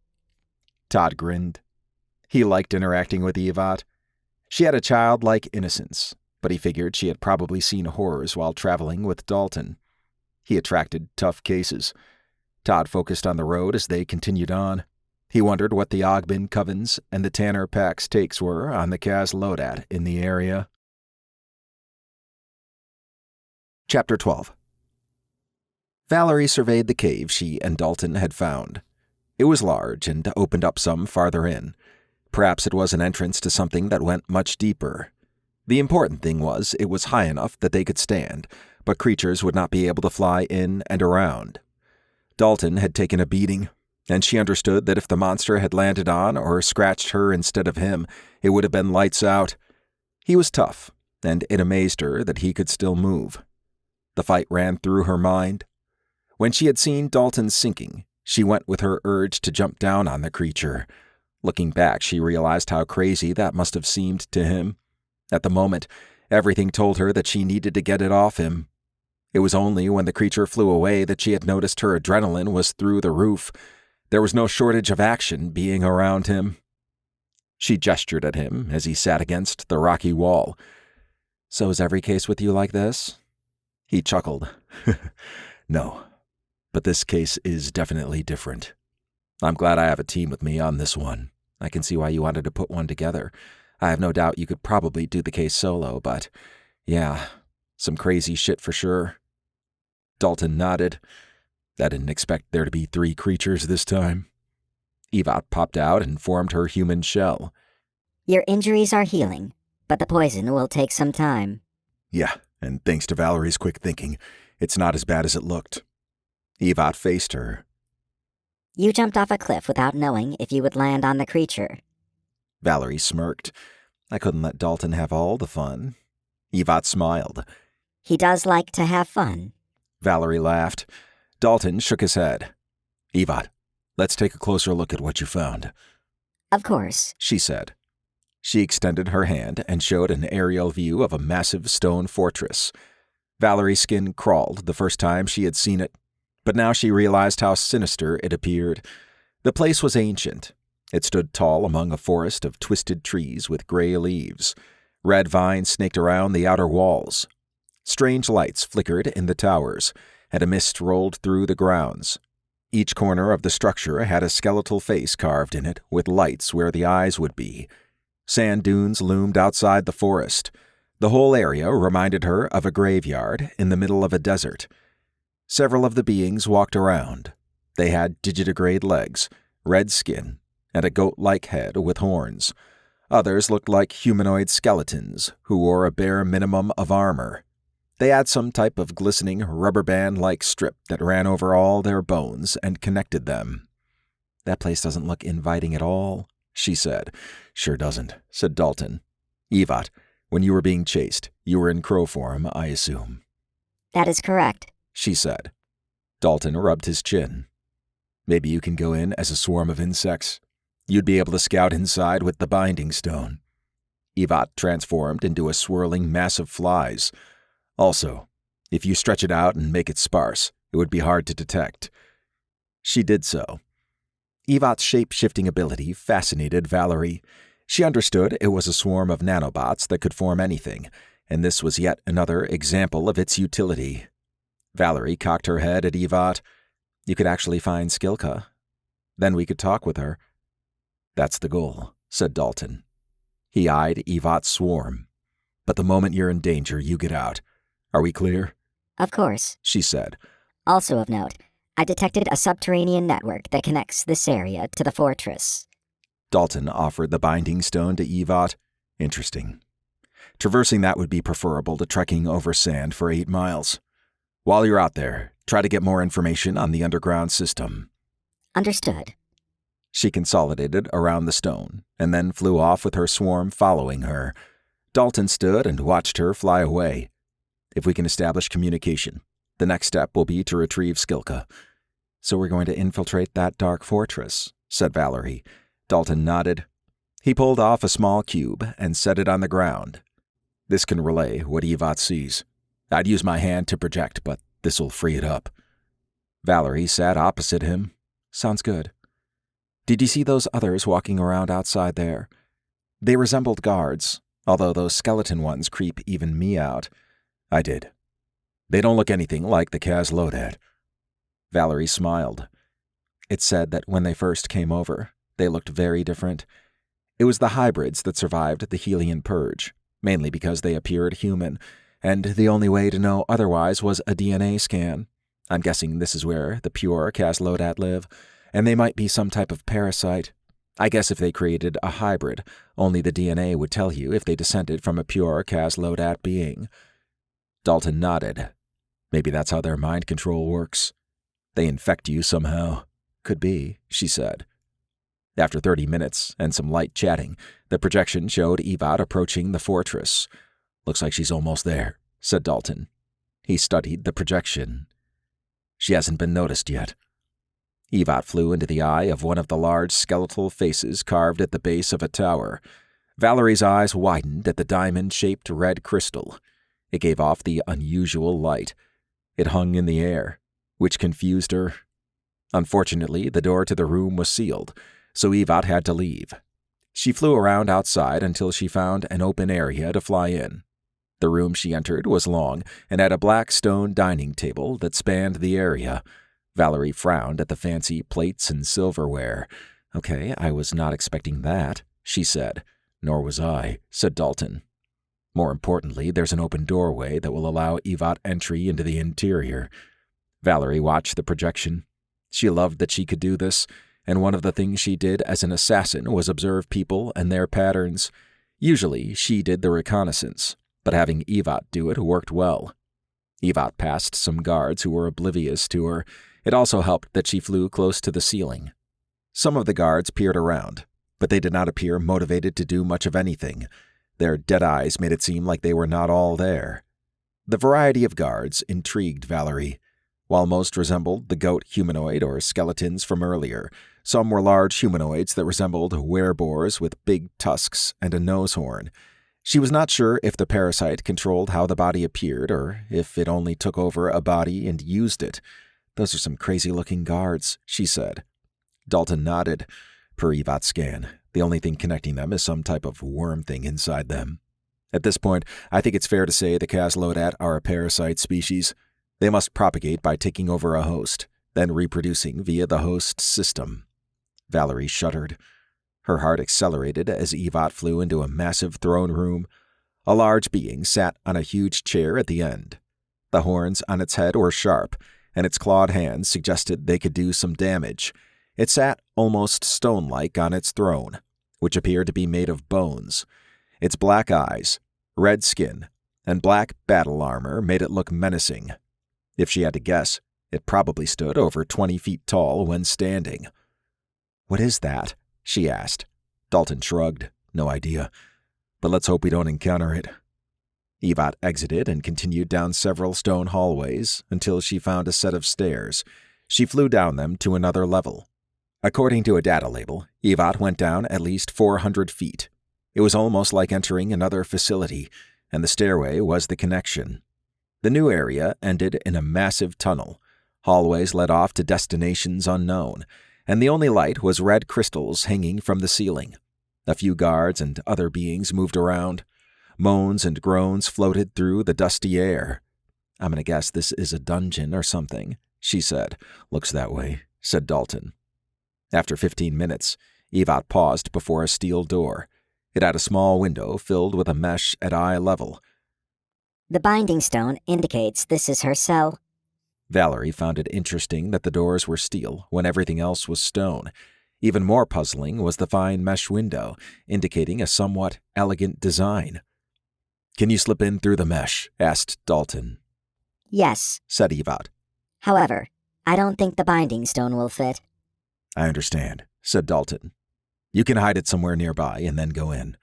Todd grinned. He liked interacting with Evot. She had a childlike innocence, but he figured she had probably seen horrors while traveling with Dalton. He attracted tough cases. Todd focused on the road as they continued on. He wondered what the Ogbin Covens and the Tanner Pack's takes were on the Kaz Lodat in the area. Chapter 12. Valerie surveyed the cave she and Dalton had found. It was large and opened up some farther in. Perhaps it was an entrance to something that went much deeper. The important thing was it was high enough that they could stand, but creatures would not be able to fly in and around. Dalton had taken a beating, and she understood that if the monster had landed on or scratched her instead of him, it would have been lights out. He was tough, and it amazed her that he could still move. The fight ran through her mind. When she had seen Dalton sinking, she went with her urge to jump down on the creature. Looking back, she realized how crazy that must have seemed to him. At the moment, everything told her that she needed to get it off him. It was only when the creature flew away that she had noticed her adrenaline was through the roof. There was no shortage of action being around him. She gestured at him as he sat against the rocky wall. So is every case with you like this? He chuckled. No, but this case is definitely different. I'm glad I have a team with me on this one. I can see why you wanted to put one together. I have no doubt you could probably do the case solo, but yeah, some crazy shit for sure. Dalton nodded. I didn't expect there to be 3 creatures this time. Evot popped out and formed her human shell. Your injuries are healing, but the poison will take some time. Yeah, and thanks to Valerie's quick thinking, it's not as bad as it looked. Evot faced her. You jumped off a cliff without knowing if you would land on the creature. Valerie smirked. I couldn't let Dalton have all the fun. Evot smiled. He does like to have fun. Valerie laughed. Dalton shook his head. Evat, let's take a closer look at what you found. Of course, She said. She extended her hand and showed an aerial view of a massive stone fortress. Valerie's skin crawled the first time she had seen it, but now she realized how sinister it appeared. The place was ancient. It stood tall among a forest of twisted trees with gray leaves. Red vines snaked around the outer walls. Strange lights flickered in the towers, and a mist rolled through the grounds. Each corner of the structure had a skeletal face carved in it with lights where the eyes would be. Sand dunes loomed outside the forest. The whole area reminded her of a graveyard in the middle of a desert. Several of the beings walked around. They had digitigrade legs, red skin, and a goat-like head with horns. Others looked like humanoid skeletons who wore a bare minimum of armor. They had some type of glistening rubber band-like strip that ran over all their bones and connected them. That place doesn't look inviting at all, she said. Sure doesn't, said Dalton. Evat, when you were being chased, you were in crow form, I assume. That is correct, she said. Dalton rubbed his chin. Maybe you can go in as a swarm of insects. You'd be able to scout inside with the binding stone. Evat transformed into a swirling mass of flies. Also, if you stretch it out and make it sparse, it would be hard to detect. She did so. Evat's shape-shifting ability fascinated Valerie. She understood it was a swarm of nanobots that could form anything, and this was yet another example of its utility. Valerie cocked her head at Evat. You could actually find Skilka. Then we could talk with her. That's the goal, said Dalton. He eyed Evat's swarm. But the moment you're in danger, you get out. Are we clear? Of course, she said. Also of note, I detected a subterranean network that connects this area to the fortress. Dalton offered the binding stone to Evat. Interesting. Traversing that would be preferable to trekking over sand for 8 miles. While you're out there, try to get more information on the underground system. Understood. She consolidated around the stone, and then flew off with her swarm following her. Dalton stood and watched her fly away. If we can establish communication, the next step will be to retrieve Skilka. So we're going to infiltrate that dark fortress, said Valerie. Dalton nodded. He pulled off a small cube and set it on the ground. This can relay what Evat sees. I'd use my hand to project, but this'll free it up. Valerie sat opposite him. Sounds good. Did you see those others walking around outside there? They resembled guards, although those skeleton ones creep even me out. I did. They don't look anything like the Kaz Lodat. Valerie smiled. It said that when they first came over, they looked very different. It was the hybrids that survived the Helian Purge, mainly because they appeared human, and the only way to know otherwise was a DNA scan. I'm guessing this is where the pure Kaz Lodat live, and they might be some type of parasite. I guess if they created a hybrid, only the DNA would tell you if they descended from a pure Kaz Lodat being. Dalton nodded. Maybe that's how their mind control works. They infect you somehow. Could be, she said. After 30 minutes and some light chatting, the projection showed Evat approaching the fortress. Looks like she's almost there, said Dalton. He studied the projection. She hasn't been noticed yet. Evat flew into the eye of one of the large skeletal faces carved at the base of a tower. Valerie's eyes widened at the diamond-shaped red crystal. It gave off the unusual light. It hung in the air, which confused her. Unfortunately, the door to the room was sealed, so Evat had to leave. She flew around outside until she found an open area to fly in. The room she entered was long and had a black stone dining table that spanned the area. Valerie frowned at the fancy plates and silverware. Okay, I was not expecting that, she said. Nor was I, said Dalton. More importantly, there's an open doorway that will allow Evat entry into the interior. Valerie watched the projection. She loved that she could do this, and one of the things she did as an assassin was observe people and their patterns. Usually, she did the reconnaissance, but having Evat do it worked well. Evat passed some guards who were oblivious to her. It also helped that she flew close to the ceiling. Some of the guards peered around, but they did not appear motivated to do much of anything. Their dead eyes made it seem like they were not all there. The variety of guards intrigued Valerie. While most resembled the goat humanoid or skeletons from earlier, some were large humanoids that resembled wereboars with big tusks and a nose horn. She was not sure if the parasite controlled how the body appeared or if it only took over a body and used it. "Those are some crazy-looking guards," she said. Dalton nodded. Per Evat's scan, the only thing connecting them is some type of worm thing inside them. At this point, I think it's fair to say the Caslodat are a parasite species. They must propagate by taking over a host, then reproducing via the host system. Valerie shuddered. Her heart accelerated as Evat flew into a massive throne room. A large being sat on a huge chair at the end. The horns on its head were sharp, and its clawed hands suggested they could do some damage. It sat almost stone-like on its throne, which appeared to be made of bones. Its black eyes, red skin, and black battle armor made it look menacing. If she had to guess, it probably stood over 20 feet tall when standing. "What is that?" she asked. Dalton shrugged. "No idea. But let's hope we don't encounter it." Evat exited and continued down several stone hallways until she found a set of stairs. She flew down them to another level. According to a data label, Evat went down at least 400 feet. It was almost like entering another facility, and the stairway was the connection. The new area ended in a massive tunnel. Hallways led off to destinations unknown, and the only light was red crystals hanging from the ceiling. A few guards and other beings moved around. Moans and groans floated through the dusty air. "I'm going to guess this is a dungeon or something," she said. "Looks that way," said Dalton. After 15 minutes, Evat paused before a steel door. It had a small window filled with a mesh at eye level. The binding stone indicates this is her cell. Valerie found it interesting that the doors were steel when everything else was stone. Even more puzzling was the fine mesh window, indicating a somewhat elegant design. "Can you slip in through the mesh?" asked Dalton. "Yes," said Evat. "However, I don't think the binding stone will fit." "I understand," said Dalton. "You can hide it somewhere nearby and then go in.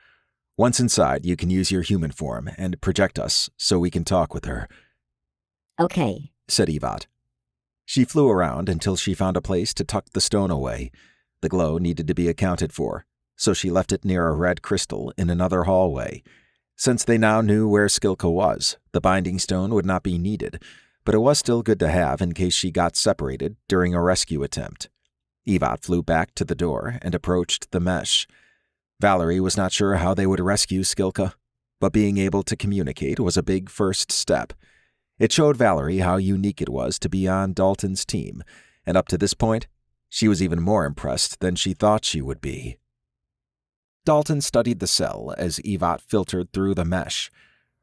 Once inside, you can use your human form and project us so we can talk with her." "Okay," said Evat. She flew around until she found a place to tuck the stone away. The glow needed to be accounted for, so she left it near a red crystal in another hallway. Since they now knew where Skilka was, the binding stone would not be needed, but it was still good to have in case she got separated during a rescue attempt. Evat flew back to the door and approached the mesh. Valerie was not sure how they would rescue Skilka, but being able to communicate was a big first step. It showed Valerie how unique it was to be on Dalton's team, and up to this point, she was even more impressed than she thought she would be. Dalton studied the cell as Evat filtered through the mesh.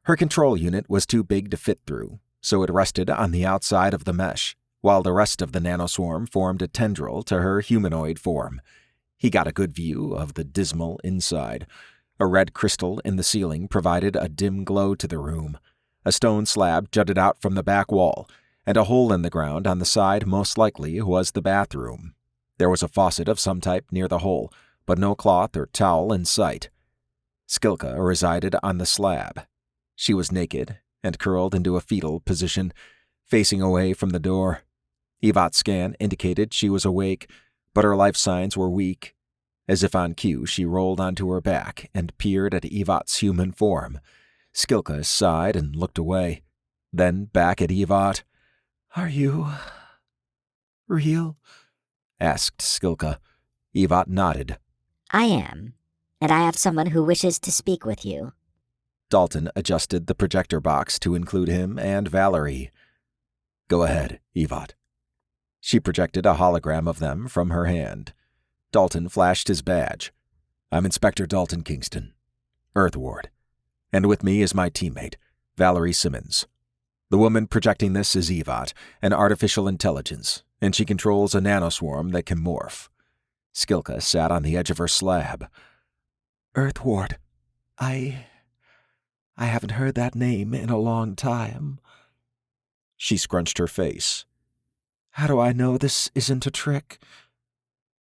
Her control unit was too big to fit through, so it rested on the outside of the mesh, while the rest of the nanoswarm formed a tendril to her humanoid form. He got a good view of the dismal inside. A red crystal in the ceiling provided a dim glow to the room. A stone slab jutted out from the back wall, and a hole in the ground on the side most likely was the bathroom. There was a faucet of some type near the hole, but no cloth or towel in sight. Skilka resided on the slab. She was naked and curled into a fetal position, facing away from the door. Evat's scan indicated she was awake, but her life signs were weak. As if on cue, she rolled onto her back and peered at Evat's human form. Skilka sighed and looked away, then back at Evat. "Are you real?" asked Skilka. Evat nodded. "I am, and I have someone who wishes to speak with you." Dalton adjusted the projector box to include him and Valerie. "Go ahead, Evat." She projected a hologram of them from her hand. Dalton flashed his badge. "I'm Inspector Dalton Kingston, Earthward, and with me is my teammate, Valerie Simmons. The woman projecting this is Evat, an artificial intelligence, and she controls a nanoswarm that can morph." Skilka sat on the edge of her slab. "Earthward, I haven't heard that name in a long time." She scrunched her face. "How do I know this isn't a trick?"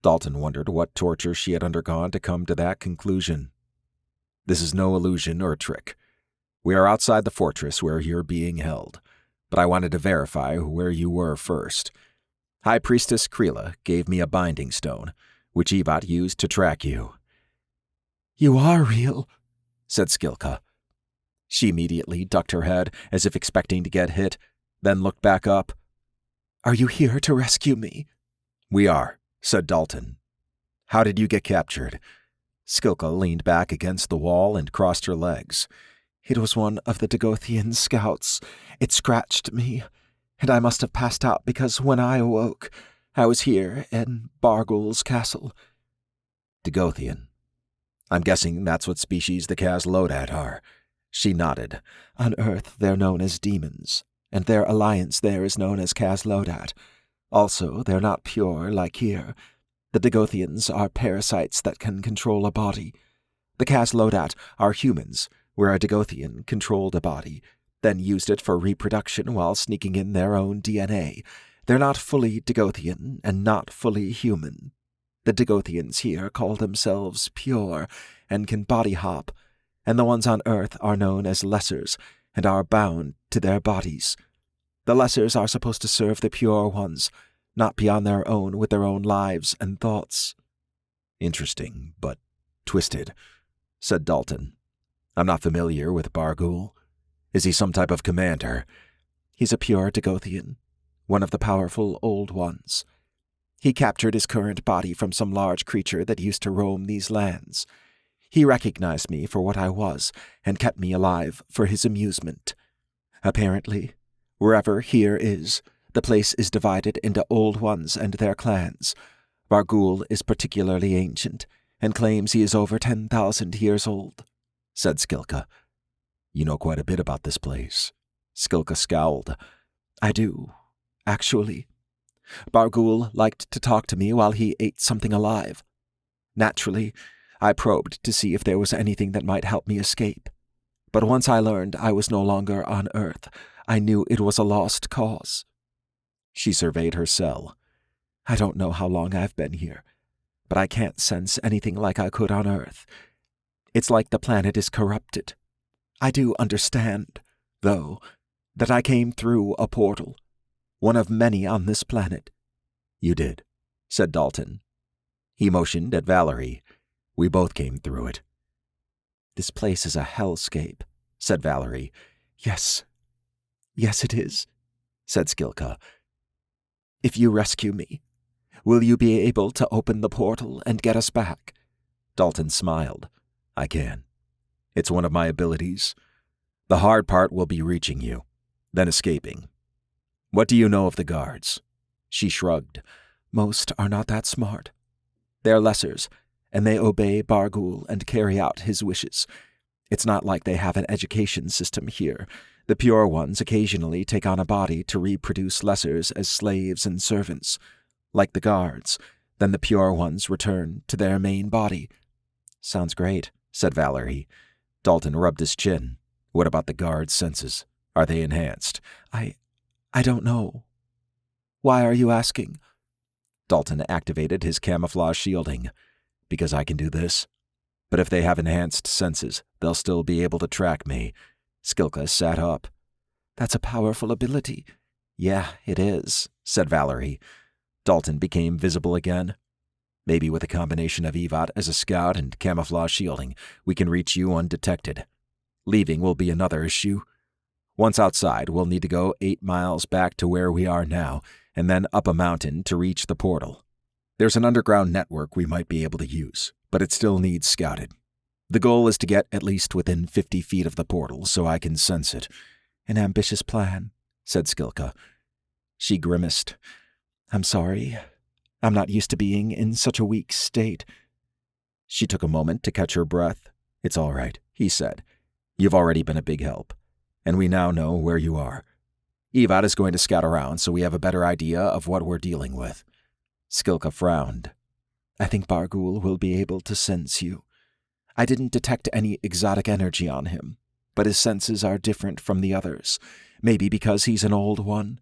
Dalton wondered what torture she had undergone to come to that conclusion. "This is no illusion or trick. We are outside the fortress where you're being held, but I wanted to verify where you were first. High Priestess Kreela gave me a binding stone, which Evat used to track you." "You are real," said Skilka. She immediately ducked her head as if expecting to get hit, then looked back up. "Are you here to rescue me?" "We are," said Dalton. "How did you get captured?" Skilka leaned back against the wall and crossed her legs. "It was one of the Dagothian scouts. It scratched me, and I must have passed out because when I awoke, I was here in Bargul's castle." "Dagothian. I'm guessing that's what species the Kaz-Lodat are." She nodded. "On Earth, they're known as demons, and their alliance there is known as Kaz-Lodat. Also, they're not pure like here. The Dagothians are parasites that can control a body. The Kaz-Lodat are humans, where a Dagothian controlled a body, then used it for reproduction while sneaking in their own DNA. They're not fully Dagothian and not fully human. The Dagothians here call themselves pure and can body hop, and the ones on Earth are known as lessers and are bound to their bodies. The lessers are supposed to serve the pure ones, not be on their own with their own lives and thoughts." "Interesting, but twisted," said Dalton. "I'm not familiar with Bargul. Is he some type of commander?" "He's a pure Dagothian, one of the powerful old ones. He captured his current body from some large creature that used to roam these lands. He recognized me for what I was and kept me alive for his amusement. Apparently, wherever here is, the place is divided into old ones and their clans. Bargul is particularly ancient and claims he is over 10,000 years old," said Skilka. "You know quite a bit about this place." Skilka scowled. "I do, actually. Bargul liked to talk to me while he ate something alive. Naturally, I probed to see if there was anything that might help me escape. But once I learned I was no longer on Earth, I knew it was a lost cause." She surveyed her cell. "I don't know how long I've been here, but I can't sense anything like I could on Earth. It's like the planet is corrupted. I do understand, though, that I came through a portal, one of many on this planet." "You did," said Dalton. He motioned at Valerie. "We both came through it." "This place is a hellscape," said Valerie. Yes, it is," said Skilka. "If you rescue me, will you be able to open the portal and get us back?" Dalton smiled. "I can. It's one of my abilities. The hard part will be reaching you, then escaping. What do you know of the guards?" She shrugged. "Most are not that smart. They're lessers, and they obey Bargul and carry out his wishes. It's not like they have an education system here. The pure ones occasionally take on a body to reproduce lessers as slaves and servants. Like the guards, then the pure ones return to their main body." "Sounds great," said Valerie. Dalton rubbed his chin. "What about the guards' senses? Are they enhanced?" I don't know. Why are you asking?" Dalton activated his camouflage shielding. "Because I can do this. But if they have enhanced senses, they'll still be able to track me." Skilka sat up. "That's a powerful ability." "Yeah, it is," said Valerie. Dalton became visible again. "Maybe with a combination of Evat as a scout and camouflage shielding, we can reach you undetected. Leaving will be another issue. Once outside, we'll need to go 8 miles back to where we are now, and then up a mountain to reach the portal. There's an underground network we might be able to use, but it still needs scouted. The goal is to get at least within 50 feet of the portal so I can sense it." "An ambitious plan," said Skilka. She grimaced. "I'm sorry. I'm not used to being in such a weak state." She took a moment to catch her breath. "It's all right," he said. "You've already been a big help, and we now know where you are. Evat is going to scout around so we have a better idea of what we're dealing with." Skilka frowned. "I think Bargul will be able to sense you. I didn't detect any exotic energy on him, but his senses are different from the others, maybe because he's an old one.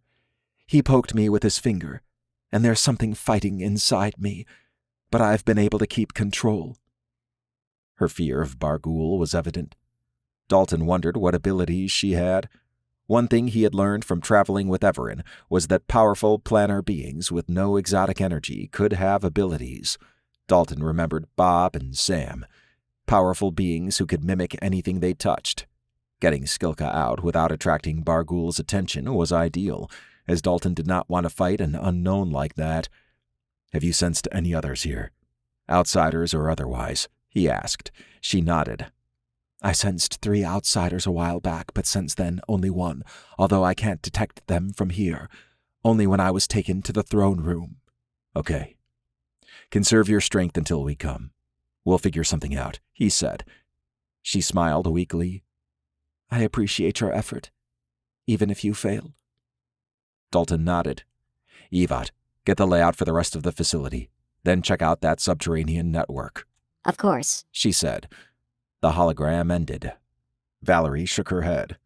He poked me with his finger, and there's something fighting inside me, but I've been able to keep control." Her fear of Bargul was evident. Dalton wondered what abilities she had. One thing he had learned from traveling with Everin was that powerful planner beings with no exotic energy could have abilities. Dalton remembered Bob and Sam, powerful beings who could mimic anything they touched. Getting Skilka out without attracting Bargul's attention was ideal, as Dalton did not want to fight an unknown like that. "Have you sensed any others here? Outsiders or otherwise?" he asked. She nodded. "I sensed 3 outsiders a while back, but since then only 1, although I can't detect them from here. Only when I was taken to the throne room." "Okay. Conserve your strength until we come. We'll figure something out," he said. She smiled weakly. "I appreciate your effort, even if you fail." Dalton nodded. "Evat, get the layout for the rest of the facility, then check out that subterranean network." Of course, she said. The hologram ended. Valerie shook her head.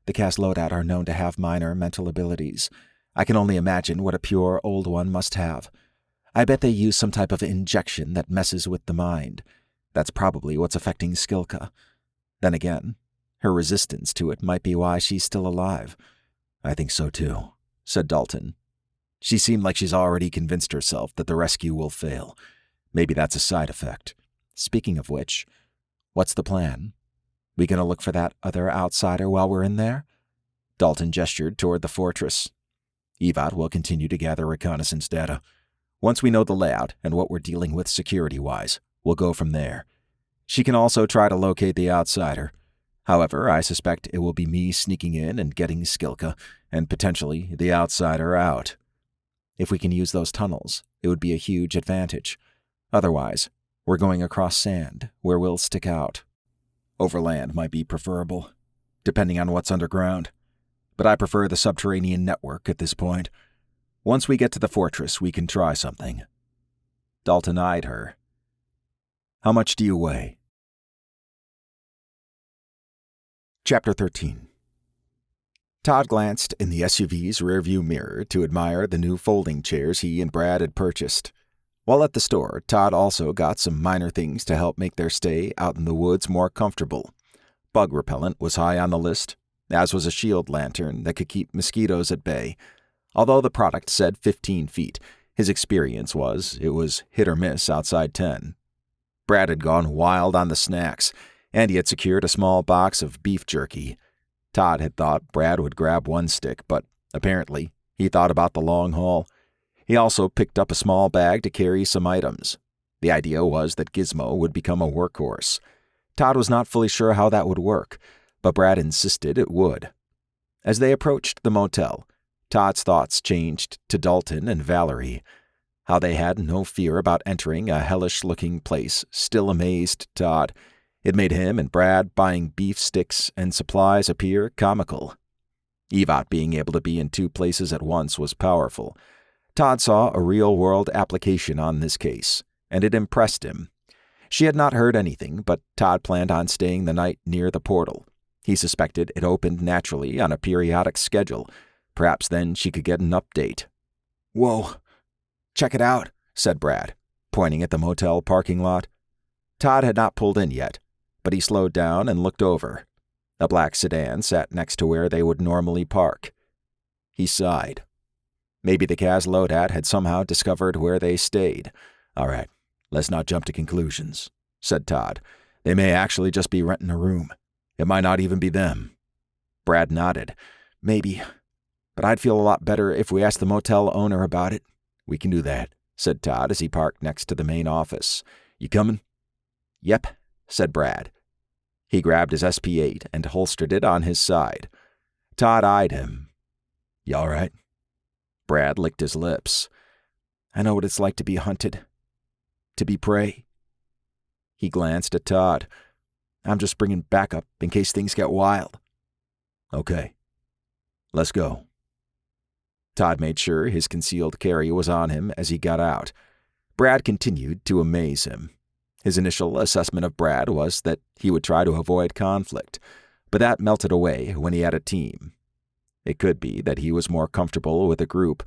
"The Cas loadout are known to have minor mental abilities. I can only imagine what a pure old one must have. I bet they use some type of injection that messes with the mind. That's probably what's affecting Skilka. Then again, her resistance to it might be why she's still alive." "I think so too," said Dalton. "She seemed like she's already convinced herself that the rescue will fail. Maybe that's a side effect. Speaking of which, what's the plan? We gonna look for that other outsider while we're in there?" Dalton gestured toward the fortress. "Evat will continue to gather reconnaissance data. Once we know the layout and what we're dealing with security-wise, we'll go from there. She can also try to locate the outsider. However, I suspect it will be me sneaking in and getting Skilka, and potentially the outsider out. If we can use those tunnels, it would be a huge advantage. Otherwise, we're going across sand, where we'll stick out. Overland might be preferable, depending on what's underground. But I prefer the subterranean network at this point. Once we get to the fortress, we can try something." Dalton eyed her. "How much do you weigh?" Chapter 13. Todd glanced in the SUV's rearview mirror to admire the new folding chairs he and Brad had purchased. While at the store, Todd also got some minor things to help make their stay out in the woods more comfortable. Bug repellent was high on the list, as was a shield lantern that could keep mosquitoes at bay. Although the product said 15 feet, his experience was it was hit or miss outside 10. Brad had gone wild on the snacks, and he had secured a small box of beef jerky. Todd had thought Brad would grab 1 stick, but apparently he thought about the long haul. He also picked up a small bag to carry some items. The idea was that Gizmo would become a workhorse. Todd was not fully sure how that would work, but Brad insisted it would. As they approached the motel, Todd's thoughts changed to Dalton and Valerie. How they had no fear about entering a hellish-looking place still amazed Todd. It made him and Brad buying beef sticks and supplies appear comical. Evat being able to be in 2 places at once was powerful. Todd saw a real-world application on this case, and it impressed him. She had not heard anything, but Todd planned on staying the night near the portal. He suspected it opened naturally on a periodic schedule. Perhaps then she could get an update. "Whoa, check it out," said Brad, pointing at the motel parking lot. Todd had not pulled in yet, but he slowed down and looked over. A black sedan sat next to where they would normally park. He sighed. Maybe the Cas loadout had somehow discovered where they stayed. "All right, let's not jump to conclusions," said Todd. "They may actually just be renting a room. It might not even be them." Brad nodded. "Maybe, but I'd feel a lot better if we asked the motel owner about it." "We can do that," said Todd as he parked next to the main office. "You coming?" "Yep," said Brad. He grabbed his SP-8 and holstered it on his side. Todd eyed him. "You all right?" Brad licked his lips. "I know what it's like to be hunted. To be prey." He glanced at Todd. "I'm just bringing backup in case things get wild." "Okay. Let's go." Todd made sure his concealed carry was on him as he got out. Brad continued to amaze him. His initial assessment of Brad was that he would try to avoid conflict, but that melted away when he had a team. It could be that he was more comfortable with a group,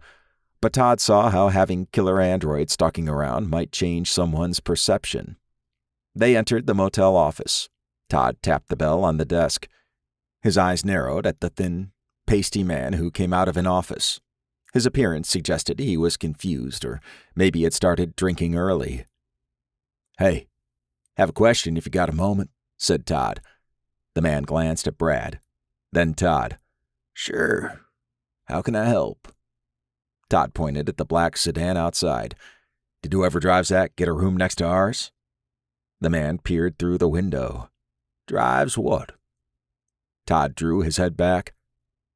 but Todd saw how having killer androids stalking around might change someone's perception. They entered the motel office. Todd tapped the bell on the desk. His eyes narrowed at the thin, pasty man who came out of an office. His appearance suggested he was confused, or maybe had started drinking early. "Hey, have a question if you got a moment," said Todd. The man glanced at Brad. Then Todd. "Sure. How can I help?" Todd pointed at the black sedan outside. "Did whoever drives that get a room next to ours?" The man peered through the window. "Drives what?" Todd drew his head back.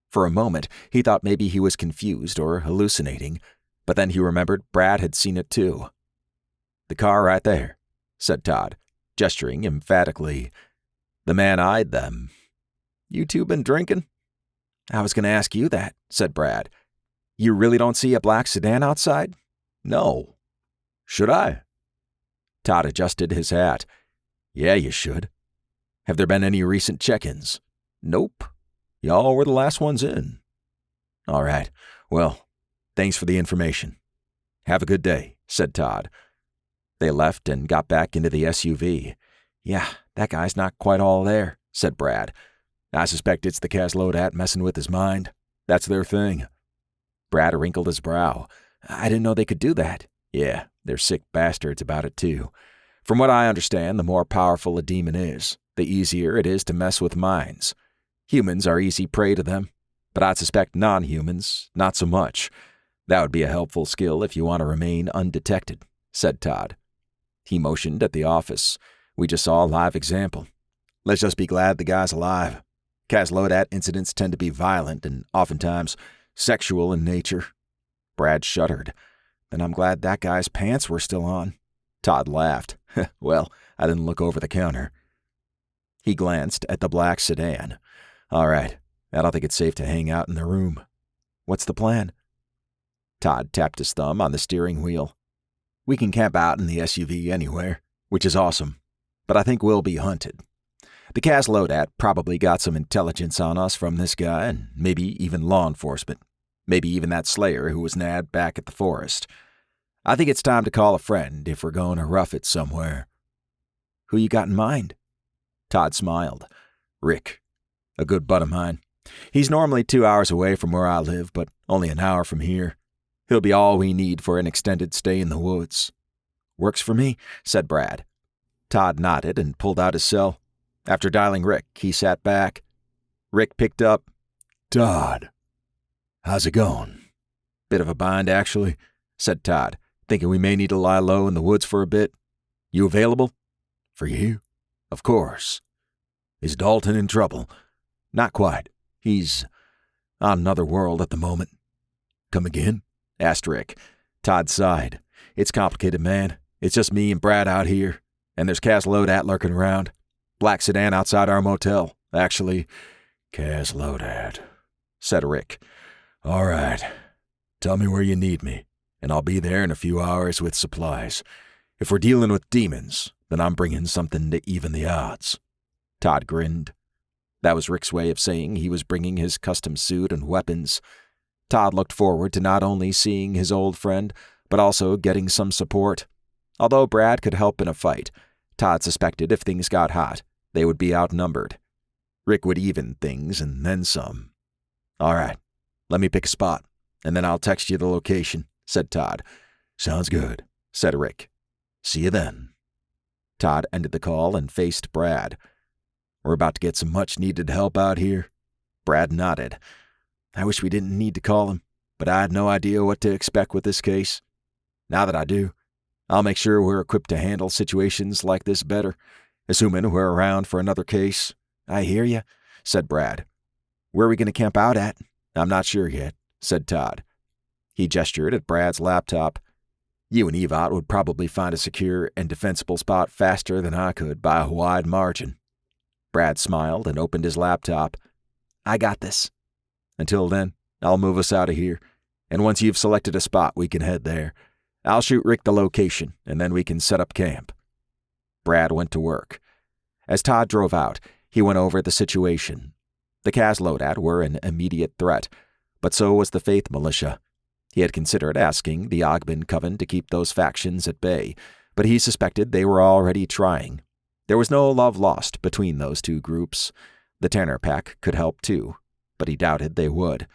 For a moment, he thought maybe he was confused or hallucinating, but then he remembered Brad had seen it too. "The car right there," said Todd, gesturing emphatically. The man eyed them. "You two been drinking?" "I was going to ask you that," said Brad. "You really don't see a black sedan outside?" "No. Should I?" Todd adjusted his hat. "Yeah, you should. Have there been any recent check-ins?" "Nope. Y'all were the last ones in." "All right. Well, thanks for the information." "Have a good day," said Todd. They left and got back into the SUV. "Yeah, that guy's not quite all there," said Brad. "I suspect it's the Caslodat messing with his mind. That's their thing." Brad wrinkled his brow. "I didn't know they could do that." "Yeah, they're sick bastards about it too. From what I understand, the more powerful a demon is, the easier it is to mess with minds. Humans are easy prey to them, but I'd suspect non-humans, not so much. That would be a helpful skill if you want to remain undetected," said Todd. He motioned at the office. "We just saw a live example. Let's just be glad the guy's alive. Caslodat incidents tend to be violent and oftentimes sexual in nature." Brad shuddered. "Then I'm glad that guy's pants were still on." Todd laughed. "Well, I didn't look over the counter." He glanced at the black sedan. "All right, I don't think it's safe to hang out in the room. What's the plan?" Todd tapped his thumb on the steering wheel. "We can camp out in the SUV anywhere, which is awesome, but I think we'll be hunted. The Caslodat probably got some intelligence on us from this guy, and maybe even law enforcement. Maybe even that slayer who was nabbed back at the forest. I think it's time to call a friend if we're going to rough it somewhere." "Who you got in mind?" Todd smiled. "Rick. A good bud of mine. He's normally 2 hours away from where I live, but only an hour from here. He'll be all we need for an extended stay in the woods." "Works for me," said Brad. Todd nodded and pulled out his cell. After dialing Rick, he sat back. Rick picked up. "Todd, how's it going?" "Bit of a bind, actually," said Todd, "thinking we may need to lie low in the woods for a bit. You available?" "For you? "Of course." Is Dalton in trouble?" "Not quite. He's on another world at the moment." "Come again?" asked Rick. Todd sighed. "It's complicated, man. It's just me and Brad out here, and there's Caslodat lurking around. Black sedan outside our motel, actually." "Caslodat," said Rick. "All right. Tell me where you need me, and I'll be there in a few hours with supplies. If we're dealing with demons, then I'm bringing something to even the odds." Todd grinned. That was Rick's way of saying he was bringing his custom suit and weapons. Todd looked forward to not only seeing his old friend, but also getting some support. Although Brad could help in a fight, Todd suspected if things got hot, they would be outnumbered. Rick would even things and then some. "All right, let me pick a spot, and then I'll text you the location," said Todd. "Sounds good," said Rick. "See you then." Todd ended the call and faced Brad. "We're about to get some much-needed help out here." Brad nodded. "I wish we didn't need to call him, but I had no idea what to expect with this case. Now that I do, I'll make sure we're equipped to handle situations like this better, assuming we're around for another case." "I hear you," said Brad. "Where are we going to camp out at?" "I'm not sure yet," said Todd. He gestured at Brad's laptop. "You and Evot would probably find a secure and defensible spot faster than I could by a wide margin." Brad smiled and opened his laptop. "I got this. Until then, I'll move us out of here, and once you've selected a spot, we can head there. I'll shoot Rick the location, and then we can set up camp." Brad went to work. As Todd drove out, he went over the situation. The Caslodat were an immediate threat, but so was the Faith Militia. He had considered asking the Ogben Coven to keep those factions at bay, but he suspected they were already trying. There was no love lost between those two groups. The Tanner pack could help too, but he doubted they would.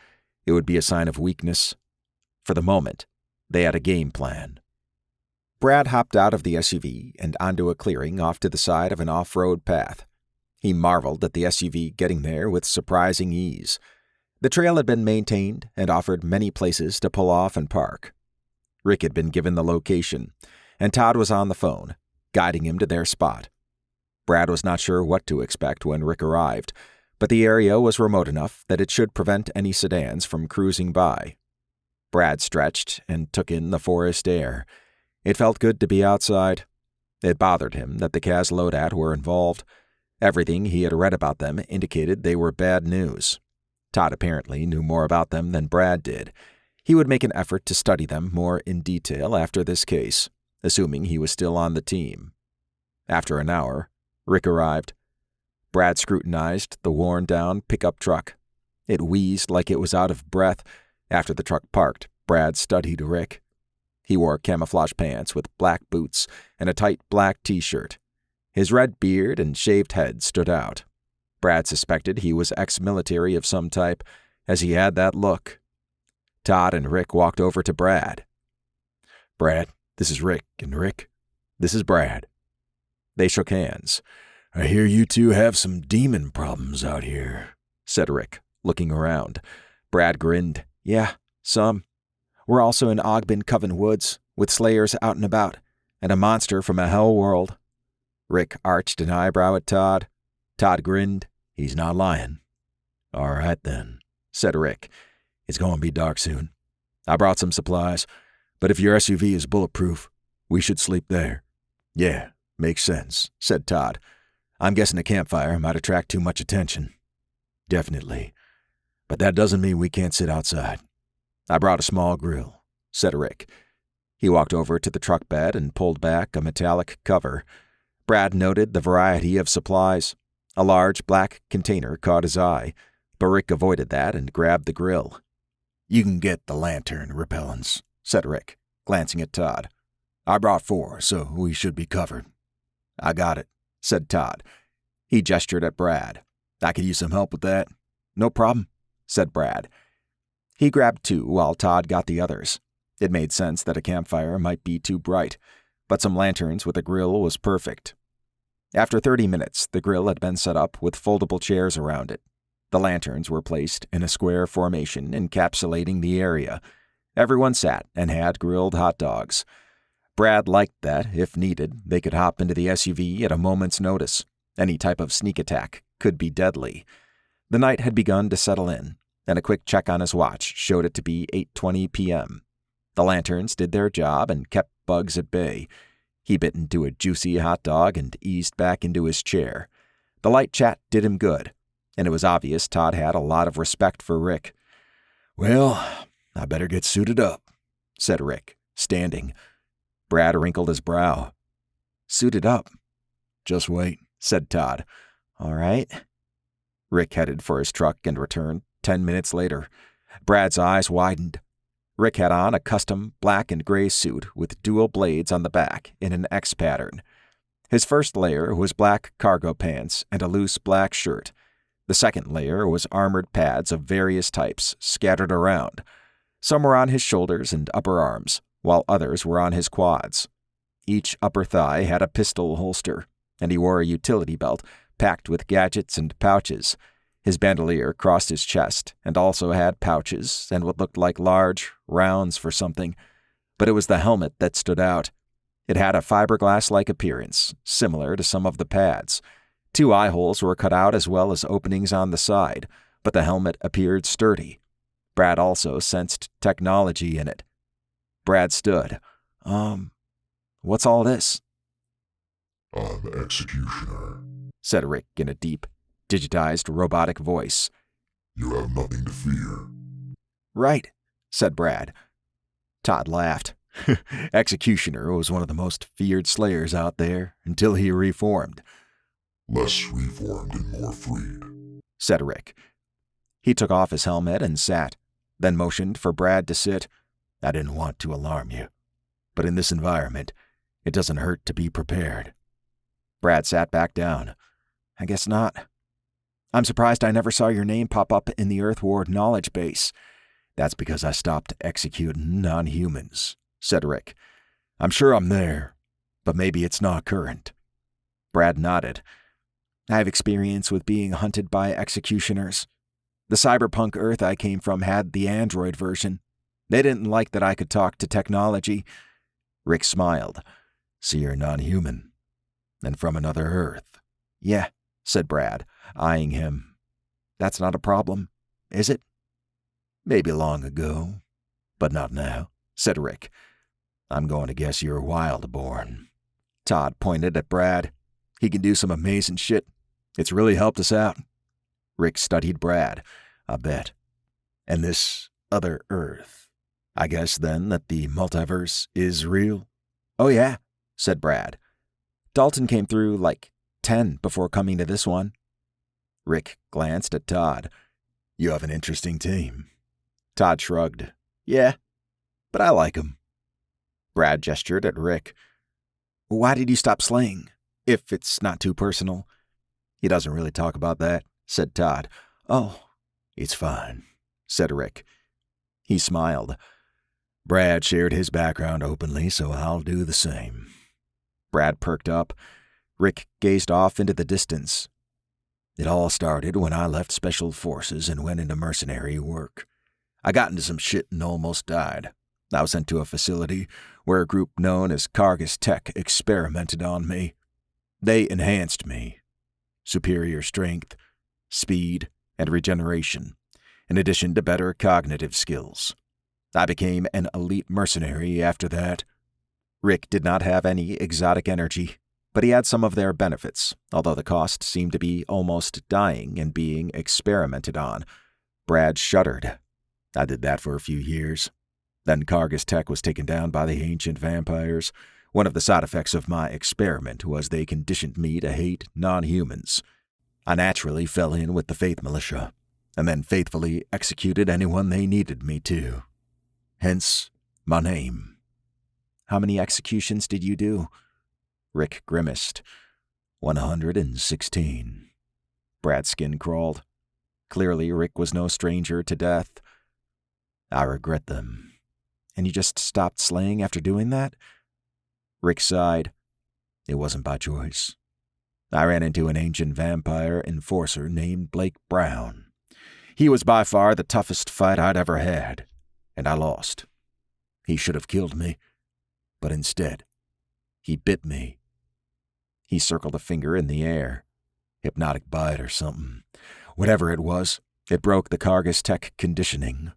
It would be a sign of weakness. For the moment, they had a game plan. Brad hopped out of the SUV and onto a clearing off to the side of an off-road path. He marveled at the SUV getting there with surprising ease. The trail had been maintained and offered many places to pull off and park. Rick had been given the location, and Todd was on the phone, guiding him to their spot. Brad was not sure what to expect when Rick arrived, but the area was remote enough that it should prevent any sedans from cruising by. Brad stretched and took in the forest air. It felt good to be outside. It bothered him that the Kaz Lodat were involved. Everything he had read about them indicated they were bad news. Todd apparently knew more about them than Brad did. He would make an effort to study them more in detail after this case, assuming he was still on the team. After an hour, Rick arrived. Brad scrutinized the worn-down pickup truck. It wheezed like it was out of breath. After the truck parked, Brad studied Rick. He wore camouflage pants with black boots and a tight black t-shirt. His red beard and shaved head stood out. Brad suspected he was ex-military of some type, as he had that look. Todd and Rick walked over to Brad. "Brad, this is Rick, and Rick, this is Brad." They shook hands. "I hear you two have some demon problems out here," said Rick, looking around. Brad grinned. "Yeah, some. We're also in Ogbin Coven Woods, with slayers out and about, and a monster from a hell world." Rick arched an eyebrow at Todd. Todd grinned. "He's not lying." "All right, then," said Rick. "It's going to be dark soon. I brought some supplies, but if your SUV is bulletproof, we should sleep there." "Yeah, makes sense," said Todd. "I'm guessing a campfire might attract too much attention." "Definitely. But that doesn't mean we can't sit outside. I brought a small grill," said Rick. He walked over to the truck bed and pulled back a metallic cover. Brad noted the variety of supplies. A large black container caught his eye, but Rick avoided that and grabbed the grill. "You can get the lantern repellents," said Rick, glancing at Todd. "I brought 4, so we should be covered." "I got it," said Todd. He gestured at Brad. "I could use some help with that." "No problem," said Brad. He grabbed 2 while Todd got the others. It made sense that a campfire might be too bright, but some lanterns with a grill was perfect. After 30 minutes, the grill had been set up with foldable chairs around it. The lanterns were placed in a square formation encapsulating the area. Everyone sat and had grilled hot dogs. Brad liked that, if needed, they could hop into the SUV at a moment's notice. Any type of sneak attack could be deadly. The night had begun to settle in, and a quick check on his watch showed it to be 8:20 p.m. The lanterns did their job and kept bugs at bay. He bit into a juicy hot dog and eased back into his chair. The light chat did him good, and it was obvious Todd had a lot of respect for Rick. "Well, I better get suited up," said Rick, standing. Brad wrinkled his brow. "Suited up?" "Just wait," said Todd. "All right." Rick headed for his truck and returned 10 minutes later. Brad's eyes widened. Rick had on a custom black and gray suit with dual blades on the back in an X pattern. His first layer was black cargo pants and a loose black shirt. The second layer was armored pads of various types scattered around. Some were on his shoulders and upper arms, while others were on his quads. Each upper thigh had a pistol holster, and he wore a utility belt packed with gadgets and pouches. His bandolier crossed his chest and also had pouches and what looked like large rounds for something, but it was the helmet that stood out. It had a fiberglass-like appearance, similar to some of the pads. 2 eye holes were cut out as well as openings on the side, but the helmet appeared sturdy. Brad also sensed technology in it. Brad stood. What's all this?" "I'm Executioner," said Rick in a deep, digitized robotic voice. "You have nothing to fear." "Right," said Brad. Todd laughed. Executioner was one of the most feared slayers out there until he reformed. "Less reformed and more freed," said Rick. He took off his helmet and sat, then motioned for Brad to sit. "I didn't want to alarm you, but in this environment, it doesn't hurt to be prepared." Brad sat back down. I guess not. I'm surprised I never saw your name pop up in the Earthward knowledge base. That's because I stopped executing non-humans, said Rick. I'm sure I'm there, but maybe it's not current. Brad nodded. I have experience with being hunted by executioners. The cyberpunk Earth I came from had the android version. They didn't like that I could talk to technology. Rick smiled. So you're non-human. And from another Earth. Yeah, said Brad, eyeing him. That's not a problem, is it? Maybe long ago, but not now, said Rick. I'm going to guess you're wild-born. Todd pointed at Brad. He can do some amazing shit. It's really helped us out. Rick studied Brad. I bet. And this other Earth. I guess then that the multiverse is real? Oh yeah, said Brad. Dalton came through like 10 before coming to this one. Rick glanced at Todd. You have an interesting team. Todd shrugged. Yeah, but I like 'em. Brad gestured at Rick. Why did you stop slaying, if it's not too personal? He doesn't really talk about that, said Todd. Oh, it's fine, said Rick. He smiled. Brad shared his background openly, so I'll do the same. Brad perked up. Rick gazed off into the distance. It all started when I left Special Forces and went into mercenary work. I got into some shit and almost died. I was sent to a facility where a group known as Cargus Tech experimented on me. They enhanced me. Superior strength, speed, and regeneration, in addition to better cognitive skills. I became an elite mercenary after that. Rick did not have any exotic energy, but he had some of their benefits, although the cost seemed to be almost dying and being experimented on. Brad shuddered. I did that for a few years. Then Cargus Tech was taken down by the ancient vampires. One of the side effects of my experiment was they conditioned me to hate non-humans. I naturally fell in with the Faith Militia, and then faithfully executed anyone they needed me to. Hence, my name. How many executions did you do? Rick grimaced. 116. Brad's skin crawled. Clearly, Rick was no stranger to death. I regret them. And you just stopped slaying after doing that? Rick sighed. It wasn't by choice. I ran into an ancient vampire enforcer named Blake Brown. He was by far the toughest fight I'd ever had, and I lost. He should have killed me, but instead, he bit me. He circled a finger in the air. Hypnotic bite or something. Whatever it was, it broke the Cargus Tech conditioning.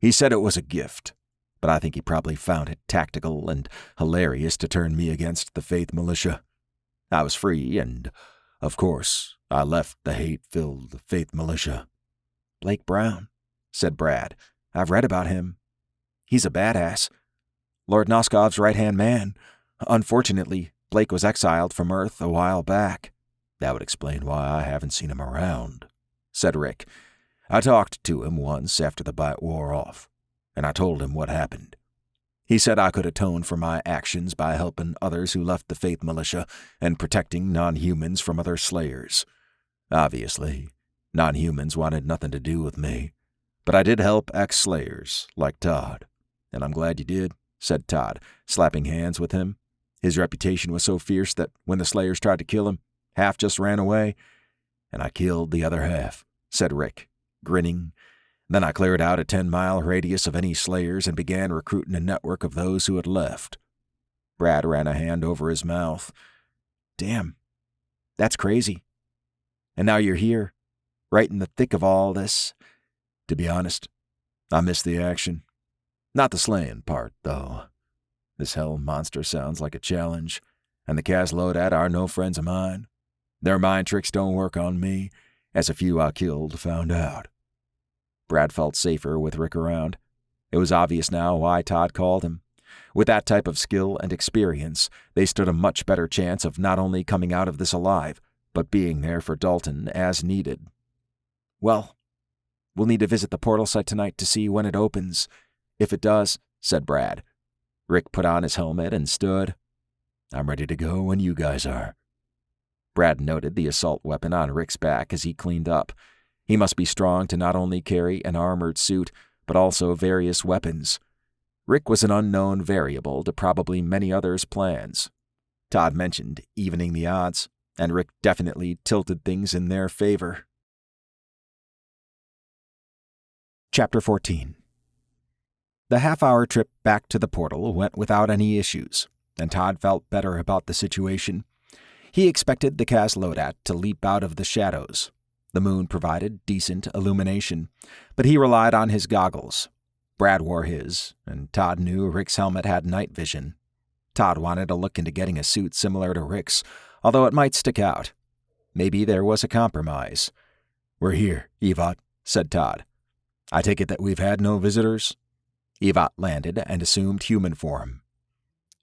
He said it was a gift, but I think he probably found it tactical and hilarious to turn me against the Faith Militia. I was free, and, of course, I left the hate-filled Faith Militia. Blake Brown, said Brad. I've read about him. He's a badass. Lord Noskov's right-hand man. Unfortunately, Blake was exiled from Earth a while back. That would explain why I haven't seen him around, said Rick. I talked to him once after the bite wore off, and I told him what happened. He said I could atone for my actions by helping others who left the Faith Militia and protecting non-humans from other slayers. Obviously, non-humans wanted nothing to do with me, but I did help ex-slayers like Todd. And I'm glad you did, said Todd, slapping hands with him. His reputation was so fierce that when the slayers tried to kill him, half just ran away. And I killed the other half, said Rick, grinning. Then I cleared out a 10-mile radius of any slayers and began recruiting a network of those who had left. Brad ran a hand over his mouth. Damn, that's crazy. And now you're here, right in the thick of all this. To be honest, I missed the action. Not the slaying part, though. This hell monster sounds like a challenge, and the Kazlodad are no friends of mine. Their mind tricks don't work on me, as a few I killed found out. Brad felt safer with Rick around. It was obvious now why Todd called him. With that type of skill and experience, they stood a much better chance of not only coming out of this alive, but being there for Dalton as needed. Well, we'll need to visit the portal site tonight to see when it opens. If it does, said Brad. Rick put on his helmet and stood. I'm ready to go when you guys are. Brad noted the assault weapon on Rick's back as he cleaned up. He must be strong to not only carry an armored suit, but also various weapons. Rick was an unknown variable to probably many others' plans. Todd mentioned evening the odds, and Rick definitely tilted things in their favor. Chapter 14. The half-hour trip back to the portal went without any issues, and Todd felt better about the situation. He expected the Cas-Lodat to leap out of the shadows. The moon provided decent illumination, but he relied on his goggles. Brad wore his, and Todd knew Rick's helmet had night vision. Todd wanted to look into getting a suit similar to Rick's, although it might stick out. Maybe there was a compromise. "We're here, Evat," said Todd. "I take it that we've had no visitors?" Evat landed and assumed human form.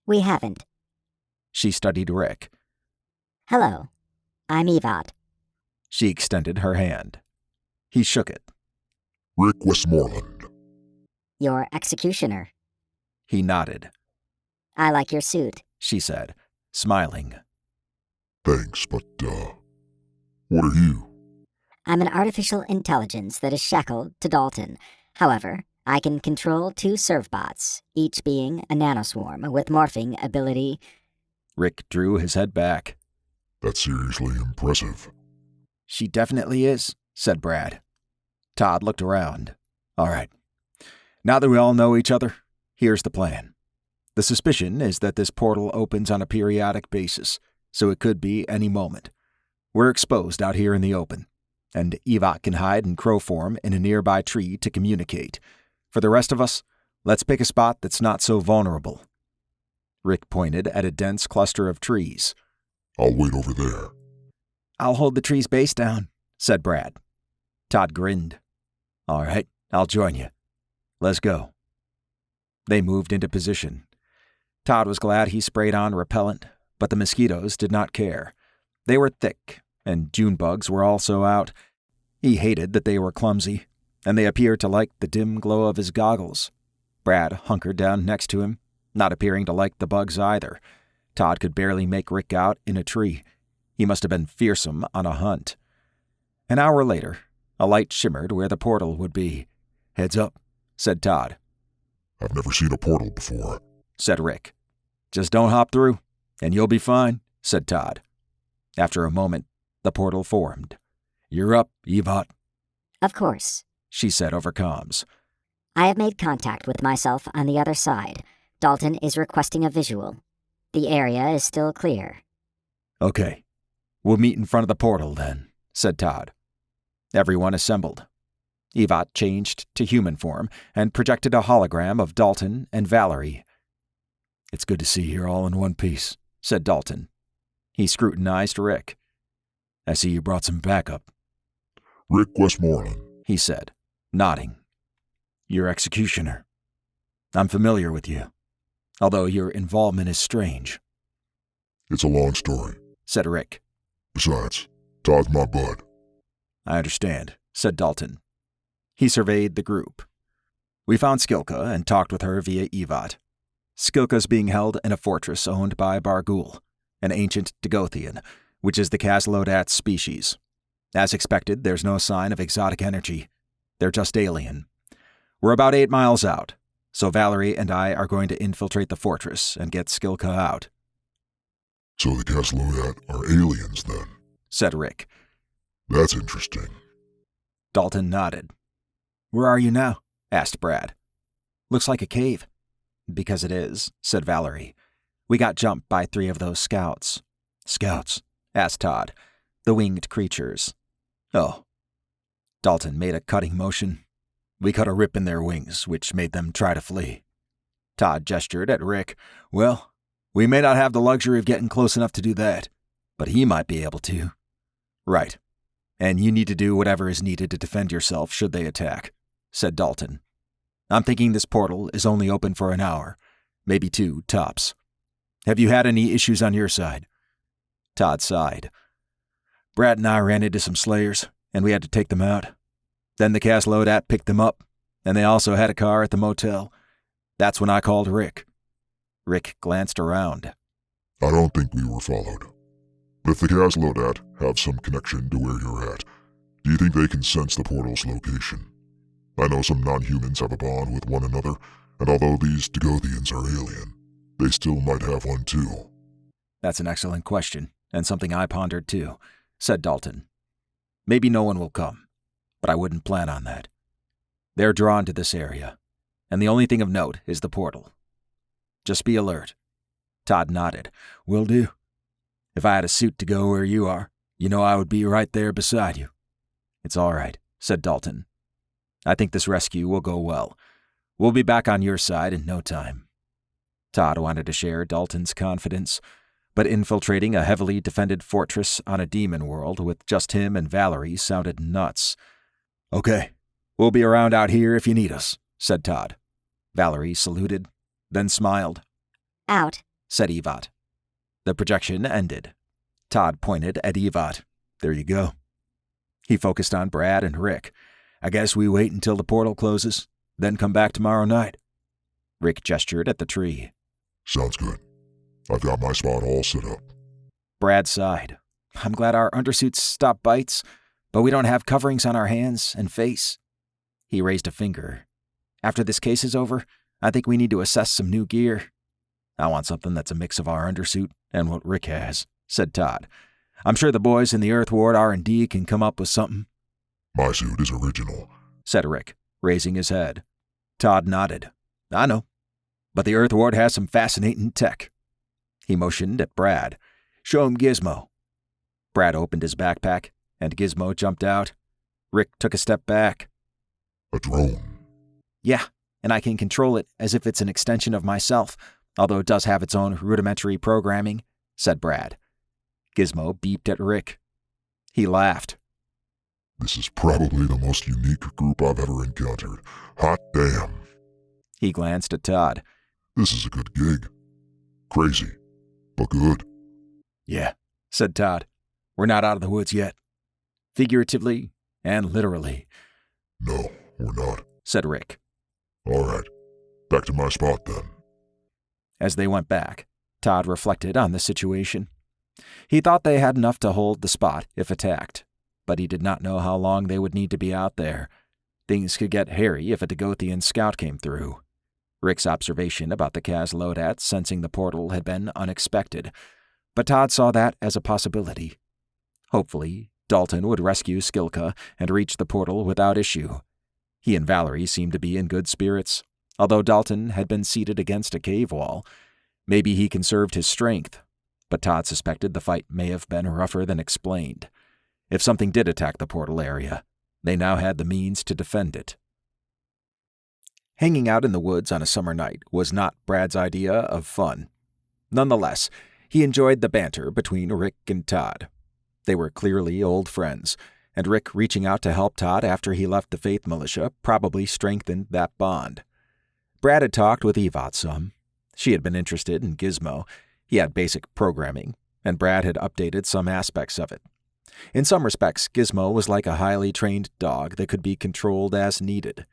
We haven't. She studied Rick. Hello, I'm Evat. She extended her hand. He shook it. Rick Westmoreland. Your executioner. He nodded. I like your suit, she said, smiling. Thanks, but, what are you? I'm an artificial intelligence that is shackled to Dalton. However, I can control 2 servbots, each being a nanoswarm with morphing ability. Rick drew his head back. That's seriously impressive. She definitely is, said Brad. Todd looked around. All right. Now that we all know each other, here's the plan. The suspicion is that this portal opens on a periodic basis, so it could be any moment. We're exposed out here in the open, and Evat can hide in crow form in a nearby tree to communicate. For the rest of us, let's pick a spot that's not so vulnerable. Rick pointed at a dense cluster of trees. I'll wait over there. I'll hold the tree's base down, said Brad. Todd grinned. All right, I'll join you. Let's go. They moved into position. Todd was glad he sprayed on repellent, but the mosquitoes did not care. They were thick, and June bugs were also out. He hated that they were clumsy, and they appeared to like the dim glow of his goggles. Brad hunkered down next to him, not appearing to like the bugs either. Todd could barely make Rick out in a tree. He must have been fearsome on a hunt. An hour later, a light shimmered where the portal would be. Heads up, said Todd. I've never seen a portal before, said Rick. Just don't hop through, and you'll be fine, said Todd. After a moment, the portal formed. You're up, Evat. Of course, she said over comms. I have made contact with myself on the other side. Dalton is requesting a visual. The area is still clear. Okay. We'll meet in front of the portal then, said Todd. Everyone assembled. Evat changed to human form and projected a hologram of Dalton and Valerie. It's good to see you're all in one piece, said Dalton. He scrutinized Rick. I see you brought some backup. Rick Westmoreland, he said, nodding. Your executioner. I'm familiar with you, although your involvement is strange. It's a long story, said Rick. Besides, Todd's my bud. I understand, said Dalton. He surveyed the group. We found Skilka and talked with her via Evat. Skilka's being held in a fortress owned by Bargul, an ancient Dagothian, which is the Cas-Lodat species. As expected, there's no sign of exotic energy. They're just alien. We're about 8 miles out, so Valerie and I are going to infiltrate the fortress and get Skilka out. So the Cas-Lodat are aliens, then? Said Rick. That's interesting. Dalton nodded. Where are you now? Asked Brad. Looks like a cave. Because it is, said Valerie. We got jumped by 3 of those scouts. Scouts? Asked Todd. The winged creatures. Oh. Dalton made a cutting motion. We cut a rip in their wings, which made them try to flee. Todd gestured at Rick. Well, we may not have the luxury of getting close enough to do that, but he might be able to. Right. And you need to do whatever is needed to defend yourself should they attack, said Dalton. I'm thinking this portal is only open for an hour, maybe 2 tops. Have you had any issues on your side? Todd sighed. Brad and I ran into some slayers, and we had to take them out. Then the Cas-Lodat picked them up, and they also had a car at the motel. That's when I called Rick. Rick glanced around. I don't think we were followed. But if the Caslodat have some connection to where you're at, do you think they can sense the portal's location? I know some non-humans have a bond with one another, and although these Dagothians are alien, they still might have one too. That's an excellent question, and something I pondered too, said Dalton. Maybe no one will come, but I wouldn't plan on that. They're drawn to this area, and the only thing of note is the portal. Just be alert. Todd nodded. Will do. If I had a suit to go where you are, you know I would be right there beside you. It's all right, said Dalton. I think this rescue will go well. We'll be back on your side in no time. Todd wanted to share Dalton's confidence, but infiltrating a heavily defended fortress on a demon world with just him and Valerie sounded nuts. Okay, we'll be around out here if you need us, said Todd. Valerie saluted, then smiled. Out, said Evot. The projection ended. Todd pointed at Evot. There you go. He focused on Brad and Rick. I guess we wait until the portal closes, then come back tomorrow night. Rick gestured at the tree. Sounds good. I've got my spot all set up. Brad sighed. I'm glad our undersuits stop bites, but we don't have coverings on our hands and face. He raised a finger. After this case is over, I think we need to assess some new gear. I want something that's a mix of our undersuit and what Rick has, said Todd. I'm sure the boys in the Earth Ward R&D can come up with something. My suit is original, said Rick, raising his head. Todd nodded. I know, but the Earth Ward has some fascinating tech. He motioned at Brad. Show him Gizmo. Brad opened his backpack, and Gizmo jumped out. Rick took a step back. A drone. Yeah, and I can control it as if it's an extension of myself, although it does have its own rudimentary programming, said Brad. Gizmo beeped at Rick. He laughed. This is probably the most unique group I've ever encountered. Hot damn. He glanced at Todd. This is a good gig. Crazy, but good. Yeah, said Todd. We're not out of the woods yet. Figuratively and literally. No, we're not, said Rick. All right, back to my spot then. As they went back, Todd reflected on the situation. He thought they had enough to hold the spot if attacked, but he did not know how long they would need to be out there. Things could get hairy if a Dagothian scout came through. Rick's observation about the Caslodat sensing the portal had been unexpected, but Todd saw that as a possibility. Hopefully, Dalton would rescue Skilka and reach the portal without issue. He and Valerie seemed to be in good spirits, although Dalton had been seated against a cave wall. Maybe he conserved his strength, but Todd suspected the fight may have been rougher than explained. If something did attack the portal area, they now had the means to defend it. Hanging out in the woods on a summer night was not Brad's idea of fun. Nonetheless, he enjoyed the banter between Rick and Todd. They were clearly old friends, and Rick reaching out to help Todd after he left the Faith Militia probably strengthened that bond. Brad had talked with Evot some. She had been interested in Gizmo. He had basic programming, and Brad had updated some aspects of it. In some respects, Gizmo was like a highly trained dog that could be controlled as needed.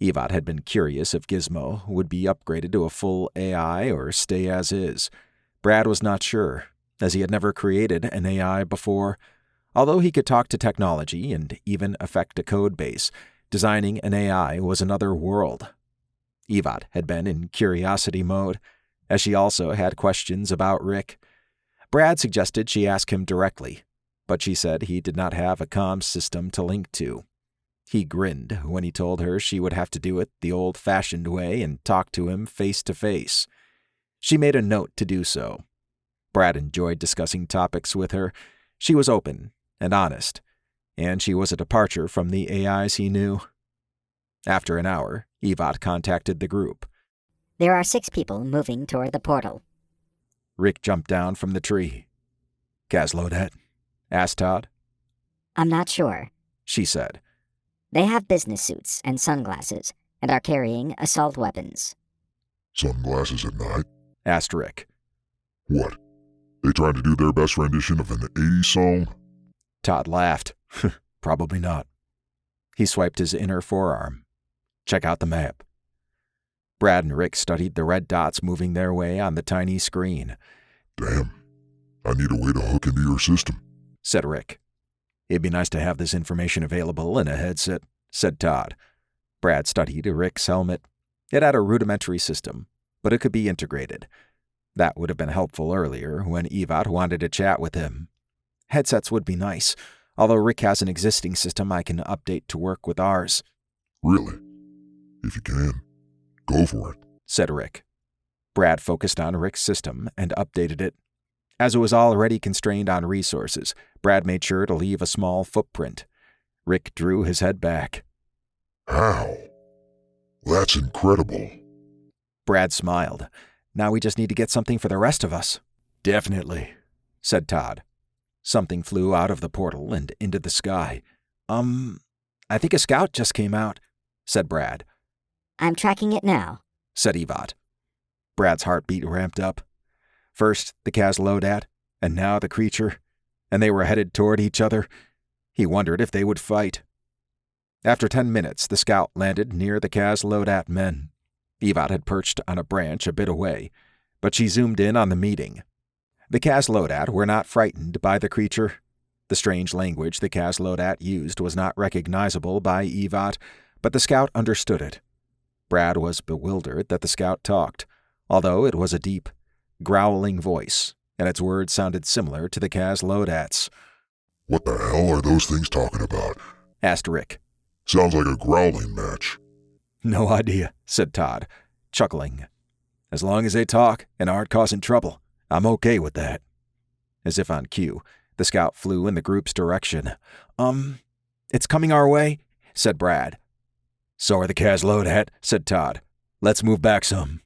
Evot had been curious if Gizmo would be upgraded to a full AI or stay as is. Brad was not sure, as he had never created an AI before. Although he could talk to technology and even affect a code base, designing an AI was another world. Evot had been in curiosity mode, as she also had questions about Rick. Brad suggested she ask him directly, but she said he did not have a comms system to link to. He grinned when he told her she would have to do it the old-fashioned way and talk to him face to face. She made a note to do so. Brad enjoyed discussing topics with her. She was open and honest, and she was a departure from the AIs he knew. After an hour, Evot contacted the group. There are 6 people moving toward the portal. Rick jumped down from the tree. Caslodat? Asked Todd. I'm not sure, She said. They have business suits and sunglasses and are carrying assault weapons. Sunglasses at night? Asked Rick. What? They trying to do their best rendition of an 80s song? Todd laughed. Probably not. He swiped his inner forearm. Check out the map. Brad and Rick studied the red dots moving their way on the tiny screen. Damn. I need a way to hook into your system, said Rick. It'd be nice to have this information available in a headset, said Todd. Brad studied Rick's helmet. It had a rudimentary system, but it could be integrated. That would have been helpful earlier when Evat wanted to chat with him. Headsets would be nice, although Rick has an existing system I can update to work with ours. Really? If you can, go for it, said Rick. Brad focused on Rick's system and updated it. As it was already constrained on resources, Brad made sure to leave a small footprint. Rick drew his head back. How? That's incredible. Brad smiled. Now we just need to get something for the rest of us. Definitely, said Todd. Something flew out of the portal and into the sky. I think a scout just came out, said Brad. I'm tracking it now, said Evat. Brad's heartbeat ramped up. First the Kazlodat, and now the creature, and they were headed toward each other. He wondered if they would fight. After 10 minutes, the scout landed near the Kazlodat men. Evat had perched on a branch a bit away, but she zoomed in on the meeting. The Kazlodat were not frightened by the creature. The strange language the Kazlodat used was not recognizable by Evat, but the scout understood it. Brad was bewildered that the scout talked, although it was a deep, growling voice, and its words sounded similar to the Kazlodat's. What the hell are those things talking about? Asked Rick. Sounds like a growling match. No idea, said Todd, chuckling. As long as they talk and aren't causing trouble, I'm okay with that. As if on cue, the scout flew in the group's direction. It's coming our way, said Brad. So are the Kazlodat, said Todd. Let's move back some.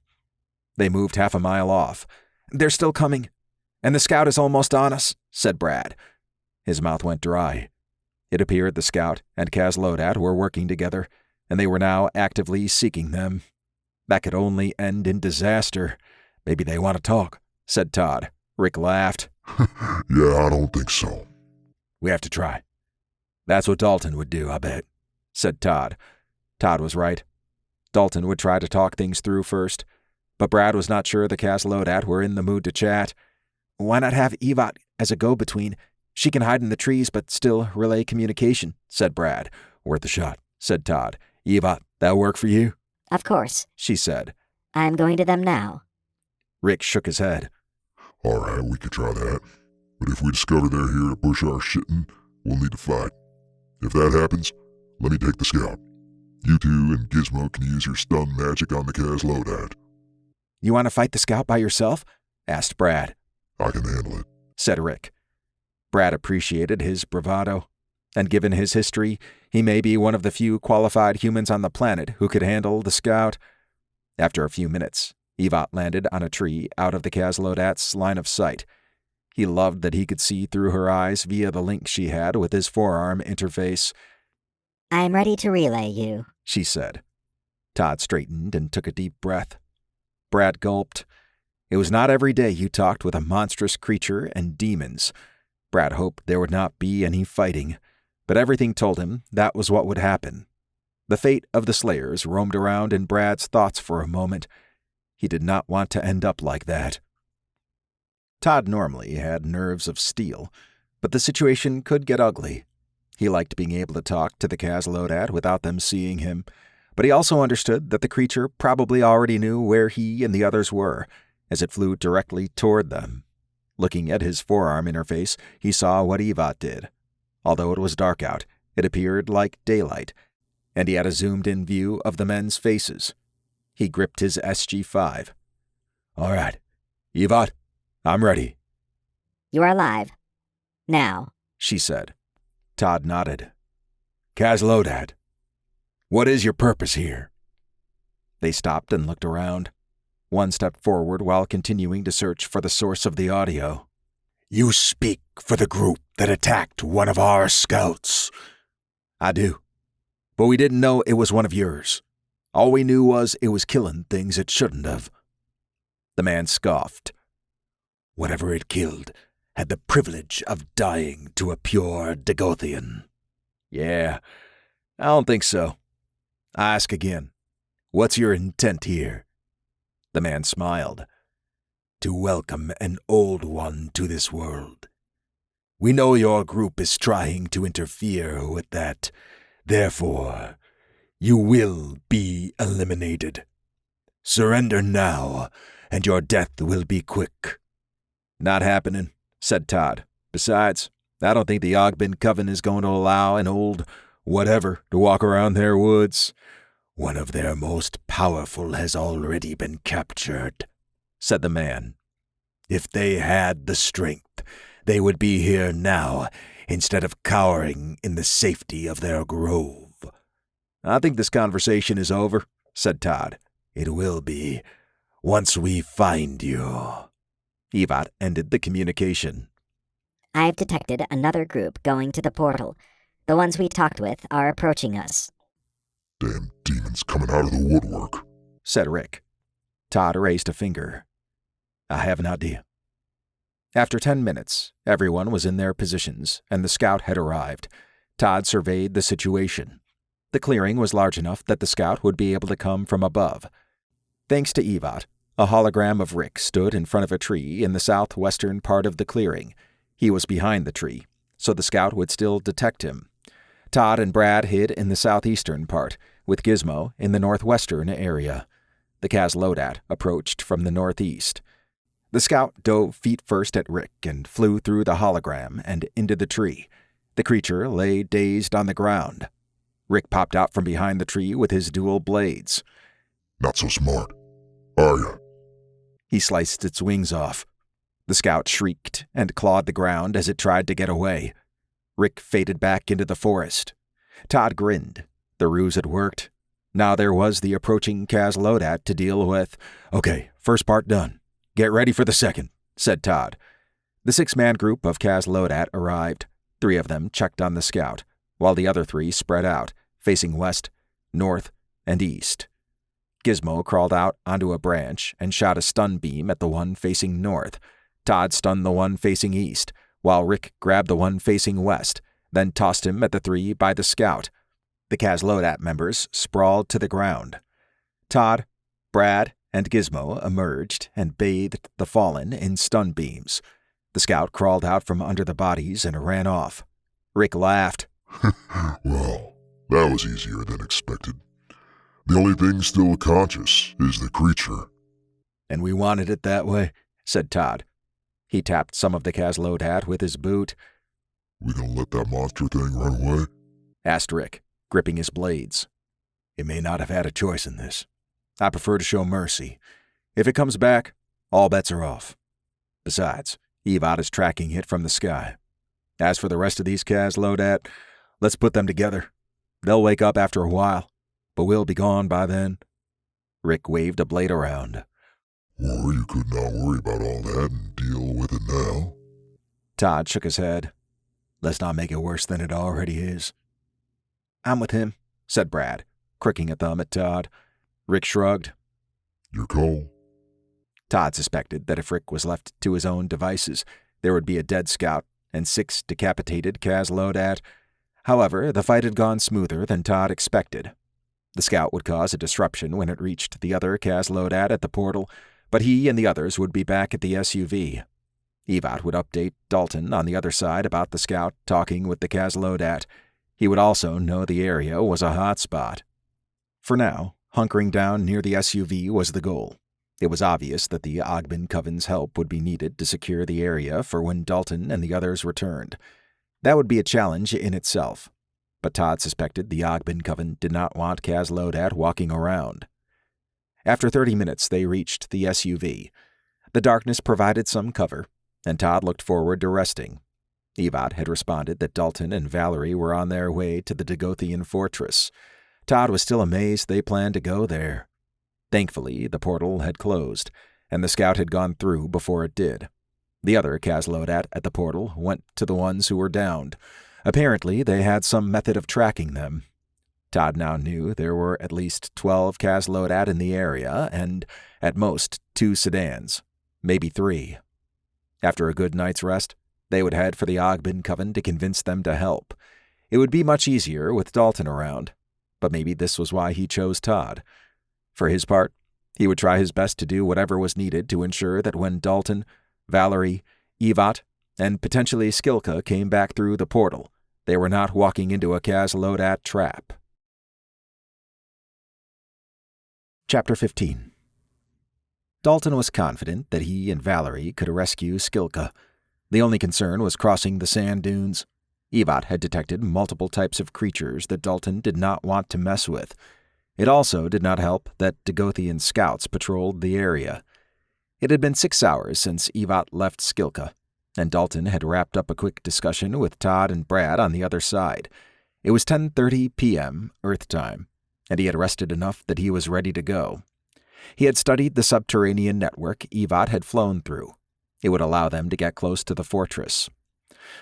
They moved half a mile off. They're still coming. And the scout is almost on us, said Brad. His mouth went dry. It appeared the scout and Kazlodat were working together, and they were now actively seeking them. That could only end in disaster. Maybe they want to talk, said Todd. Rick laughed. Yeah, I don't think so. We have to try. That's what Dalton would do, I bet, said Todd. Todd was right. Dalton would try to talk things through first, but Brad was not sure the Kazlodat were in the mood to chat. Why not have Evat as a go-between? She can hide in the trees but still relay communication, said Brad. Worth a shot, said Todd. Evat, that work for you? Of course, she said. I'm going to them now. Rick shook his head. All right, we could try that. But if we discover they're here to push our shit in, we'll need to fight. If that happens, let me take the scout. You two and Gizmo can use your stun magic on the Kazlodat. You want to fight the scout by yourself? Asked Brad. I can handle it, said Rick. Brad appreciated his bravado, and given his history, he may be one of the few qualified humans on the planet who could handle the scout. After a few minutes, Evat landed on a tree out of the Kazlodat's line of sight. He loved that he could see through her eyes via the link she had with his forearm interface. I'm ready to relay you, she said. Todd straightened and took a deep breath. Brad gulped. It was not every day you talked with a monstrous creature and demons. Brad hoped there would not be any fighting, but everything told him that was what would happen. The fate of the Slayers roamed around in Brad's thoughts for a moment. He did not want to end up like that. Todd normally had nerves of steel, but the situation could get ugly. He liked being able to talk to the Kazlodat without them seeing him, but he also understood that the creature probably already knew where he and the others were, as it flew directly toward them. Looking at his forearm interface, he saw what Evat did. Although it was dark out, it appeared like daylight, and he had a zoomed-in view of the men's faces. He gripped his SG-5. All right, Evat, I'm ready. You are alive. Now, she said. Todd nodded. Kazlodat, what is your purpose here? They stopped and looked around. One stepped forward while continuing to search for the source of the audio. You speak for the group that attacked one of our scouts. I do. But we didn't know it was one of yours. All we knew was it was killing things it shouldn't have. The man scoffed. Whatever it killed had the privilege of dying to a pure Dagothian. Yeah, I don't think so. I ask again. What's your intent here? The man smiled. to welcome an old one to this world. We know your group is trying to interfere with that. Therefore, you will be eliminated. Surrender now, and your death will be quick." "Not happening," said Todd. "Besides, I don't think the Ogben Coven is going to allow an old whatever to walk around their woods." "One of their most powerful has already been captured," said the man. "If they had the strength, they would be here now instead of cowering in the safety of their grove." "I think this conversation is over," said Todd. "It will be, once we find you." Evat ended the communication. I've detected another group going to the portal. The ones we talked with are approaching us. "Damn demons coming out of the woodwork," said Rick. Todd raised a finger. "I have an idea." After 10 minutes, everyone was in their positions, and the scout had arrived. Todd surveyed the situation. The clearing was large enough that the scout would be able to come from above. Thanks to Evat, a hologram of Rick stood in front of a tree in the southwestern part of the clearing. He was behind the tree, so the scout would still detect him. Todd and Brad hid in the southeastern part, with Gizmo in the northwestern area. The Kazlodat approached from the northeast. The scout dove feet first at Rick and flew through the hologram and into the tree. The creature lay dazed on the ground. Rick popped out from behind the tree with his dual blades. "Not so smart, are ya?" He sliced its wings off. The scout shrieked and clawed the ground as it tried to get away. Rick faded back into the forest. Todd grinned. The ruse had worked. Now there was the approaching Kazlodat to deal with. "Okay, first part done. Get ready for the second," said Todd. The 6-man group of Kazlodat arrived. 3 of them checked on the scout, while the other 3 spread out, facing west, north, and east. Gizmo crawled out onto a branch and shot a stun beam at the one facing north. Todd stunned the one facing east, while Rick grabbed the one facing west, then tossed him at the 3 by the scout. The Kazlodat members sprawled to the ground. Todd, Brad, and Gizmo emerged and bathed the fallen in stun beams. The scout crawled out from under the bodies and ran off. Rick laughed. "Well, that was easier than expected. The only thing still conscious is the creature." "And we wanted it that way," said Todd. He tapped some of the Kazlodat with his boot. "We gonna let that monster thing run away?" asked Rick, gripping his blades. "It may not have had a choice in this. I prefer to show mercy. If it comes back, all bets are off. Besides, Evat is tracking it from the sky. As for the rest of these Kazlodat, let's put them together. They'll wake up after a while, but we'll be gone by then." Rick waved a blade around. "Or you could not worry about all that and deal with it now." Todd shook his head. "Let's not make it worse than it already is." "I'm with him," said Brad, crooking a thumb at Todd. Rick shrugged. "Your call." Todd suspected that if Rick was left to his own devices, there would be a dead scout and 6 decapitated Kazlodat. However, the fight had gone smoother than Todd expected. The scout would cause a disruption when it reached the other Kazlodat at the portal, but he and the others would be back at the SUV. Evat would update Dalton on the other side about the scout talking with the Kazlodat. He would also know the area was a hot spot. For now, hunkering down near the SUV was the goal. It was obvious that the Ogben Coven's help would be needed to secure the area for when Dalton and the others returned. That would be a challenge in itself, but Todd suspected the Ogben Coven did not want Kazlodat walking around. After 30 minutes, they reached the SUV. The darkness provided some cover, and Todd looked forward to resting. Evat had responded that Dalton and Valerie were on their way to the Dagothian fortress. Todd was still amazed they planned to go there. Thankfully, the portal had closed, and the scout had gone through before it did. The other Kazlodat at the portal went to the ones who were downed. Apparently, they had some method of tracking them. Todd now knew there were at least 12 Kazlodat in the area, and, at most, 2 sedans, maybe 3. After a good night's rest, they would head for the Ogben Coven to convince them to help. It would be much easier with Dalton around, but maybe this was why he chose Todd. For his part, He would try his best to do whatever was needed to ensure that when Dalton, Valerie, Evat, and potentially Skilka came back through the portal, they were not walking into a Kaz-Lodat trap. Chapter 15. Dalton was confident that he and Valerie could rescue Skilka. The only concern was crossing the sand dunes. Evat had detected multiple types of creatures that Dalton did not want to mess with. It also did not help that Dagothian scouts patrolled the area. It had been 6 hours since Evat left Skilka, and Dalton had wrapped up a quick discussion with Todd and Brad on the other side. It was 10:30 p.m. Earth time, and he had rested enough that he was ready to go. He had studied the subterranean network Evat had flown through. It would allow them to get close to the fortress.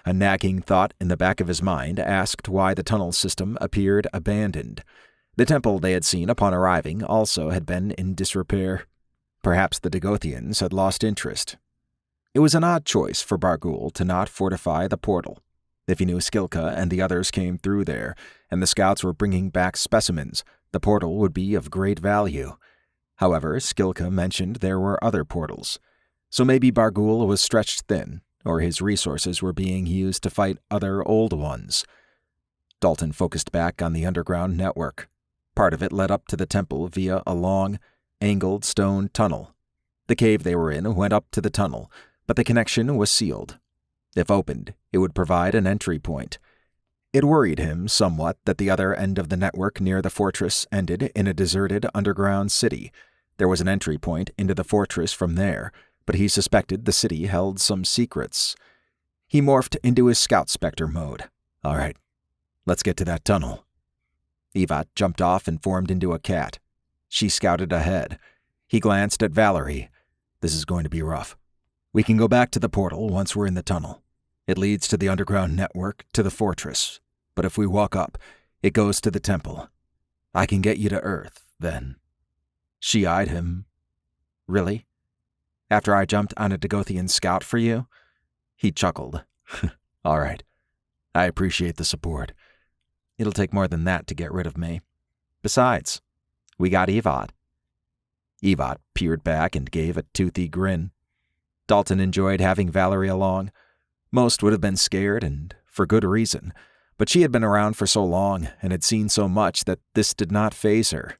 A nagging thought in the back of his mind asked why the tunnel system appeared abandoned. The temple they had seen upon arriving also had been in disrepair. Perhaps the Dagothians had lost interest. It was an odd choice for Bargul to not fortify the portal. If he knew Skilka and the others came through there, and the scouts were bringing back specimens, the portal would be of great value. However, Skilka mentioned there were other portals. So maybe Bargul was stretched thin, or his resources were being used to fight other old ones. Dalton focused back on the underground network. Part of it led up to the temple via a long, angled stone tunnel. The cave they were in went up to the tunnel, but the connection was sealed. If opened, it would provide an entry point. It worried him somewhat that the other end of the network near the fortress ended in a deserted underground city. There was an entry point into the fortress from there, but he suspected the city held some secrets. He morphed into his Scout Spectre mode. All right, let's get to that tunnel. Evat jumped off and formed into a cat. She scouted ahead. He glanced at Valerie. This is going to be rough. We can go back to the portal once we're in the tunnel. It leads to the underground network to the fortress. But if we walk up, it goes to the temple. I can get you to Earth, then. She eyed him. Really? After I jumped on a Dagothian scout for you? He chuckled. All right. I appreciate the support. It'll take more than that to get rid of me. Besides, we got Evat. Evat peered back and gave a toothy grin. Dalton enjoyed having Valerie along. Most would have been scared, and for good reason, but she had been around for so long and had seen so much that this did not faze her.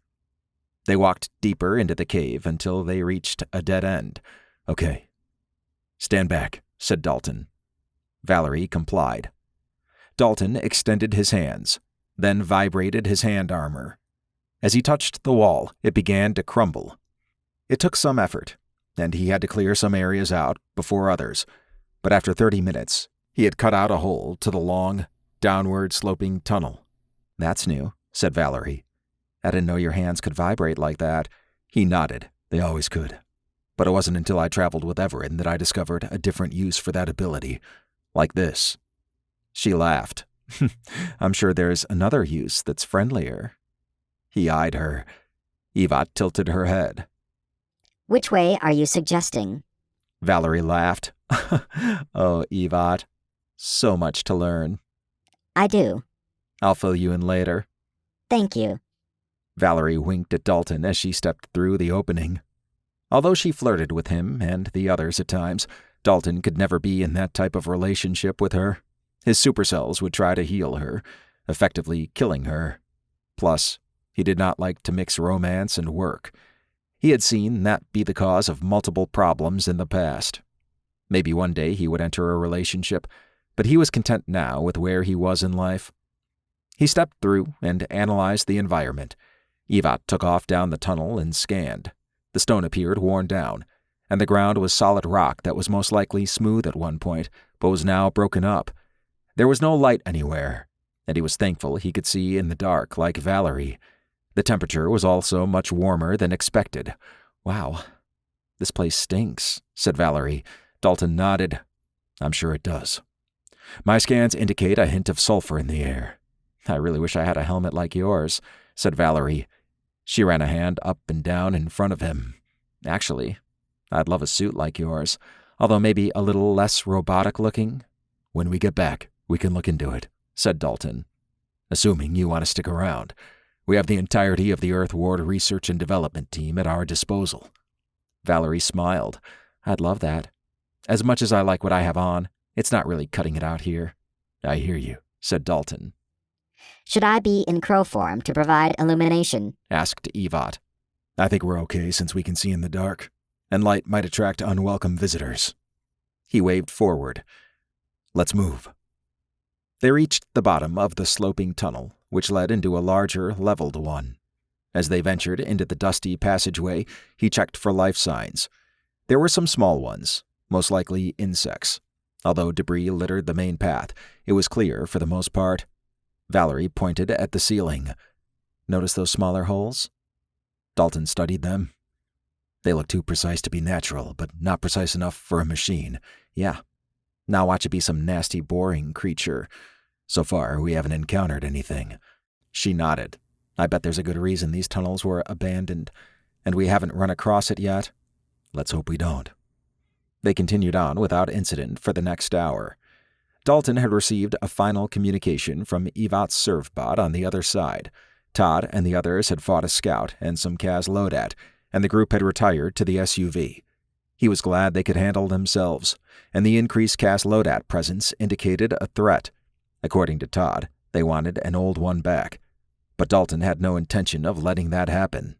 They walked deeper into the cave until they reached a dead end. Okay. Stand back, said Dalton. Valerie complied. Dalton extended his hands, then vibrated his hand armor. As he touched the wall, it began to crumble. It took some effort, and he had to clear some areas out before others, but after 30 minutes, he had cut out a hole to the long, downward-sloping tunnel. That's new, said Valerie. I didn't know your hands could vibrate like that. He nodded. They always could. But it wasn't until I traveled with Everin that I discovered a different use for that ability. Like this. She laughed. I'm sure there's another use that's friendlier. He eyed her. Evat tilted her head. Which way are you suggesting? Valerie laughed. Oh, Evat. So much to learn. I do. I'll fill you in later. Thank you. Valerie winked at Dalton as she stepped through the opening. Although she flirted with him and the others at times, Dalton could never be in that type of relationship with her. His supercells would try to heal her, effectively killing her. Plus, he did not like to mix romance and work. He had seen that be the cause of multiple problems in the past. Maybe one day he would enter a relationship, but he was content now with where he was in life. He stepped through and analyzed the environment. Evat took off down the tunnel and scanned. The stone appeared worn down, and the ground was solid rock that was most likely smooth at one point, but was now broken up. There was no light anywhere, and he was thankful he could see in the dark like Valerie. The temperature was also much warmer than expected. Wow, this place stinks, said Valerie. Dalton nodded. I'm sure it does. My scans indicate a hint of sulfur in the air. I really wish I had a helmet like yours, said Valerie. She ran a hand up and down in front of him. Actually, I'd love a suit like yours, although maybe a little less robotic looking. When we get back, we can look into it, said Dalton. Assuming you want to stick around. We have the entirety of the Earthward research and development team at our disposal. Valerie smiled. I'd love that. As much as I like what I have on, it's not really cutting it out here. I hear you, said Dalton. Should I be in crow form to provide illumination? Asked Evat. I think we're okay since we can see in the dark, and light might attract unwelcome visitors. He waved forward. Let's move. They reached the bottom of the sloping tunnel, which led into a larger, leveled one. As they ventured into the dusty passageway, he checked for life signs. There were some small ones, most likely insects. Although debris littered the main path, it was clear for the most part. Valerie pointed at the ceiling. Notice those smaller holes? Dalton studied them. They look too precise to be natural, but not precise enough for a machine. Yeah. Now watch it be some nasty, boring creature. So far, we haven't encountered anything. She nodded. I bet there's a good reason these tunnels were abandoned, and we haven't run across it yet. Let's hope we don't. They continued on without incident for the next hour. Dalton had received a final communication from Evat's servbot on the other side. Todd and the others had fought a scout and some Kaz Lodat, and the group had retired to the SUV. He was glad they could handle themselves, and the increased Kaz Lodat presence indicated a threat. According to Todd, they wanted an old one back, but Dalton had no intention of letting that happen.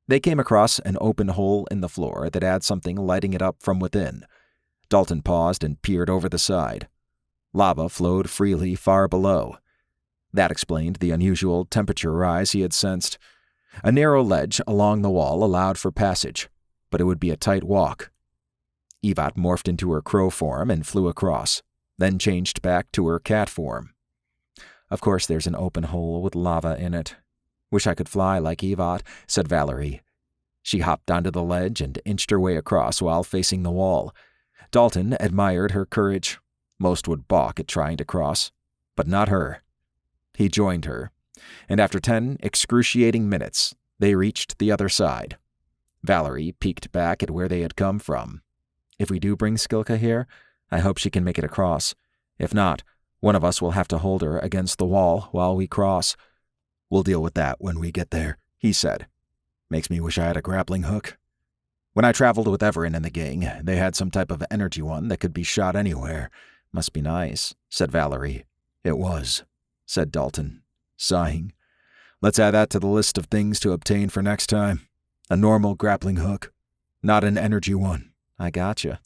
They came across an open hole in the floor that had something lighting it up from within. Dalton paused and peered over the side. Lava flowed freely far below. That explained the unusual temperature rise he had sensed. A narrow ledge along the wall allowed for passage, but it would be a tight walk. Evat morphed into her crow form and flew across, then changed back to her cat form. Of course there's an open hole with lava in it. Wish I could fly like Evat, said Valerie. She hopped onto the ledge and inched her way across while facing the wall. Dalton admired her courage. Most would balk at trying to cross, but not her. He joined her, and after 10 excruciating minutes, they reached the other side. Valerie peeked back at where they had come from. If we do bring Skilka here, I hope she can make it across. If not, one of us will have to hold her against the wall while we cross. We'll deal with that when we get there, he said. Makes me wish I had a grappling hook. When I traveled with Everin and the gang, they had some type of energy one that could be shot anywhere. Must be nice, said Valerie. It was, said Dalton, sighing. Let's add that to the list of things to obtain for next time. A normal grappling hook, not an energy one. I gotcha.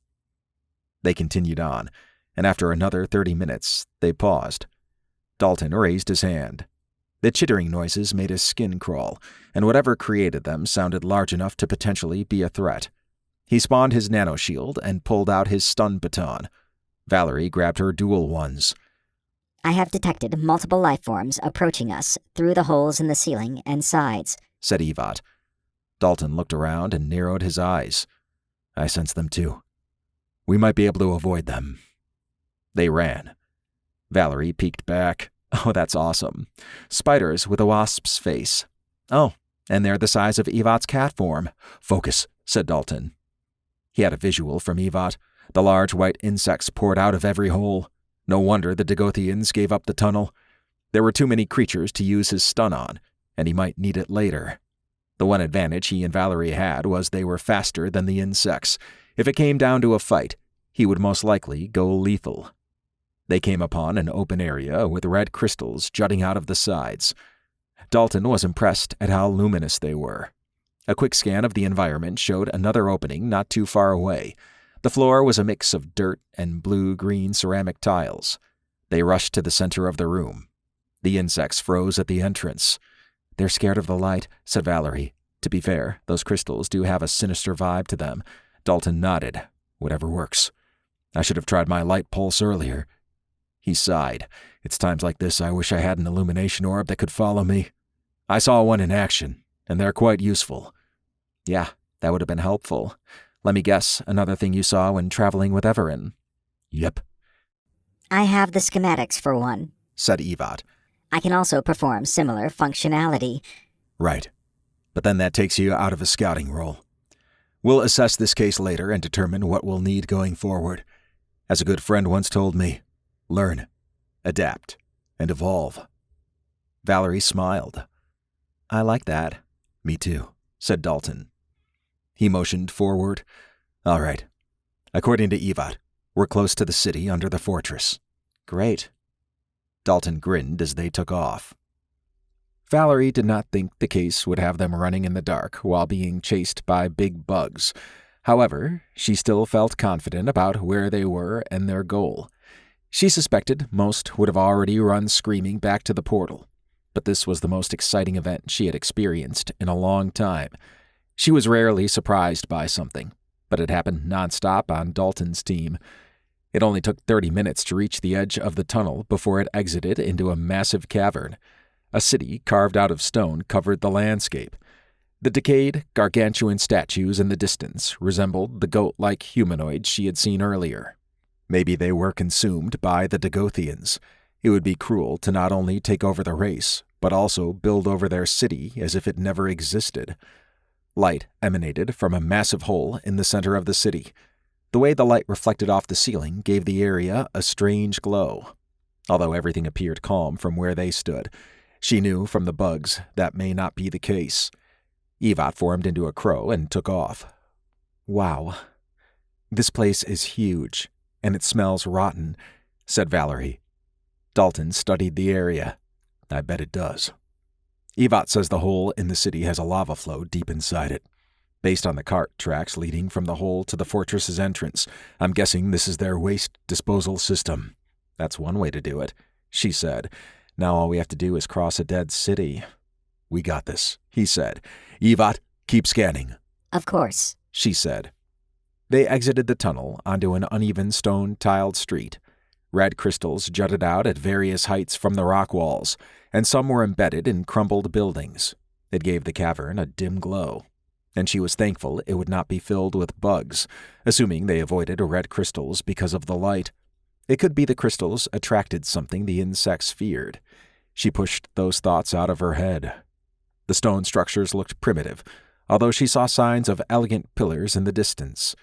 They continued on, and after another 30 minutes, they paused. Dalton raised his hand. The chittering noises made his skin crawl, and whatever created them sounded large enough to potentially be a threat. He spawned his nanoshield and pulled out his stun baton. Valerie grabbed her dual ones. I have detected multiple life forms approaching us through the holes in the ceiling and sides, said Evat. Dalton looked around and narrowed his eyes. I sense them too. We might be able to avoid them. They ran. Valerie peeked back. Oh, that's awesome. Spiders with a wasp's face. Oh, and they're the size of Evat's cat form. Focus, said Dalton. He had a visual from Evat. The large white insects poured out of every hole. No wonder the Dagothians gave up the tunnel. There were too many creatures to use his stun on, and he might need it later. The one advantage he and Valerie had was they were faster than the insects. If it came down to a fight, he would most likely go lethal. They came upon an open area with red crystals jutting out of the sides. Dalton was impressed at how luminous they were. A quick scan of the environment showed another opening not too far away. The floor was a mix of dirt and blue-green ceramic tiles. They rushed to the center of the room. The insects froze at the entrance. They're scared of the light, said Valerie. To be fair, those crystals do have a sinister vibe to them. Dalton nodded. Whatever works. I should have tried my light pulse earlier. He sighed. It's times like this I wish I had an illumination orb that could follow me. I saw one in action, and they're quite useful. Yeah, that would have been helpful. Let me guess, another thing you saw when traveling with Everin. Yep. I have the schematics for one, said Evat. I can also perform similar functionality. Right. But then that takes you out of a scouting role. We'll assess this case later and determine what we'll need going forward. As a good friend once told me, learn, adapt, and evolve. Valerie smiled. I like that. Me too, said Dalton. He motioned forward. All right. According to Evat, we're close to the city under the fortress. Great. Dalton grinned as they took off. Valerie did not think the case would have them running in the dark while being chased by big bugs. However, she still felt confident about where they were and their goal. She suspected most would have already run screaming back to the portal, but this was the most exciting event she had experienced in a long time. She was rarely surprised by something, but it happened nonstop on Dalton's team. It only took 30 minutes to reach the edge of the tunnel before it exited into a massive cavern. A city carved out of stone covered the landscape. The decayed, gargantuan statues in the distance resembled the goat-like humanoids she had seen earlier. Maybe they were consumed by the Dagothians. It would be cruel to not only take over the race, but also build over their city as if it never existed. Light emanated from a massive hole in the center of the city. The way the light reflected off the ceiling gave the area a strange glow. Although everything appeared calm from where they stood, she knew from the bugs that may not be the case. Evat formed into a crow and took off. Wow. This place is huge, and it smells rotten, said Valerie. Dalton studied the area. I bet it does. Evat says the hole in the city has a lava flow deep inside it. Based on the cart tracks leading from the hole to the fortress's entrance, I'm guessing this is their waste disposal system. That's one way to do it, she said. Now all we have to do is cross a dead city. We got this, he said. Evat, keep scanning. Of course, she said. They exited the tunnel onto an uneven stone-tiled street. Red crystals jutted out at various heights from the rock walls, and some were embedded in crumbled buildings. It gave the cavern a dim glow, and she was thankful it would not be filled with bugs, assuming they avoided red crystals because of the light. It could be the crystals attracted something the insects feared. She pushed those thoughts out of her head. The stone structures looked primitive, although she saw signs of elegant pillars in the distance.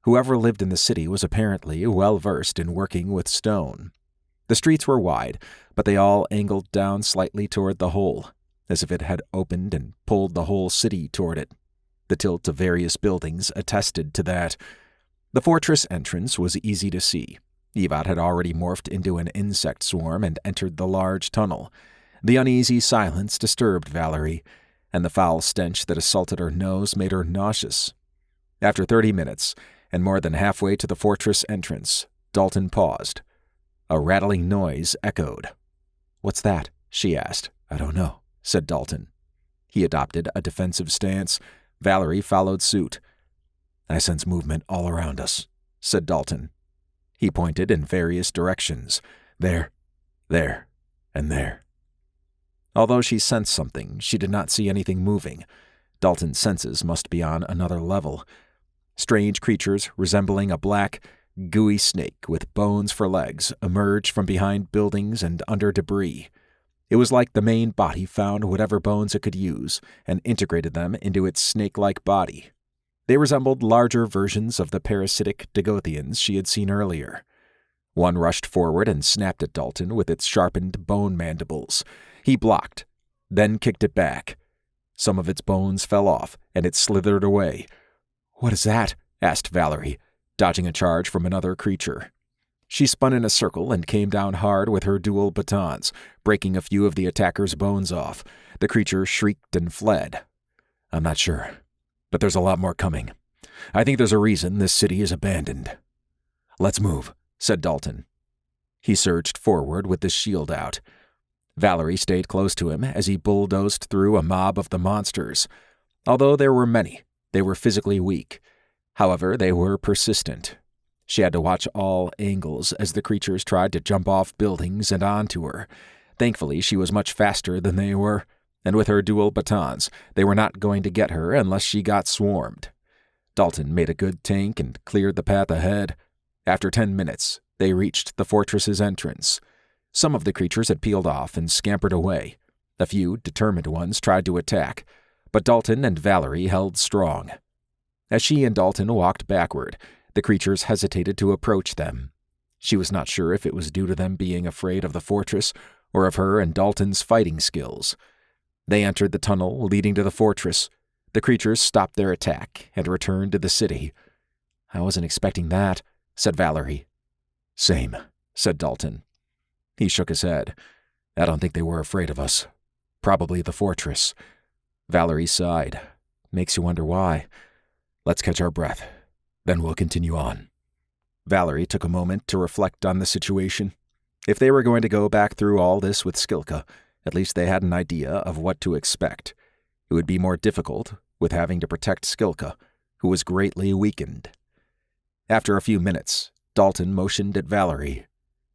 Whoever lived in the city was apparently well-versed in working with stone. The streets were wide, but they all angled down slightly toward the hole, as if it had opened and pulled the whole city toward it. The tilt of various buildings attested to that. The fortress entrance was easy to see. Evat had already morphed into an insect swarm and entered the large tunnel. The uneasy silence disturbed Valerie, and the foul stench that assaulted her nose made her nauseous. After 30 minutes, and more than halfway to the fortress entrance, Dalton paused. A rattling noise echoed. "What's that?" she asked. "I don't know," said Dalton. He adopted a defensive stance. Valerie followed suit. "I sense movement all around us," said Dalton. He pointed in various directions. There, and there. Although she sensed something, she did not see anything moving. Dalton's senses must be on another level. Strange creatures resembling a black, gooey snake with bones for legs emerged from behind buildings and under debris. It was like the main body found whatever bones it could use and integrated them into its snake-like body. They resembled larger versions of the parasitic Dagothians she had seen earlier. One rushed forward and snapped at Dalton with its sharpened bone mandibles. He blocked, then kicked it back. Some of its bones fell off, and it slithered away. "What is that?" asked Valerie, dodging a charge from another creature. She spun in a circle and came down hard with her dual batons, breaking a few of the attacker's bones off. The creature shrieked and fled. "I'm not sure, but there's a lot more coming. I think there's a reason this city is abandoned." "Let's move," said Dalton. He surged forward with the shield out. Valerie stayed close to him as he bulldozed through a mob of the monsters. Although there were many, they were physically weak. However, they were persistent. She had to watch all angles as the creatures tried to jump off buildings and onto her. Thankfully, she was much faster than they were, and with her dual batons, they were not going to get her unless she got swarmed. Dalton made a good tank and cleared the path ahead. After 10 minutes, they reached the fortress's entrance. Some of the creatures had peeled off and scampered away. A few determined ones tried to attack, but Dalton and Valerie held strong. As she and Dalton walked backward, the creatures hesitated to approach them. She was not sure if it was due to them being afraid of the fortress or of her and Dalton's fighting skills. They entered the tunnel leading to the fortress. The creatures stopped their attack and returned to the city. "I wasn't expecting that," said Valerie. "Same," said Dalton. He shook his head. "I don't think they were afraid of us. Probably the fortress." Valerie sighed. "Makes you wonder why. Let's catch our breath. Then we'll continue on." Valerie took a moment to reflect on the situation. If they were going to go back through all this with Skilka, at least they had an idea of what to expect. It would be more difficult with having to protect Skilka, who was greatly weakened. After a few minutes, Dalton motioned at Valerie.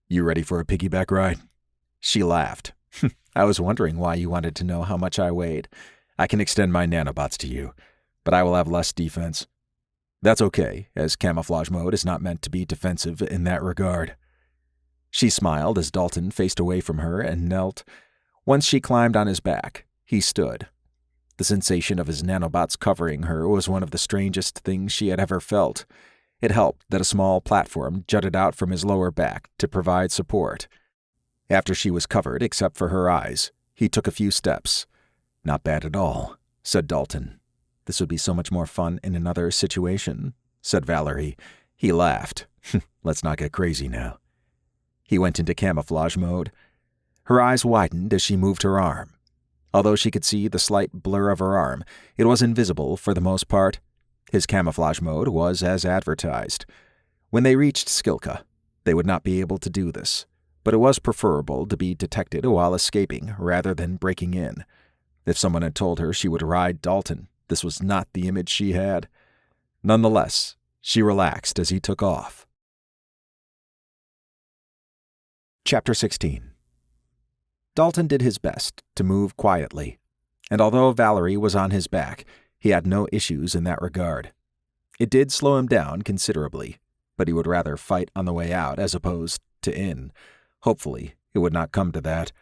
"You ready for a piggyback ride?" She laughed. "I was wondering why you wanted to know how much I weighed. I can extend my nanobots to you, but I will have less defense." "That's okay, as camouflage mode is not meant to be defensive in that regard." She smiled as Dalton faced away from her and knelt. Once she climbed on his back, he stood. The sensation of his nanobots covering her was one of the strangest things she had ever felt. It helped that a small platform jutted out from his lower back to provide support. After she was covered except for her eyes, he took a few steps. "Not bad at all," said Dalton. "This would be so much more fun in another situation," said Valerie. He laughed. "Let's not get crazy now." He went into camouflage mode. Her eyes widened as she moved her arm. Although she could see the slight blur of her arm, it was invisible for the most part. His camouflage mode was as advertised. When they reached Skilka, they would not be able to do this, but it was preferable to be detected while escaping rather than breaking in. If someone had told her she would ride Dalton, this was not the image she had. Nonetheless, she relaxed as he took off. Chapter 16. Dalton did his best to move quietly, and although Valerie was on his back, he had no issues in that regard. It did slow him down considerably, but he would rather fight on the way out as opposed to in. Hopefully, it would not come to that.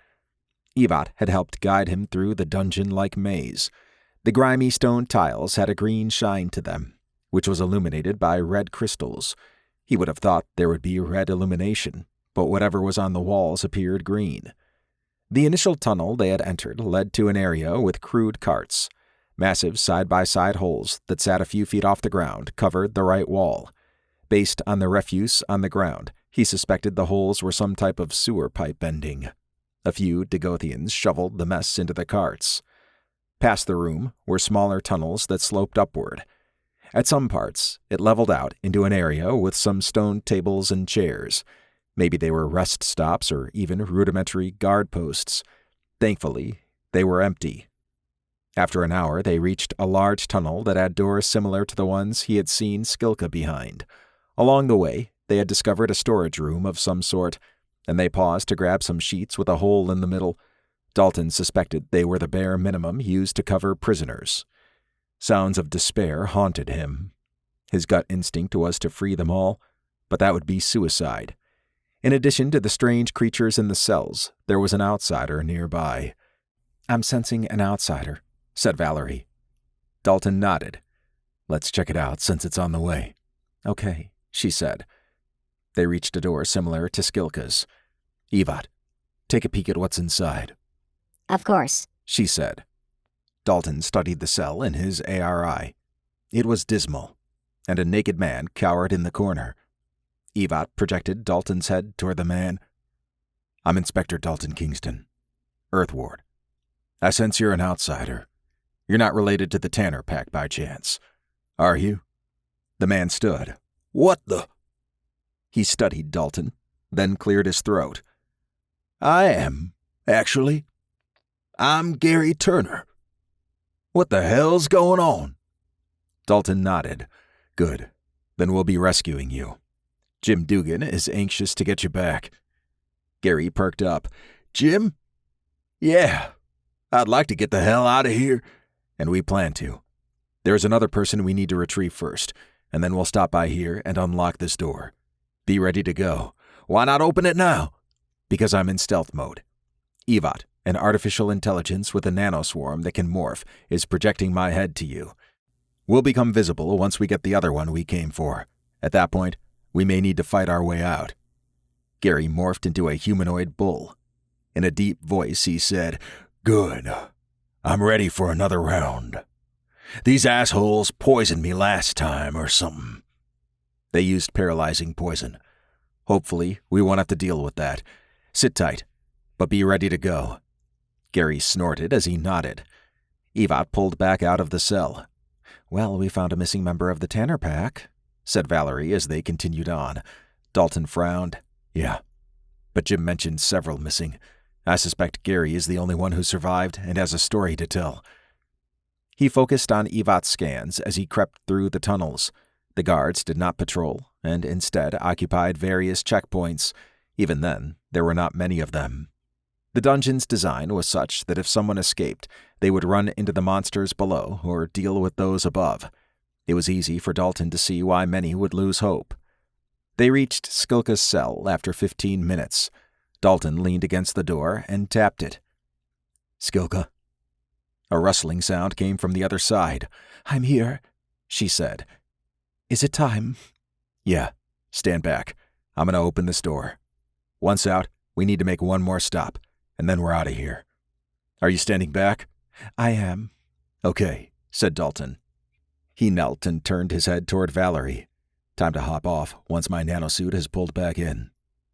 Evat had helped guide him through the dungeon-like maze. The grimy stone tiles had a green shine to them, which was illuminated by red crystals. He would have thought there would be red illumination, but whatever was on the walls appeared green. The initial tunnel they had entered led to an area with crude carts. Massive side-by-side holes that sat a few feet off the ground covered the right wall. Based on the refuse on the ground, he suspected the holes were some type of sewer pipe bending. A few Dagothians shoveled the mess into the carts. Past the room were smaller tunnels that sloped upward. At some parts, it leveled out into an area with some stone tables and chairs. Maybe they were rest stops or even rudimentary guard posts. Thankfully, they were empty. After an hour, they reached a large tunnel that had doors similar to the ones he had seen Skilka behind. Along the way, they had discovered a storage room of some sort, and they paused to grab some sheets with a hole in the middle. Dalton suspected they were the bare minimum used to cover prisoners. Sounds of despair haunted him. His gut instinct was to free them all, but that would be suicide. In addition to the strange creatures in the cells, there was an outsider nearby. "I'm sensing an outsider," said Valerie. Dalton nodded. "Let's check it out since it's on the way." "Okay," she said. They reached a door similar to Skilka's. "Evat, take a peek at what's inside." Of course, she said. Dalton studied the cell in his ARI. It was dismal, and a naked man cowered in the corner. Evat projected Dalton's head toward the man. "I'm Inspector Dalton Kingston, Earthward. I sense you're an outsider. You're not related to the Tanner Pack by chance, are you?" The man stood. "What the?" He studied Dalton, then cleared his throat. "I am, actually. I'm Gary Turner. What the hell's going on?" Dalton nodded. "Good. Then we'll be rescuing you. Jim Dugan is anxious to get you back." Gary perked up. "Jim? Yeah. I'd like to get the hell out of here, and we plan to. There's another person we need to retrieve first, and then we'll stop by here and unlock this door. Be ready to go." "Why not open it now?" "Because I'm in stealth mode. Evat, an artificial intelligence with a nanoswarm that can morph, is projecting my head to you. We'll become visible once we get the other one we came for. At that point, we may need to fight our way out." Gary morphed into a humanoid bull. In a deep voice, he said, "Good. I'm ready for another round. These assholes poisoned me last time or something. They used paralyzing poison. Hopefully, we won't have to deal with that. Sit tight, but be ready to go. Gary snorted as he nodded. Evat pulled back out of the cell. Well, we found a missing member of the Tanner Pack, said Valerie as they continued on. Dalton frowned. Yeah, but Jim mentioned several missing. I suspect Gary is the only one who survived and has a story to tell. He focused on Evat's scans as he crept through the tunnels. The guards did not patrol, and instead occupied various checkpoints. Even then, there were not many of them. The dungeon's design was such that if someone escaped, they would run into the monsters below or deal with those above. It was easy for Dalton to see why many would lose hope. They reached Skilka's cell after 15 minutes. Dalton leaned against the door and tapped it. Skilka. A rustling sound came from the other side. I'm here, she said. Is it time? Yeah. Stand back. I'm going to open this door. Once out, we need to make one more stop, and then we're out of here. Are you standing back? I am. Okay, said Dalton. He knelt and turned his head toward Valerie. Time to hop off once my nanosuit has pulled back in.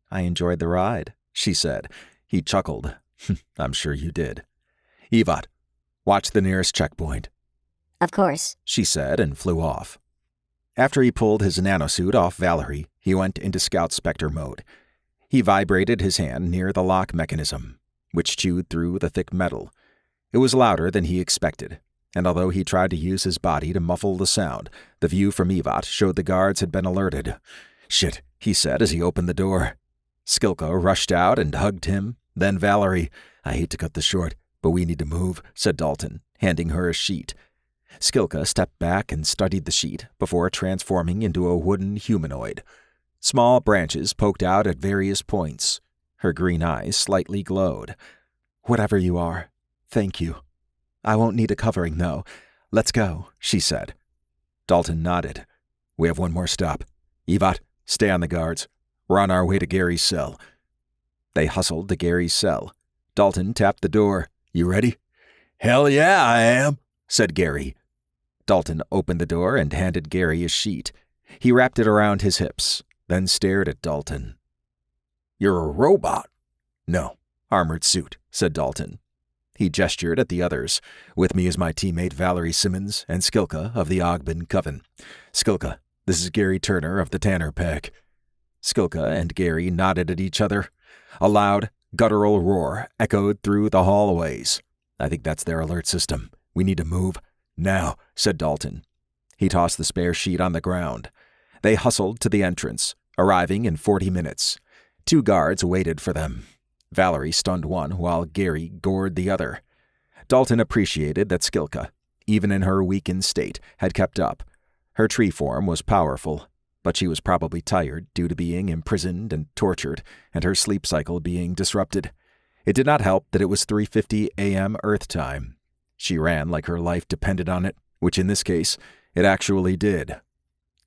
I enjoyed the ride, she said. He chuckled. I'm sure you did. Evat, watch the nearest checkpoint. Of course, she said and flew off. After he pulled his nanosuit off Valerie, he went into Scout Spectre mode. He vibrated his hand near the lock mechanism, which chewed through the thick metal. It was louder than he expected, and although he tried to use his body to muffle the sound, the view from Evat showed the guards had been alerted. Shit, he said as he opened the door. Skilka rushed out and hugged him, then Valerie. I hate to cut this short, but we need to move, said Dalton, handing her a sheet. Skilka stepped back and studied the sheet before transforming into a wooden humanoid. Small branches poked out at various points. Her green eyes slightly glowed. Whatever you are, thank you. I won't need a covering, though. Let's go, she said. Dalton nodded. We have one more stop. Evat, stay on the guards. We're on our way to Gary's cell. They hustled to Gary's cell. Dalton tapped the door. You ready? Hell yeah, I am, said Gary. Dalton opened the door and handed Gary a sheet. He wrapped it around his hips, then stared at Dalton. You're a robot. No, armored suit, said Dalton. He gestured at the others. With me is my teammate Valerie Simmons and Skilka of the Ogbin Coven. Skilka, this is Gary Turner of the Tanner Pack. Skilka and Gary nodded at each other. A loud, guttural roar echoed through the hallways. I think that's their alert system. We need to move. Now, said Dalton. He tossed the spare sheet on the ground. They hustled to the entrance, arriving in 40 minutes. 2 guards waited for them. Valerie stunned one while Gary gored the other. Dalton appreciated that Skilka, even in her weakened state, had kept up. Her tree form was powerful, but she was probably tired due to being imprisoned and tortured, and her sleep cycle being disrupted. It did not help that it was 3:50 a.m. Earth time. She ran like her life depended on it, which in this case, it actually did.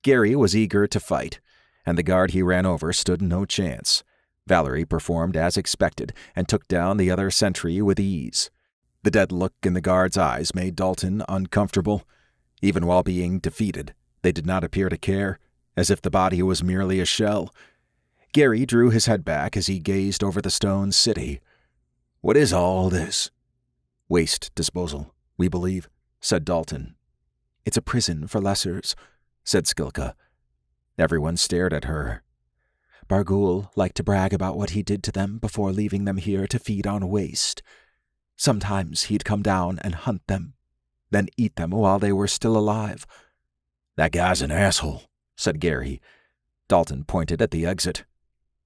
Gary was eager to fight, and the guard he ran over stood no chance. Valerie performed as expected and took down the other sentry with ease. The dead look in the guard's eyes made Dalton uncomfortable. Even while being defeated, they did not appear to care, as if the body was merely a shell. Gary drew his head back as he gazed over the stone city. What is all this? Waste disposal, we believe, said Dalton. It's a prison for lessers, said Skilka. Everyone stared at her. Bargul liked to brag about what he did to them before leaving them here to feed on waste. Sometimes he'd come down and hunt them, then eat them while they were still alive. That guy's an asshole, said Gary. Dalton pointed at the exit.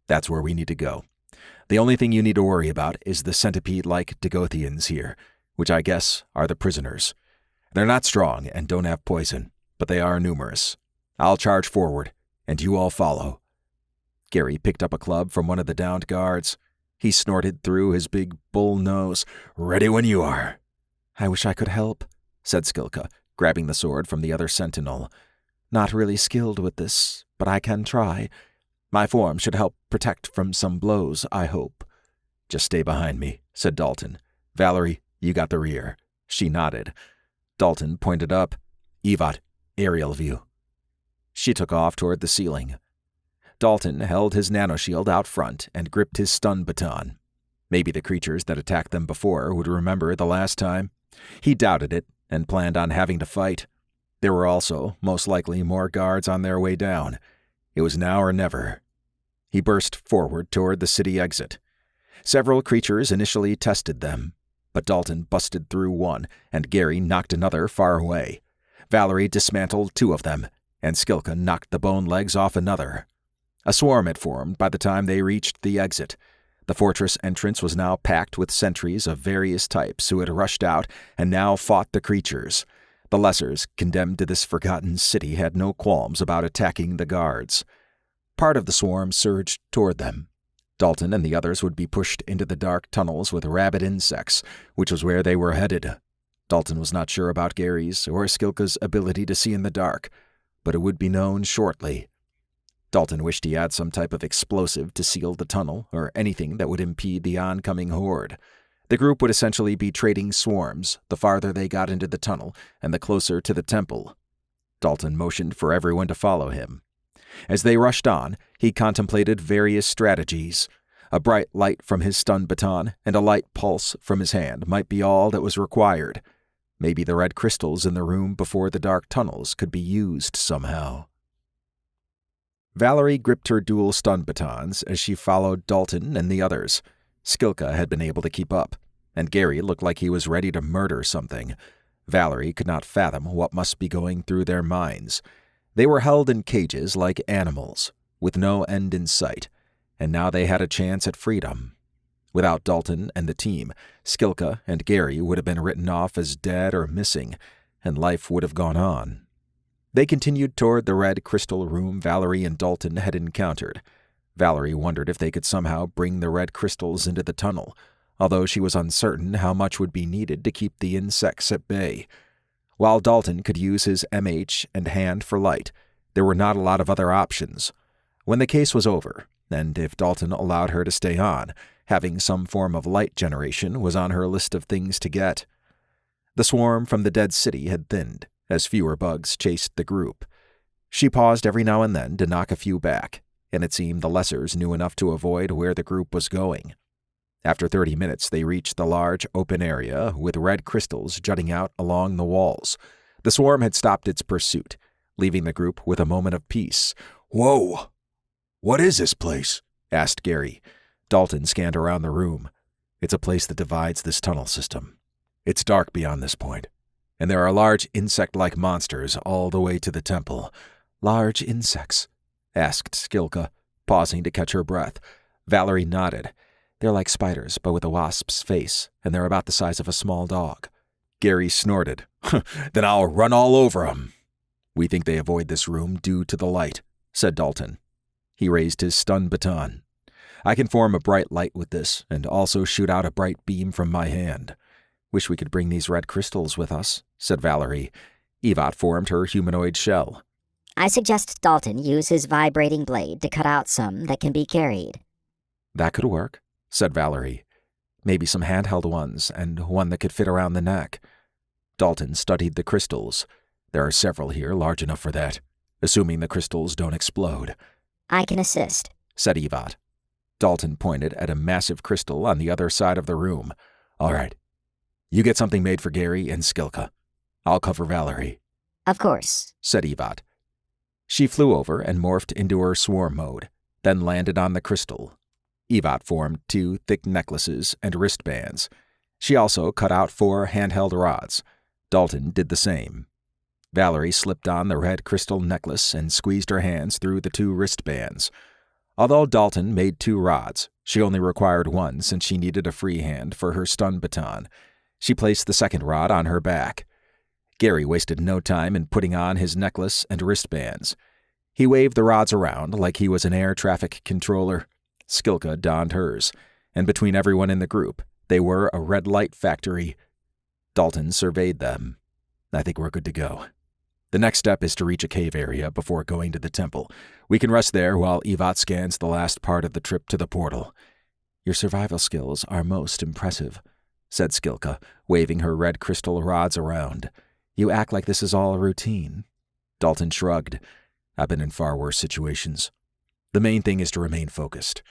That's where we need to go. The only thing you need to worry about is the centipede-like Dagothians here, which I guess are the prisoners. They're not strong and don't have poison, but they are numerous. I'll charge forward, and you all follow. Gary picked up a club from one of the downed guards. He snorted through his big bull nose. Ready when you are. I wish I could help, said Skilka, grabbing the sword from the other sentinel. Not really skilled with this, but I can try. My form should help protect from some blows, I hope. Just stay behind me, said Dalton. Valerie, you got the rear. She nodded. Dalton pointed up. Evat, aerial view. She took off toward the ceiling. Dalton held his nanoshield out front and gripped his stun baton. Maybe the creatures that attacked them before would remember the last time. He doubted it and planned on having to fight. There were also, most likely, more guards on their way down. It was now or never. He burst forward toward the city exit. Several creatures initially tested them, but Dalton busted through one, and Gary knocked another far away. Valerie dismantled 2 of them, and Skilka knocked the bone legs off another. A swarm had formed by the time they reached the exit. The fortress entrance was now packed with sentries of various types who had rushed out and now fought the creatures. The lessers, condemned to this forgotten city, had no qualms about attacking the guards. Part of the swarm surged toward them. Dalton and the others would be pushed into the dark tunnels with rabid insects, which was where they were headed. Dalton was not sure about Gary's or Skilka's ability to see in the dark, but it would be known shortly. Dalton wished he had some type of explosive to seal the tunnel or anything that would impede the oncoming horde. The group would essentially be trading swarms the farther they got into the tunnel and the closer to the temple. Dalton motioned for everyone to follow him. As they rushed on, he contemplated various strategies. A bright light from his stun baton and a light pulse from his hand might be all that was required. Maybe the red crystals in the room before the dark tunnels could be used somehow. Valerie gripped her dual stun batons as she followed Dalton and the others. Skilka had been able to keep up, and Gary looked like he was ready to murder something. Valerie could not fathom what must be going through their minds. They were held in cages like animals, with no end in sight, and now they had a chance at freedom. Without Dalton and the team, Skilka and Gary would have been written off as dead or missing, and life would have gone on. They continued toward the red crystal room Valerie and Dalton had encountered. Valerie wondered if they could somehow bring the red crystals into the tunnel, although she was uncertain how much would be needed to keep the insects at bay. While Dalton could use his MH and hand for light, there were not a lot of other options. When the case was over, and if Dalton allowed her to stay on, having some form of light generation was on her list of things to get. The swarm from the dead city had thinned, as fewer bugs chased the group. She paused every now and then to knock a few back, and it seemed the lessers knew enough to avoid where the group was going. After 30 minutes, they reached the large open area with red crystals jutting out along the walls. The swarm had stopped its pursuit, leaving the group with a moment of peace. "Whoa! What is this place?" asked Gary. Dalton scanned around the room. "It's a place that divides this tunnel system. It's dark beyond this point, and there are large insect-like monsters all the way to the temple." "Large insects?" asked Skilka, pausing to catch her breath. Valerie nodded. "They're like spiders, but with a wasp's face, and they're about the size of a small dog." Gary snorted. "Then I'll run all over 'em." "We think they avoid this room due to the light," said Dalton. He raised his stun baton. "I can form a bright light with this, and also shoot out a bright beam from my hand." "Wish we could bring these red crystals with us," said Valerie. Evat formed her humanoid shell. I suggest Dalton use his vibrating blade to cut out some that can be carried. "That could work," said Valerie. "Maybe some handheld ones, and one that could fit around the neck." Dalton studied the crystals. "There are several here large enough for that, assuming the crystals don't explode." I can assist, said Evat. Dalton pointed at a massive crystal on the other side of the room. "All right. You get something made for Gary and Skilka. I'll cover Valerie." Of course, said Evat. She flew over and morphed into her swarm mode, then landed on the crystal. Evat formed 2 thick necklaces and wristbands. She also cut out 4 handheld rods. Dalton did the same. Valerie slipped on the red crystal necklace and squeezed her hands through the 2 wristbands. Although Dalton made 2 rods, she only required 1 since she needed a free hand for her stun baton. She placed the second rod on her back. Gary wasted no time in putting on his necklace and wristbands. He waved the rods around like he was an air traffic controller. Skilka donned hers, and between everyone in the group, they were a red light factory. Dalton surveyed them. "I think we're good to go. The next step is to reach a cave area before going to the temple. We can rest there while Evat scans the last part of the trip to the portal. Your survival skills are most impressive. said Skilka, waving her red crystal rods around. "You act like this is all a routine." Dalton shrugged. "I've been in far worse situations. The main thing is to remain focused.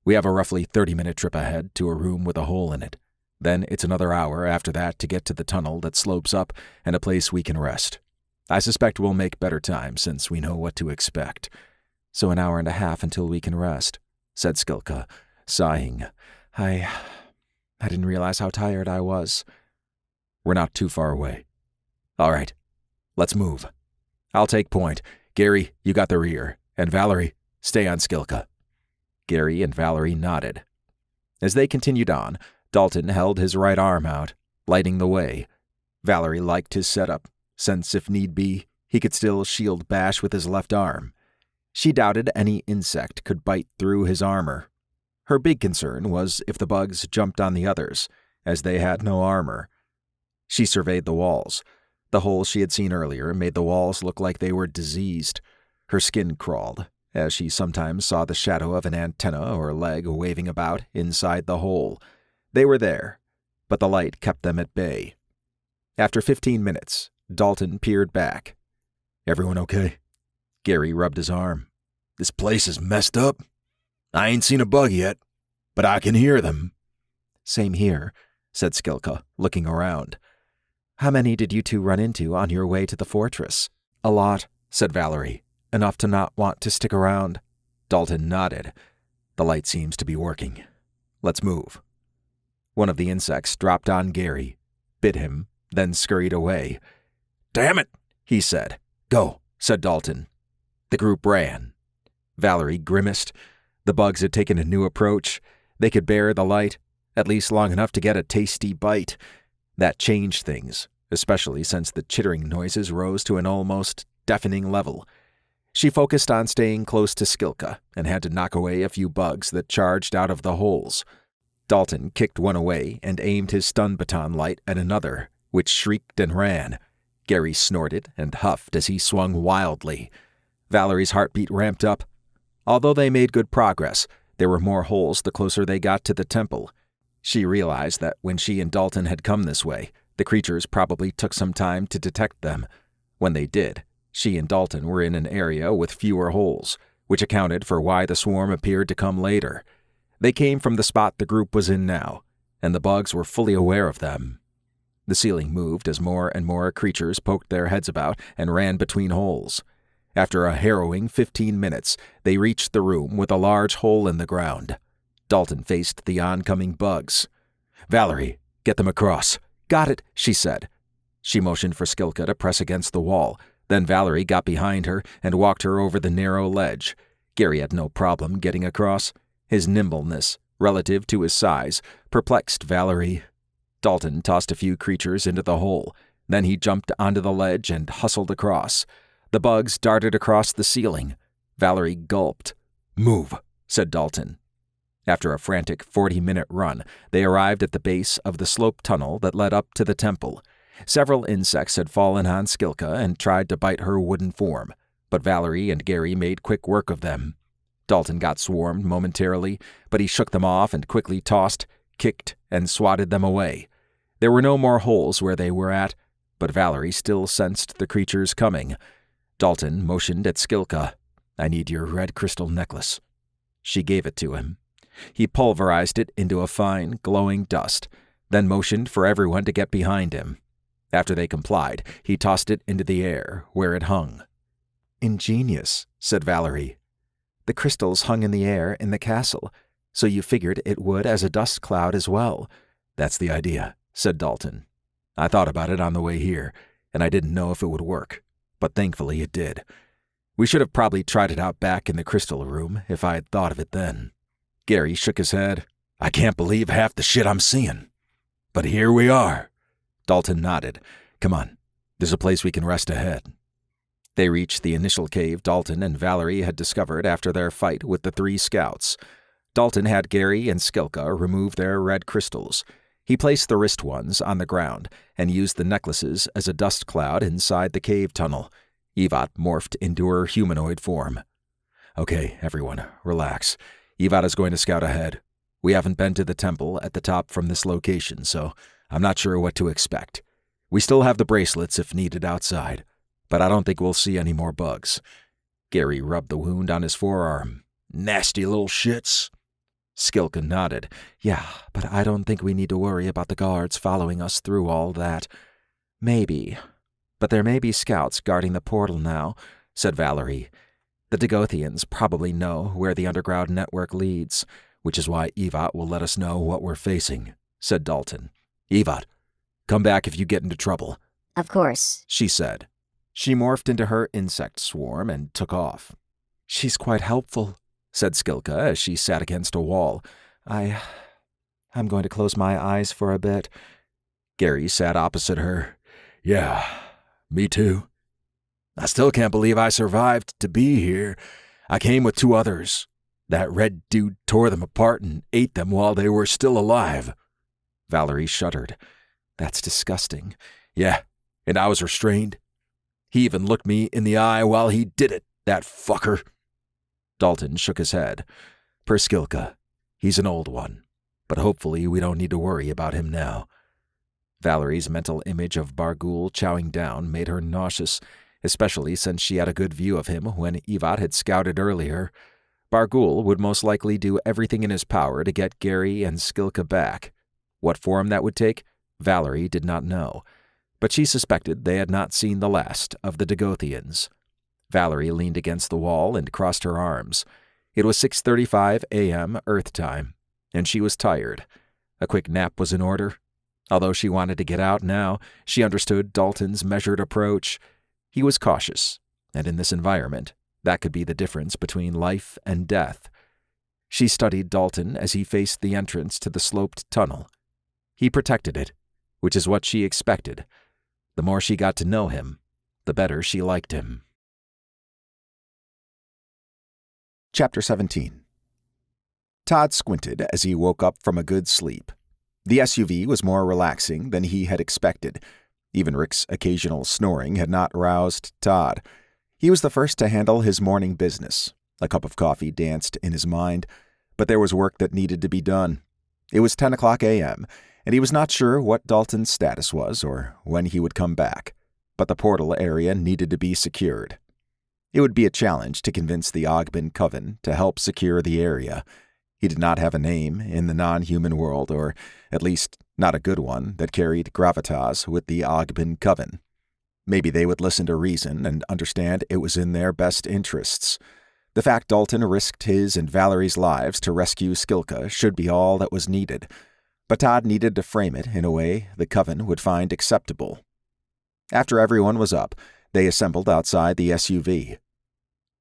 We have a roughly 30-minute trip ahead to a room with a hole in it. Then it's another hour after that to get to the tunnel that slopes up and a place we can rest. I suspect we'll make better time since we know what to expect." "So an hour and a half until we can rest," said Skilka, sighing. I didn't realize how tired I was." "We're not too far away." "All right, let's move. I'll take point. Gary, you got the rear. And Valerie, stay on Skilka." Gary and Valerie nodded. As they continued on, Dalton held his right arm out, lighting the way. Valerie liked his setup, since if need be, he could still shield bash with his left arm. She doubted any insect could bite through his armor. Her big concern was if the bugs jumped on the others, as they had no armor. She surveyed the walls. The holes she had seen earlier made the walls look like they were diseased. Her skin crawled, as she sometimes saw the shadow of an antenna or leg waving about inside the hole. They were there, but the light kept them at bay. After 15 minutes, Dalton peered back. "Everyone okay?" Gary rubbed his arm. "This place is messed up. I ain't seen a bug yet, but I can hear them." "Same here," said Skilka, looking around. "How many did you two run into on your way to the fortress?" "A lot," said Valerie. "Enough to not want to stick around." Dalton nodded. "The light seems to be working. Let's move." One of the insects dropped on Gary, bit him, then scurried away. "Damn it," he said. "Go," said Dalton. The group ran. Valerie grimaced. The bugs had taken a new approach. They could bear the light, at least long enough to get a tasty bite. That changed things, especially since the chittering noises rose to an almost deafening level. She focused on staying close to Skilka and had to knock away a few bugs that charged out of the holes. Dalton kicked one away and aimed his stun baton light at another, which shrieked and ran. Gary snorted and huffed as he swung wildly. Valerie's heartbeat ramped up. Although they made good progress, there were more holes the closer they got to the temple. She realized that when she and Dalton had come this way, the creatures probably took some time to detect them. When they did, she and Dalton were in an area with fewer holes, which accounted for why the swarm appeared to come later. They came from the spot the group was in now, and the bugs were fully aware of them. The ceiling moved as more and more creatures poked their heads about and ran between holes. After a harrowing 15 minutes, they reached the room with a large hole in the ground. Dalton faced the oncoming bugs. "Valerie, get them across." "Got it," she said. She motioned for Skilka to press against the wall. Then Valerie got behind her and walked her over the narrow ledge. Gary had no problem getting across. His nimbleness, relative to his size, perplexed Valerie. Dalton tossed a few creatures into the hole. Then he jumped onto the ledge and hustled across. The bugs darted across the ceiling. Valerie gulped. "Move," said Dalton. After a frantic 40-minute run, they arrived at the base of the slope tunnel that led up to the temple. Several insects had fallen on Skilka and tried to bite her wooden form, but Valerie and Gary made quick work of them. Dalton got swarmed momentarily, but he shook them off and quickly tossed, kicked, and swatted them away. There were no more holes where they were at, but Valerie still sensed the creatures coming. Dalton motioned at Skilka. "I need your red crystal necklace." She gave it to him. He pulverized it into a fine, glowing dust, then motioned for everyone to get behind him. After they complied, he tossed it into the air, where it hung. "Ingenious," said Valerie. "The crystals hung in the air in the castle, so you figured it would as a dust cloud as well." "That's the idea," said Dalton. "I thought about it on the way here, and I didn't know if it would work, but thankfully it did. We should have probably tried it out back in the crystal room if I had thought of it then." Gary shook his head. "I can't believe half the shit I'm seeing. But here we are." Dalton nodded. "Come on, there's a place we can rest ahead." They reached the initial cave Dalton and Valerie had discovered after their fight with the 3 scouts. Dalton had Gary and Skilka remove their red crystals. He placed the wrist ones on the ground and used the necklaces as a dust cloud inside the cave tunnel. Yvette morphed into her humanoid form. "Okay, everyone, relax. Yvette is going to scout ahead. We haven't been to the temple at the top from this location, so I'm not sure what to expect. We still have the bracelets if needed outside, but I don't think we'll see any more bugs. Gary rubbed the wound on his forearm. Nasty little shits. Skilka nodded. Yeah, but I don't think we need to worry about the guards following us through all that. Maybe. But there may be scouts guarding the portal now, said Valerie. The Dagothians probably know where the underground network leads, which is why Evat will let us know what we're facing, said Dalton. Evat, come back if you get into trouble. Of course, she said. She morphed into her insect swarm and took off. She's quite helpful, said Skilka as she sat against a wall. I'm going to close my eyes for a bit. Gary sat opposite her. Yeah, me too. I still can't believe I survived to be here. I came with 2 others. That red dude tore them apart and ate them while they were still alive. Valerie shuddered. That's disgusting. Yeah, and I was restrained. He even looked me in the eye while he did it, that fucker. Dalton shook his head. Per Skilka, he's an old one, but hopefully we don't need to worry about him now. Valerie's mental image of Bargul chowing down made her nauseous, especially since she had a good view of him when Evat had scouted earlier. Bargul would most likely do everything in his power to get Gary and Skilka back. What form that would take, Valerie did not know, but she suspected they had not seen the last of the Dagothians. Valerie leaned against the wall and crossed her arms. It was 6:35 a.m. Earth time, and she was tired. A quick nap was in order. Although she wanted to get out now, she understood Dalton's measured approach. He was cautious, and in this environment, that could be the difference between life and death. She studied Dalton as he faced the entrance to the sloped tunnel. He protected it, which is what she expected. The more she got to know him, the better she liked him. Chapter 17. Todd squinted as he woke up from a good sleep. The SUV was more relaxing than he had expected. Even Rick's occasional snoring had not roused Todd. He was the first to handle his morning business. A cup of coffee danced in his mind, but there was work that needed to be done. It was 10 o'clock a.m., and he was not sure what Dalton's status was or when he would come back, but the portal area needed to be secured. It would be a challenge to convince the Ogbin Coven to help secure the area. He did not have a name in the non-human world, or at least not a good one that carried gravitas with the Ogbin Coven. Maybe they would listen to reason and understand it was in their best interests. The fact Dalton risked his and Valerie's lives to rescue Skilka should be all that was needed, but Todd needed to frame it in a way the Coven would find acceptable. After everyone was up, they assembled outside the SUV.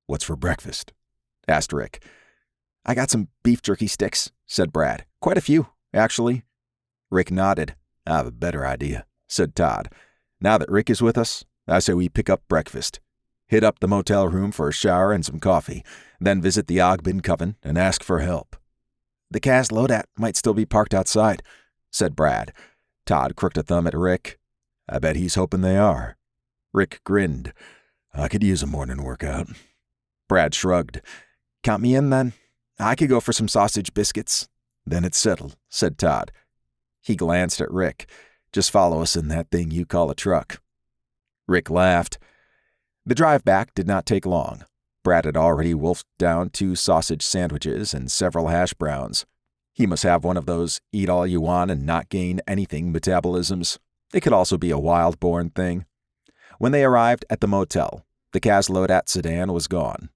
"What's for breakfast?" asked Rick. "I got some beef jerky sticks," said Brad. "Quite a few, actually." Rick nodded. "I have a better idea," said Todd. "Now that Rick is with us, I say we pick up breakfast. Hit up the motel room for a shower and some coffee, then visit the Ogbin Coven and ask for help." "The Kaz Lodat might still be parked outside," said Brad. Todd crooked a thumb at Rick. "I bet he's hoping they are." Rick grinned. "I could use a morning workout." Brad shrugged. "Count me in, then. I could go for some sausage biscuits." "Then it's settled," said Todd. He glanced at Rick. "Just follow us in that thing you call a truck." Rick laughed. The drive back did not take long. Brad had already wolfed down 2 sausage sandwiches and several hash browns. He must have one of those eat-all-you-want and not gain anything metabolisms. It could also be a wild-born thing. When they arrived at the motel, the Kaz Lodat sedan was gone.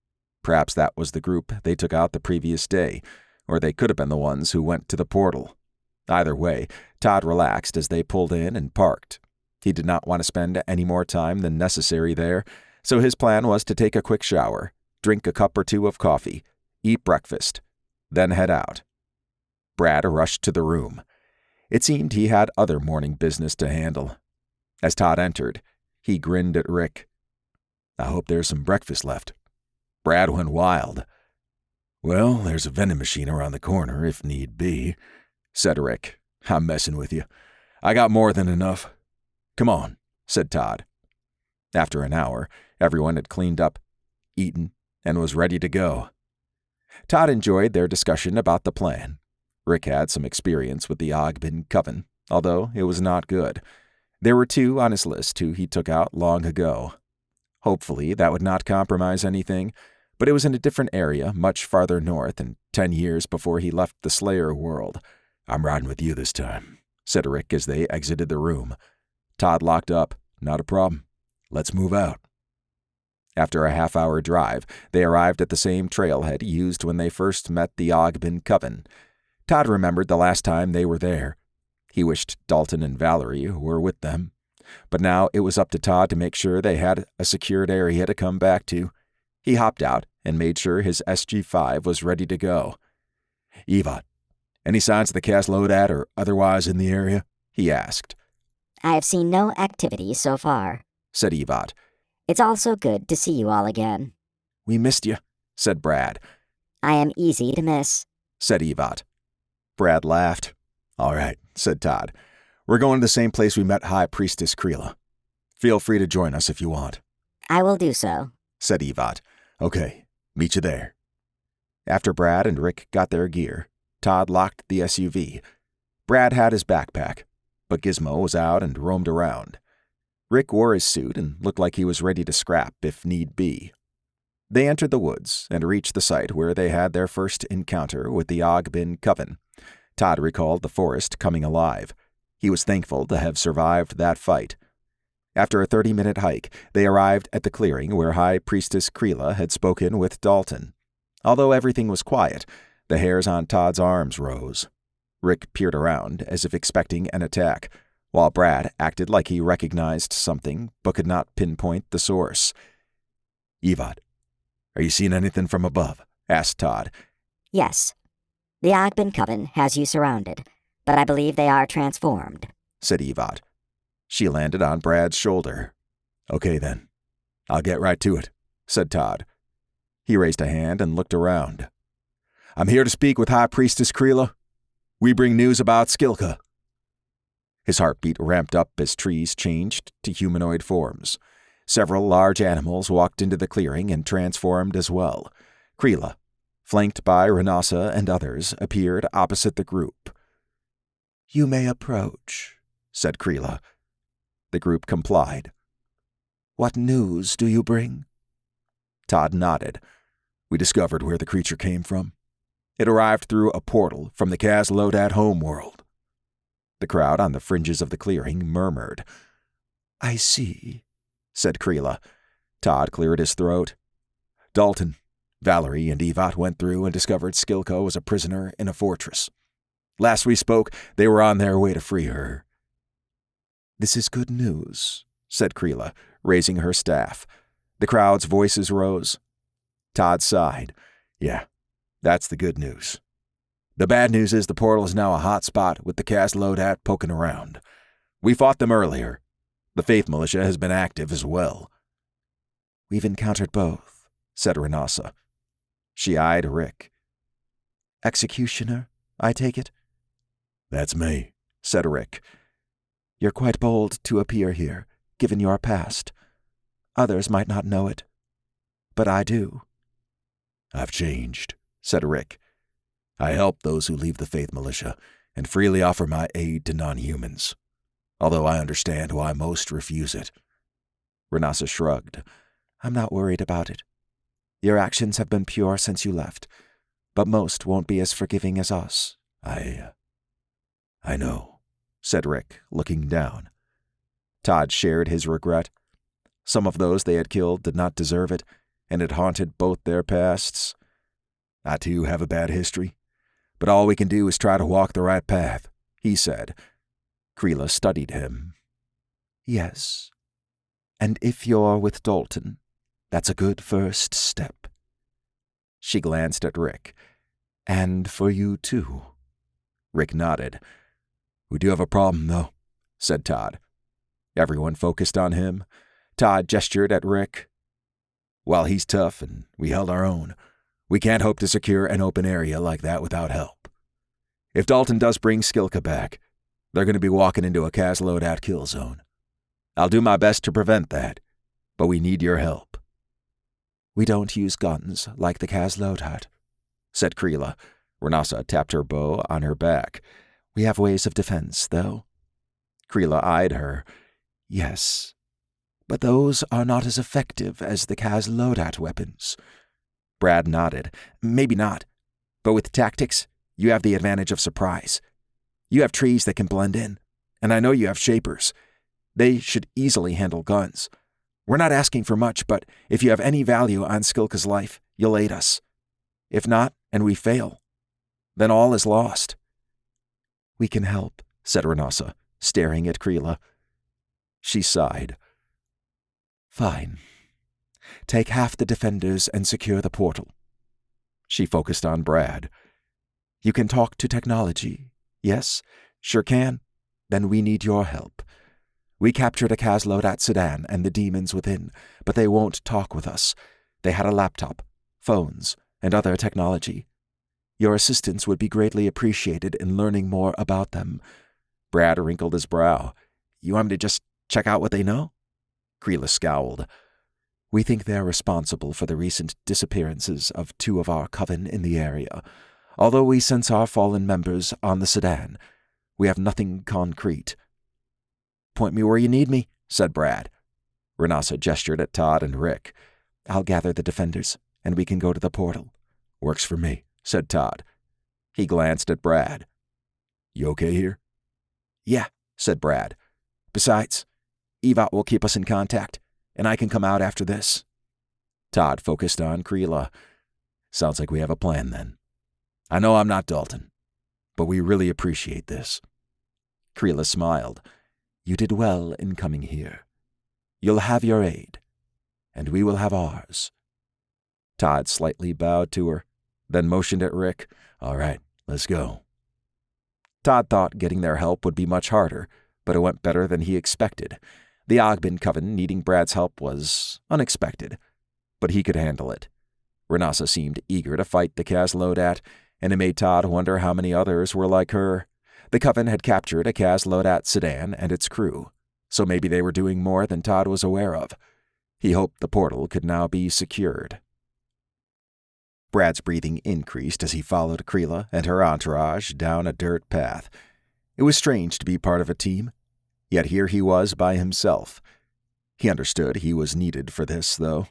Perhaps that was the group they took out the previous day, or they could have been the ones who went to the portal. Either way, Todd relaxed as they pulled in and parked. He did not want to spend any more time than necessary there, so his plan was to take a quick shower, drink a cup or 2 of coffee, eat breakfast, then head out. Brad rushed to the room. It seemed he had other morning business to handle. As Todd entered, he grinned at Rick. "I hope there's some breakfast left." Brad went wild. "Well, there's a vending machine around the corner if need be," said Rick. "I'm messing with you. I got more than enough." "Come on," said Todd. After an hour, everyone had cleaned up, eaten, and was ready to go. Todd enjoyed their discussion about the plan. Rick had some experience with the Ogbin Coven, although it was not good. There were 2 on his list who he took out long ago. Hopefully that would not compromise anything, but it was in a different area, much farther north, and 10 years before he left the Slayer world. I'm riding with you this time, said Rick as they exited the room. Todd locked up. Not a problem. Let's move out. After a half-hour drive, they arrived at the same trailhead used when they first met the Ogbin Coven. Todd remembered the last time they were there. He wished Dalton and Valerie were with them. But now it was up to Todd to make sure they had a secured area to come back to. He hopped out and made sure his SG-5 was ready to go. Evot, any signs of the Caslodat or otherwise in the area? He asked. I have seen no activity so far, said Evot. It's also good to see you all again. We missed you, said Brad. I am easy to miss, said Evot. Brad laughed. All right, said Todd. We're going to the same place we met High Priestess Kreela. Feel free to join us if you want. I will do so, said Evot. Okay, meet you there. After Brad and Rick got their gear, Todd locked the SUV. Brad had his backpack, but Gizmo was out and roamed around. Rick wore his suit and looked like he was ready to scrap if need be. They entered the woods and reached the site where they had their first encounter with the Ogbin Coven. Todd recalled the forest coming alive. He was thankful to have survived that fight. After a 30-minute hike, they arrived at the clearing where High Priestess Kreela had spoken with Dalton. Although everything was quiet, the hairs on Todd's arms rose. Rick peered around as if expecting an attack, while Brad acted like he recognized something but could not pinpoint the source. Evot, are you seeing anything from above? Asked Todd. Yes. The Ogbin Coven has you surrounded, but I believe they are transformed, said Evot. She landed on Brad's shoulder. Okay then. I'll get right to it, said Todd. He raised a hand and looked around. I'm here to speak with High Priestess Kreela. We bring news about Skilka. His heartbeat ramped up as trees changed to humanoid forms. Several large animals walked into the clearing and transformed as well. Kreela, flanked by Renassa and others, appeared opposite the group. You may approach, said Kreela. The group complied. What news do you bring? Todd nodded. We discovered where the creature came from. It arrived through a portal from the Caslodat homeworld. The crowd on the fringes of the clearing murmured. I see, said Kreela. Todd cleared his throat. Dalton, Valerie, and Evot went through and discovered Skilka was a prisoner in a fortress. Last we spoke, they were on their way to free her. This is good news, said Kreela, raising her staff. The crowd's voices rose. Todd sighed. Yeah, that's the good news. The bad news is the portal is now a hot spot with the Caslodat poking around. We fought them earlier. The Faith Militia has been active as well. We've encountered both, said Renassa. She eyed Rick. Executioner, I take it? That's me, said Rick. You're quite bold to appear here, given your past. Others might not know it, but I do. I've changed, said Rick. I help those who leave the Faith Militia and freely offer my aid to non-humans, although I understand why most refuse it. Renassa shrugged. I'm not worried about it. Your actions have been pure since you left, but most won't be as forgiving as us. I know, said Rick, looking down. Todd shared his regret. Some of those they had killed did not deserve it, and it haunted both their pasts. I too have a bad history, but all we can do is try to walk the right path, he said. Kreela studied him. Yes, and if you're with Dalton, that's a good first step. She glanced at Rick. And for you too. Rick nodded. We do have a problem, though, said Todd. Everyone focused on him. Todd gestured at Rick. While he's tough and we held our own, we can't hope to secure an open area like that without help. If Dalton does bring Skilka back, they're going to be walking into a Caslodat kill zone. I'll do my best to prevent that, but we need your help. We don't use guns like the Caslodat, said Kreela. Renassa tapped her bow on her back. We have ways of defense, though. Kreela eyed her. Yes, but those are not as effective as the Kaz Lodat weapons. Brad nodded. Maybe not, but with tactics, you have the advantage of surprise. You have trees that can blend in, and I know you have shapers. They should easily handle guns. We're not asking for much, but if you have any value on Skilka's life, you'll aid us. If not, and we fail, then all is lost. We can help, said Renassa, staring at Kreela. She sighed. Fine. Take half the defenders and secure the portal. She focused on Brad. You can talk to technology. Yes, sure can. Then we need your help. We captured a Kaz Lodat sedan and the demons within, but they won't talk with us. They had a laptop, phones, and other technology. Your assistance would be greatly appreciated in learning more about them. Brad wrinkled his brow. You want me to just check out what they know? Kreela scowled. We think they're responsible for the recent disappearances of 2 of our coven in the area. Although we sense our fallen members on the sedan, we have nothing concrete. Point me where you need me, said Brad. Renassa gestured at Todd and Rick. I'll gather the defenders, and we can go to the portal. Works for me, said Todd. He glanced at Brad. You okay here? Yeah, said Brad. Besides, Evot will keep us in contact, and I can come out after this. Todd focused on Kreela. Sounds like we have a plan, then. I know I'm not Dalton, but we really appreciate this. Kreela smiled. You did well in coming here. You'll have your aid, and we will have ours. Todd slightly bowed to her, then motioned at Rick. All right, let's go. Todd thought getting their help would be much harder, but it went better than he expected. The Ogbin Coven needing Brad's help was unexpected, but he could handle it. Renassa seemed eager to fight the Kaz Lodat, and it made Todd wonder how many others were like her. The Coven had captured a Kaz Lodat sedan and its crew, so maybe they were doing more than Todd was aware of. He hoped the portal could now be secured. Brad's breathing increased as he followed Kreela and her entourage down a dirt path. It was strange to be part of a team, yet here he was by himself. He understood he was needed for this, though.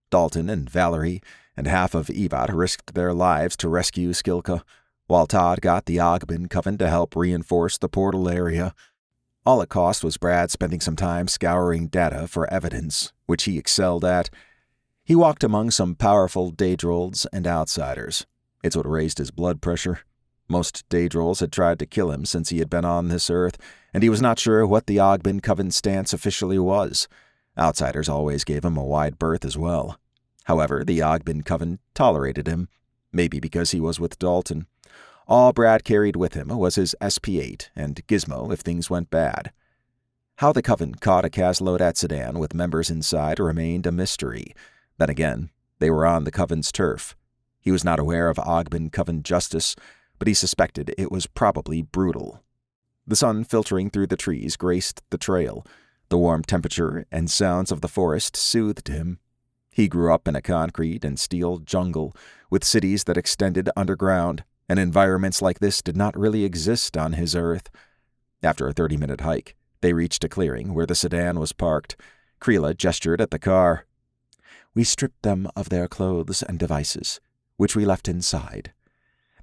Dalton and Valerie and half of Evot risked their lives to rescue Skilka, while Todd got the Ogbin Coven to help reinforce the portal area. All it cost was Brad spending some time scouring data for evidence, which he excelled at. He walked among some powerful Daedrolls and outsiders. It's what raised his blood pressure. Most Daedrolls had tried to kill him since he had been on this earth, and he was not sure what the Ogbin Coven's stance officially was. Outsiders always gave him a wide berth as well. However, the Ogbin Coven tolerated him, maybe because he was with Dalton. All Brad carried with him was his SP-8 and Gizmo if things went bad. How the Coven caught a Kaz Lodat sedan with members inside remained a mystery. Then again, they were on the Coven's turf. He was not aware of Ogbin Coven justice, but he suspected it was probably brutal. The sun filtering through the trees graced the trail. The warm temperature and sounds of the forest soothed him. He grew up in a concrete and steel jungle, with cities that extended underground, and environments like this did not really exist on his earth. After a 30-minute hike, they reached a clearing where the sedan was parked. Kreela gestured at the car. We stripped them of their clothes and devices, which we left inside.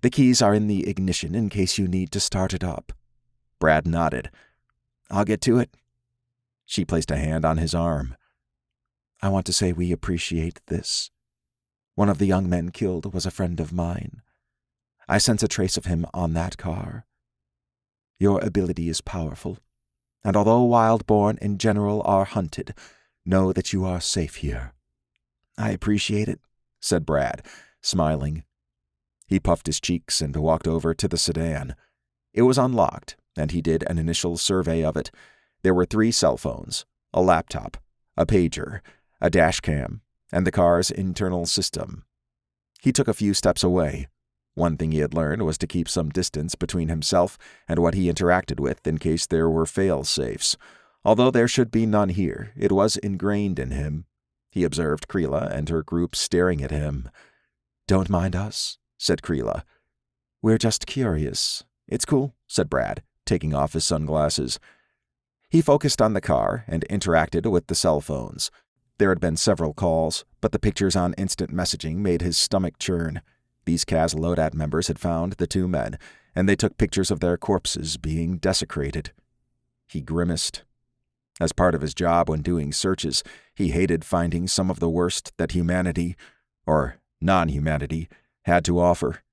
The keys are in the ignition in case you need to start it up. Brad nodded. I'll get to it. She placed a hand on his arm. I want to say we appreciate this. One of the young men killed was a friend of mine. I sense a trace of him on that car. Your ability is powerful, and although Wildborn in general are hunted, know that you are safe here. I appreciate it, said Brad, smiling. He puffed his cheeks and walked over to the sedan. It was unlocked, and he did an initial survey of it. There were 3 cell phones, a laptop, a pager, a dash cam, and the car's internal system. He took a few steps away. One thing he had learned was to keep some distance between himself and what he interacted with in case there were fail-safes. Although there should be none here, it was ingrained in him. He observed Kreela and her group staring at him. Don't mind us, said Kreela. We're just curious. It's cool, said Brad, taking off his sunglasses. He focused on the car and interacted with the cell phones. There had been several calls, but the pictures on instant messaging made his stomach churn. These Kaz Lodat members had found the two men, and they took pictures of their corpses being desecrated. He grimaced. As part of his job when doing searches, he hated finding some of the worst that humanity, or non-humanity, had to offer.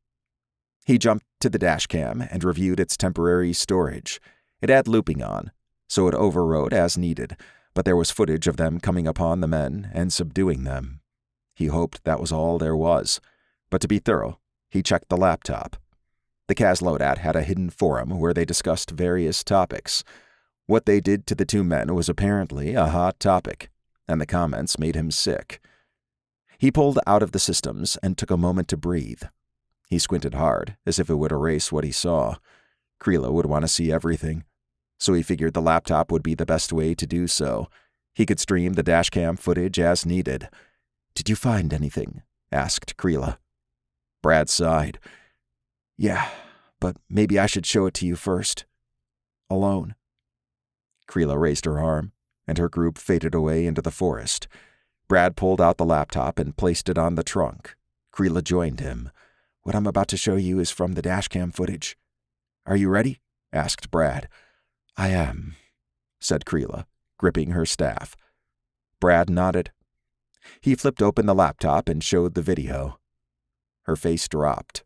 He jumped to the dashcam and reviewed its temporary storage. It had looping on, so it overrode as needed, but there was footage of them coming upon the men and subduing them. He hoped that was all there was, but to be thorough, he checked the laptop. The Kaz Lodat had a hidden forum where they discussed various topics. What they did to the two men was apparently a hot topic, and the comments made him sick. He pulled out of the systems and took a moment to breathe. He squinted hard, as if it would erase what he saw. Creela would want to see everything, so he figured the laptop would be the best way to do so. He could stream the dashcam footage as needed. "Did you find anything?" asked Creela. Brad sighed. "Yeah, but maybe I should show it to you first. Alone." Creela raised her arm, and her group faded away into the forest. Brad pulled out the laptop and placed it on the trunk. Creela joined him. "What I'm about to show you is from the dashcam footage. Are you ready?" asked Brad. "I am," said Creela, gripping her staff. Brad nodded. He flipped open the laptop and showed the video. Her face dropped.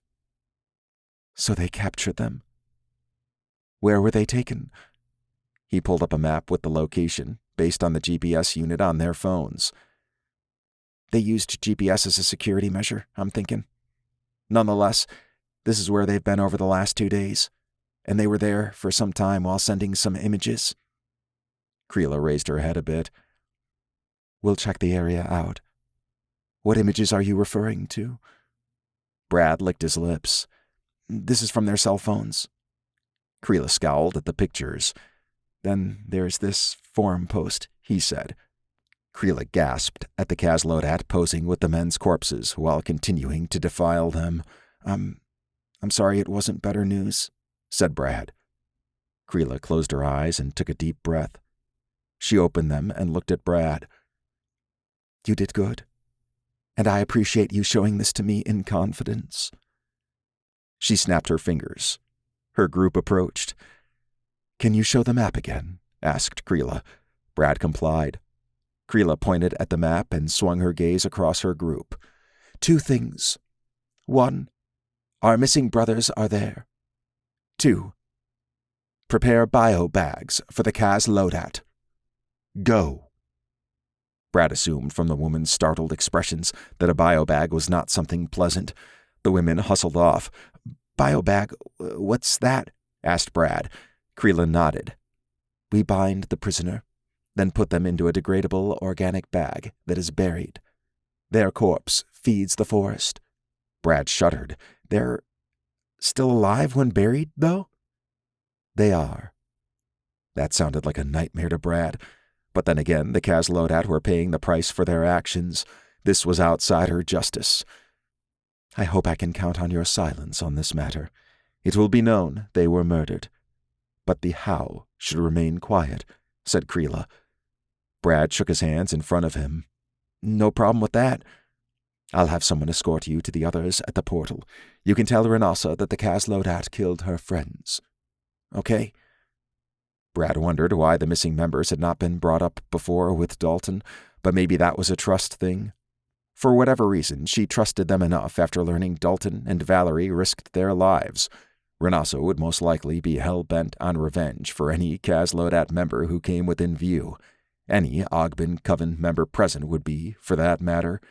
"So they captured them? Where were they taken?" He pulled up a map with the location, based on the GPS unit on their phones. "They used GPS as a security measure, I'm thinking. Nonetheless, this is where they've been over the last 2 days, and they were there for some time while sending some images." Creela raised her head a bit. "We'll check the area out. What images are you referring to?" Brad licked his lips. "This is from their cell phones." Creela scowled at the pictures. "Then there's this forum post," he said. Creela gasped at the Kaz Lodat posing with the men's corpses while continuing to defile them. I'm sorry it wasn't better news," said Brad. Creela closed her eyes and took a deep breath. She opened them and looked at Brad. "You did good, and I appreciate you showing this to me in confidence." She snapped her fingers. Her group approached. "Can you show the map again?" asked Creela. Brad complied. Creela pointed at the map and swung her gaze across her group. "2 things. 1. Our missing brothers are there. 2. Prepare bio bags for the Kaz Lodat. Go." Brad assumed from the woman's startled expressions that a bio bag was not something pleasant. The women hustled off. "Bio bag? What's that?" asked Brad. Creela nodded. "We bind the prisoner, then put them into a degradable organic bag that is buried. Their corpse feeds the forest." Brad shuddered. "They're still alive when buried, though?" "They are." That sounded like a nightmare to Brad. But then again, the Kaz Lodat were paying the price for their actions. This was outsider justice. "I hope I can count on your silence on this matter. It will be known they were murdered. But the how should remain quiet," said Creela. Brad shook his hands in front of him. "No problem with that. I'll have someone escort you to the others at the portal. You can tell Renasa that the Kaz Lodat killed her friends. Okay?" Brad wondered why the missing members had not been brought up before with Dalton, but maybe that was a trust thing. For whatever reason, she trusted them enough after learning Dalton and Valerie risked their lives. Renasa would most likely be hell-bent on revenge for any Kaz Lodat member who came within view. Any Ogbin Coven member present would be, for that matter.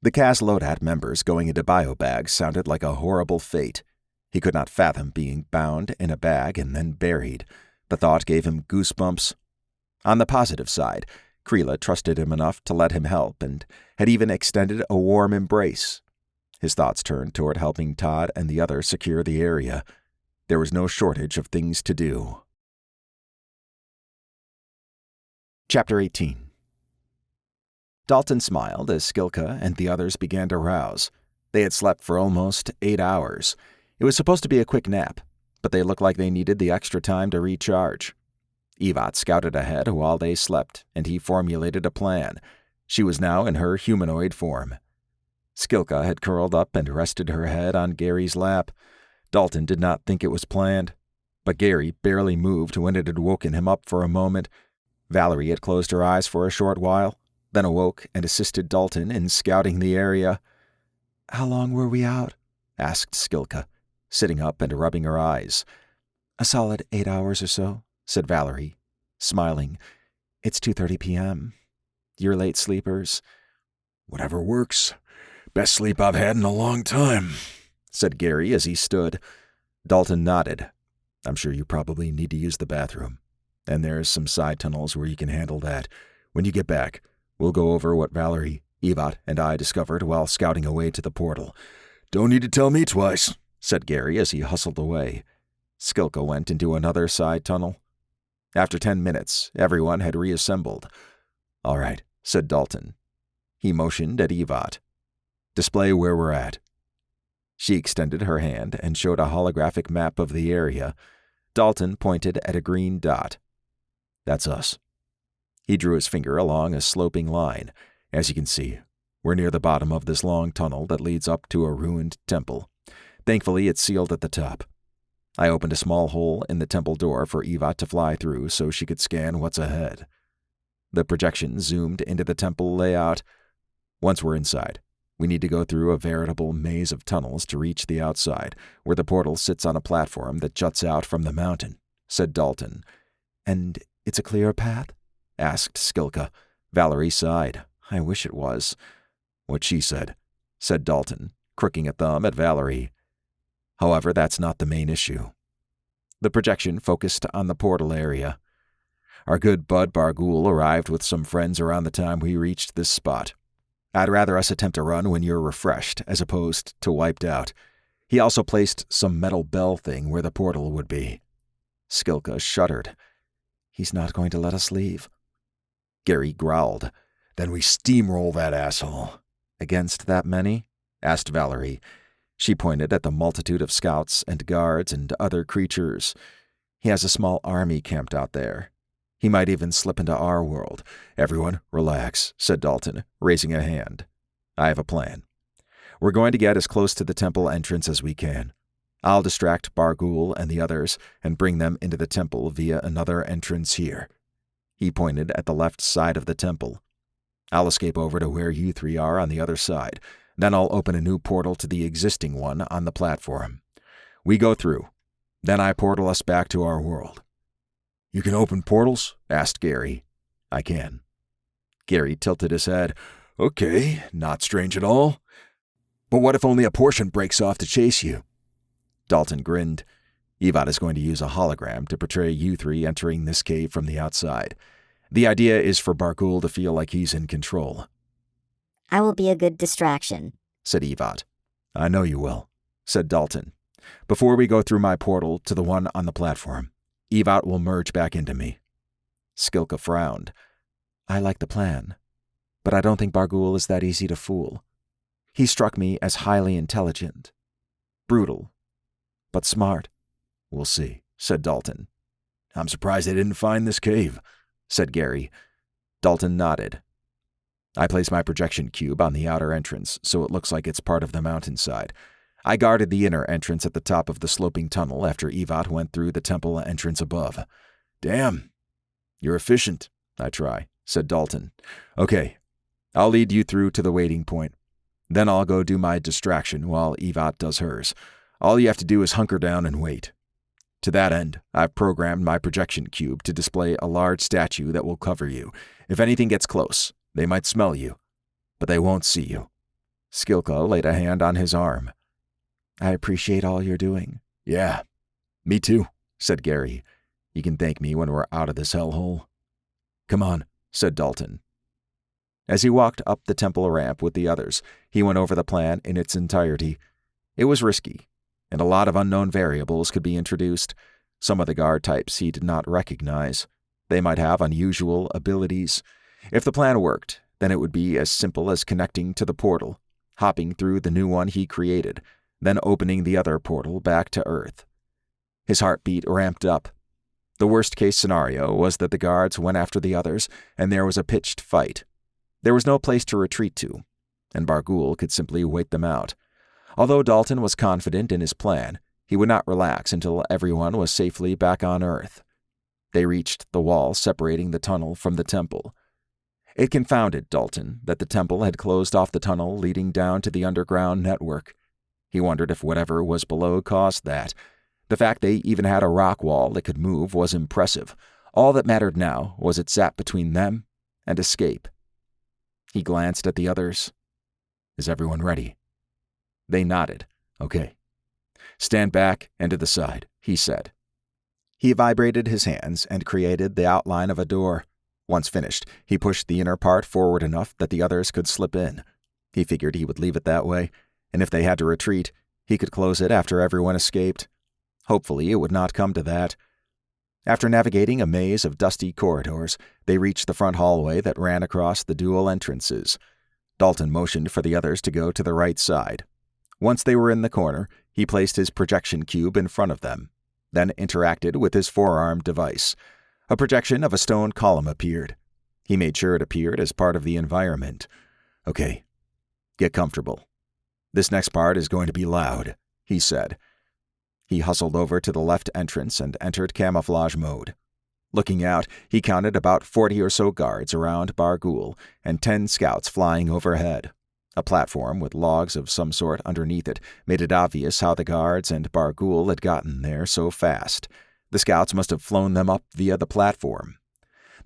The Kaz Lodat members going into biobags sounded like a horrible fate. He could not fathom being bound in a bag and then buried. The thought gave him goosebumps. On the positive side, Creela trusted him enough to let him help and had even extended a warm embrace. His thoughts turned toward helping Todd and the others secure the area. There was no shortage of things to do. Chapter 18. Dalton smiled as Skilka and the others began to rouse. They had slept for almost 8 hours. It was supposed to be a quick nap, but they looked like they needed the extra time to recharge. Evat scouted ahead while they slept, and he formulated a plan. She was now in her humanoid form. Skilka had curled up and rested her head on Gary's lap. Dalton did not think it was planned, but Gary barely moved when it had woken him up for a moment. Valerie had closed her eyes for a short while, then awoke and assisted Dalton in scouting the area. "How long were we out?" asked Skilka, sitting up and rubbing her eyes. "A solid 8 hours or so," said Valerie, smiling. "It's 2:30 p.m. You're late sleepers." "Whatever works. Best sleep I've had in a long time," said Gary as he stood. Dalton nodded. "I'm sure you probably need to use the bathroom, and there's some side tunnels where you can handle that. When you get back, we'll go over what Valerie, Evat, and I discovered while scouting away to the portal." "Don't need to tell me twice," said Gary as he hustled away. Skilka went into another side tunnel. After 10 minutes, everyone had reassembled. "All right," said Dalton. He motioned at Evat. "Display where we're at." She extended her hand and showed a holographic map of the area. Dalton pointed at a green dot. "That's us." He drew his finger along a sloping line. "As you can see, we're near the bottom of this long tunnel that leads up to a ruined temple. Thankfully, it's sealed at the top. I opened a small hole in the temple door for Evat to fly through so she could scan what's ahead." The projection zoomed into the temple layout. "Once we're inside, we need to go through a veritable maze of tunnels to reach the outside, where the portal sits on a platform that juts out from the mountain," said Dalton. "And it's a clear path?" asked Skilka. Valerie sighed. "I wish it was." "What she said," said Dalton, crooking a thumb at Valerie. "However, that's not the main issue." The projection focused on the portal area. "Our good bud Barghoul arrived with some friends around the time we reached this spot. I'd rather us attempt a run when you're refreshed, as opposed to wiped out. He also placed some metal bell thing where the portal would be." Skilka shuddered. "He's not going to let us leave." Gary growled. "Then we steamroll that asshole." "Against that many?" asked Valerie. She pointed at the multitude of scouts and guards and other creatures. "He has a small army camped out there. He might even slip into our world." "Everyone, relax," said Dalton, raising a hand. "I have a plan. We're going to get as close to the temple entrance as we can. I'll distract Barghoul and the others and bring them into the temple via another entrance here." He pointed at the left side of the temple. "I'll escape over to where you three are on the other side. Then I'll open a new portal to the existing one on the platform. We go through. Then I portal us back to our world." "You can open portals?" asked Gary. "I can." Gary tilted his head. "Okay, not strange at all. But what if only a portion breaks off to chase you?" Dalton grinned. "Evat is going to use a hologram to portray you three entering this cave from the outside. The idea is for Barghoul to feel like he's in control." "I will be a good distraction," said Evat. "I know you will," said Dalton. "Before we go through my portal to the one on the platform, Evat will merge back into me." Skilka frowned. "I like the plan, but I don't think Barghoul is that easy to fool. He struck me as highly intelligent. Brutal, but smart." "We'll see," said Dalton. "I'm surprised they didn't find this cave," said Gary. Dalton nodded. "I placed my projection cube on the outer entrance, so it looks like it's part of the mountainside. I guarded the inner entrance at the top of the sloping tunnel after Evat went through the temple entrance above." "Damn. You're efficient." "I try," said Dalton. "Okay, I'll lead you through to the waiting point. Then I'll go do my distraction while Evat does hers. All you have to do is hunker down and wait. To that end, I've programmed my projection cube to display a large statue that will cover you. If anything gets close, they might smell you, but they won't see you." Skilka laid a hand on his arm. "I appreciate all you're doing." "Yeah, me too," said Gary. "You can thank me when we're out of this hellhole." "Come on," said Dalton. As he walked up the temple ramp with the others, he went over the plan in its entirety. It was risky, and a lot of unknown variables could be introduced. Some of the guard types he did not recognize. They might have unusual abilities. If the plan worked, then it would be as simple as connecting to the portal, hopping through the new one he created, then opening the other portal back to Earth. His heartbeat ramped up. The worst-case scenario was that the guards went after the others, and there was a pitched fight. There was no place to retreat to, and Barghoul could simply wait them out. Although Dalton was confident in his plan, he would not relax until everyone was safely back on Earth. They reached the wall separating the tunnel from the temple. It confounded Dalton that the temple had closed off the tunnel leading down to the underground network. He wondered if whatever was below caused that. The fact they even had a rock wall that could move was impressive. All that mattered now was it sat between them and escape. He glanced at the others. "Is everyone ready?" They nodded. "Okay. Stand back and to the side," he said. He vibrated his hands and created the outline of a door. Once finished, he pushed the inner part forward enough that the others could slip in. He figured he would leave it that way, and if they had to retreat, he could close it after everyone escaped. Hopefully, it would not come to that. After navigating a maze of dusty corridors, they reached the front hallway that ran across the dual entrances. Dalton motioned for the others to go to the right side. Once they were in the corner, he placed his projection cube in front of them, then interacted with his forearm device. A projection of a stone column appeared. He made sure it appeared as part of the environment. "Okay, get comfortable. This next part is going to be loud," he said. He hustled over to the left entrance and entered camouflage mode. Looking out, he counted about 40 or so guards around Barghoul and 10 scouts flying overhead. A platform with logs of some sort underneath it made it obvious how the guards and Barghoul had gotten there so fast. The scouts must have flown them up via the platform.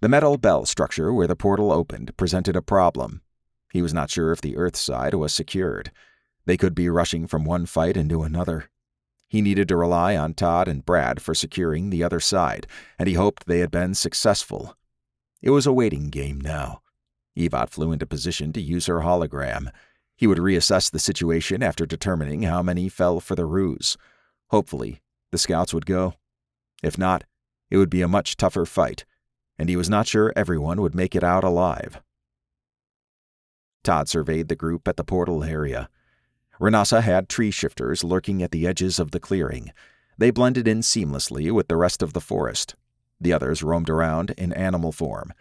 The metal bell structure where the portal opened presented a problem. He was not sure if the Earth side was secured. They could be rushing from one fight into another. He needed to rely on Todd and Brad for securing the other side, and he hoped they had been successful. It was a waiting game now. Yvonne flew into position to use her hologram. He would reassess the situation after determining how many fell for the ruse. Hopefully, the scouts would go. If not, it would be a much tougher fight, and he was not sure everyone would make it out alive. Todd surveyed the group at the portal area. Renassa had tree shifters lurking at the edges of the clearing. They blended in seamlessly with the rest of the forest. The others roamed around in animal form.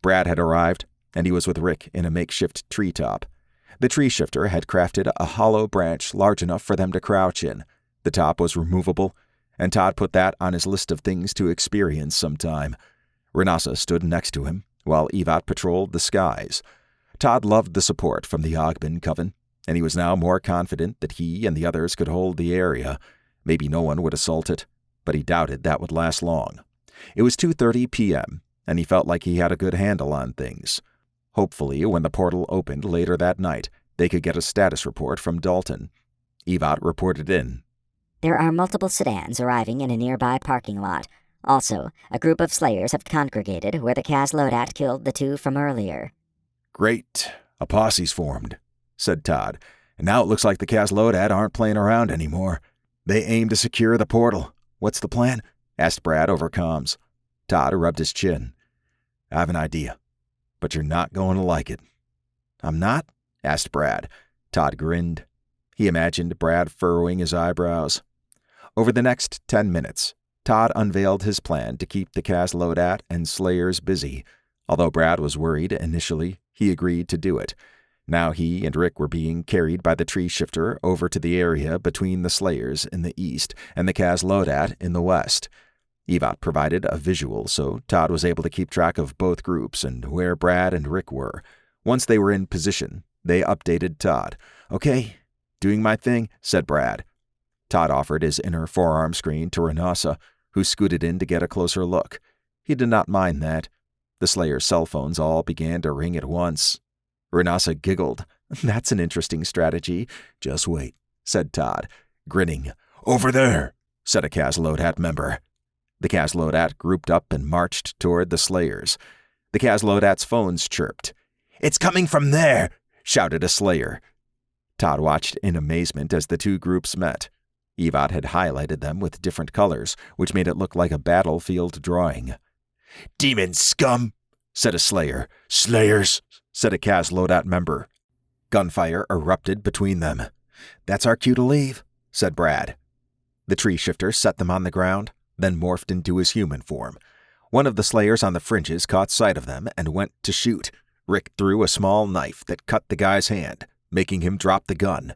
Brad had arrived, and he was with Rick in a makeshift treetop. The tree shifter had crafted a hollow branch large enough for them to crouch in. The top was removable, and Todd put that on his list of things to experience sometime. Renassa stood next to him, while Evat patrolled the skies. Todd loved the support from the Ogben Coven, and he was now more confident that he and the others could hold the area. Maybe no one would assault it, but he doubted that would last long. It was 2:30 p.m., and he felt like he had a good handle on things. Hopefully, when the portal opened later that night, they could get a status report from Dalton. Evat reported in. There are multiple sedans arriving in a nearby parking lot. Also, a group of slayers have congregated where the Kaz Lodat killed the two from earlier. "Great. A posse's formed," said Todd. "And now it looks like the Kaz Lodat aren't playing around anymore. They aim to secure the portal. What's the plan?" asked Brad over comms. Todd rubbed his chin. "I have an idea, but you're not going to like it." "I'm not?" asked Brad. Todd grinned. He imagined Brad furrowing his eyebrows. Over the next 10 minutes, Todd unveiled his plan to keep the Kaz Lodat and Slayers busy. Although Brad was worried initially, he agreed to do it. Now he and Rick were being carried by the tree shifter over to the area between the Slayers in the east and the Kaz Lodat in the west. Evat provided a visual, so Todd was able to keep track of both groups and where Brad and Rick were. Once they were in position, they updated Todd. "Okay, doing my thing," said Brad. Todd offered his inner forearm screen to Renassa, who scooted in to get a closer look. He did not mind that. The Slayers' cell phones all began to ring at once. Renassa giggled. "That's an interesting strategy." "Just wait," said Todd, grinning. "Over there," said a Kaz Lodat member. The Kaz Lodat grouped up and marched toward the Slayers. The Kaz Lodat's phones chirped. "It's coming from there," shouted a Slayer. Todd watched in amazement as the two groups met. Evat had highlighted them with different colors, which made it look like a battlefield drawing. "Demon scum," said a Slayer. "Slayers," said a Kaz Lodat member. Gunfire erupted between them. "That's our cue to leave," said Brad. The tree shifter set them on the ground, then morphed into his human form. One of the slayers on the fringes caught sight of them and went to shoot. Rick threw a small knife that cut the guy's hand, making him drop the gun.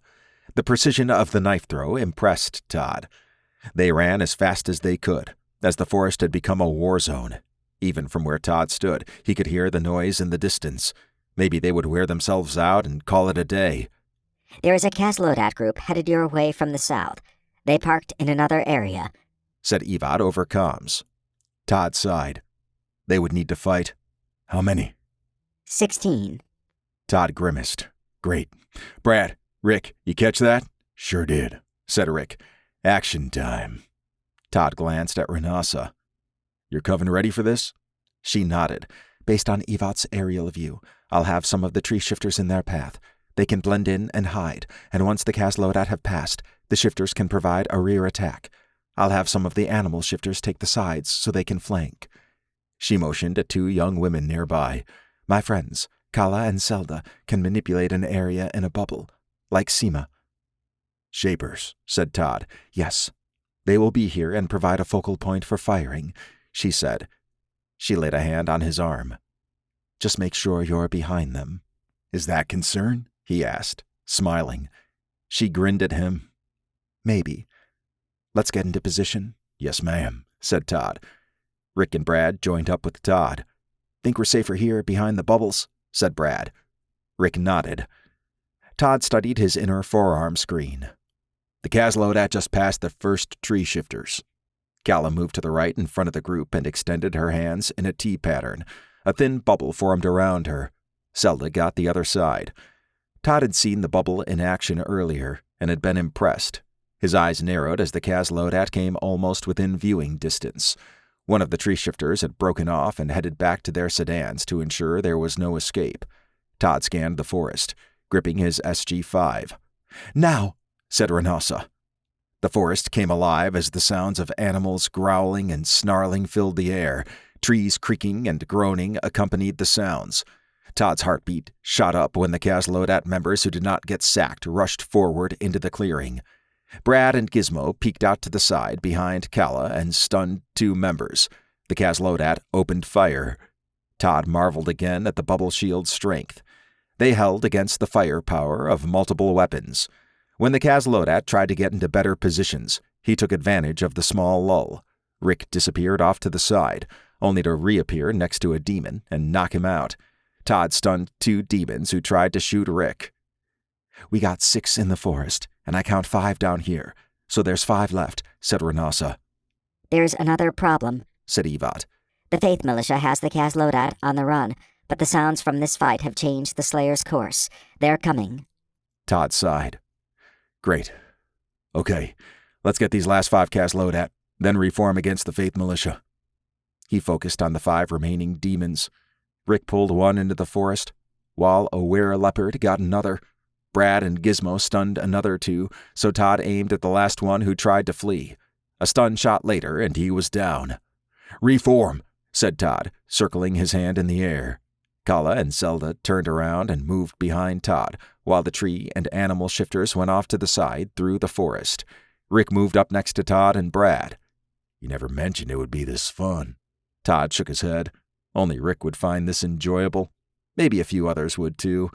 The precision of the knife throw impressed Todd. They ran as fast as they could, as the forest had become a war zone. Even from where Todd stood, he could hear the noise in the distance. Maybe they would wear themselves out and call it a day. There is a Caslodat group headed your way from the south. They parked in another area, said Evat over comms. Todd sighed. They would need to fight. How many? 16. Todd grimaced. Great. Brad, Rick, you catch that? Sure did, said Rick. Action time. Todd glanced at Renasa. Your coven ready for this? She nodded. Based on Evat's aerial view, I'll have some of the tree shifters in their path. They can blend in and hide, and once the Caslodat have passed, the shifters can provide a rear attack. I'll have some of the animal shifters take the sides so they can flank. She motioned at 2 young women nearby. My friends, Kala and Zelda, can manipulate an area in a bubble, like Seema. Shapers, said Todd. Yes. They will be here and provide a focal point for firing, she said. She laid a hand on his arm. Just make sure you're behind them. Is that concern? He asked, smiling. She grinned at him. Maybe. Let's get into position. Yes, ma'am, said Todd. Rick and Brad joined up with Todd. Think we're safer here behind the bubbles, said Brad. Rick nodded. Todd studied his inner forearm screen. The Caslodat just passed the first tree shifters. Kala moved to the right in front of the group and extended her hands in a T pattern. A thin bubble formed around her. Zelda got the other side. Todd had seen the bubble in action earlier and had been impressed. His eyes narrowed as the Caslodat came almost within viewing distance. One of the tree shifters had broken off and headed back to their sedans to ensure there was no escape. Todd scanned the forest, gripping his SG-5. Now, said Renasa. The forest came alive as the sounds of animals growling and snarling filled the air. Trees creaking and groaning accompanied the sounds. Todd's heartbeat shot up when the Caslodat members who did not get sacked rushed forward into the clearing. Brad and Gizmo peeked out to the side behind Kala and stunned 2 members. The Caslodat opened fire. Todd marveled again at the bubble shield's strength. They held against the firepower of multiple weapons. When the Caslodat tried to get into better positions, he took advantage of the small lull. Rick disappeared off to the side, only to reappear next to a demon and knock him out. Todd stunned 2 demons who tried to shoot Rick. We got 6 in the forest, and I count 5 down here, so there's 5 left, said Renasa. There's another problem, said Evat. The Faith Militia has the Caslodat on the run, but the sounds from this fight have changed the Slayer's course. They're coming. Todd sighed. Great. Okay, let's get these last 5 Caslodat, then reform against the Faith Militia. He focused on the 5 remaining demons. Rick pulled one into the forest, while a were-leopard got another. Brad and Gizmo stunned another 2, so Todd aimed at the last one who tried to flee. A stun shot later, and he was down. Reform, said Todd, circling his hand in the air. Kala and Zelda turned around and moved behind Todd, while the tree and animal shifters went off to the side through the forest. Rick moved up next to Todd and Brad. You never mentioned it would be this fun. Todd shook his head. Only Rick would find this enjoyable. Maybe a few others would, too.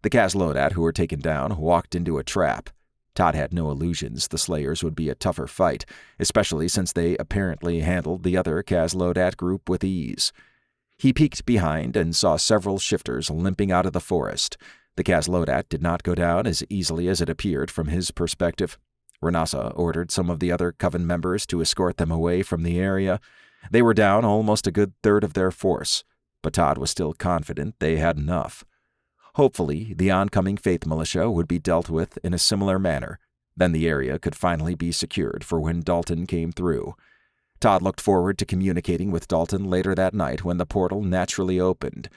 The Caslodat who were taken down walked into a trap. Todd had no illusions the Slayers would be a tougher fight, especially since they apparently handled the other Caslodat group with ease. He peeked behind and saw several shifters limping out of the forest. The Caslodat did not go down as easily as it appeared from his perspective. Renasa ordered some of the other Coven members to escort them away from the area. They were down almost a good third of their force, but Todd was still confident they had enough. Hopefully, the oncoming Faith Militia would be dealt with in a similar manner. Then the area could finally be secured for when Dalton came through. Todd looked forward to communicating with Dalton later that night when the portal naturally opened.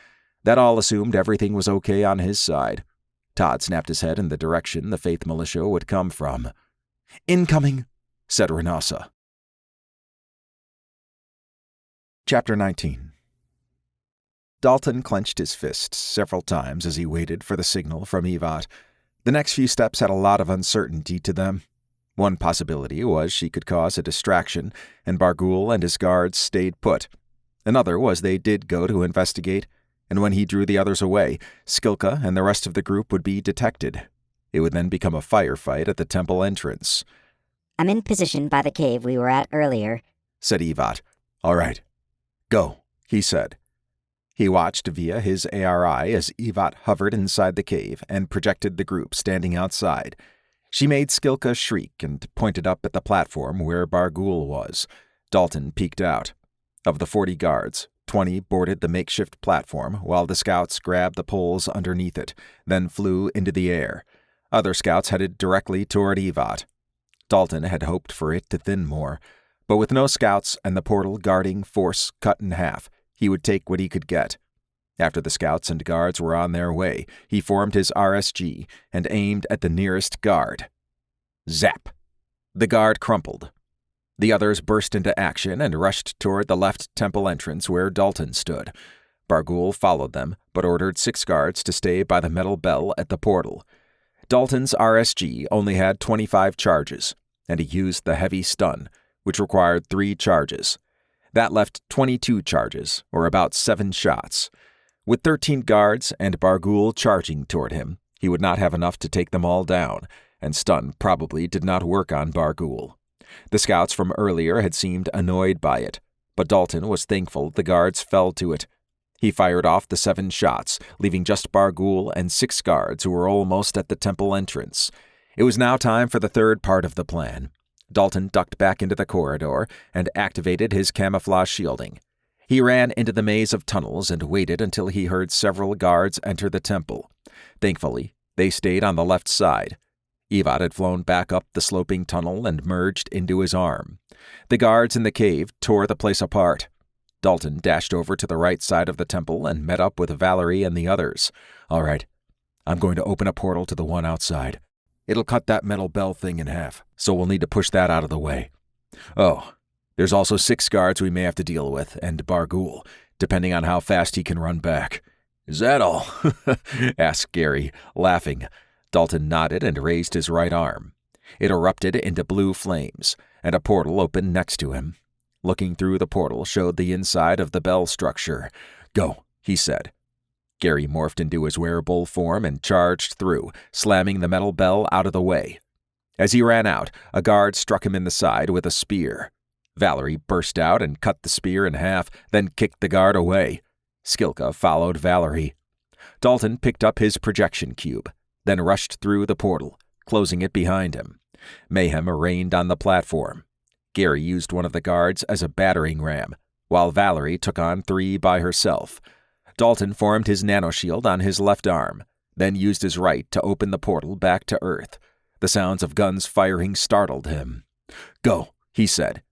That all assumed everything was okay on his side. Todd snapped his head in the direction the Faith Militia would come from. Incoming, said Renasa. Chapter 19. Dalton clenched his fists several times as he waited for the signal from Evat. The next few steps had a lot of uncertainty to them. One possibility was she could cause a distraction, and Bargul and his guards stayed put. Another was they did go to investigate, and when he drew the others away, Skilka and the rest of the group would be detected. It would then become a firefight at the temple entrance. I'm in position by the cave we were at earlier, said Evat. All right. Go, he said. He watched via his ARI as Evat hovered inside the cave and projected the group standing outside. She made Skilka shriek and pointed up at the platform where Bargul was. Dalton peeked out. Of the 40 guards, 20 boarded the makeshift platform while the scouts grabbed the poles underneath it, then flew into the air. Other scouts headed directly toward Evat. Dalton had hoped for it to thin more, but with no scouts and the portal guarding force cut in half, he would take what he could get. After the scouts and guards were on their way, he formed his RSG and aimed at the nearest guard. Zap! The guard crumpled. The others burst into action and rushed toward the left temple entrance where Dalton stood. Bargul followed them, but ordered 6 guards to stay by the metal bell at the portal. Dalton's RSG only had 25 charges, and he used the heavy stun, which required 3 charges. That left 22 charges, or about 7 shots. With 13 guards and Bargul charging toward him, he would not have enough to take them all down, and stun probably did not work on Bargul. The scouts from earlier had seemed annoyed by it, but Dalton was thankful the guards fell to it. He fired off the 7 shots, leaving just Bargul and 6 guards who were almost at the temple entrance. It was now time for the third part of the plan. Dalton ducked back into the corridor and activated his camouflage shielding. He ran into the maze of tunnels and waited until he heard several guards enter the temple. Thankfully, they stayed on the left side. Evat had flown back up the sloping tunnel and merged into his arm. The guards in the cave tore the place apart. Dalton dashed over to the right side of the temple and met up with Valerie and the others. All right, I'm going to open a portal to the one outside. It'll cut that metal bell thing in half, so we'll need to push that out of the way. Oh, there's also 6 guards we may have to deal with, and Bargul, depending on how fast he can run back. Is that all? asked Gary, laughing. Dalton nodded and raised his right arm. It erupted into blue flames, and a portal opened next to him. Looking through the portal showed the inside of the bell structure. Go, he said. Gary morphed into his werebull form and charged through, slamming the metal bell out of the way. As he ran out, a guard struck him in the side with a spear. Valerie burst out and cut the spear in half, then kicked the guard away. Skilka followed Valerie. Dalton picked up his projection cube, then rushed through the portal, closing it behind him. Mayhem reigned on the platform. Gary used one of the guards as a battering ram, while Valerie took on 3 by herself. Dalton formed his nanoshield on his left arm, then used his right to open the portal back to Earth. The sounds of guns firing startled him. Go, he said.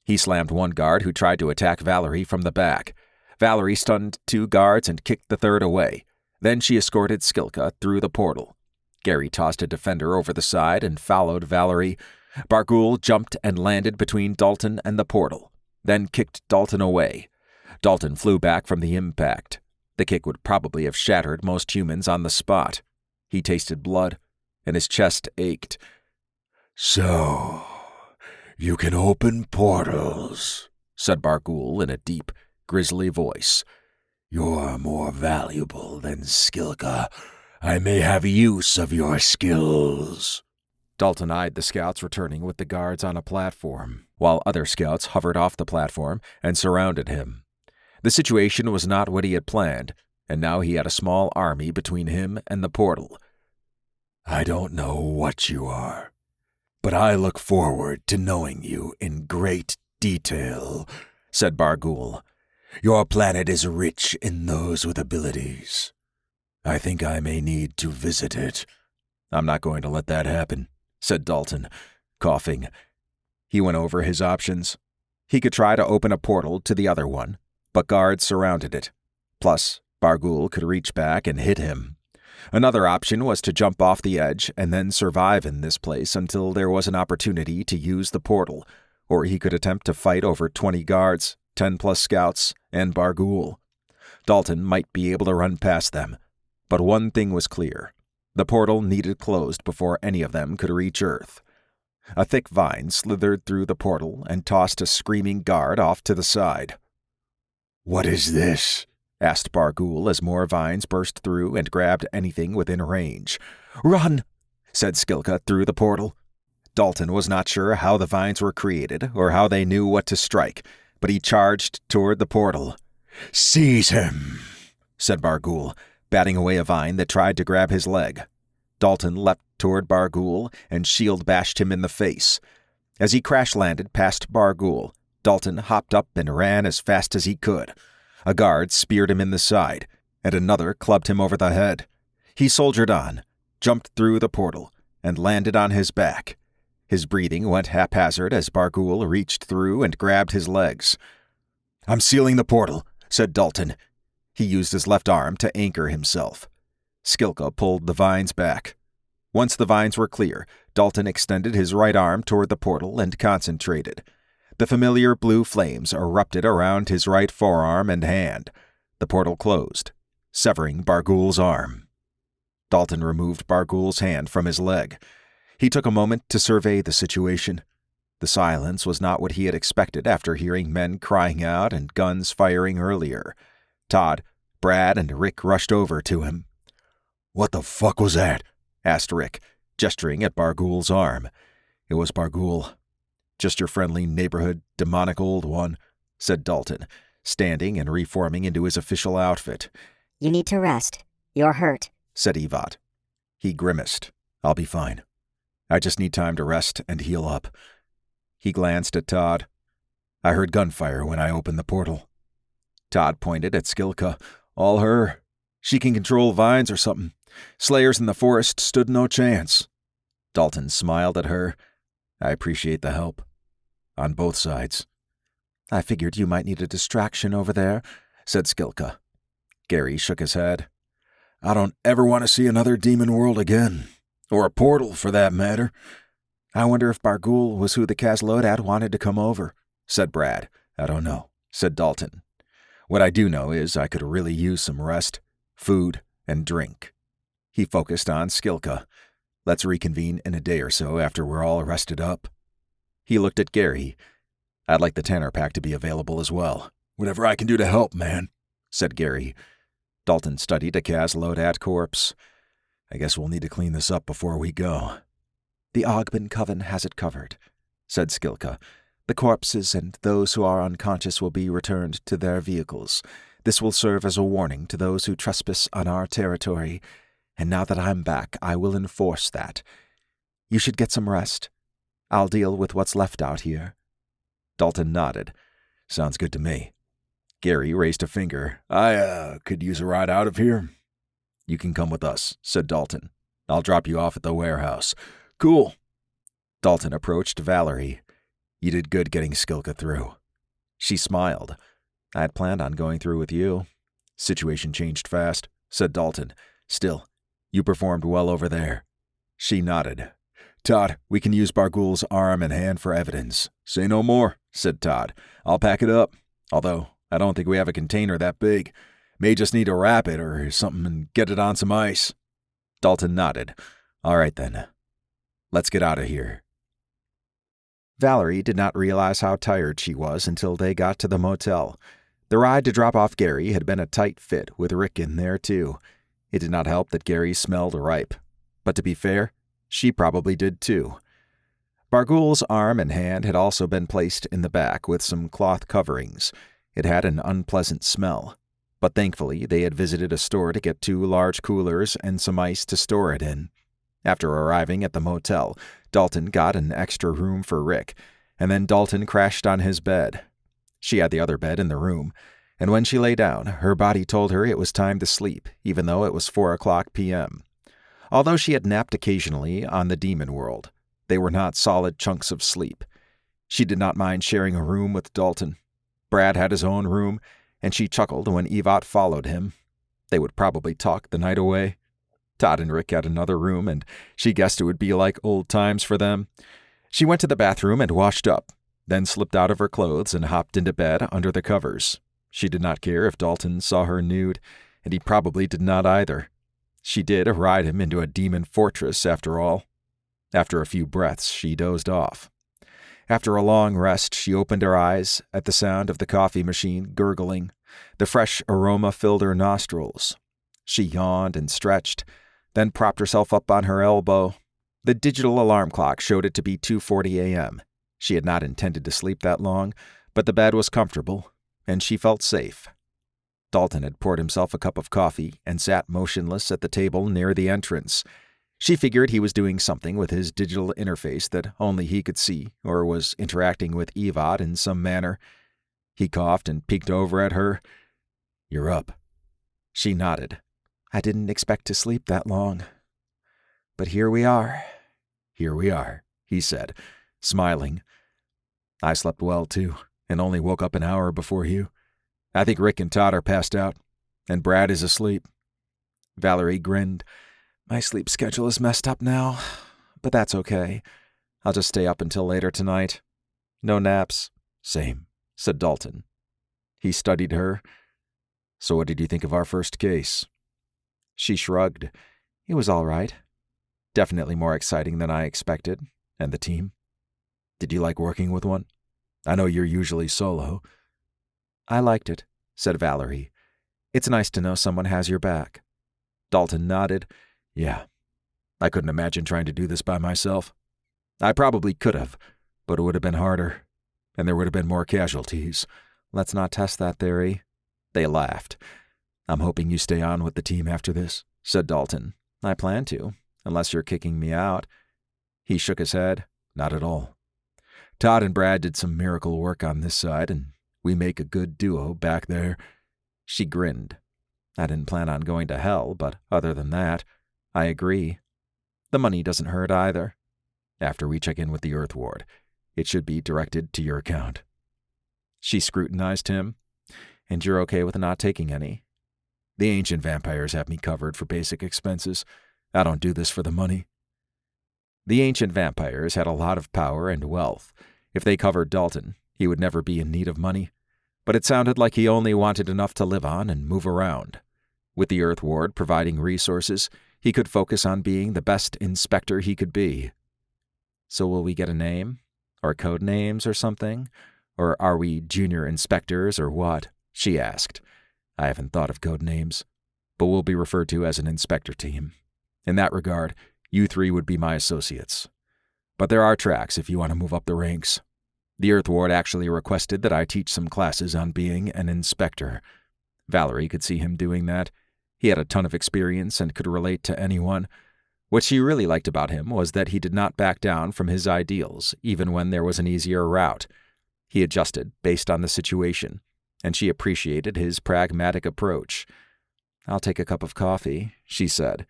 He slammed one guard who tried to attack Valerie from the back. Valerie stunned 2 guards and kicked the third away. Then she escorted Skilka through the portal. Gary tossed a defender over the side and followed Valerie. Bargul jumped and landed between Dalton and the portal, then kicked Dalton away. Dalton flew back from the impact. The kick would probably have shattered most humans on the spot. He tasted blood, and his chest ached. So, you can open portals, said Bargul in a deep, grisly voice. You're more valuable than Skilka. I may have use of your skills. Dalton eyed the scouts returning with the guards on a platform, while other scouts hovered off the platform and surrounded him. The situation was not what he had planned, and now he had a small army between him and the portal. I don't know what you are, but I look forward to knowing you in great detail, said Bargul. Your planet is rich in those with abilities. I think I may need to visit it. I'm not going to let that happen, said Dalton, coughing. He went over his options. He could try to open a portal to the other one, but guards surrounded it. Plus, Bargul could reach back and hit him. Another option was to jump off the edge and then survive in this place until there was an opportunity to use the portal, or he could attempt to fight over 20 guards, 10+ scouts, and Bargul. Dalton might be able to run past them, but one thing was clear. The portal needed closed before any of them could reach Earth. A thick vine slithered through the portal and tossed a screaming guard off to the side. "What is this?" asked Bargool as more vines burst through and grabbed anything within range. "Run!" said Skilka through the portal. Dalton was not sure how the vines were created or how they knew what to strike, but he charged toward the portal. "Seize him," said Bargool, batting away a vine that tried to grab his leg. Dalton leapt toward Bargool and shield bashed him in the face. As he crash-landed past Bargool, Dalton hopped up and ran as fast as he could. A guard speared him in the side, and another clubbed him over the head. He soldiered on, jumped through the portal, and landed on his back. His breathing went haphazard as Bargool reached through and grabbed his legs. "I'm sealing the portal," said Dalton. He used his left arm to anchor himself. Skilka pulled the vines back. Once the vines were clear, Dalton extended his right arm toward the portal and concentrated. The familiar blue flames erupted around his right forearm and hand. The portal closed, severing Bargool's arm. Dalton removed Bargool's hand from his leg. He took a moment to survey the situation. The silence was not what he had expected after hearing men crying out and guns firing earlier. Todd, Brad, and Rick rushed over to him. "What the fuck was that?" asked Rick, gesturing at Bargool's arm. It was Bargool. Just your friendly neighborhood demonic old one, said Dalton, standing and reforming into his official outfit. You need to rest. You're hurt, said Evat. He grimaced. I'll be fine. I just need time to rest and heal up. He glanced at Todd. I heard gunfire when I opened the portal. Todd pointed at Skilka. All her. She can control vines or something. Slayers in the forest stood no chance. Dalton smiled at her. I appreciate the help. On both sides. I figured you might need a distraction over there, said Skilka. Gary shook his head. I don't ever want to see another demon world again. Or a portal, for that matter. I wonder if Bargool was who the Kazlodat wanted to come over, said Brad. I don't know, said Dalton. What I do know is I could really use some rest, food, and drink. He focused on Skilka. Let's reconvene in a day or so after we're all rested up. He looked at Gary. I'd like the Tanner Pack to be available as well. Whatever I can do to help, man, said Gary. Dalton studied a Kazlodat corpse. I guess we'll need to clean this up before we go. The Ogben Coven has it covered, said Skilka. The corpses and those who are unconscious will be returned to their vehicles. This will serve as a warning to those who trespass on our territory, and now that I'm back, I will enforce that. You should get some rest. I'll deal with what's left out here. Dalton nodded. Sounds good to me. Gary raised a finger. I, could use a ride out of here. You can come with us, said Dalton. I'll drop you off at the warehouse. Cool. Dalton approached Valerie. You did good getting Skilka through. She smiled. I had planned on going through with you. Situation changed fast, said Dalton. Still, you performed well over there. She nodded. Todd, we can use Bargool's arm and hand for evidence. Say no more, said Todd. I'll pack it up. Although, I don't think we have a container that big. May just need to wrap it or something and get it on some ice. Dalton nodded. All right then. Let's get out of here. Valerie did not realize how tired she was until they got to the motel. The ride to drop off Gary had been a tight fit with Rick in there too. It did not help that Gary smelled ripe. But to be fair, she probably did too. Bargool's arm and hand had also been placed in the back with some cloth coverings. It had an unpleasant smell. But thankfully, they had visited a store to get 2 large coolers and some ice to store it in. After arriving at the motel, Dalton got an extra room for Rick, and then Dalton crashed on his bed. She had the other bed in the room, and when she lay down, her body told her it was time to sleep, even though it was 4:00 p.m. Although she had napped occasionally on the demon world, they were not solid chunks of sleep. She did not mind sharing a room with Dalton. Brad had his own room, and she chuckled when Evat followed him. They would probably talk the night away. Todd and Rick had another room, and she guessed it would be like old times for them. She went to the bathroom and washed up, then slipped out of her clothes and hopped into bed under the covers. She did not care if Dalton saw her nude, and he probably did not either. She did ride him into a demon fortress, after all. After a few breaths, she dozed off. After a long rest, she opened her eyes at the sound of the coffee machine gurgling. The fresh aroma filled her nostrils. She yawned and stretched, then propped herself up on her elbow. The digital alarm clock showed it to be 2:40 a.m. She had not intended to sleep that long, but the bed was comfortable, and she felt safe. Dalton had poured himself a cup of coffee and sat motionless at the table near the entrance. She figured he was doing something with his digital interface that only he could see, or was interacting with Evod in some manner. He coughed and peeked over at her. "You're up." She nodded. "I didn't expect to sleep that long. But here we are." "Here we are," he said, smiling. "I slept well, too, and only woke up an hour before you. I think Rick and Todd are passed out, and Brad is asleep." Valerie grinned. "My sleep schedule is messed up now, but that's okay. I'll just stay up until later tonight. No naps." "Same," said Dalton. He studied her. "So what did you think of our first case?" She shrugged. "It was all right. Definitely more exciting than I expected. And the team? Did you like working with one? I know you're usually solo." "I liked it," said Valerie. "It's nice to know someone has your back." Dalton nodded. "Yeah. I couldn't imagine trying to do this by myself. I probably could have, but it would have been harder, and there would have been more casualties." "Let's not test that theory." They laughed. "I'm hoping you stay on with the team after this," said Dalton. "I plan to, unless you're kicking me out." He shook his head. "Not at all. Todd and Brad did some miracle work on this side, and we make a good duo back there." She grinned. "I didn't plan on going to hell, but other than that, I agree. The money doesn't hurt either. After we check in with the Earth Ward, it should be directed to your account." She scrutinized him. "And you're okay with not taking any?" "The ancient vampires have me covered for basic expenses. I don't do this for the money." The ancient vampires had a lot of power and wealth. If they covered Dalton, he would never be in need of money. But it sounded like he only wanted enough to live on and move around. With the Earth Ward providing resources, he could focus on being the best inspector he could be. "So will we get a name? Or code names or something? Or are we junior inspectors or what?" she asked. "I haven't thought of code names, but we'll be referred to as an inspector team. In that regard, you three would be my associates. But there are tracks if you want to move up the ranks. The Earth Ward actually requested that I teach some classes on being an inspector." Valerie could see him doing that. He had a ton of experience and could relate to anyone. What she really liked about him was that he did not back down from his ideals, even when there was an easier route. He adjusted based on the situation, and she appreciated his pragmatic approach. "I'll take a cup of coffee," she said.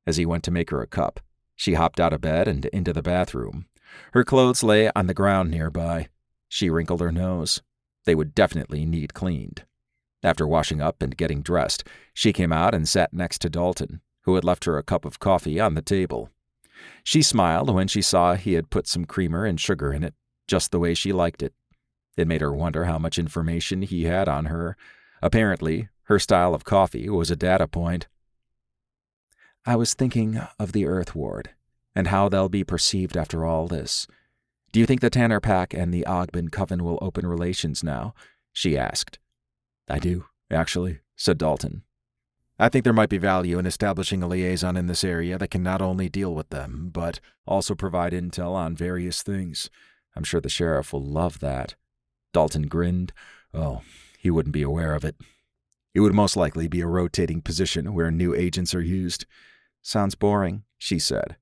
As he went to make her a cup, she hopped out of bed and into the bathroom. Her clothes lay on the ground nearby. She wrinkled her nose. They would definitely need cleaned. After washing up and getting dressed, she came out and sat next to Dalton, who had left her a cup of coffee on the table. She smiled when she saw he had put some creamer and sugar in it, just the way she liked it. It made her wonder how much information he had on her. Apparently, her style of coffee was a data point. "I was thinking of the Earth Ward, and how they'll be perceived after all this. Do you think the Tanner Pack and the Ogben Coven will open relations now?" she asked. "I do, actually," said Dalton. "I think there might be value in establishing a liaison in this area that can not only deal with them, but also provide intel on various things. I'm sure the sheriff will love that." Dalton grinned. "Oh, he wouldn't be aware of it. It would most likely be a rotating position where new agents are used." "Sounds boring," she said.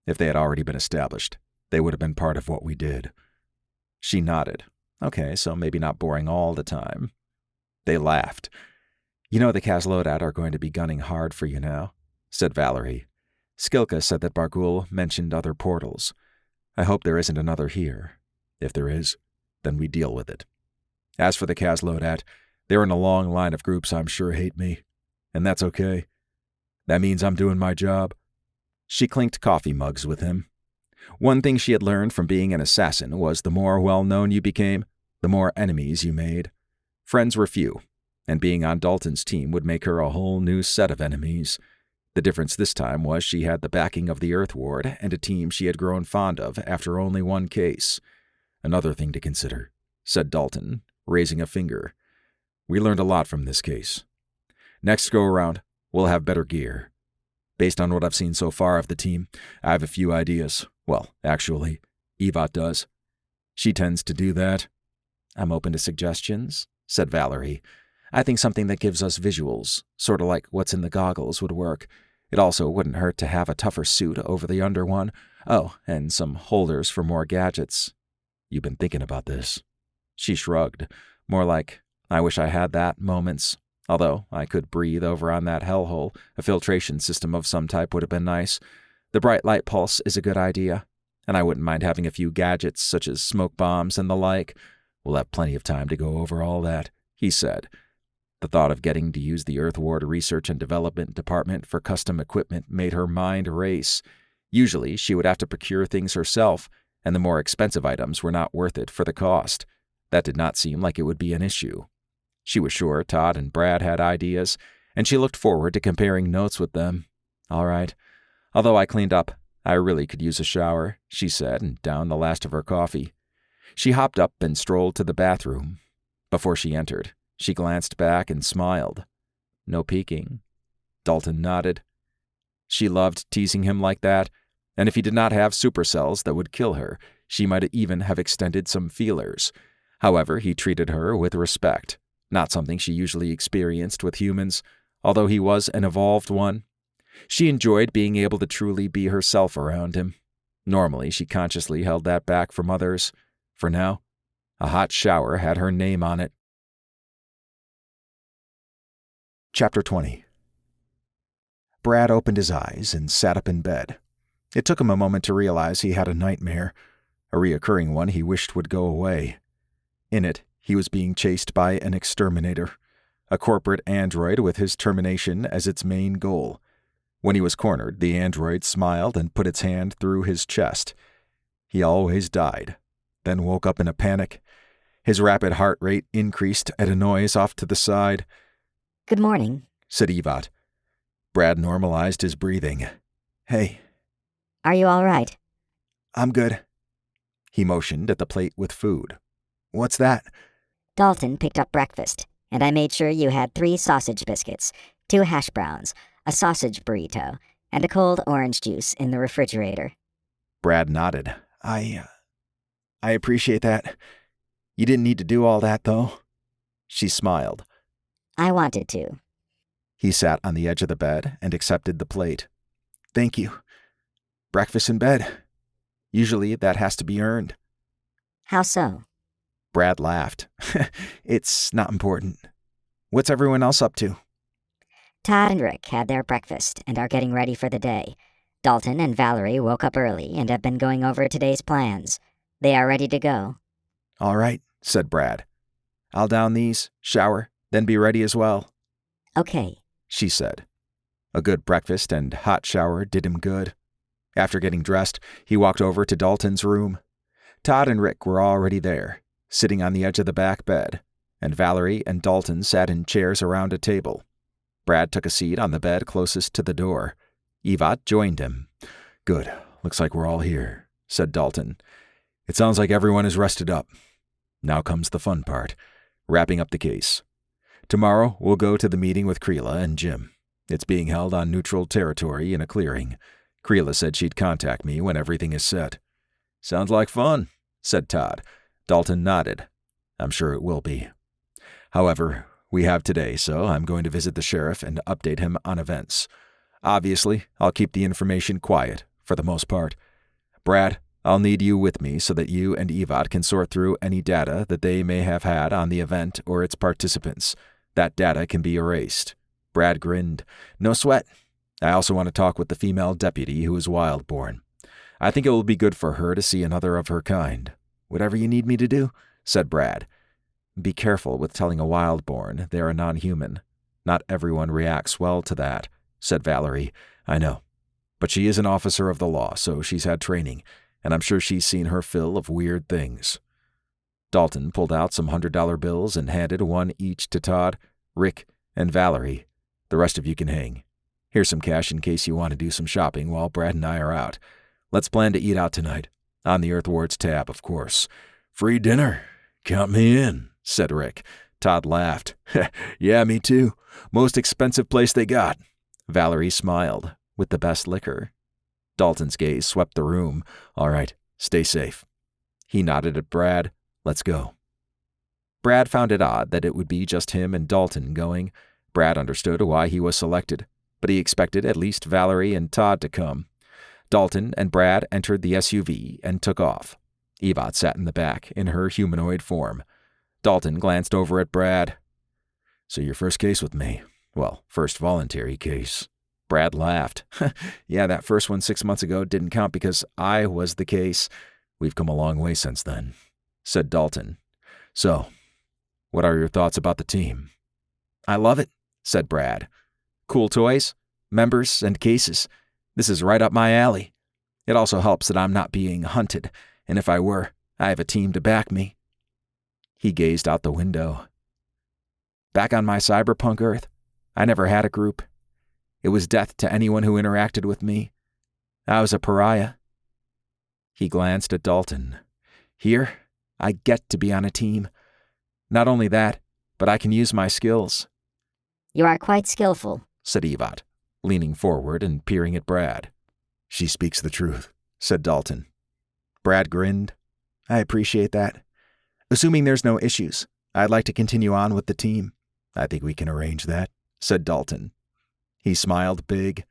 "If they had already been established, they would have been part of what we did." She nodded. "Okay, so maybe not boring all the time." They laughed. "You know the Kazlodat are going to be gunning hard for you now," said Valerie. "Skilka said that Bargul mentioned other portals. I hope there isn't another here. If there is, then we deal with it. As for the Kazlodat, they're in a long line of groups I'm sure hate me. And that's okay. That means I'm doing my job." She clinked coffee mugs with him. One thing she had learned from being an assassin was the more well-known you became, the more enemies you made. Friends were few, and being on Dalton's team would make her a whole new set of enemies. The difference this time was she had the backing of the Earth Ward and a team she had grown fond of after only one case. Another thing to consider, said Dalton, raising a finger. We learned a lot from this case. Next go-around, we'll have better gear. Based on what I've seen so far of the team, I have a few ideas. Well, actually, Evat does. She tends to do that. I'm open to suggestions, said Valerie. I think something that gives us visuals, sort of like what's in the goggles, would work. It also wouldn't hurt to have a tougher suit over the under one. Oh, and some holders for more gadgets. You've been thinking about this. She shrugged, more like, I wish I had that moments. Although I could breathe over on that hellhole, a filtration system of some type would have been nice. The bright light pulse is a good idea, and I wouldn't mind having a few gadgets such as smoke bombs and the like. We'll have plenty of time to go over all that, he said. The thought of getting to use the Earth Ward Research and Development Department for custom equipment made her mind race. Usually, she would have to procure things herself, and the more expensive items were not worth it for the cost. That did not seem like it would be an issue. She was sure Todd and Brad had ideas, and she looked forward to comparing notes with them. All right. Although I cleaned up, I really could use a shower, she said, and downed the last of her coffee. She hopped up and strolled to the bathroom. Before she entered, she glanced back and smiled. No peeking. Dalton nodded. She loved teasing him like that, and if he did not have supercells that would kill her, she might even have extended some feelers. However, he treated her with respect. Not something she usually experienced with humans, although he was an evolved one. She enjoyed being able to truly be herself around him. Normally, she consciously held that back from others. For now, a hot shower had her name on it. Chapter 20. Brad opened his eyes and sat up in bed. It took him a moment to realize he had a nightmare, a reoccurring one he wished would go away. In it, he was being chased by an exterminator, a corporate android with his termination as its main goal. When he was cornered, the android smiled and put its hand through his chest. He always died, then woke up in a panic. His rapid heart rate increased at a noise off to the side. Good morning, said Evat. Brad normalized his breathing. Hey. Are you all right? I'm good. He motioned at the plate with food. What's that? Dalton picked up breakfast, and I made sure you had 3 sausage biscuits, 2 hash browns, a sausage burrito, and a cold orange juice in the refrigerator. Brad nodded. I appreciate that. You didn't need to do all that, though. She smiled. I wanted to. He sat on the edge of the bed and accepted the plate. Thank you. Breakfast in bed. Usually that has to be earned. How so? Brad laughed. It's not important. What's everyone else up to? Todd and Rick had their breakfast and are getting ready for the day. Dalton and Valerie woke up early and have been going over today's plans. They are ready to go. All right, said Brad. I'll down these, shower, then be ready as well. Okay, she said. A good breakfast and hot shower did him good. After getting dressed, he walked over to Dalton's room. Todd and Rick were already there, sitting on the edge of the back bed, and Valerie and Dalton sat in chairs around a table. Brad took a seat on the bed closest to the door. Evat joined him. Good. Looks like we're all here, said Dalton. It sounds like everyone is rested up. Now comes the fun part, wrapping up the case. Tomorrow, we'll go to the meeting with Creela and Jim. It's being held on neutral territory in a clearing. Creela said she'd contact me when everything is set. Sounds like fun, said Todd. Dalton nodded. I'm sure it will be. However, we have today, so I'm going to visit the sheriff and update him on events. Obviously, I'll keep the information quiet, for the most part. Brad, I'll need you with me so that you and Evat can sort through any data that they may have had on the event or its participants. That data can be erased. Brad grinned. No sweat. I also want to talk with the female deputy who is Wildborn. I think it will be good for her to see another of her kind. Whatever you need me to do, said Brad. Be careful with telling a Wildborn they're a non-human. Not everyone reacts well to that, said Valerie. I know. But she is an officer of the law, so she's had training, and I'm sure she's seen her fill of weird things. Dalton pulled out some $100 bills and handed one each to Todd, Rick, and Valerie. The rest of you can hang. Here's some cash in case you want to do some shopping while Brad and I are out. Let's plan to eat out tonight. On the Earthward's tab, of course. Free dinner? Count me in, said Rick. Todd laughed. Yeah, me too. Most expensive place they got. Valerie smiled. With the best liquor. Dalton's gaze swept the room. All right, stay safe. He nodded at Brad. Let's go. Brad found it odd that it would be just him and Dalton going. Brad understood why he was selected, but he expected at least Valerie and Todd to come. Dalton and Brad entered the SUV and took off. Yvette sat in the back in her humanoid form. Dalton glanced over at Brad. So your first case with me? Well, first voluntary case. Brad laughed. Yeah, that first one 6 months ago didn't count because I was the case. We've come a long way since then, said Dalton. So, what are your thoughts about the team? I love it, said Brad. Cool toys, members, and cases. This is right up my alley. It also helps that I'm not being hunted, and if I were, I have a team to back me. He gazed out the window. Back on my cyberpunk Earth, I never had a group. It was death to anyone who interacted with me. I was a pariah. He glanced at Dalton. Here, I get to be on a team. Not only that, but I can use my skills. You are quite skillful, said Yvette, leaning forward and peering at Brad. She speaks the truth, said Dalton. Brad grinned. I appreciate that. Assuming there's no issues, I'd like to continue on with the team. I think we can arrange that, said Dalton. He smiled big.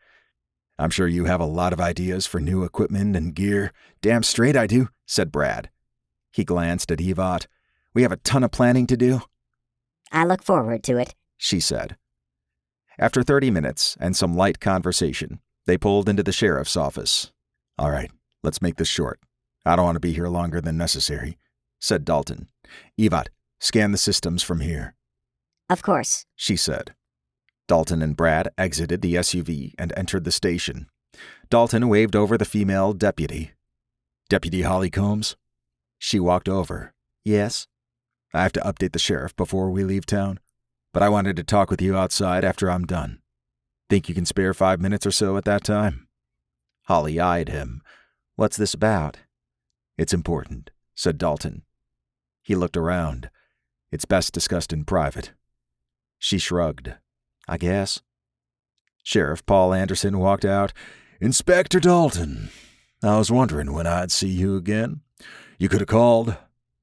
I'm sure you have a lot of ideas for new equipment and gear. Damn straight I do, said Brad. He glanced at Yvette. We have a ton of planning to do. I look forward to it, she said. After 30 minutes and some light conversation, they pulled into the sheriff's office. All right, let's make this short. I don't want to be here longer than necessary, said Dalton. Yvette, scan the systems from here. Of course, she said. Dalton and Brad exited the SUV and entered the station. Dalton waved over the female deputy. Deputy Holly Combs? She walked over. Yes? I have to update the sheriff before we leave town, but I wanted to talk with you outside after I'm done. Think you can spare 5 minutes or so at that time? Holly eyed him. What's this about? It's important, said Dalton. He looked around. It's best discussed in private. She shrugged. I guess. Sheriff Paul Anderson walked out. Inspector Dalton, I was wondering when I'd see you again. You could have called,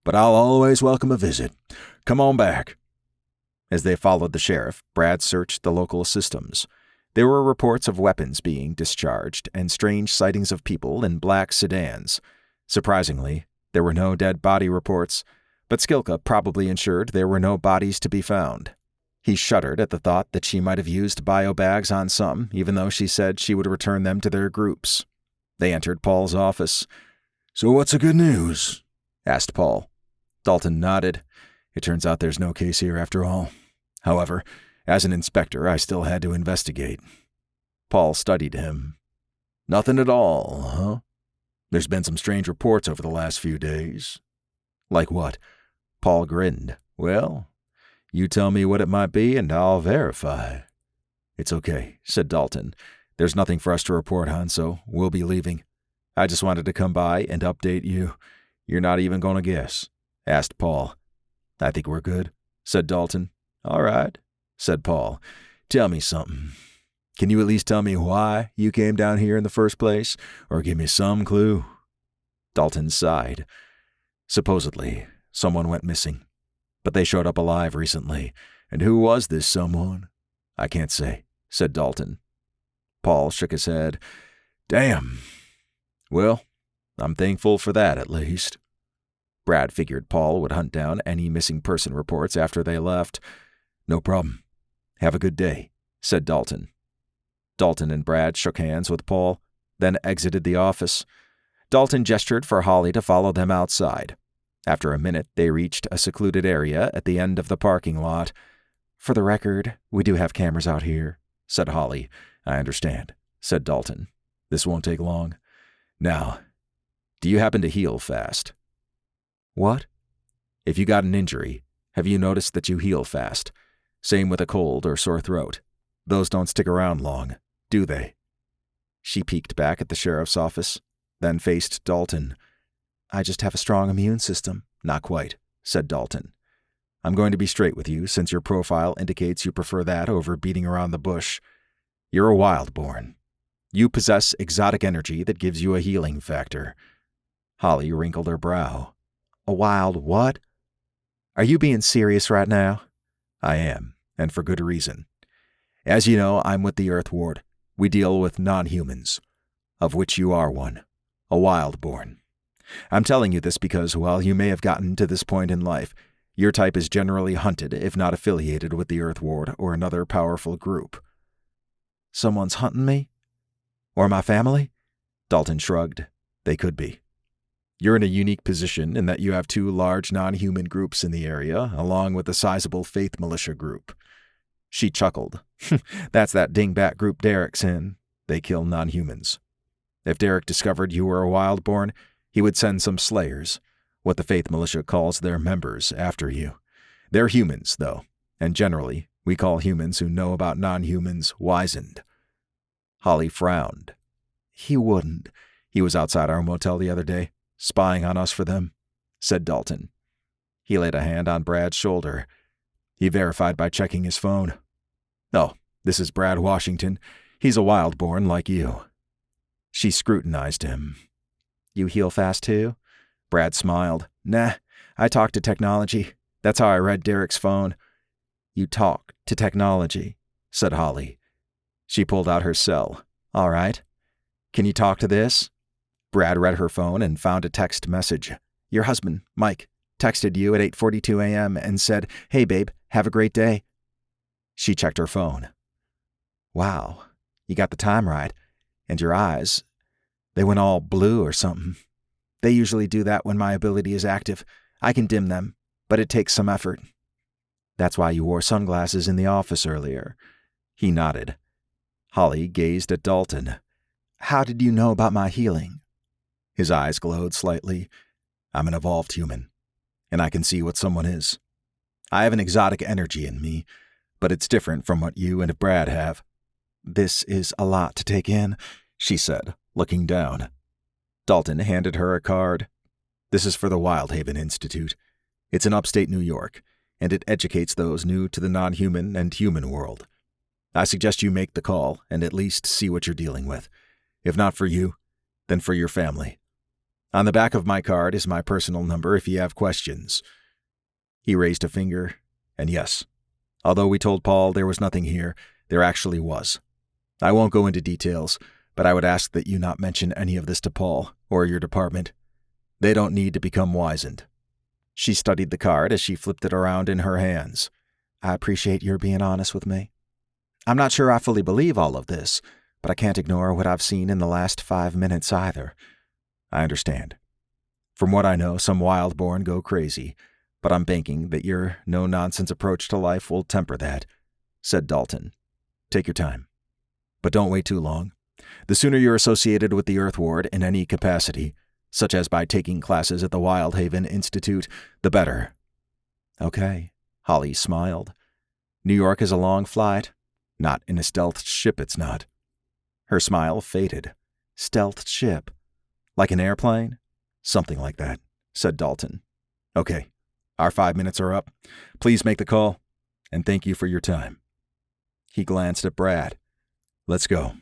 but I'll always welcome a visit. Come on back. As they followed the sheriff, Brad searched the local systems. There were reports of weapons being discharged and strange sightings of people in black sedans. Surprisingly, there were no dead body reports, but Skilka probably ensured there were no bodies to be found. He shuddered at the thought that she might have used biobags on some, even though she said she would return them to their groups. They entered Paul's office. So what's the good news? Asked Paul. Dalton nodded. It turns out there's no case here after all. However, as an inspector, I still had to investigate. Paul studied him. Nothing at all, huh? There's been some strange reports over the last few days. Like what? Paul grinned. Well, you tell me what it might be and I'll verify. It's okay, said Dalton. There's nothing for us to report on, so we'll be leaving. I just wanted to come by and update you. You're not even going to guess, asked Paul. I think we're good, said Dalton. All right, said Paul. Tell me something. Can you at least tell me why you came down here in the first place, or give me some clue? Dalton sighed. Supposedly, someone went missing, but they showed up alive recently. And who was this someone? I can't say, said Dalton. Paul shook his head. Damn. Well, I'm thankful for that at least. Brad figured Paul would hunt down any missing person reports after they left. No problem. Have a good day, said Dalton. Dalton and Brad shook hands with Paul, then exited the office. Dalton gestured for Holly to follow them outside. After a minute, they reached a secluded area at the end of the parking lot. For the record, we do have cameras out here, said Holly. I understand, said Dalton. This won't take long. Now, do you happen to heal fast? What? If you got an injury, have you noticed that you heal fast? Same with a cold or sore throat. Those don't stick around long. do they?" She peeked back at the sheriff's office, then faced Dalton. "I just have a strong immune system." "Not quite," said Dalton. "I'm going to be straight with you, since your profile indicates you prefer that over beating around the bush. You're a Wildborn. You possess exotic energy that gives you a healing factor." Holly wrinkled her brow. "A wild what? Are you being serious right now?" "I am, and for good reason. As you know, I'm with the Earth Ward. We deal with non-humans, of which you are one, a Wildborn. I'm telling you this because, while you may have gotten to this point in life, your type is generally hunted if not affiliated with the Earth Ward or another powerful group." "Someone's hunting me? Or my family?" Dalton shrugged. "They could be. You're in a unique position in that you have 2 large non-human groups in the area, along with a sizable faith militia group." She chuckled. "That's that dingbat group Derek's in. They kill non-humans. If Derek discovered you were a Wildborn, he would send some slayers, what the faith militia calls their members, after you. They're humans, though, and generally, we call humans who know about non-humans wizened." Holly frowned. "He wouldn't. He was outside our motel the other day, spying on us for them," said Dalton. He laid a hand on Brad's shoulder. He verified by checking his phone. "Oh, this is Brad Washington. He's a Wildborn like you." She scrutinized him. "You heal fast too?" Brad smiled. "Nah, I talk to technology. That's how I read Derek's phone." "You talk to technology," said Holly. She pulled out her cell. "All right. Can you talk to this?" Brad read her phone and found a text message. "Your husband, Mike, texted you at 8:42 a.m. and said, 'Hey, babe, have a great day.'" She checked her phone. "Wow, you got the time right. And your eyes, they went all blue or something. They usually do that when my ability is active. I can dim them, but it takes some effort. That's why you wore sunglasses in the office earlier." He nodded. Holly gazed at Dalton. "How did you know about my healing?" His eyes glowed slightly. "I'm an evolved human, and I can see what someone is. I have an exotic energy in me, but it's different from what you and Brad have." "This is a lot to take in," she said, looking down. Dalton handed her a card. "This is for the Wildhaven Institute. It's in upstate New York, and it educates those new to the non-human and human world. I suggest you make the call and at least see what you're dealing with. If not for you, then for your family. On the back of my card is my personal number if you have questions." He raised a finger, and yes, although we told Paul there was nothing here, there actually was. I won't go into details, but I would ask that you not mention any of this to Paul or your department. They don't need to become wizened. She studied the card as she flipped it around in her hands. "I appreciate your being honest with me. I'm not sure I fully believe all of this, but I can't ignore what I've seen in the last 5 minutes either." "I understand. From what I know, some Wildborn go crazy, but I'm banking that your no-nonsense approach to life will temper that," said Dalton. "Take your time. But don't wait too long. The sooner you're associated with the Earth Ward in any capacity, such as by taking classes at the Wildhaven Institute, the better." "Okay," Holly smiled. "New York is a long flight. Not in a stealth ship, it's not." Her smile faded. "Stealth ship? Like an airplane?" "Something like that," said Dalton. "Okay, our 5 minutes are up. Please make the call, and thank you for your time." He glanced at Brad. "Let's go."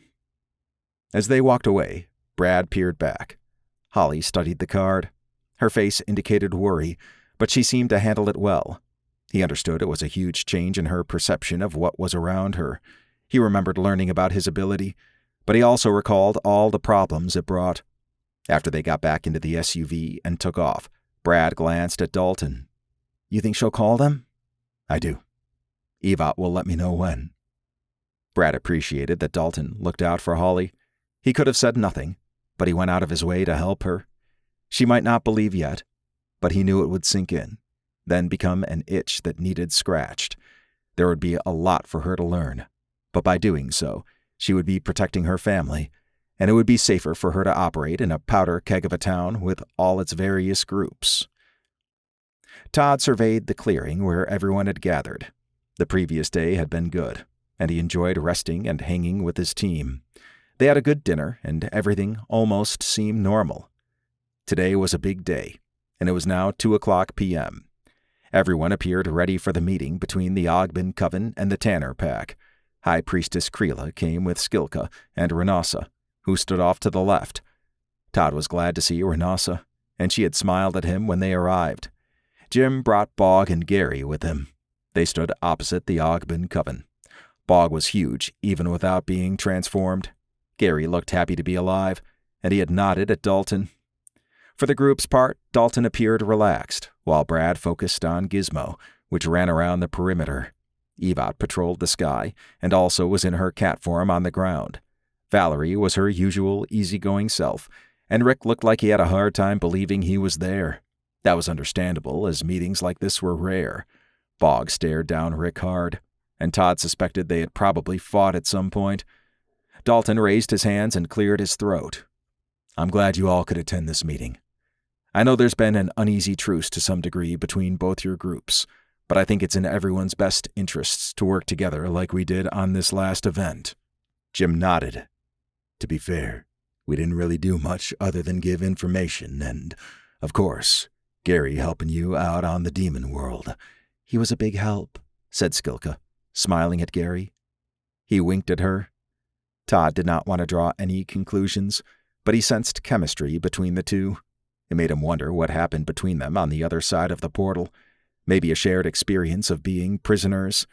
As they walked away, Brad peered back. Holly studied the card. Her face indicated worry, but she seemed to handle it well. He understood it was a huge change in her perception of what was around her. He remembered learning about his ability, but he also recalled all the problems it brought. After they got back into the SUV and took off, Brad glanced at Dalton. "You think she'll call them?" "I do. Evot will let me know when." Brad appreciated that Dalton looked out for Holly. He could have said nothing, but he went out of his way to help her. She might not believe yet, but he knew it would sink in, then become an itch that needed scratched. There would be a lot for her to learn, but by doing so, she would be protecting her family, and it would be safer for her to operate in a powder keg of a town with all its various groups. Todd surveyed the clearing where everyone had gathered. The previous day had been good, and he enjoyed resting and hanging with his team. They had a good dinner, and everything almost seemed normal. Today was a big day, and it was now 2:00 p.m. Everyone appeared ready for the meeting between the Ogbin Coven and the Tanner Pack. High Priestess Kreela came with Skilka and Renassa, who stood off to the left. Todd was glad to see Renassa, and she had smiled at him when they arrived. Jim brought Bog and Gary with him. They stood opposite the Ogbin Coven. Bog was huge, even without being transformed. Gary looked happy to be alive, and he had nodded at Dalton. For the group's part, Dalton appeared relaxed, while Brad focused on Gizmo, which ran around the perimeter. Evat patrolled the sky, and also was in her cat form on the ground. Valerie was her usual easygoing self, and Rick looked like he had a hard time believing he was there. That was understandable, as meetings like this were rare. Bog stared down Rick hard, and Todd suspected they had probably fought at some point. Dalton raised his hands and cleared his throat. I'm glad you all could attend this meeting. I know there's been an uneasy truce to some degree between both your groups, but I think it's in everyone's best interests to work together like we did on this last event. Jim nodded. To be fair, we didn't really do much other than give information and, of course, Gary helping you out on the demon world. He was a big help, said Skilka, smiling at Gary. He winked at her. Todd did not want to draw any conclusions, but he sensed chemistry between the two. It made him wonder what happened between them on the other side of the portal. Maybe a shared experience of being prisoners.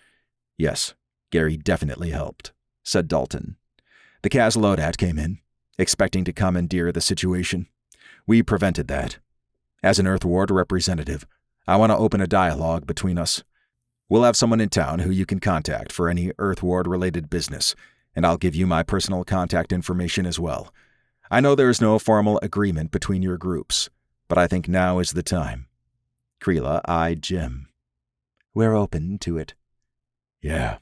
Yes, Gary definitely helped, said Dalton. The Kaz Lodat came in, expecting to commandeer the situation. We prevented that. As an Earthward representative, I want to open a dialogue between us. We'll have someone in town who you can contact for any Earthward-related business, and I'll give you my personal contact information as well. I know there is no formal agreement between your groups, but I think now is the time. Kreela eyed Jim. We're open to it. Yeah,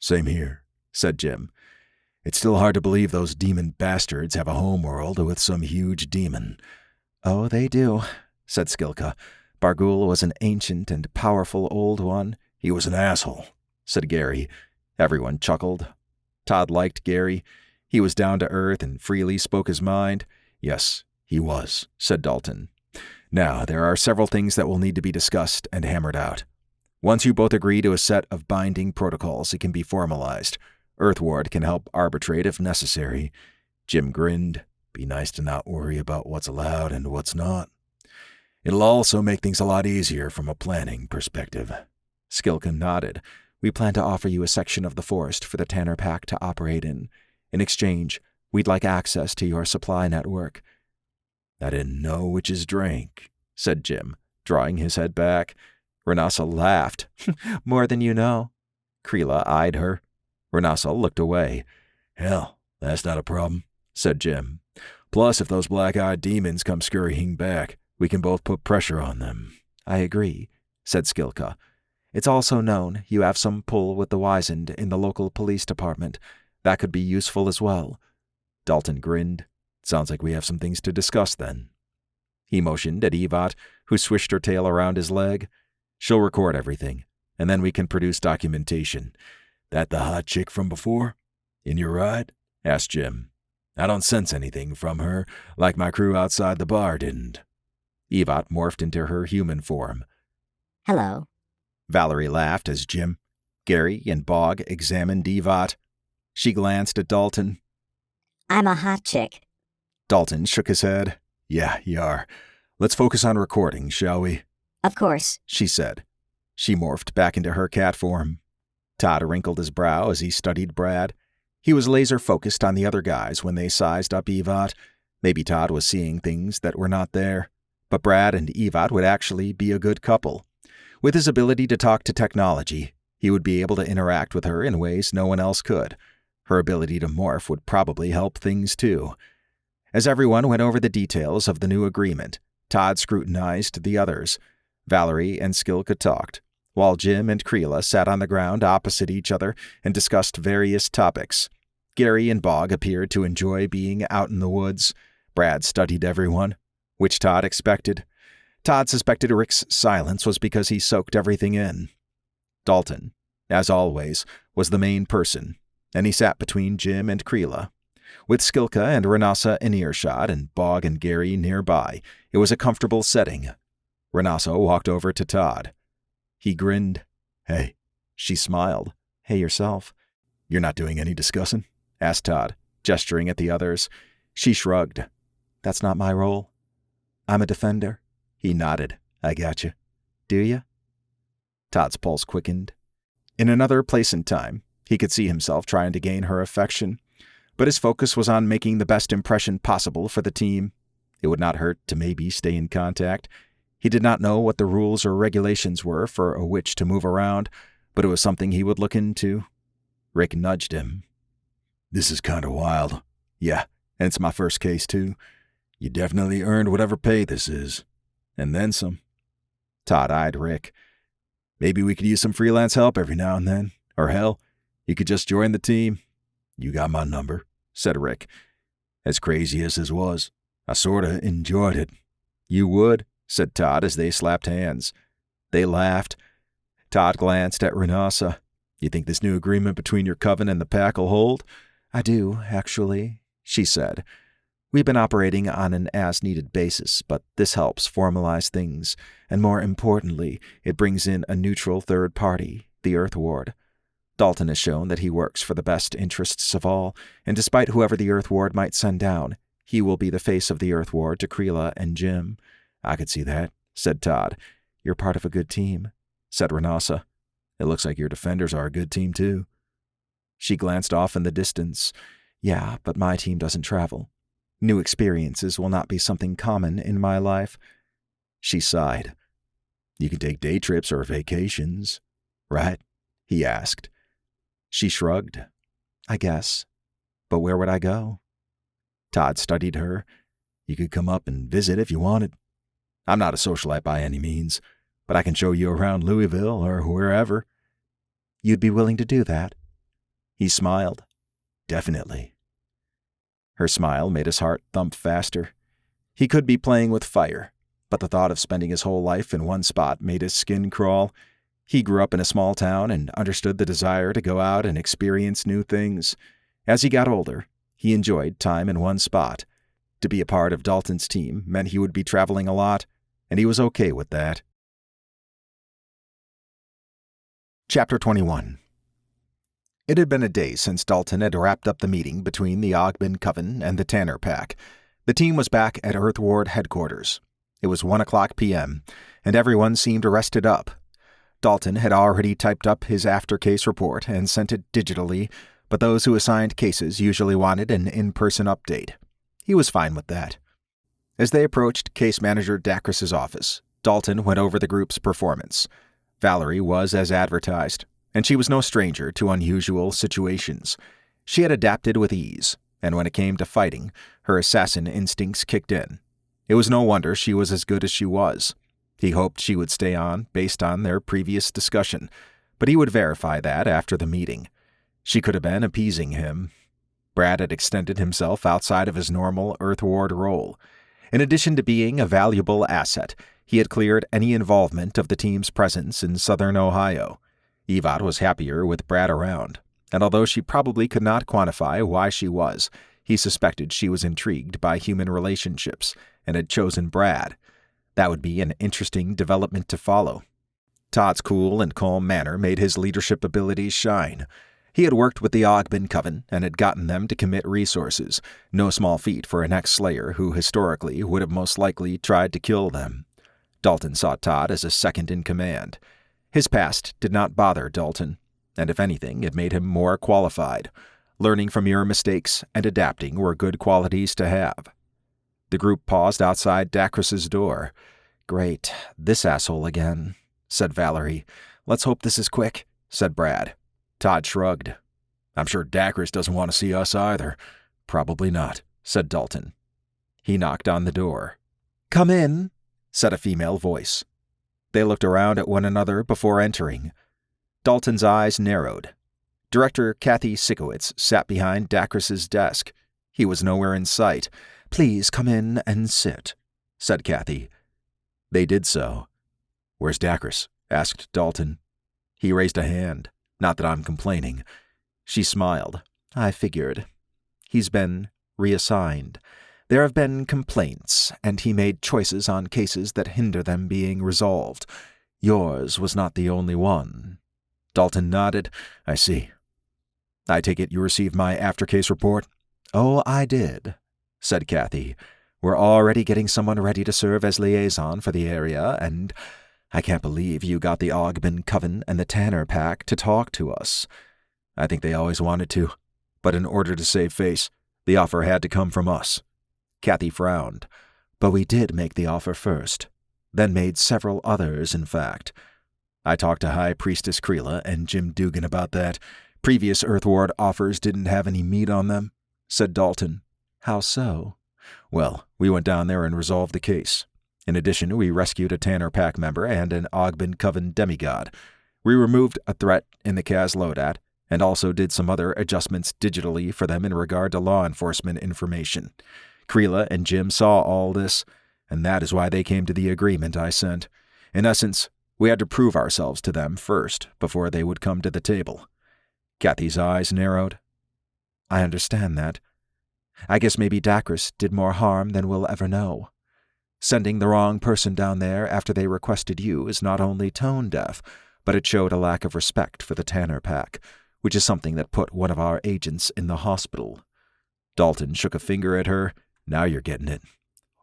same here, said Jim. It's still hard to believe those demon bastards have a homeworld with some huge demon. Oh, they do, said Skilka. Bargul was an ancient and powerful old one. He was an asshole, said Gary. Everyone chuckled. Todd liked Gary. He was down to earth and freely spoke his mind. Yes, he was, said Dalton. Now, there are several things that will need to be discussed and hammered out. Once you both agree to a set of binding protocols, it can be formalized. Earthward can help arbitrate if necessary. Jim grinned. Be nice to not worry about what's allowed and what's not. It'll also make things a lot easier from a planning perspective. Skilka nodded. We plan to offer you a section of the forest for the Tanner Pack to operate in. In exchange, we'd like access to your supply network. I didn't know witches drank, said Jim, drawing his head back. Renassa laughed. More than you know. Kreela eyed her. Renassa looked away. Hell, that's not a problem, said Jim. Plus, if those black-eyed demons come scurrying back, we can both put pressure on them. I agree, said Skilka. It's also known you have some pull with the wizened in the local police department. That could be useful as well. Dalton grinned. Sounds like we have some things to discuss then. He motioned at Evat, who swished her tail around his leg. She'll record everything, and then we can produce documentation. That the hot chick from before? In your ride? Asked Jim. I don't sense anything from her, like my crew outside the bar didn't. Evat morphed into her human form. Hello. Valerie laughed as Jim, Gary, and Bog examined Evat. She glanced at Dalton. I'm a hot chick. Dalton shook his head. Yeah, you are. Let's focus on recording, shall we? Of course, she said. She morphed back into her cat form. Todd wrinkled his brow as he studied Brad. He was laser-focused on the other guys when they sized up Evat. Maybe Todd was seeing things that were not there. But Brad and Evat would actually be a good couple. With his ability to talk to technology, he would be able to interact with her in ways no one else could. Her ability to morph would probably help things too. As everyone went over the details of the new agreement, Todd scrutinized the others. Valerie and Skilka talked, while Jim and Kreela sat on the ground opposite each other and discussed various topics. Gary and Bog appeared to enjoy being out in the woods. Brad studied everyone, which Todd expected. Todd suspected Rick's silence was because he soaked everything in. Dalton, as always, was the main person, and he sat between Jim and Creela. With Skilka and Renassa in earshot and Bog and Gary nearby, it was a comfortable setting. Renassa walked over to Todd. He grinned. "Hey." She smiled. "Hey yourself." "You're not doing any discussing?" asked Todd, gesturing at the others. She shrugged. "That's not my role." "I'm a defender." He nodded. "I gotcha. Do you?" Todd's pulse quickened. In another place and time, he could see himself trying to gain her affection, but his focus was on making the best impression possible for the team. It would not hurt to maybe stay in contact. He did not know what the rules or regulations were for a witch to move around, but it was something he would look into. Rick nudged him. "This is kind of wild." "Yeah, and it's my first case, too. You definitely earned whatever pay this is. And then some." Todd eyed Rick. "Maybe we could use some freelance help every now and then. Or hell, you could just join the team." "You got my number," said Rick. "As crazy as this was, I sorta enjoyed it." "You would," said Todd as they slapped hands. They laughed. Todd glanced at Renassa. "You think this new agreement between your coven and the pack will hold?" "I do, actually," she said. "We've been operating on an as-needed basis, but this helps formalize things, and more importantly, it brings in a neutral third party, the Earth Ward. Dalton has shown that he works for the best interests of all, and despite whoever the Earth Ward might send down, he will be the face of the Earth Ward to Creela and Jim." "I could see that," said Todd. "You're part of a good team," said Renassa. "It looks like your defenders are a good team, too." She glanced off in the distance. "Yeah, but my team doesn't travel. New experiences will not be something common in my life." She sighed. "You can take day trips or vacations, right?" he asked. She shrugged. "I guess. But where would I go?" Todd studied her. "You could come up and visit if you wanted. I'm not a socialite by any means, but I can show you around Louisville or wherever." "You'd be willing to do that?" He smiled. "Definitely." Her smile made his heart thump faster. He could be playing with fire, but the thought of spending his whole life in one spot made his skin crawl. He grew up in a small town and understood the desire to go out and experience new things. As he got older, he enjoyed time in one spot. To be a part of Dalton's team meant he would be traveling a lot, and he was okay with that. Chapter 21. It had been a day since Dalton had wrapped up the meeting between the Ogben Coven and the Tanner Pack. The team was back at Earth Ward headquarters. It was 1:00 p.m., and everyone seemed rested up. Dalton had already typed up his after-case report and sent it digitally, but those who assigned cases usually wanted an in-person update. He was fine with that. As they approached Case Manager Dacris's office, Dalton went over the group's performance. Valerie was as advertised, and she was no stranger to unusual situations. She had adapted with ease, and when it came to fighting, her assassin instincts kicked in. It was no wonder she was as good as she was. He hoped she would stay on based on their previous discussion, but he would verify that after the meeting. She could have been appeasing him. Brad had extended himself outside of his normal Earth Ward role. In addition to being a valuable asset, he had cleared any involvement of the team's presence in southern Ohio. Evat was happier with Brad around, and although she probably could not quantify why she was, he suspected she was intrigued by human relationships and had chosen Brad. That would be an interesting development to follow. Todd's cool and calm manner made his leadership abilities shine. He had worked with the Ogben Coven and had gotten them to commit resources, no small feat for an ex-slayer who historically would have most likely tried to kill them. Dalton saw Todd as a second in command. His past did not bother Dalton, and if anything, it made him more qualified. Learning from your mistakes and adapting were good qualities to have. The group paused outside Dacris's door. "Great, this asshole again," said Valerie. "Let's hope this is quick," said Brad. Todd shrugged. "I'm sure Dacris doesn't want to see us either." "Probably not," said Dalton. He knocked on the door. "Come in," said a female voice. They looked around at one another before entering. Dalton's eyes narrowed. Director Kathy Sikowitz sat behind Dacris's desk. He was nowhere in sight. "Please come in and sit," said Kathy. They did so. "Where's Dacris?" asked Dalton. He raised a hand. Not that I'm complaining." She smiled. "I figured. He's been reassigned. There have been complaints, and he made choices on cases that hinder them being resolved. Yours was not the only one." Dalton nodded. "I see. I take it you received my after-case report?" "Oh, I did," said Kathy. "We're already getting someone ready to serve as liaison for the area, and I can't believe you got the Ogben Coven and the Tanner Pack to talk to us. I think they always wanted to, but in order to save face, the offer had to come from us." Kathy frowned. "But we did make the offer first, then made several others, in fact. I talked to High Priestess Creela and Jim Dugan about that. Previous Earthward offers didn't have any meat on them," said Dalton. "How so?" "Well, we went down there and resolved the case. In addition, we rescued a Tanner Pack member and an Ogben Coven demigod. We removed a threat in the Kaz Lodat, and also did some other adjustments digitally for them in regard to law enforcement information. Creela and Jim saw all this, and that is why they came to the agreement I sent. In essence, we had to prove ourselves to them first before they would come to the table." Kathy's eyes narrowed. "I understand that. I guess maybe Dacris did more harm than we'll ever know. Sending the wrong person down there after they requested you is not only tone-deaf, but it showed a lack of respect for the Tanner Pack, which is something that put one of our agents in the hospital." Dalton shook a finger at her. "Now you're getting it."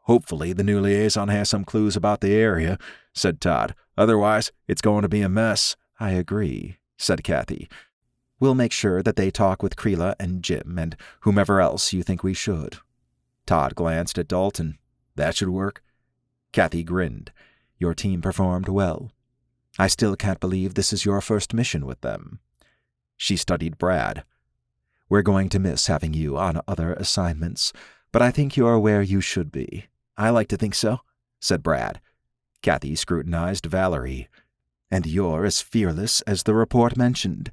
"Hopefully the new liaison has some clues about the area," said Todd. "Otherwise, it's going to be a mess." "I agree," said Kathy. "We'll make sure that they talk with Creela and Jim and whomever else you think we should." Todd glanced at Dalton. "That should work." Kathy grinned. "Your team performed well. I still can't believe this is your first mission with them." She studied Brad. "We're going to miss having you on other assignments, but I think you're where you should be." "I like to think so," said Brad. Kathy scrutinized Valerie. "And you're as fearless as the report mentioned.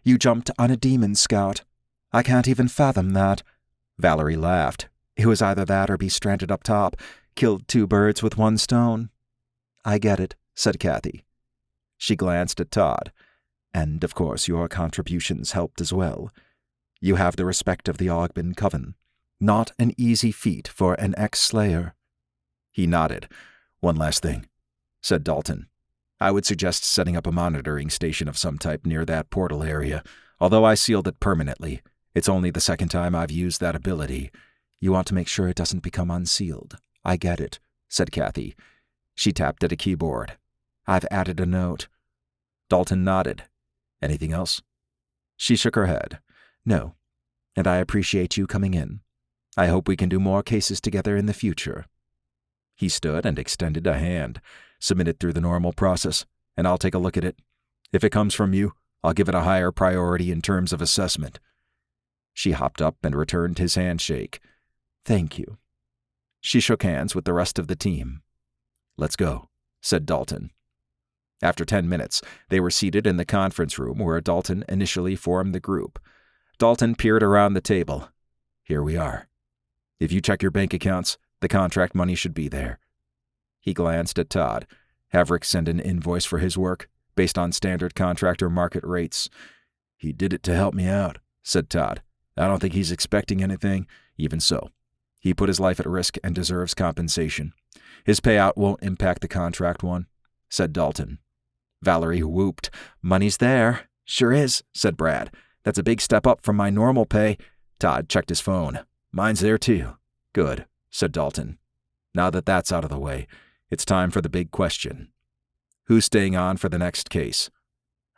You jumped on a demon scout. I can't even fathom that." Valerie laughed. "It was either that or be stranded up top. Killed 2 birds with 1 stone." "I get it," said Kathy. She glanced at Todd. "And, of course, your contributions helped as well. You have the respect of the Ogben Coven. Not an easy feat for an ex-slayer." He nodded. "One last thing," said Dalton. "I would suggest setting up a monitoring station of some type near that portal area. Although I sealed it permanently, it's only the second time I've used that ability. You want to make sure it doesn't become unsealed." "I get it," said Kathy. She tapped at a keyboard. "I've added a note." Dalton nodded. "Anything else?" She shook her head. "No, and I appreciate you coming in. I hope we can do more cases together in the future." He stood and extended a hand. "Submit it through the normal process, and I'll take a look at it. If it comes from you, I'll give it a higher priority in terms of assessment." She hopped up and returned his handshake. "Thank you." She shook hands with the rest of the team. "Let's go," said Dalton. After 10 minutes, they were seated in the conference room where Dalton initially formed the group. Dalton peered around the table. "Here we are. If you check your bank accounts, the contract money should be there." He glanced at Todd. "Have Rick send an invoice for his work, based on standard contractor market rates." "He did it to help me out," said Todd. "I don't think he's expecting anything. Even so, he put his life at risk and deserves compensation. His payout won't impact the contract one," said Dalton. Valerie whooped. "Money's there." "Sure is," said Brad. "That's a big step up from my normal pay." Todd checked his phone. "Mine's there too." "Good," said Dalton. "Now that that's out of the way, it's time for the big question. Who's staying on for the next case?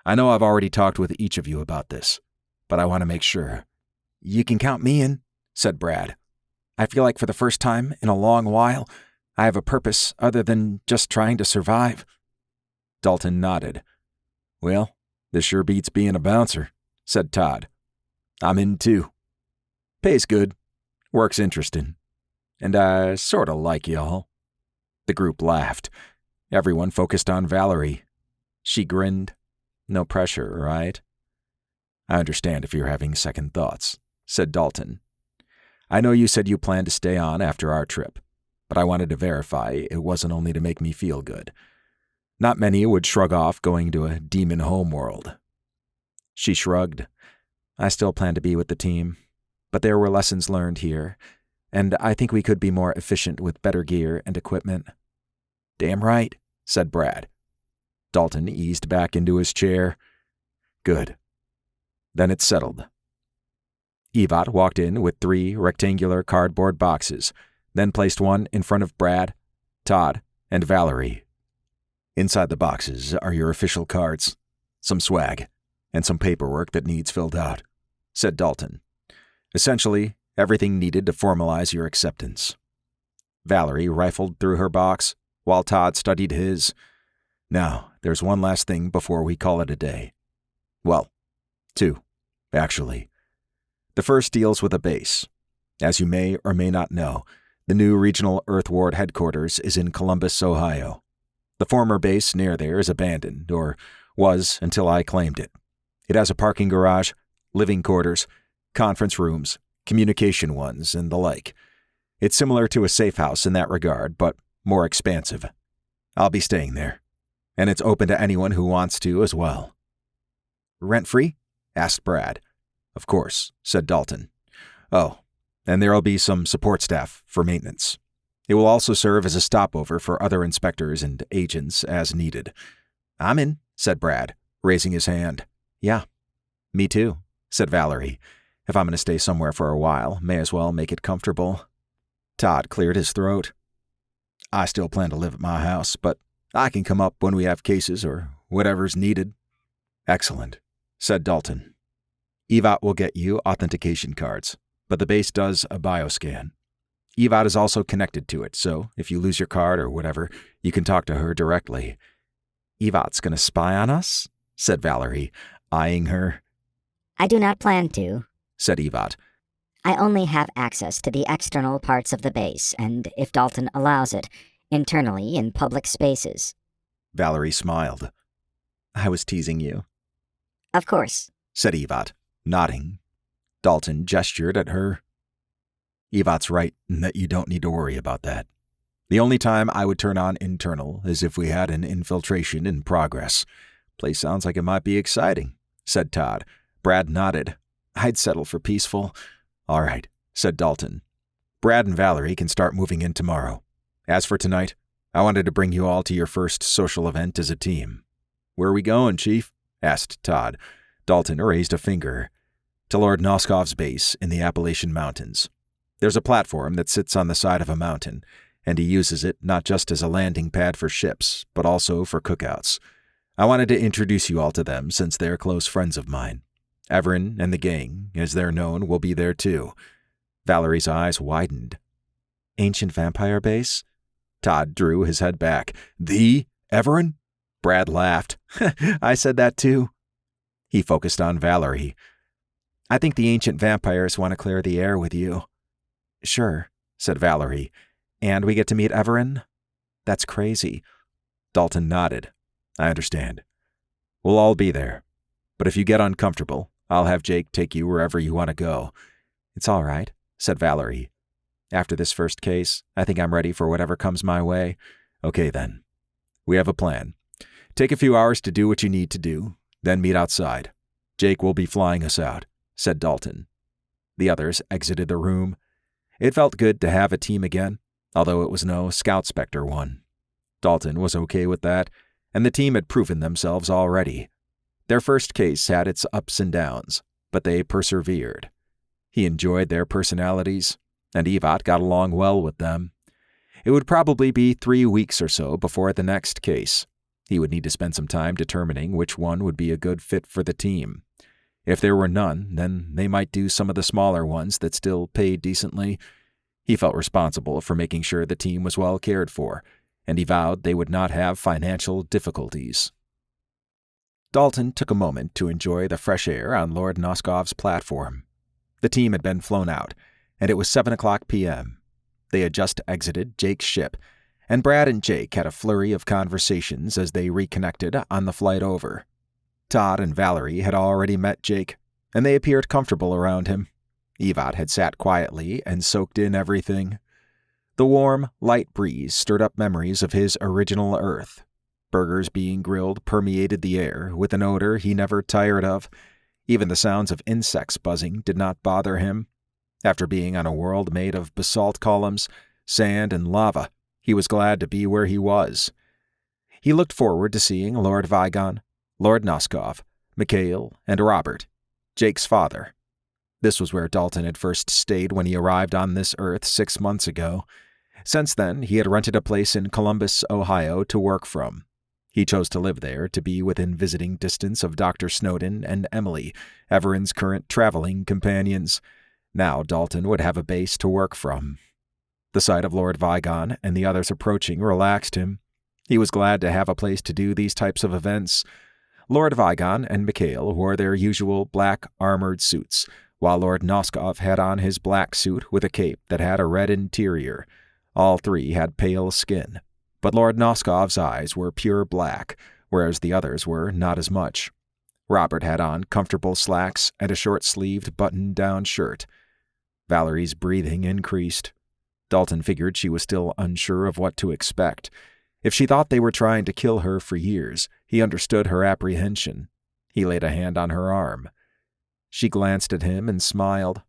I know I've already talked with each of you about this, but I want to make sure." "You can count me in," said Brad. "I feel like for the first time in a long while, I have a purpose other than just trying to survive." Dalton nodded. "Well, this sure beats being a bouncer," said Todd. "I'm in too. Pay's good. Work's interesting. And I sorta like y'all." The group laughed. Everyone focused on Valerie. She grinned. "No pressure, right?" "I understand if you're having second thoughts," said Dalton. "I know you said you planned to stay on after our trip, but I wanted to verify it wasn't only to make me feel good. Not many would shrug off going to a demon homeworld." She shrugged. I still plan to be with the team, but there were lessons learned here, and I think we could be more efficient with better gear and equipment. Damn right, said Brad. Dalton eased back into his chair. Good. Then it's settled. Evat walked in with 3 rectangular cardboard boxes, then placed one in front of Brad, Todd, and Valerie. Inside the boxes are your official cards, some swag, and some paperwork that needs filled out, said Dalton. Essentially, everything needed to formalize your acceptance. Valerie rifled through her box, while Todd studied his. Now, there's one last thing before we call it a day. Well, 2, actually. The first deals with a base. As you may or may not know, the new regional Earth Ward headquarters is in Columbus, Ohio. The former base near there is abandoned, or was until I claimed it. It has a parking garage, living quarters, conference rooms, communication ones, and the like. It's similar to a safe house in that regard, but more expansive. I'll be staying there, and it's open to anyone who wants to as well. Rent-free? Asked Brad. Of course, said Dalton. Oh, and there'll be some support staff for maintenance. It will also serve as a stopover for other inspectors and agents as needed. I'm in, said Brad, raising his hand. Yeah, me too, said Valerie. If I'm going to stay somewhere for a while, may as well make it comfortable. Todd cleared his throat. I still plan to live at my house, but I can come up when we have cases or whatever's needed. Excellent, said Dalton. Evat will get you authentication cards, but the base does a bioscan. Evat is also connected to it, so if you lose your card or whatever, you can talk to her directly. Evat's going to spy on us? Said Valerie, eyeing her. I do not plan to, said Evat. I only have access to the external parts of the base, and if Dalton allows it, internally in public spaces. Valerie smiled. I was teasing you. Of course, said Evat, nodding. Dalton gestured at her. Evat's right in that you don't need to worry about that. The only time I would turn on internal is if we had an infiltration in progress. Place sounds like it might be exciting, said Todd. Brad nodded. I'd settle for peaceful. All right, said Dalton. Brad and Valerie can start moving in tomorrow. As for tonight, I wanted to bring you all to your first social event as a team. Where are we going, Chief? Asked Todd. Dalton raised a finger. To Lord Noskov's base in the Appalachian Mountains. There's a platform that sits on the side of a mountain, and he uses it not just as a landing pad for ships, but also for cookouts. I wanted to introduce you all to them since they're close friends of mine. Everin and the gang, as they're known, will be there too. Valerie's eyes widened. Ancient vampire base? Todd drew his head back. The Everin? Brad laughed. I said that too. He focused on Valerie. I think the ancient vampires want to clear the air with you. Sure, said Valerie. And we get to meet Everin? That's crazy. Dalton nodded. I understand. We'll all be there. But if you get uncomfortable, I'll have Jake take you wherever you want to go. It's all right, said Valerie. After this first case, I think I'm ready for whatever comes my way. Okay then. We have a plan. Take a few hours to do what you need to do, then meet outside. Jake will be flying us out, said Dalton. The others exited the room. It felt good to have a team again, although it was no Scout Spectre one. Dalton was okay with that, and the team had proven themselves already. Their first case had its ups and downs, but they persevered. He enjoyed their personalities, and Evat got along well with them. It would probably be 3 weeks or so before the next case. He would need to spend some time determining which one would be a good fit for the team. If there were none, then they might do some of the smaller ones that still paid decently. He felt responsible for making sure the team was well cared for, and he vowed they would not have financial difficulties. Dalton took a moment to enjoy the fresh air on Lord Noskov's platform. The team had been flown out, and it was 7:00 p.m. They had just exited Jake's ship, and Brad and Jake had a flurry of conversations as they reconnected on the flight over. Todd and Valerie had already met Jake, and they appeared comfortable around him. Evat had sat quietly and soaked in everything. The warm, light breeze stirred up memories of his original Earth. Burgers being grilled permeated the air with an odor he never tired of, Even the sounds of insects buzzing did not bother him. After being on a world made of basalt columns, sand, and lava, he was glad to be where he was. He looked forward to seeing Lord Weregang, Lord Noskov, Mikhail, and Robert, Jake's father. This was where Dalton had first stayed when he arrived on this earth 6 months ago. Since then, he had rented a place in Columbus, Ohio, to work from. He chose to live there to be within visiting distance of Dr. Snowden and Emily, Everin's current traveling companions. Now Dalton would have a base to work from. The sight of Lord Weregang and the others approaching relaxed him. He was glad to have a place to do these types of events. Lord Weregang and Mikhail wore their usual black armored suits, while Lord Noskov had on his black suit with a cape that had a red interior. All three had pale skin, but Lord Noskov's eyes were pure black, whereas the others were not as much. Robert had on comfortable slacks and a short-sleeved button-down shirt. Valerie's breathing increased. Dalton figured she was still unsure of what to expect. If she thought they were trying to kill her for years, he understood her apprehension. He laid a hand on her arm. She glanced at him and smiled.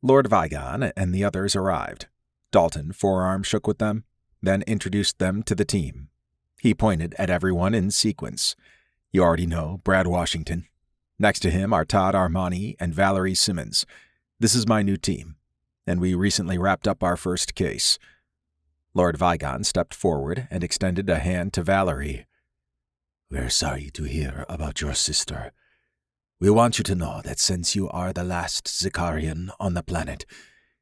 Lord Weregang and the others arrived. Dalton forearm shook with them, then introduced them to the team. He pointed at everyone in sequence. You already know Brad Washington. Next to him are Todd Armani and Valerie Simmons. This is my new team, and we recently wrapped up our first case. Lord Weregang stepped forward and extended a hand to Valerie. We're sorry to hear about your sister. We want you to know that since you are the last Zicarian on the planet,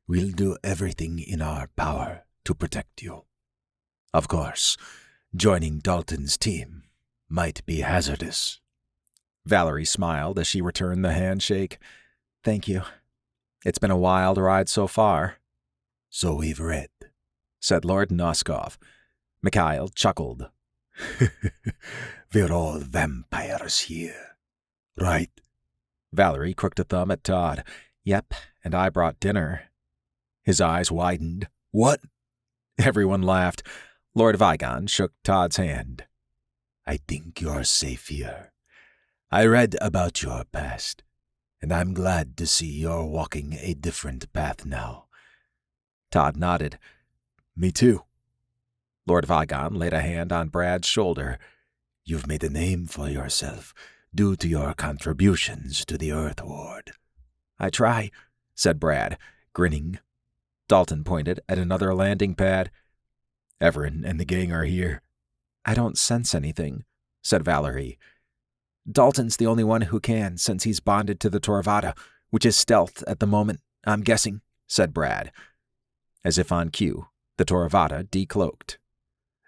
we'll do everything in our power to protect you. Of course, joining Dalton's team might be hazardous. Valerie smiled as she returned the handshake. Thank you. It's been a wild ride so far. So we've read, said Lord Noskov. Mikhail chuckled. We're all vampires here, right? Valerie crooked a thumb at Todd. Yep, and I brought dinner. His eyes widened. What? Everyone laughed. Lord Weregang shook Todd's hand. I think you're safe here. I read about your past, and I'm glad to see you're walking a different path now. Todd nodded. Me too. Lord Weregang laid a hand on Brad's shoulder. You've made a name for yourself due to your contributions to the Earth Ward. I try, said Brad, grinning. Dalton pointed at another landing pad. Everin and the gang are here. I don't sense anything, said Valerie. Dalton's the only one who can, since he's bonded to the Torvada, which is stealth at the moment, I'm guessing, said Brad. As if on cue, the Torvada decloaked.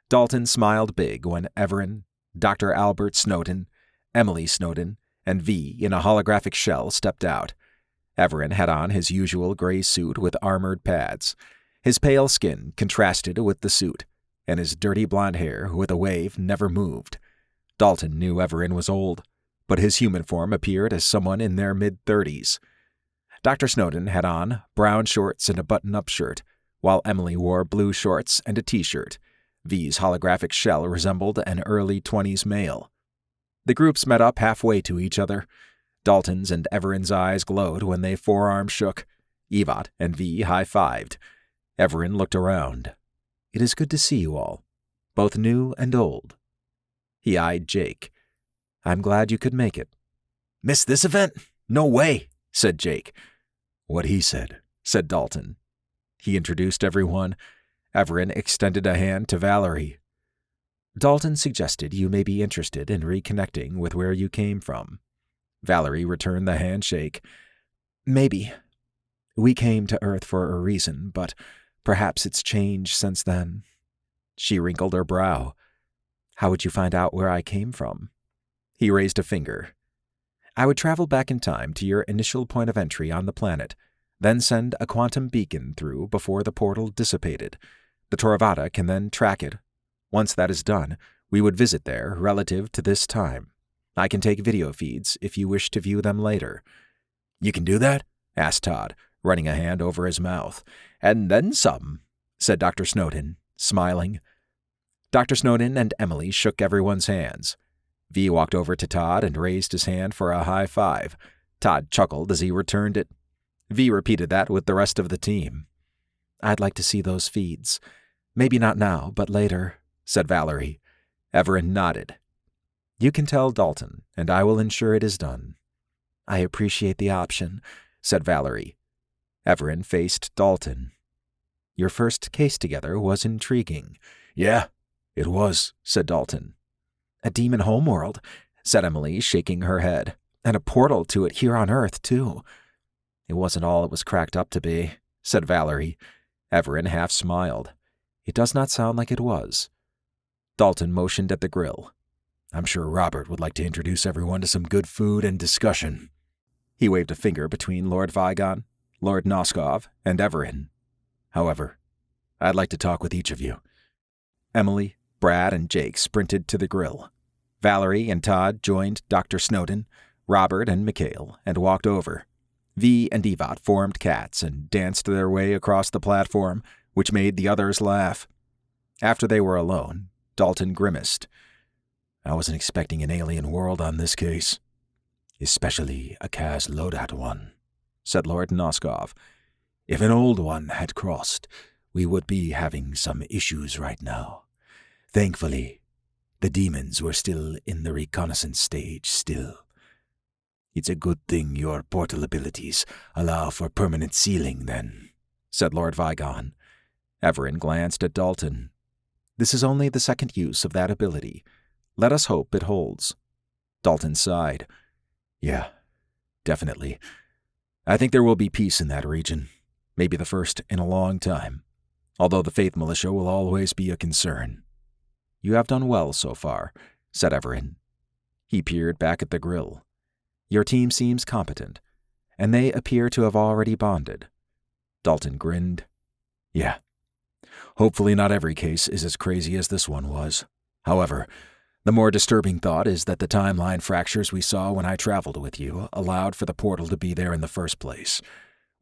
Dalton smiled big when Everin, Dr. Albert Snowden, Emily Snowden, and V in a holographic shell stepped out. Everin had on his usual gray suit with armored pads. His pale skin contrasted with the suit, and his dirty blonde hair with a wave never moved. Dalton knew Everin was old, but his human form appeared as someone in their mid-30s. Dr. Snowden had on brown shorts and a button-up shirt, while Emily wore blue shorts and a t-shirt. V's holographic shell resembled an early 20s male. The groups met up halfway to each other. Dalton's and Everin's eyes glowed when they forearm shook. Evot and V high-fived. Everin looked around. It is good to see you all, both new and old. He eyed Jake. I'm glad you could make it. Miss this event? No way, said Jake. What he said, said Dalton. He introduced everyone. Everin extended a hand to Valerie. Dalton suggested you may be interested in reconnecting with where you came from. Valerie returned the handshake. Maybe. We came to Earth for a reason, but perhaps it's changed since then. She wrinkled her brow. How would you find out where I came from? He raised a finger. I would travel back in time to your initial point of entry on the planet, then send a quantum beacon through before the portal dissipated. The Torvada can then track it. Once that is done, we would visit there relative to this time. I can take video feeds if you wish to view them later. You can do that? Asked Todd, running a hand over his mouth. And then some, said Dr. Snowden, smiling. Dr. Snowden and Emily shook everyone's hands. V walked over to Todd and raised his hand for a high five. Todd chuckled as he returned it. V repeated that with the rest of the team. I'd like to see those feeds. Maybe not now, but later, said Valerie. Everin nodded. You can tell Dalton, and I will ensure it is done. I appreciate the option, said Valerie. Everin faced Dalton. Your first case together was intriguing. Yeah, it was, said Dalton. A demon homeworld, said Emily, shaking her head. And a portal to it here on Earth, too. It wasn't all it was cracked up to be, said Valerie. Everin half smiled. It does not sound like it was. Dalton motioned at the grill. I'm sure Robert would like to introduce everyone to some good food and discussion. He waved a finger between Lord Vigon, Lord Noskov, and Everin. However, I'd like to talk with each of you. Emily, Brad, and Jake sprinted to the grill. Valerie and Todd joined Dr. Snowden, Robert, and Mikhail, and walked over. V and Evat formed cats and danced their way across the platform, which made the others laugh. After they were alone, Dalton grimaced. I wasn't expecting an alien world on this case. Especially a Kaz Lodat one, said Lord Noskov. If an old one had crossed, we would be having some issues right now. Thankfully, the demons were still in the reconnaissance stage still. It's a good thing your portal abilities allow for permanent sealing, then, said Lord Vigon. Everin glanced at Dalton. This is only the second use of that ability. Let us hope it holds. Dalton sighed. Yeah, definitely. I think there will be peace in that region. Maybe the first in a long time. Although the Faith Militia will always be a concern. You have done well so far, said Everin. He peered back at the grill. Your team seems competent, and they appear to have already bonded. Dalton grinned. Yeah. Hopefully not every case is as crazy as this one was. However, the more disturbing thought is that the timeline fractures we saw when I traveled with you allowed for the portal to be there in the first place.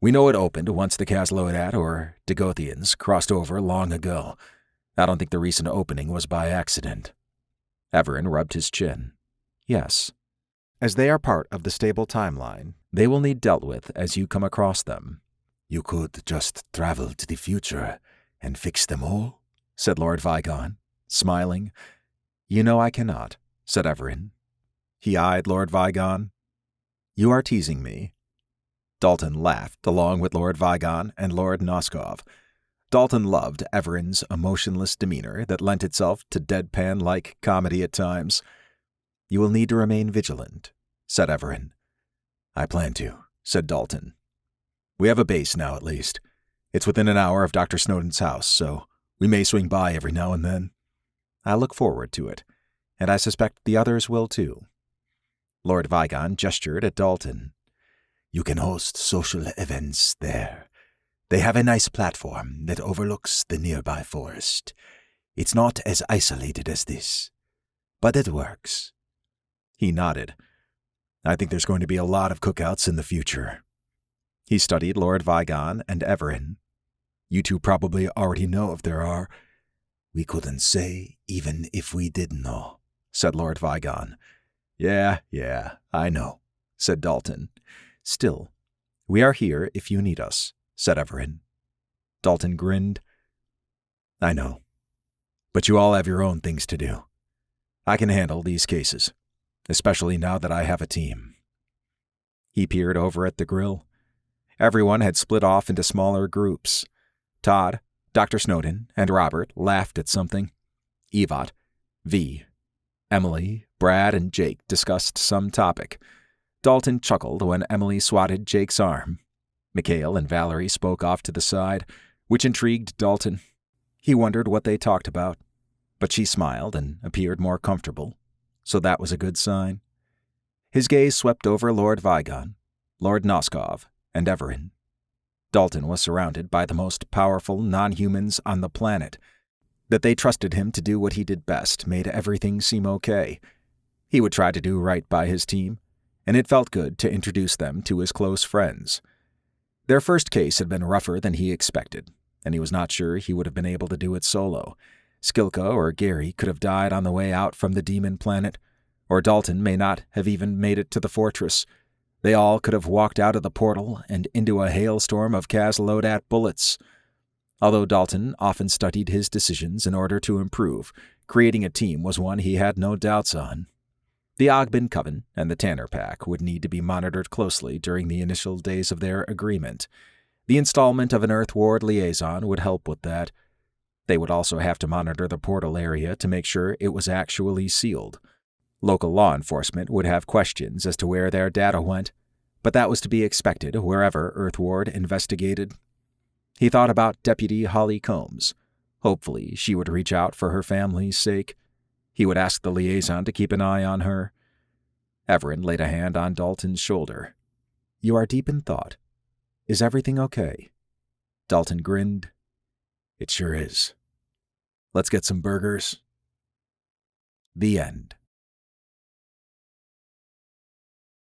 We know it opened once the Kazloidat or Dagothians crossed over long ago. I don't think the recent opening was by accident. Everin rubbed his chin. Yes. As they are part of the stable timeline, they will need dealt with as you come across them. You could just travel to the future and fix them all, said Lord Vigon, smiling. You know I cannot, said Everin. He eyed Lord Vigon. You are teasing me. Dalton laughed along with Lord Vigon and Lord Noskov. Dalton loved Everin's emotionless demeanor that lent itself to deadpan-like comedy at times. You will need to remain vigilant, said Everin. I plan to, said Dalton. We have a base now, at least. It's within an hour of Dr. Snowden's house, so we may swing by every now and then. I look forward to it, and I suspect the others will too. Lord Vigon gestured at Dalton. You can host social events there. They have a nice platform that overlooks the nearby forest. It's not as isolated as this, but it works. He nodded. I think there's going to be a lot of cookouts in the future. He studied Lord Vigon and Everin. You two probably already know if there are. We couldn't say even if we did know, said Lord Vigon. Yeah, I know, said Dalton. Still, we are here if you need us, said Everin. Dalton grinned. I know. But you all have your own things to do. I can handle these cases, especially now that I have a team. He peered over at the grill. Everyone had split off into smaller groups. Todd, Dr. Snowden, and Robert laughed at something. Evat, V, Emily, Brad, and Jake discussed some topic. Dalton chuckled when Emily swatted Jake's arm. Mikhail and Valerie spoke off to the side, which intrigued Dalton. He wondered what they talked about, but she smiled and appeared more comfortable, so that was a good sign. His gaze swept over Lord Vigon, Lord Noskov, and Everin. Dalton was surrounded by the most powerful non-humans on the planet. That they trusted him to do what he did best made everything seem okay. He would try to do right by his team, and it felt good to introduce them to his close friends. Their first case had been rougher than he expected, and he was not sure he would have been able to do it solo. Skilka or Gary could have died on the way out from the demon planet, or Dalton may not have even made it to the fortress. They all could have walked out of the portal and into a hailstorm of Cas-Lodat bullets. Although Dalton often studied his decisions in order to improve, creating a team was one he had no doubts on. The Ogbin Coven and the Tanner Pack would need to be monitored closely during the initial days of their agreement. The installment of an Earthward liaison would help with that. They would also have to monitor the portal area to make sure it was actually sealed. Local law enforcement would have questions as to where their data went, but that was to be expected wherever Earthward investigated. He thought about Deputy Holly Combs. Hopefully, she would reach out for her family's sake. He would ask the liaison to keep an eye on her. Everin laid a hand on Dalton's shoulder. "You are deep in thought. Is everything okay?" Dalton grinned. "It sure is. Let's get some burgers." The end.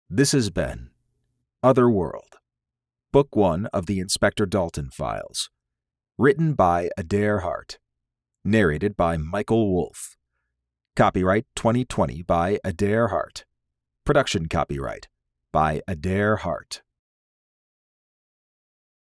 This has been Otherworld, Book 1 of the Inspector Dalton Files. Written by Adair Hart. Narrated by Michael Wolfe. Copyright 2020 by Adair Hart. Production copyright by Adair Hart.